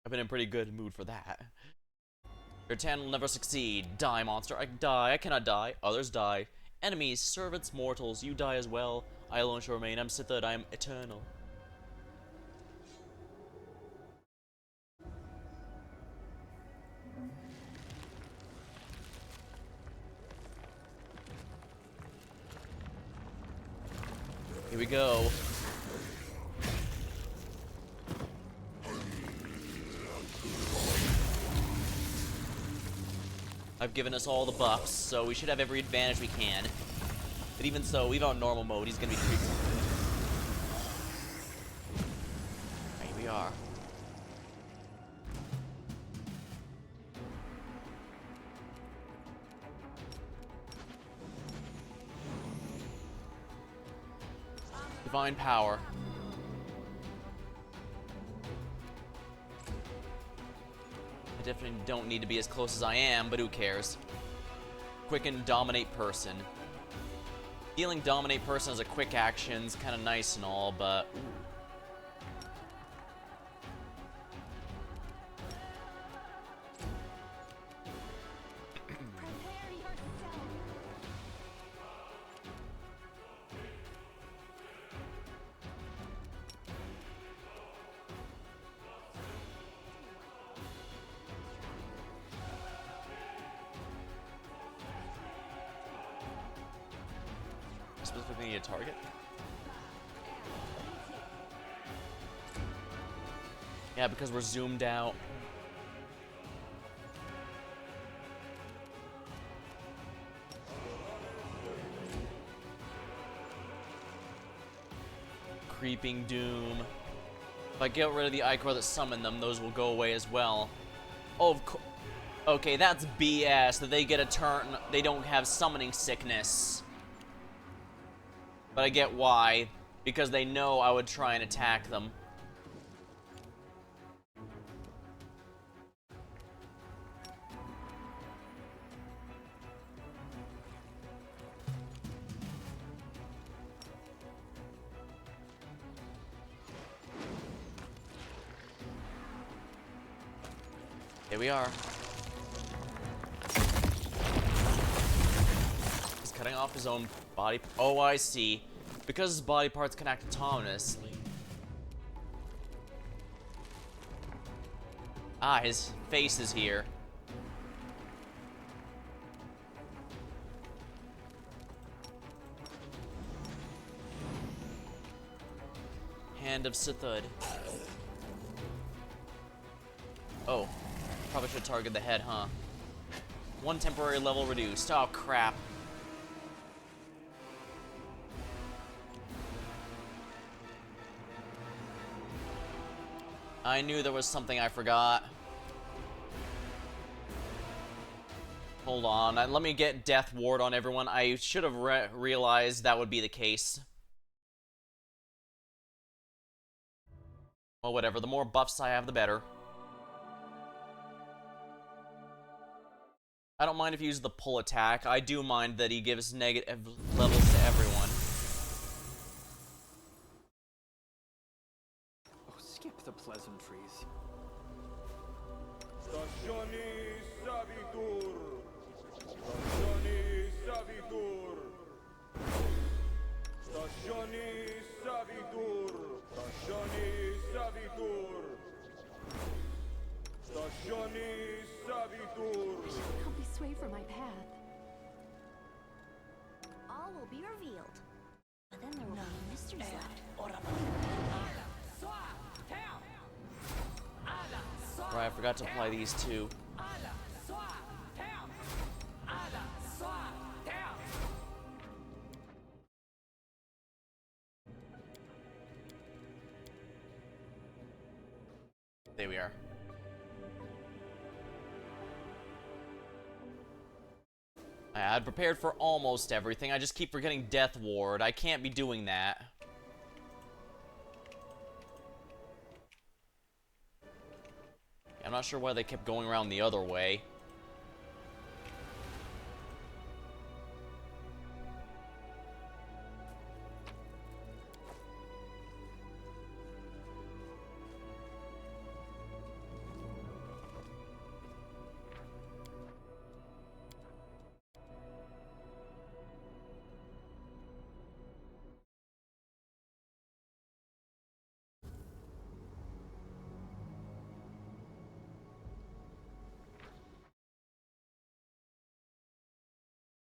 I've been in a pretty good mood for that. Your tan will never succeed. Die, monster. I die. I cannot die. Others die. Enemies, servants, mortals, you die as well. I alone shall remain. I'm Sithud. I am eternal. Here we go. I've given us all the buffs, so we should have every advantage we can. But even so, even on normal mode, he's gonna be creepy. Right, here we are. Divine power. I definitely don't need to be as close as I am, but who cares? Quicken, dominate person. Dealing dominate person as a quick action's kind of nice and all, but ooh. Specifically need a target. Yeah, because we're zoomed out. Creeping Doom. If I get rid of the Ichor that summoned them, those will go away as well. Oh, of course. Okay, that's BS that they get a turn. They don't have summoning sickness. But I get why. Because they know I would try and attack them. Here we are. He's cutting off his own body. Oh, I see. Because his body parts can act autonomously. Ah, his face is here. Hand of Sithud. Oh. Probably should target the head, huh? One temporary level reduced. Oh, crap. I knew there was something I forgot. Hold on. Let me get Death Ward on everyone. I should have realized that would be the case. Well, whatever. The more buffs I have, the better. I don't mind if he uses the pull attack. I do mind that he gives negative levels to everyone. Oh, skip the pleasantries. Stationi Savitur! Stationi Savitur! Stationi Savitur! Stationi Savitur! Stationi Savitur! Help me sway from my path. All will be revealed. But then there will be mysteries left. Right, I forgot to apply these two. There we are. I had prepared for almost everything. I just keep forgetting Death Ward. I can't be doing that. I'm not sure why they kept going around the other way.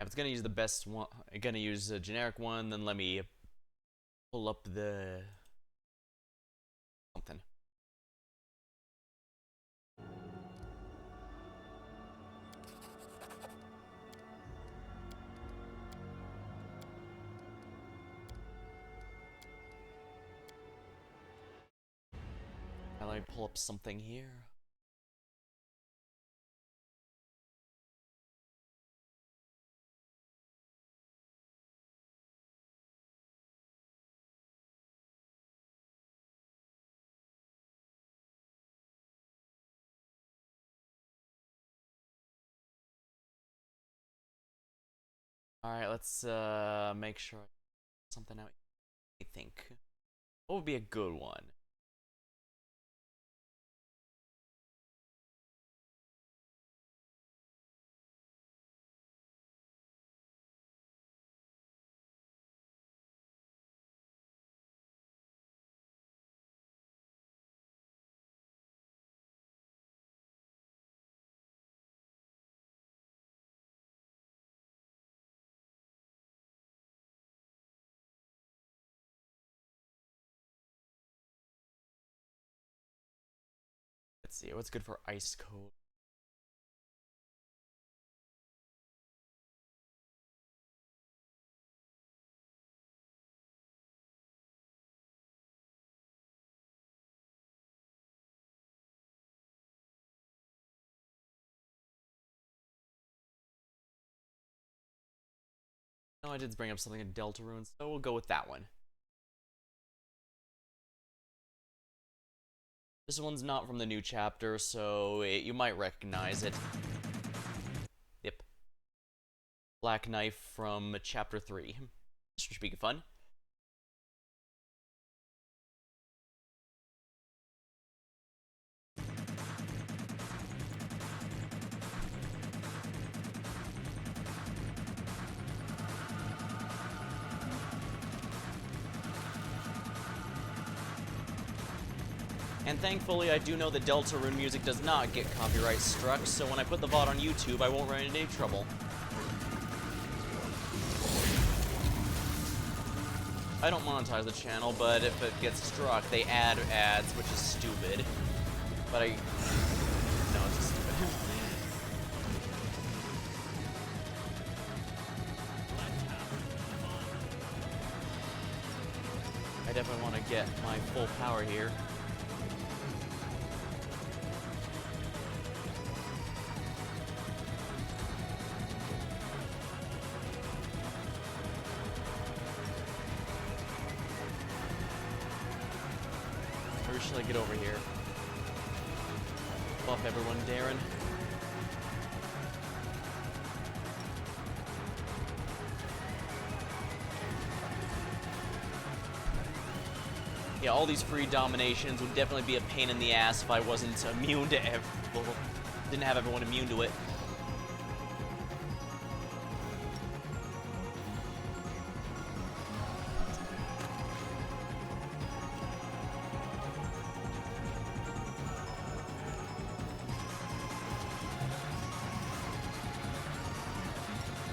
If it's gonna use the best one, gonna use a generic one, then let me pull up the something. Now let me pull up something here. Alright, let's make sure I something out. I think. What would be a good one? Let's see, what's good for ice cold? No, I did bring up something in Deltarune, so we'll go with that one. This one's not from the new chapter, so you might recognize it. Yep. Black Knife from chapter 3. This should be fun. And thankfully, I do know that Deltarune music does not get copyright struck, so when I put the VOD on YouTube, I won't run into any trouble. I don't monetize the channel, but if it gets struck, they add ads, which is stupid. But no, it's just stupid. I definitely want to get my full power here. Where should I get over here? Buff everyone, Darren. Yeah, all these free dominations would definitely be a pain in the ass if I wasn't immune to didn't have everyone immune to it.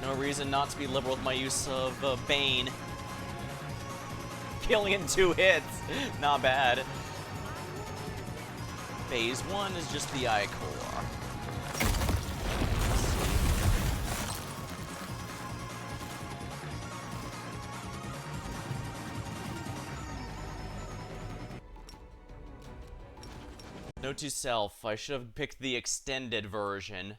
No reason not to be liberal with my use of Bane. Killing in 2 hits. Not bad. Phase 1 is just the Ichor. Note to self, I should have picked the extended version.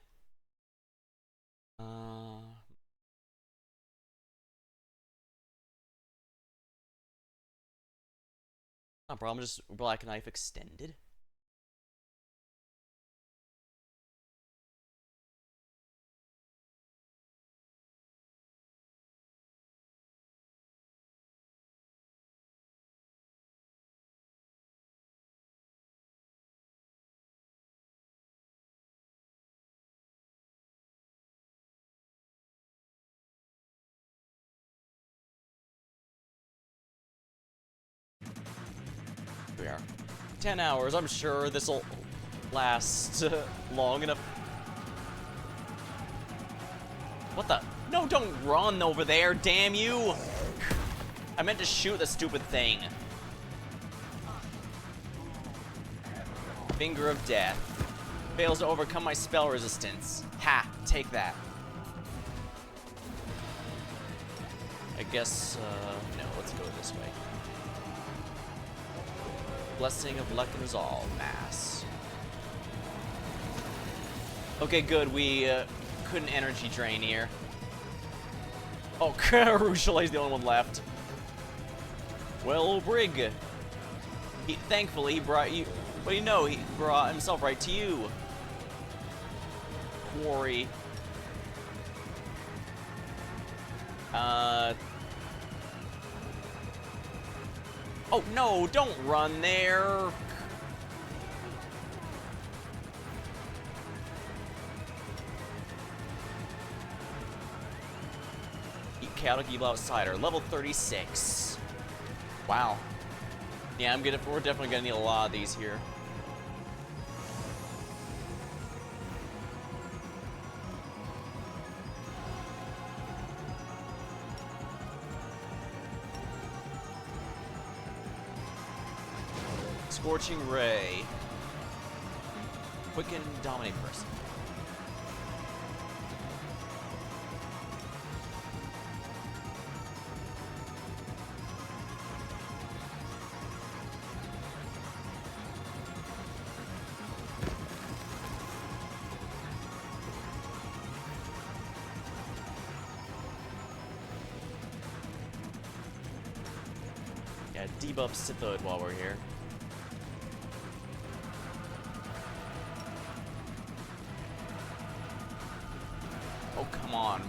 No problem, just Black Knife extended. We are 10 hours. I'm sure this will last long enough. What the? No, don't run over there, damn you! I meant to shoot the stupid thing. Finger of Death. Fails to overcome my spell resistance. Ha! Take that. I guess, no, let's go this way. Blessing of Luck and Resolve. Mass. Okay, good. We couldn't energy drain here. Oh, Rushale's the only one left. Well, Brig. Thankfully, he brought you... But you know, he brought himself right to you. Quarry. Oh, no, don't run there. Chaotic Evil Outsider, level 36. Wow. Yeah, we're definitely gonna need a lot of these here. Scorching Ray. Quicken, dominate person. Yeah, debuff Sithoid while we're here. Oh, come on.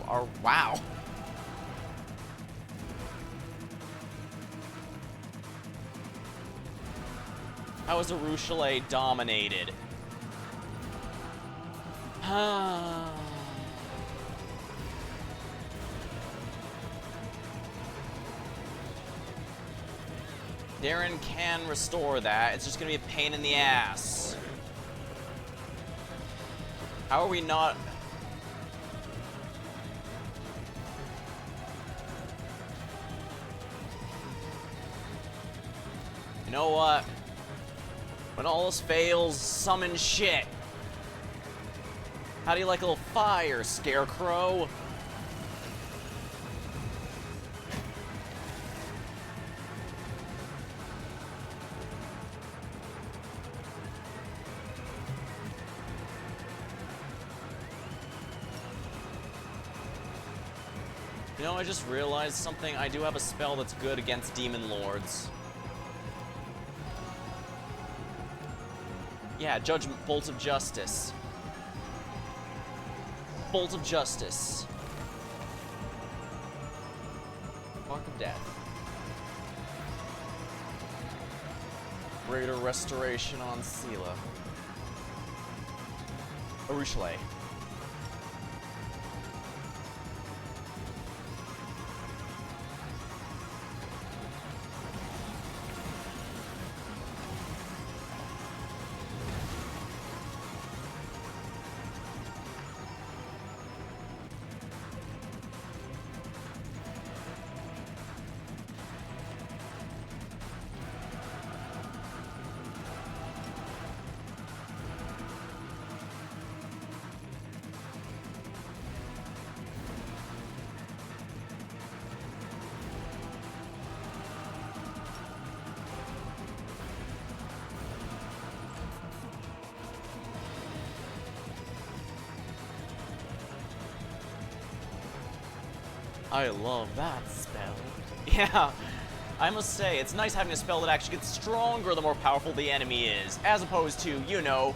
Wow. How is Arushale dominated? Darren can restore that. It's just gonna be a pain in the ass. How are we not... You know what? When all else fails, summon shit. How do you like a little fire, Scarecrow? You know, I just realized something. I do have a spell that's good against Demon Lords. Yeah, Judgment, Bolt of Justice. Bolt of Justice. Mark of Death. Greater Restoration on Sela. Arushale. I love that spell. Yeah, I must say, it's nice having a spell that actually gets stronger the more powerful the enemy is, as opposed to, you know,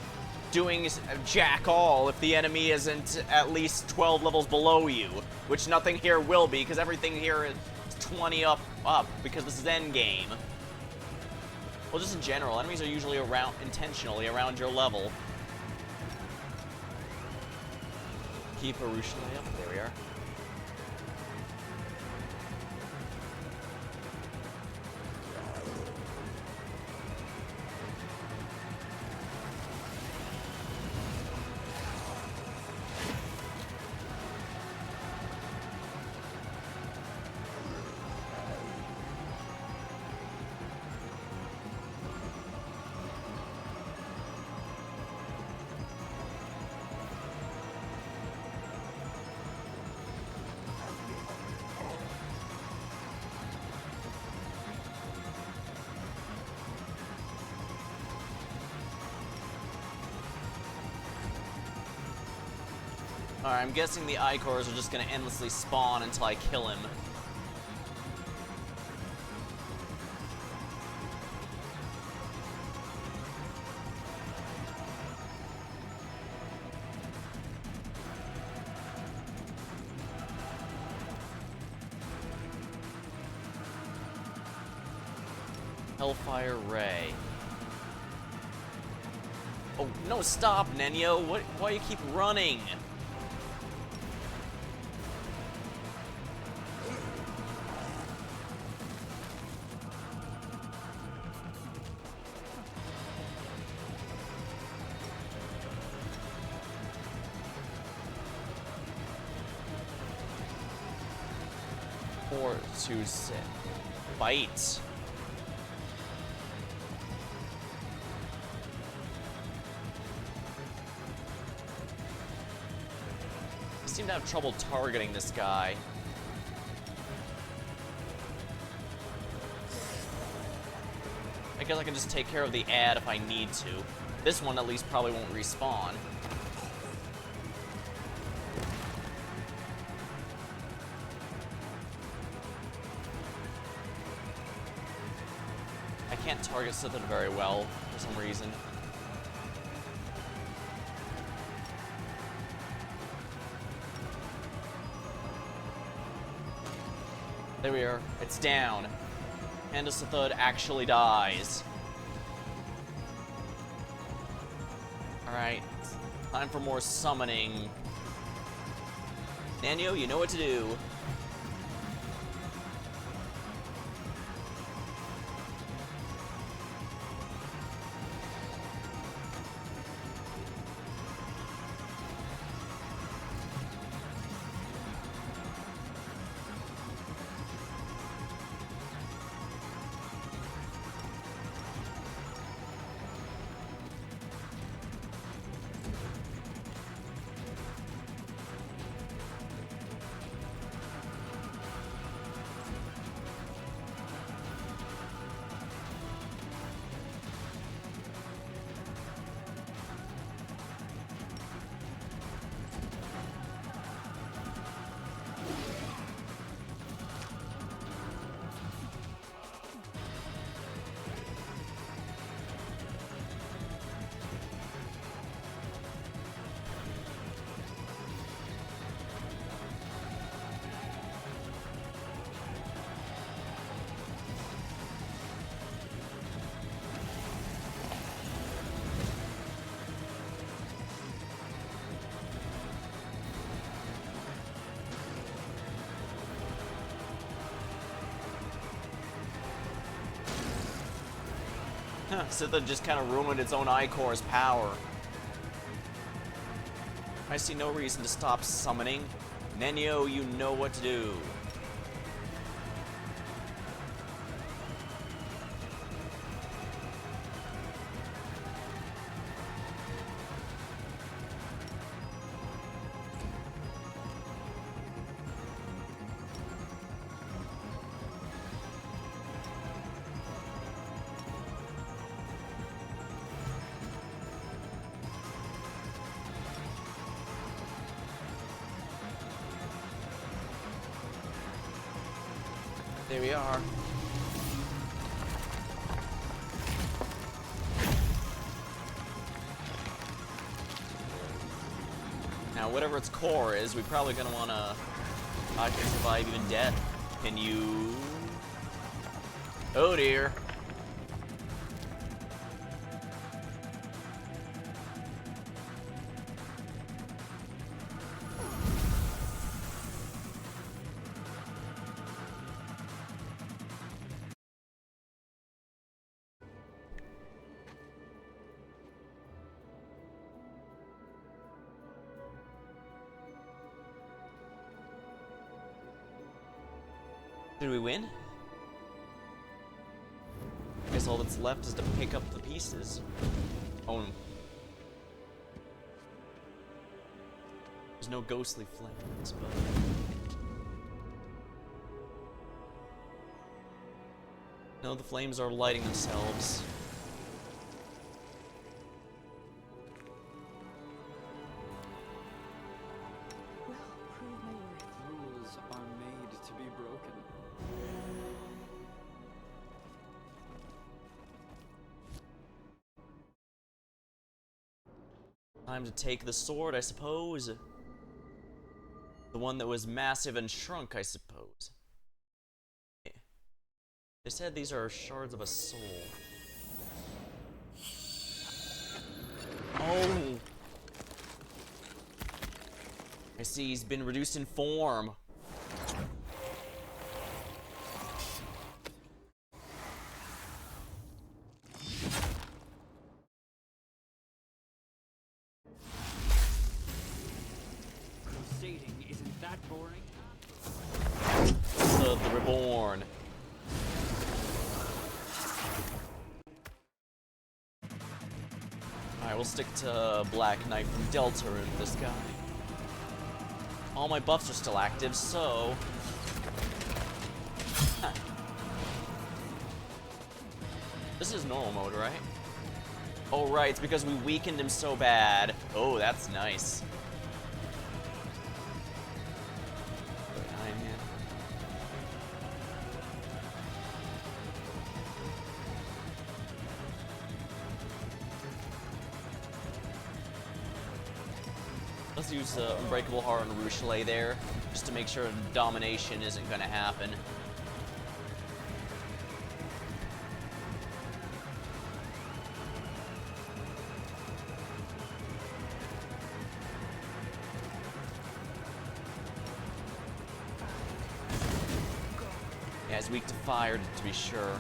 doing jack all if the enemy isn't at least 12 levels below you, which nothing here will be, because everything here is 20 up, because this is endgame. Well, just in general, enemies are usually intentionally around your level. Keep Arushale up, there we are. Alright, I'm guessing the Icors are just gonna endlessly spawn until I kill him. Hellfire Ray. Oh, no, stop, Nenio. Why you keep running? To sit. Bite. seem to have trouble targeting this guy. I guess I can just take care of the ad if I need to. This one at least probably won't respawn. I can't target Slytherin very well for some reason. There we are. It's down. And the Slytherin actually dies. Alright. Time for more summoning. Nenio, you know what to do. Slytherin just kind of ruined its own Ichor's power. I see no reason to stop summoning. Nenio, you know what to do. There we are. Now, whatever its core is, we're probably gonna wanna I can survive even death. Can you? Oh dear. Did we win? Guess all that's left is to pick up the pieces. Oh. There's no ghostly flames, but... No, the flames are lighting themselves. Rules are made to be broken. Time to take the sword, I suppose. The one that was massive and shrunk, I suppose. They said these are shards of a soul. Oh! I see he's been reduced in form. Crusading isn't that boring? The Reborn. Alright, we'll stick to Black Knight from Delta and this guy. all my buffs are still active, so... Huh. This is normal mode, right? Oh, right, it's because we weakened him so bad. Oh, that's nice. Let's use Unbreakable Heart and Ruchelet there, just to make sure domination isn't going to happen. Yeah, he's weak to fire, to be sure.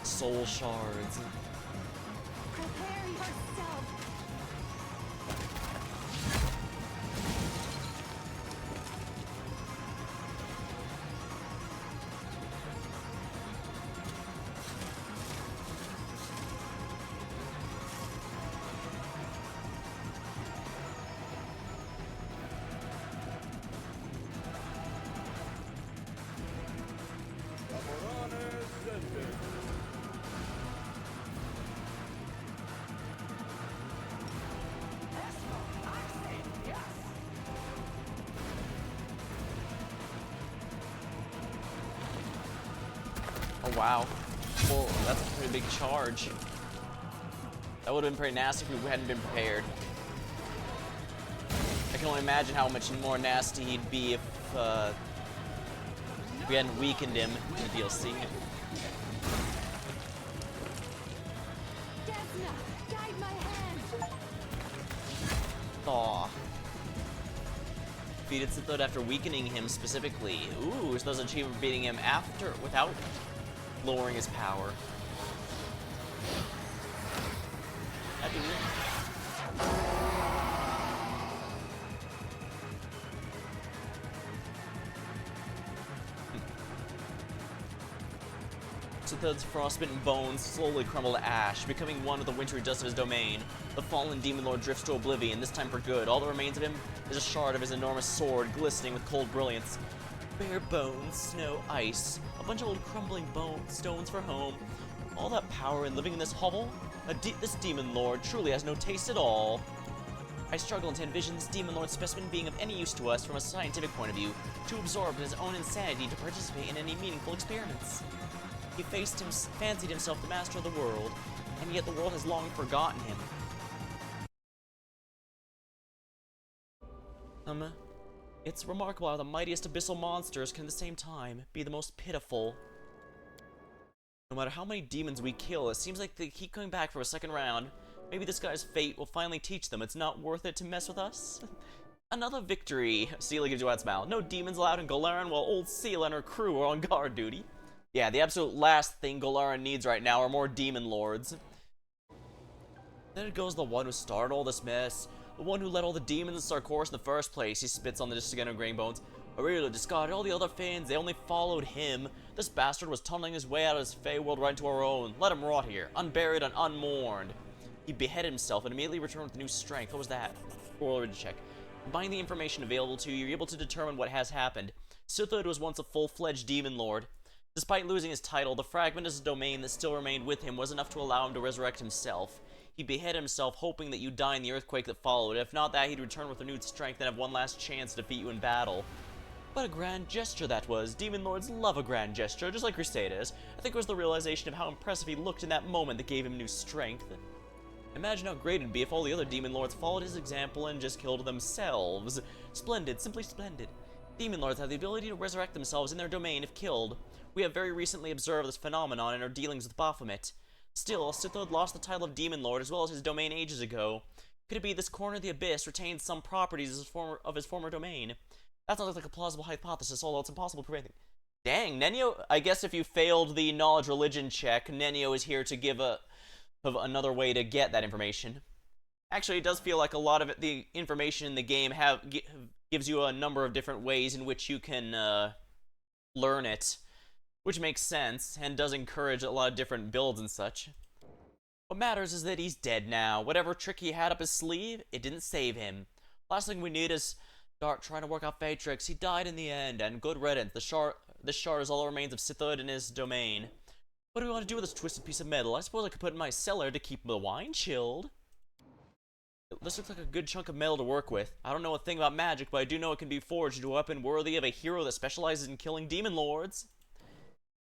Soul shards. Prepare yourself. Oh, wow. Well, that's a pretty big charge. That would have been pretty nasty if we hadn't been prepared. I can only imagine how much more nasty he'd be if we hadn't weakened him in the DLC. Desna, guide my hand. Aw. Defeated Sithud after weakening him specifically. Ooh, so there's an achievement for beating him after, without lowering his power. That'd be weird. Sithud's frostbitten bones slowly crumble to ash, becoming one with the wintry dust of his domain. The fallen demon lord drifts to oblivion, this time for good. All that remains of him is a shard of his enormous sword, glistening with cold brilliance. Bare bones, snow, ice, a bunch of old crumbling stones for home. All that power and living in this hovel? This demon lord truly has no taste at all. I struggle to envision this demon lord specimen being of any use to us from a scientific point of view, too absorbed in his own insanity to participate in any meaningful experiments. He fancied himself the master of the world, and yet the world has long forgotten him. It's remarkable how the mightiest abyssal monsters can at the same time be the most pitiful. No matter how many demons we kill, it seems like they keep coming back for a second round. Maybe this guy's fate will finally teach them it's not worth it to mess with us. Another victory. Seela gives you a smile. No demons allowed in Golaran while old Seela and her crew are on guard duty. Yeah, the absolute last thing Golaran needs right now are more demon lords. Then it goes the one who started all this mess. The one who let all the demons start course in the first place. He spits on the disconnected grain bones. Aurelio discarded all the other fans. They only followed him. This bastard was tunneling his way out of his Fey world right into our own. Let him rot here, unburied and unmourned. He beheaded himself and immediately returned with new strength. What was that? Roll check. Combining the information available to you, you're able to determine what has happened. Sithud was once a full-fledged demon lord. Despite losing his title, the fragment of his domain that still remained with him was enough to allow him to resurrect himself. He beheaded himself, hoping that you'd die in the earthquake that followed. If not that, he'd return with renewed strength and have one last chance to defeat you in battle. What a grand gesture that was. Demon lords love a grand gesture, just like Crusaders. I think it was the realization of how impressive he looked in that moment that gave him new strength. Imagine how great it'd be if all the other demon lords followed his example and just killed themselves. Splendid, simply splendid. Demon lords have the ability to resurrect themselves in their domain if killed. We have very recently observed this phenomenon in our dealings with Baphomet. Still, Sithud lost the title of Demon Lord as well as his domain ages ago. Could it be this corner of the abyss retained some properties of his former domain? That sounds like a plausible hypothesis, although it's impossible to prove anything. Dang, Nenio, I guess if you failed the knowledge religion check, Nenio is here to give of another way to get that information. Actually, it does feel like a lot of it, the information in the game gives you a number of different ways in which you can learn it, which makes sense and does encourage a lot of different builds and such. What matters is that he's dead now. Whatever trick he had up his sleeve, it didn't save him. Last thing we need is start trying to work out fate tricks. He died in the end, and good riddance. This shard is all that remains of Sithhood in his domain. What do we want to do with this twisted piece of metal? I suppose I could put it in my cellar to keep the wine chilled. This looks like a good chunk of metal to work with. I don't know a thing about magic, but I do know it can be forged into a weapon worthy of a hero that specializes in killing demon lords.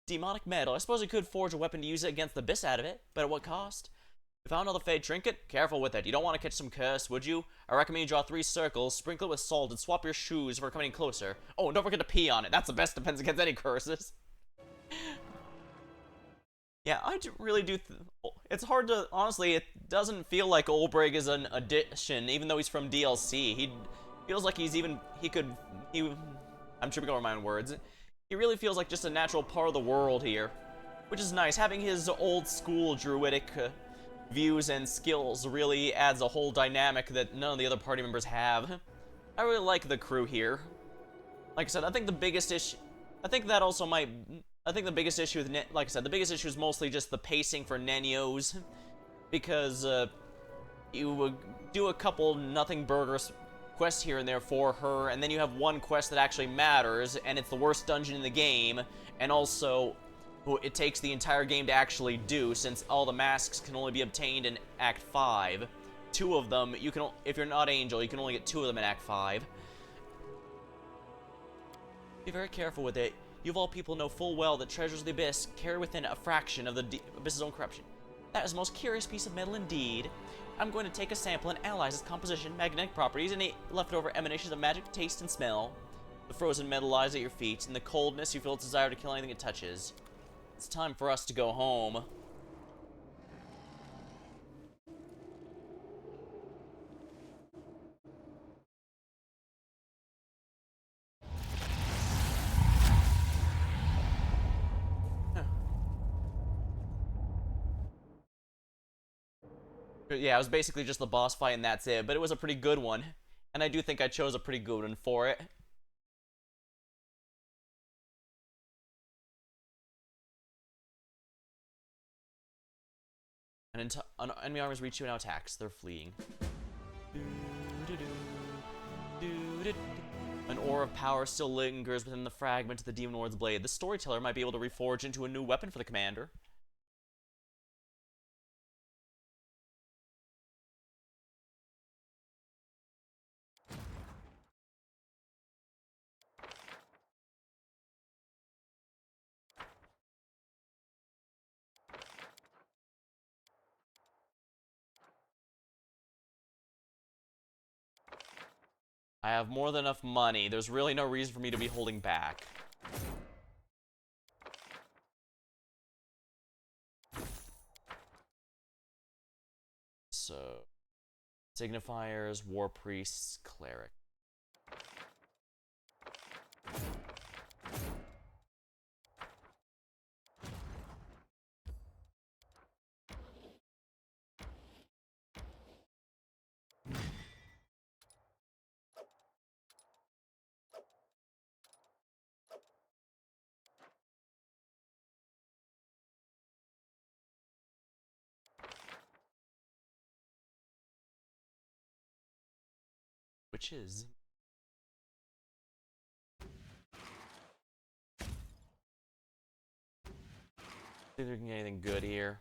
Demonic metal. I suppose I could forge a weapon to use it against the abyss out of it, but at what cost? If I found another fade trinket, careful with it. You don't want to catch some curse, would you? I recommend you draw 3 circles, sprinkle it with salt, and swap your shoes for coming closer. Oh, and don't forget to pee on it. That's the best defense against any curses. Yeah, really do. It's hard to, honestly, it doesn't feel like Olbreg is an addition, even though he's from DLC. He feels like I'm tripping over my own words. He really feels like just a natural part of the world here, which is nice. Having his old school druidic views and skills really adds a whole dynamic that none of the other party members have. I really like the crew here. Like I said, I think the biggest issue, I think the biggest issue with, like I said, the biggest issue is mostly just the pacing for Nenios, because you would do a couple nothing burgers quests here and there for her, and then you have one quest that actually matters, and it's the worst dungeon in the game, and also it takes the entire game to actually do, since all the masks can only be obtained in Act 5. 2 of them, if you're not Angel, you can only get 2 of them in Act 5. Be very careful with it. You of all people know full well that treasures of the Abyss carry within a fraction of the Abyss's own corruption. That is a most curious piece of metal indeed. I'm going to take a sample and analyze its composition, magnetic properties, and any leftover emanations of magic, taste, and smell. The frozen metal lies at your feet. In the coldness, you feel its desire to kill anything it touches. It's time for us to go home. Yeah, it was basically just the boss fight and that's it, but it was a pretty good one. And I do think I chose a pretty good one for it. And enemy armies reach you and now attacks. They're fleeing. An aura of power still lingers within the fragment of the Demon Lord's blade. The storyteller might be able to reforge into a new weapon for the commander. I have more than enough money. There's really no reason for me to be holding back. So, signifiers, war priests, cleric. Which is... See if we can get anything good here.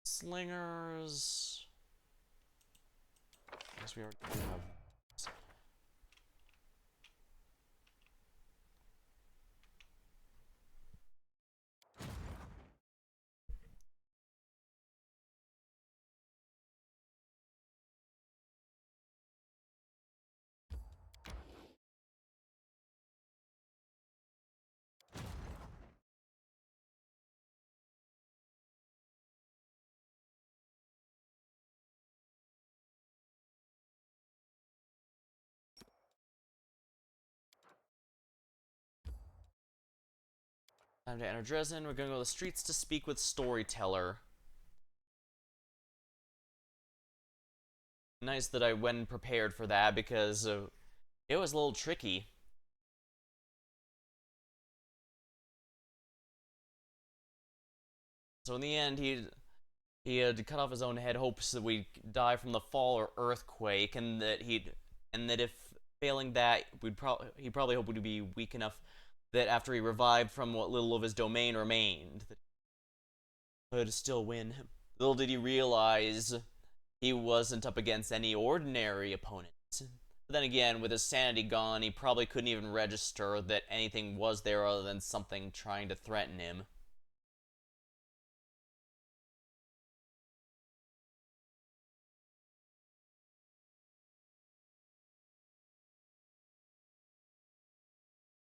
Slingers... I guess we already have... Time to enter Dresden. We're gonna go to the streets to speak with Storyteller. Nice that I went prepared for that because it was a little tricky. So in the end, he had cut off his own head, hopes that we'd die from the fall or earthquake, and that if failing that, he probably hoped we'd be weak enough that after he revived from what little of his domain remained, that he could still win. Little did he realize he wasn't up against any ordinary opponent. But then again, with his sanity gone, he probably couldn't even register that anything was there other than something trying to threaten him.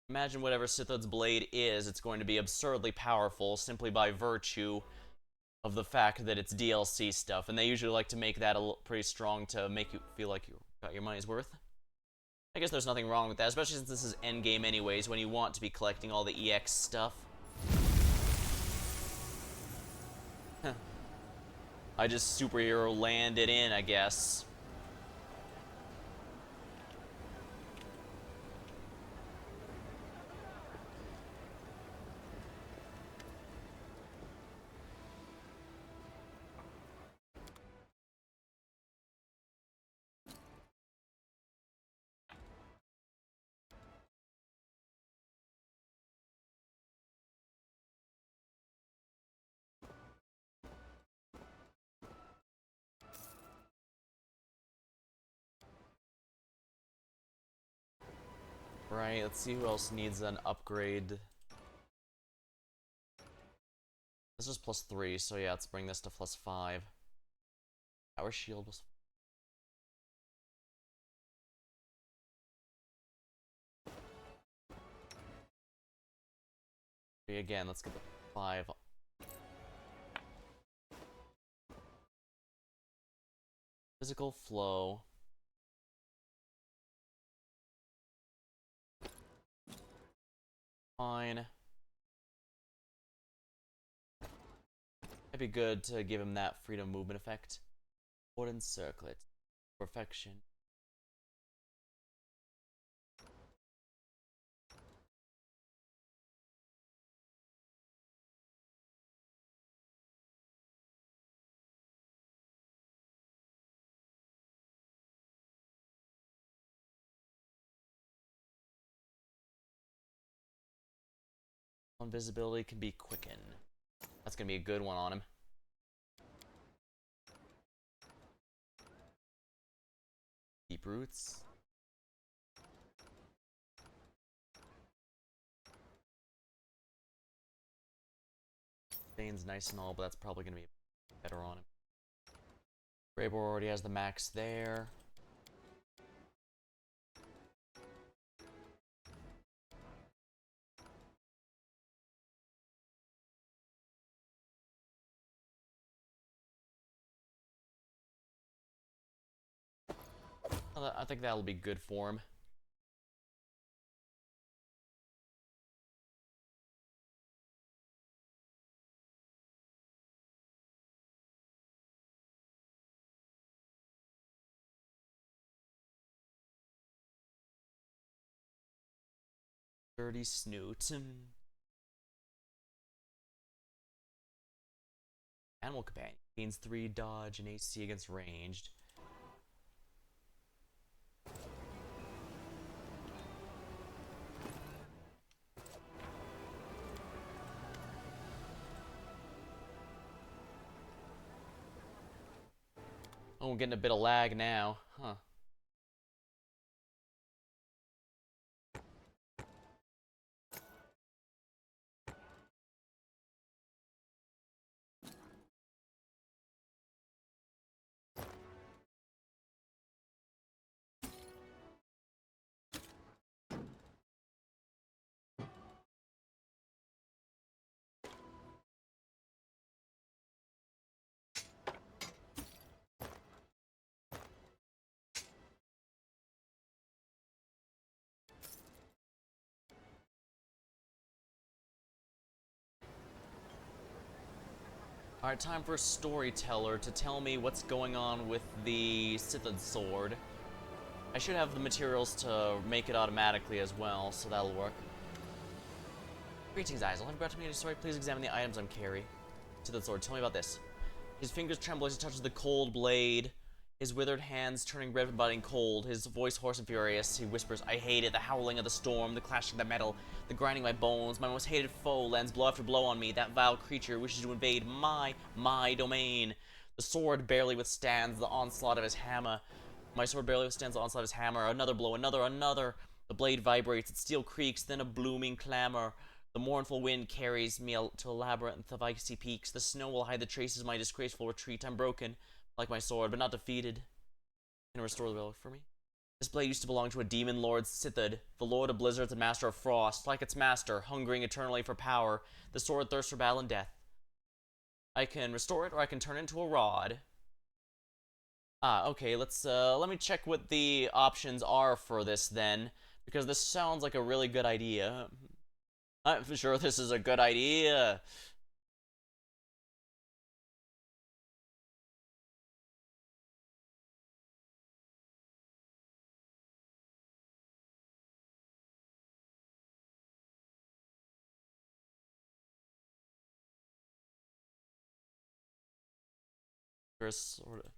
Imagine whatever Sithod's blade is, it's going to be absurdly powerful simply by virtue of the fact that it's DLC stuff, and they usually like to make that pretty strong to make you feel like you got your money's worth. I guess there's nothing wrong with that, especially since this is endgame anyways, when you want to be collecting all the EX stuff. I just superhero landed in, I guess. Right, let's see who else needs an upgrade. This is +3, so yeah, let's bring this to +5. Our shield was... Again, let's get the 5. Physical flow. Fine. It'd be good to give him that freedom movement effect. Wooden circlet. Perfection. Invisibility can be quickened. That's gonna be a good one on him. Deep roots. Bane's nice and all, but that's probably gonna be better on him. Graybor already has the max there. I think that'll be good for him. Dirty Snoot. Animal Companion. Gains 3 dodge and AC against ranged. Oh, we're getting a bit of lag now. Huh. Alright, time for a storyteller to tell me what's going on with the Sithid sword. I should have the materials to make it automatically as well, so that'll work. Greetings, Isel. Have you brought to me any story? Please examine the items I'm carrying. Sithid sword, tell me about this. His fingers tremble as he touches the cold blade. His withered hands turning red and biting cold. His voice hoarse and furious. He whispers, I hate it. The howling of the storm, the clashing of the metal, the grinding of my bones. My most hated foe lands blow after blow on me. That vile creature wishes to invade my domain. The sword barely withstands the onslaught of his hammer. My sword barely withstands the onslaught of his hammer. Another blow, another. The blade vibrates, its steel creaks, then a blooming clamor. The mournful wind carries me to a labyrinth of icy peaks. The snow will hide the traces of my disgraceful retreat. I'm broken, like my sword, but not defeated. Can you restore the relic for me? This blade used to belong to a demon lord, Sithid, the lord of blizzards and master of frost. Like its master, hungering eternally for power, the sword thirsts for battle and death. I can restore it, or I can turn it into a rod. Okay, let me check what the options are for this then, because this sounds like a really good idea. I'm sure this is a good idea. Sort of.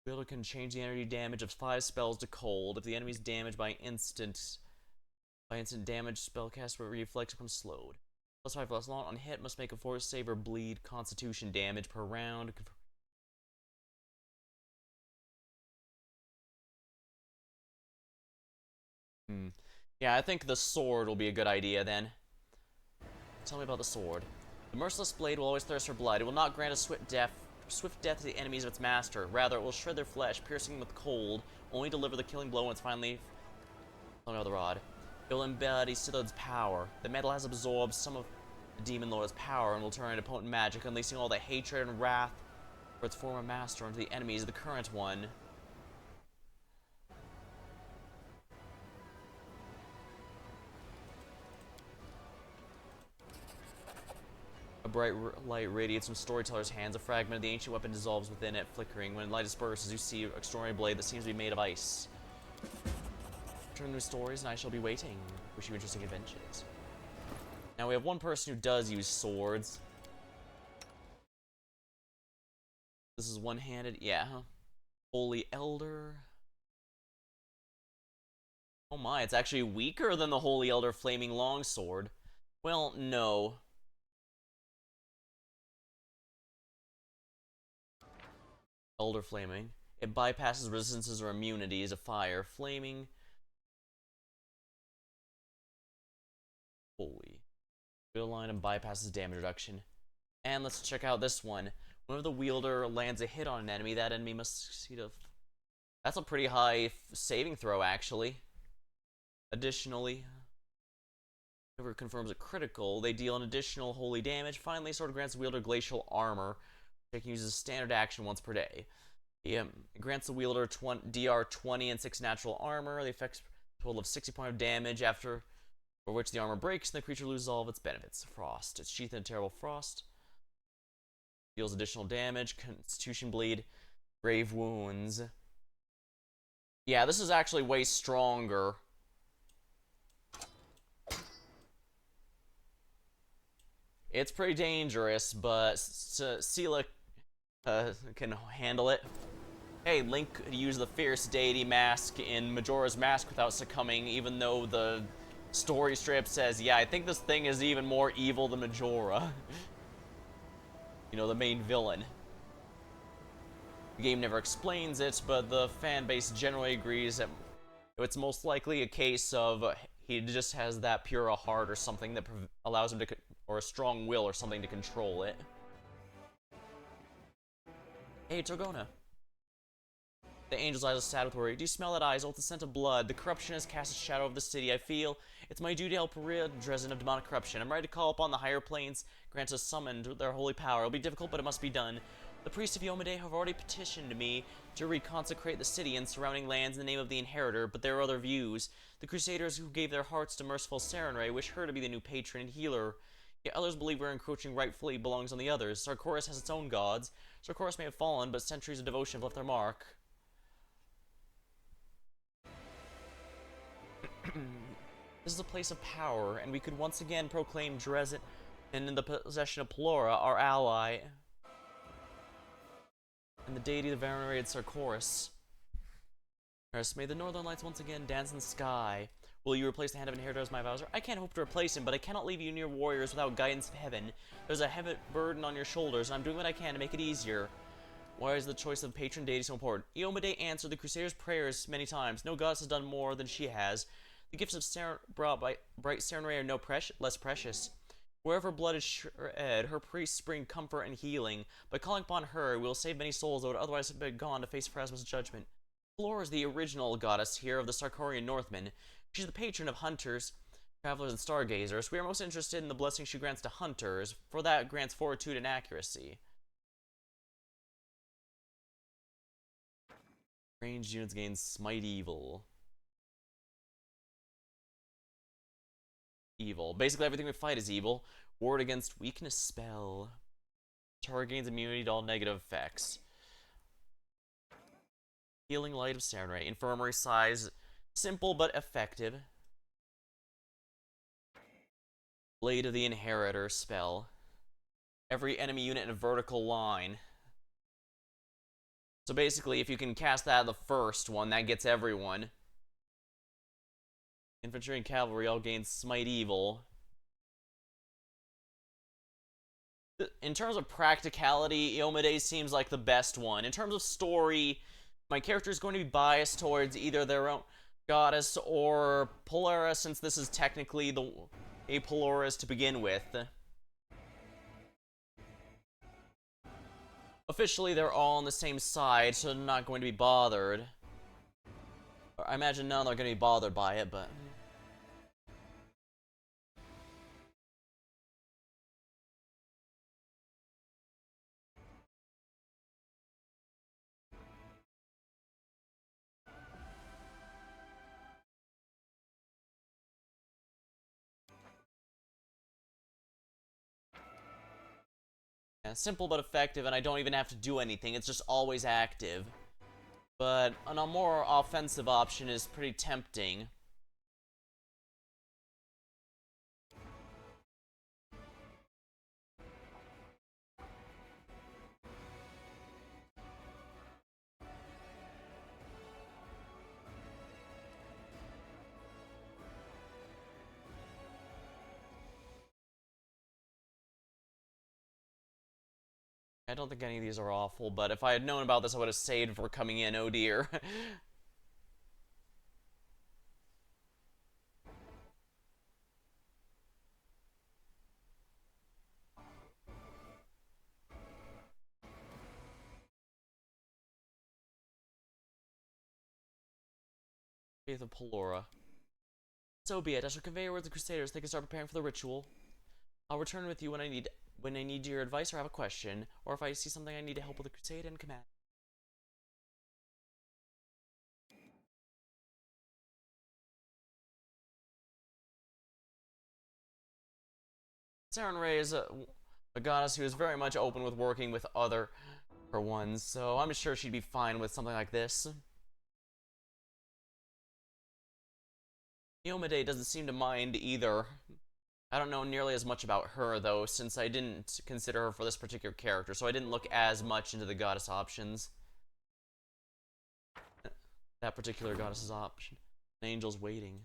Builder can change the energy damage of 5 spells to cold. If the enemy is damaged by instant damage, spellcast reflex becomes slowed. +5 less long on hit, must make a force save or bleed constitution damage per round. Yeah, I think the sword will be a good idea then. Tell me about the sword. The merciless blade will always thirst for blood. It will not grant a swift death to the enemies of its master. Rather, it will shred their flesh, piercing them with cold, only deliver the killing blow when it's finally... Oh no, the rod. It will embody Sithid's power. The metal has absorbed some of the Demon Lord's power and will turn into potent magic, unleashing all the hatred and wrath for its former master onto the enemies of the current one. A bright light radiates from Storyteller's hands. A fragment of the ancient weapon dissolves within it, flickering. When light disperses, you see an extraordinary blade that seems to be made of ice. Turn new stories, and I shall be waiting. Wish you interesting adventures. Now we have one person who does use swords. This is one-handed, yeah. Holy Elder. Oh my, it's actually weaker than the Holy Elder Flaming Longsword. Well, no. Elder Flaming. It bypasses resistances or immunities of fire. Flaming. Holy. Build line and bypasses damage reduction. And let's check out this one. Whenever the wielder lands a hit on an enemy, that enemy must succeed a... That's a pretty high saving throw, actually. Additionally, whoever confirms a critical, they deal an additional holy damage. Finally, sword grants the wielder glacial armor. They can use a standard action once per day. It grants the wielder DR 20 and 6 natural armor. The effects a total of 60 points of damage, after for which the armor breaks and the creature loses all of its benefits. Frost. It's sheathed in a terrible frost. Deals additional damage. Constitution bleed. Grave wounds. Yeah, this is actually way stronger. It's pretty dangerous, but Sela can handle it. Hey, Link could use the Fierce Deity mask in Majora's Mask without succumbing, even though the story strip says, yeah, I think this thing is even more evil than Majora. You know, the main villain. The game never explains it, but the fan base generally agrees that it's most likely a case of he just has that pure heart or something that allows him to, or a strong will or something to control it. Hey, Torgona. The angel's eyes are sad with worry. Do you smell that, Isel? It's the scent of blood. The corruption has cast a shadow over the city. I feel it's my duty to help rid Dresden of demonic corruption. I'm ready to call upon the higher planes, grant us summoned their holy power. It'll be difficult, but it must be done. The priests of Yomade have already petitioned me to reconsecrate the city and surrounding lands in the name of the Inheritor, but there are other views. The Crusaders who gave their hearts to merciful Sarenrae wish her to be the new patron and healer. Yet others believe we're encroaching rightfully belongs on the others. Sarkoris has its own gods. Sarkoris may have fallen, but centuries of devotion have left their mark. This is a place of power, and we could once again proclaim Dresden and in the possession of Pelora, our ally, and the deity of the venerated Sarkoris. Nurse, may the northern lights once again dance in the sky. Will you replace the Hand of Inheritor as my advisor? I can't hope to replace him, but I cannot leave you near warriors without guidance of heaven. There's a heavy burden on your shoulders, and I'm doing what I can to make it easier. Why is the choice of patron deity so important? Iomedae answered the Crusaders' prayers many times. No goddess has done more than she has. The gifts of brought by bright Serenray are no less precious. Wherever blood is shed, her priests bring comfort and healing. By calling upon her, we will save many souls that would otherwise have been gone to face Pharasma's judgment. Pelora is the original goddess here of the Sarkorian Northmen. She's the patron of hunters, travelers, and stargazers. We are most interested in the blessing she grants to hunters, for that grants fortitude and accuracy. Ranged units gain Smite Evil. Evil. Basically everything we fight is evil. Ward against weakness spell. Target gains immunity to all negative effects. Healing Light of Serenray. Infirmary size. Simple but effective. Blade of the Inheritor spell. Every enemy unit in a vertical line. So basically, if you can cast that the first one, that gets everyone. Infantry and Cavalry all gain Smite Evil. In terms of practicality, Iomedae seems like the best one. In terms of story, my character is going to be biased towards either their own goddess or Pelora, since this is technically a Pelora's to begin with. Officially, they're all on the same side, so they're not going to be bothered. I imagine none are going to be bothered by it, but... Yeah, simple but effective, and I don't even have to do anything. It's just always active. But a more offensive option is pretty tempting. I don't think any of these are awful, but if I had known about this, I would have saved before coming in. Oh dear. Faith of Pelora. So be it. I shall convey your words to the Crusaders. They can start preparing for the ritual. I'll return with you when I need your advice or have a question, or if I see something I need to help with the crusade and command. Serenray is a goddess who is very much open with working with other ones, so I'm sure she'd be fine with something like this. Iomedae doesn't seem to mind either. I don't know nearly as much about her, though, since I didn't consider her for this particular character, so I didn't look as much into the goddess options. That particular goddess's option. An angel's waiting,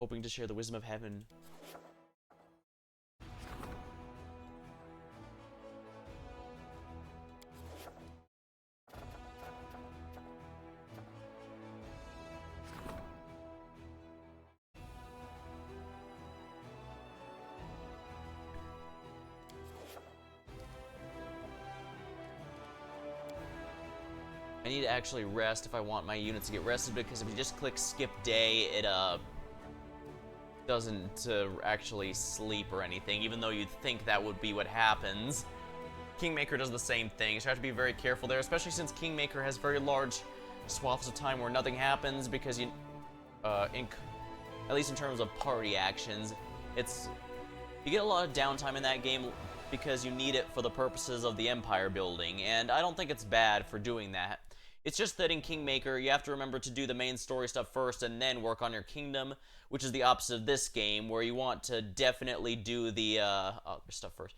hoping to share the wisdom of heaven. I need to actually rest if I want my units to get rested, because if you just click skip day, it doesn't actually sleep or anything, even though you'd think that would be what happens. Kingmaker does the same thing, so you have to be very careful there, especially since Kingmaker has very large swaths of time where nothing happens, because you, at least in terms of party actions, it's You get a lot of downtime in that game because you need it for the purposes of the empire building, and I don't think it's bad for doing that. It's just that in Kingmaker, you have to remember to do the main story stuff first and then work on your kingdom, which is the opposite of this game, where you want to definitely do the other stuff first.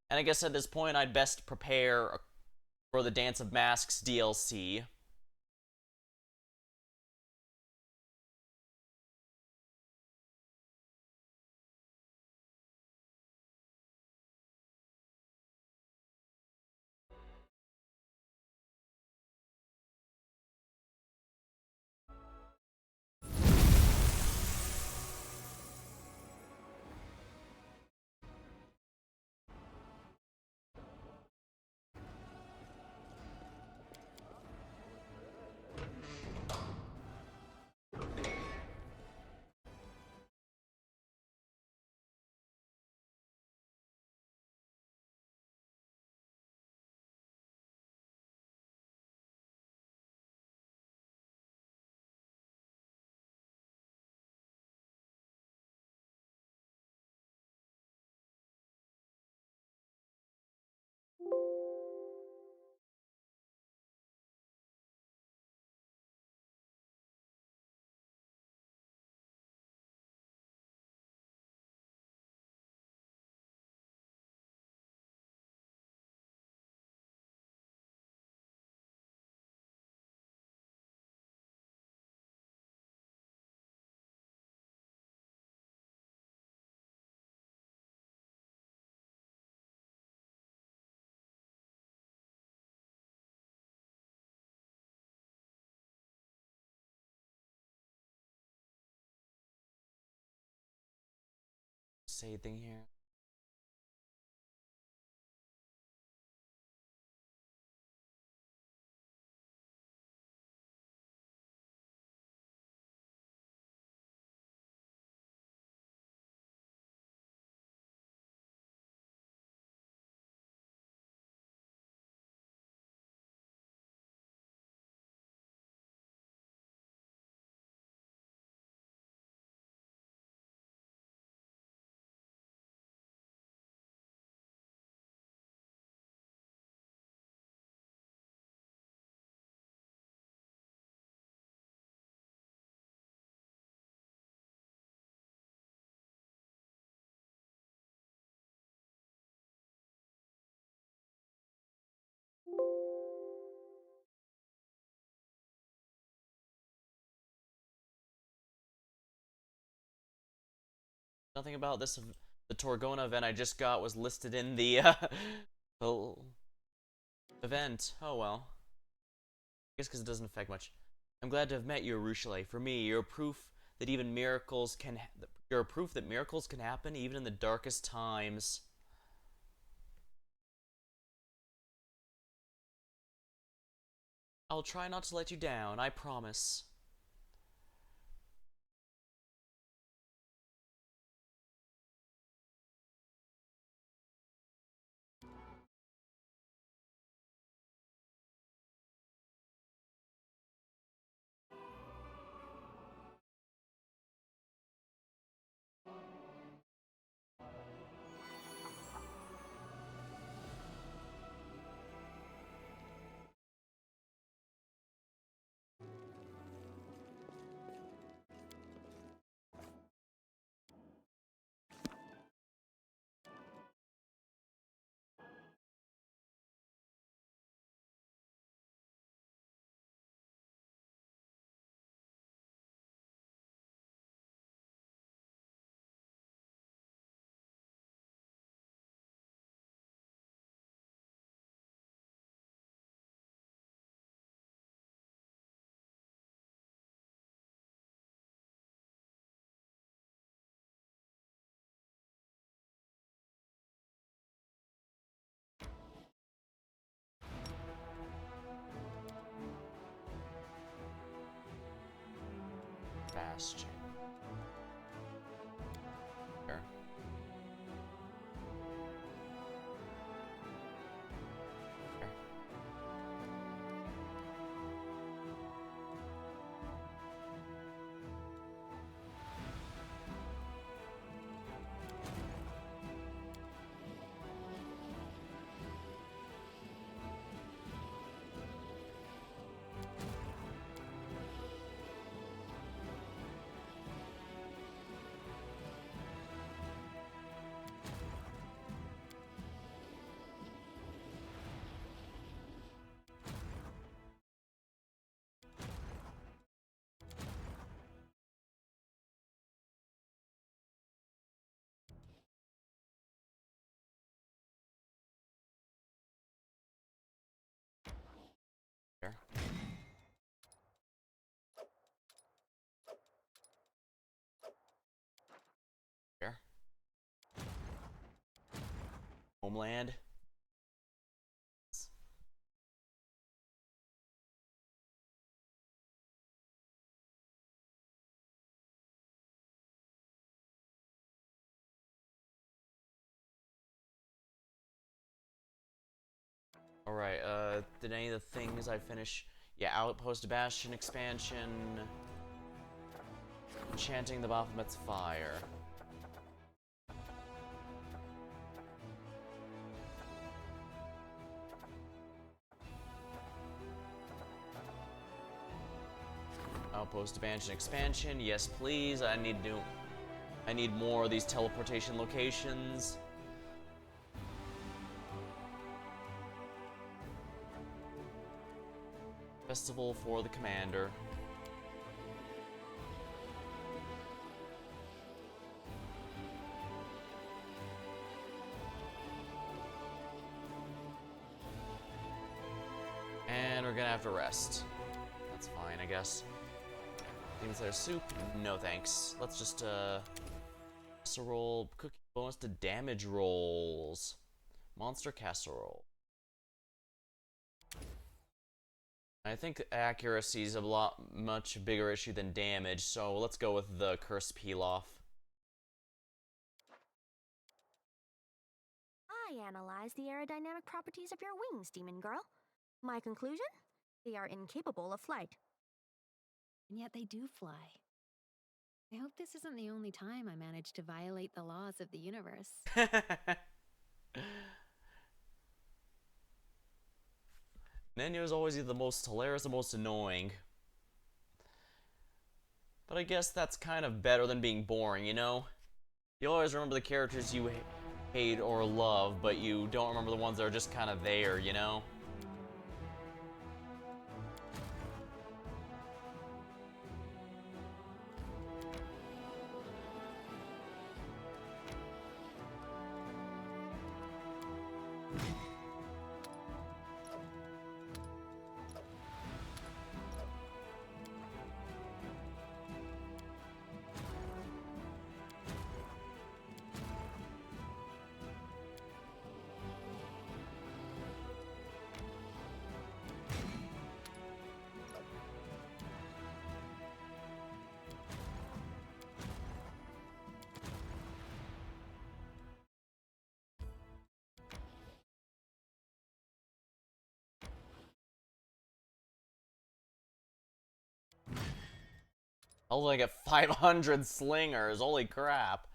And I guess at this point, I'd best prepare for the Dance of Masks DLC. Say thing here. Nothing about this. The Torgona event I just got was listed in the, the event. Oh well. I guess because it doesn't affect much. I'm glad to have met you, Ruchele. For me, you're proof that even miracles can. You're proof that miracles can happen even in the darkest times. I'll try not to let you down. I promise. Bastion. There. There. Homeland. Alright, did any of the things I finish? Yeah, Outpost Bastion expansion. Enchanting the Baphomet's Fire. Outpost expansion, yes please. I need more of these teleportation locations. Festival for the commander. And we're gonna have to rest. That's fine, I guess. Demon Slayer soup? No thanks. Let's just, casserole, cookie bonus to damage rolls. Monster casserole. I think accuracy is a much bigger issue than damage, so let's go with the curse peel-off. I analyzed the aerodynamic properties of your wings, demon girl. My conclusion? They are incapable of flight. And yet they do fly. I hope this isn't the only time I managed to violate the laws of the universe. Nenio is always either the most hilarious or the most annoying. But I guess that's kind of better than being boring, you know? You always remember the characters you hate or love, but you don't remember the ones that are just kind of there, you know? I'll only get 500 slingers, holy crap.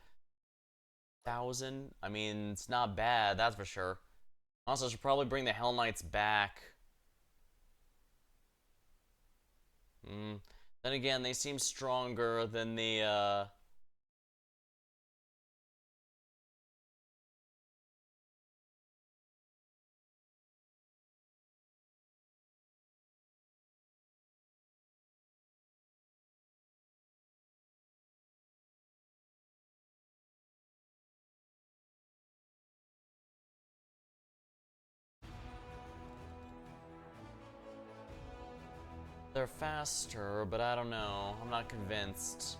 1,000? I mean, it's not bad, that's for sure. Also, I should probably bring the Hell Knights back. Then again, they seem stronger than the, they're faster, but I don't know. I'm not convinced.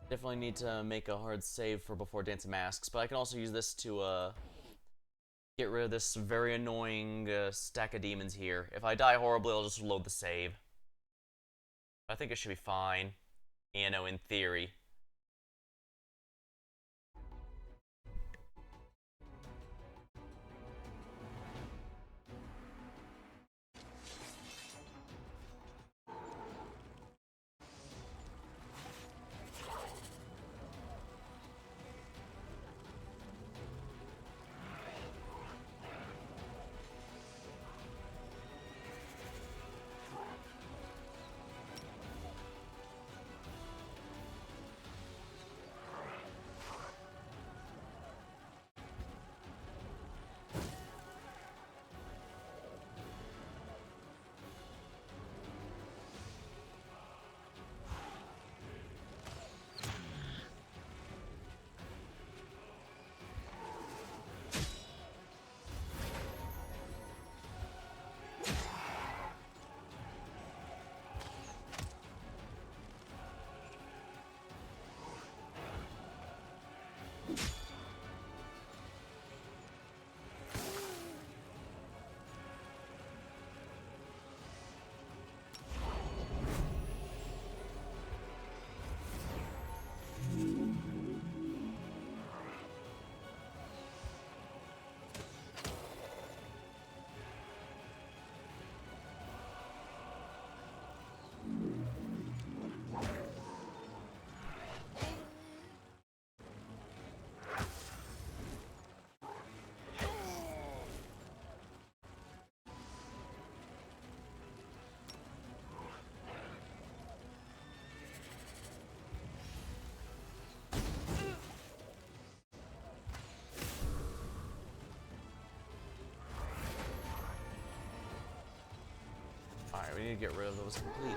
Definitely need to make a hard save for before Dance of Masks, but I can also use this to, get rid of this very annoying, stack of demons here. If I die horribly, I'll just load the save. I think it should be fine. You know, in theory. we need to get rid of those completely.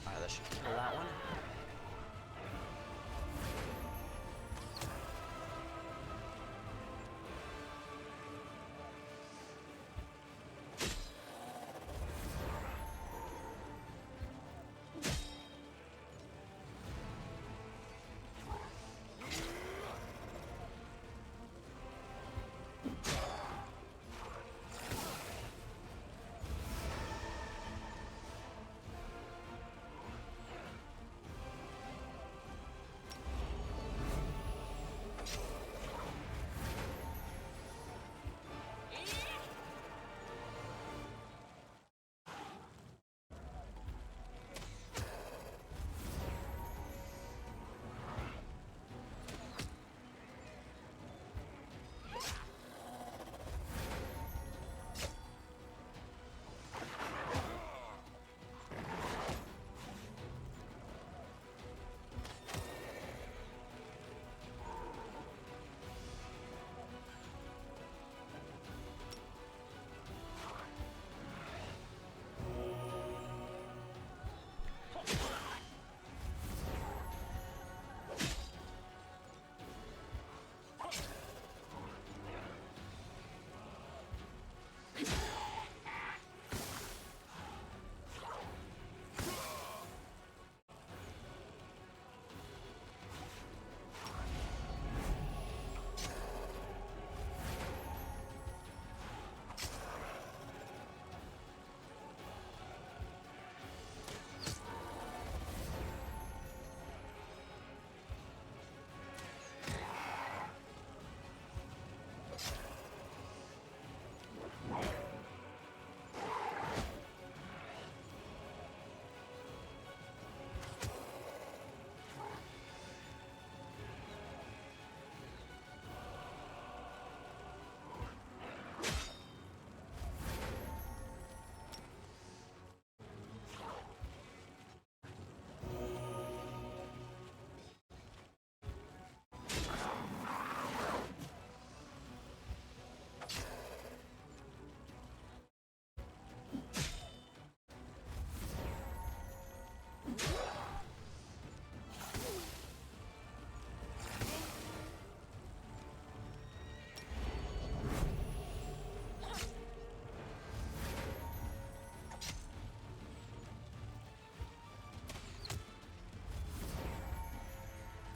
Alright, that should kill that one.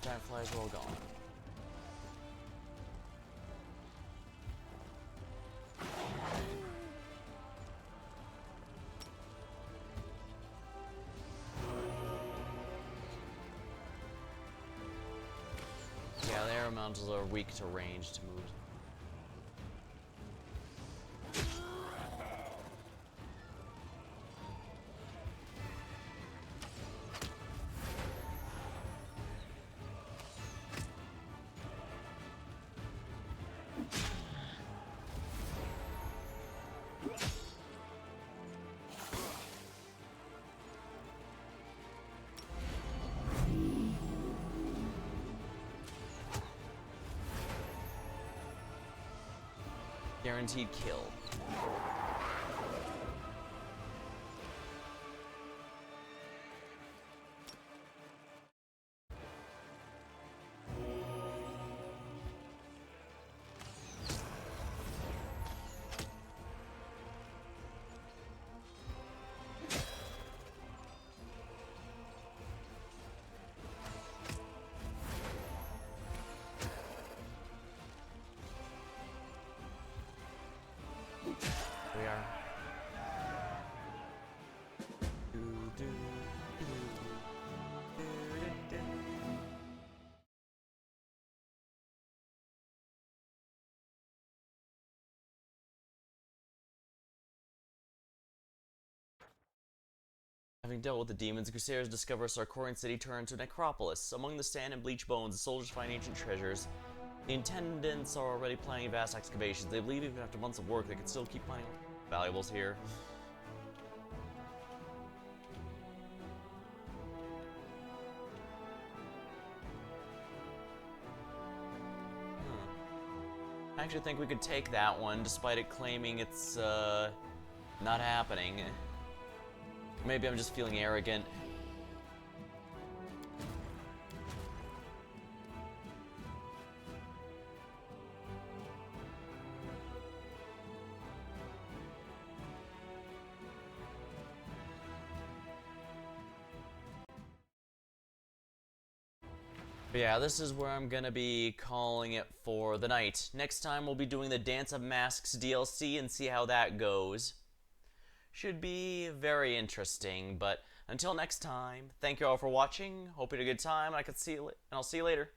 Dragonflies are all gone. Yeah, the air elementals are weak to ranged moves. Guaranteed kill. Having dealt with the demons, Crusaders discover Sarkorian City turned to a necropolis. Among the sand and bleached bones, the soldiers find ancient treasures. The intendants are already planning vast excavations. They believe even after months of work, they can still keep finding valuables here. I actually think we could take that one, despite it claiming it's, not happening. Maybe I'm just feeling arrogant. But yeah, this is where I'm gonna be calling it for the night. Next time we'll be doing the Dance of Masks DLC and see how that goes. Should be very interesting, but until next time, thank you all for watching. Hope you had a good time. I'll see you later.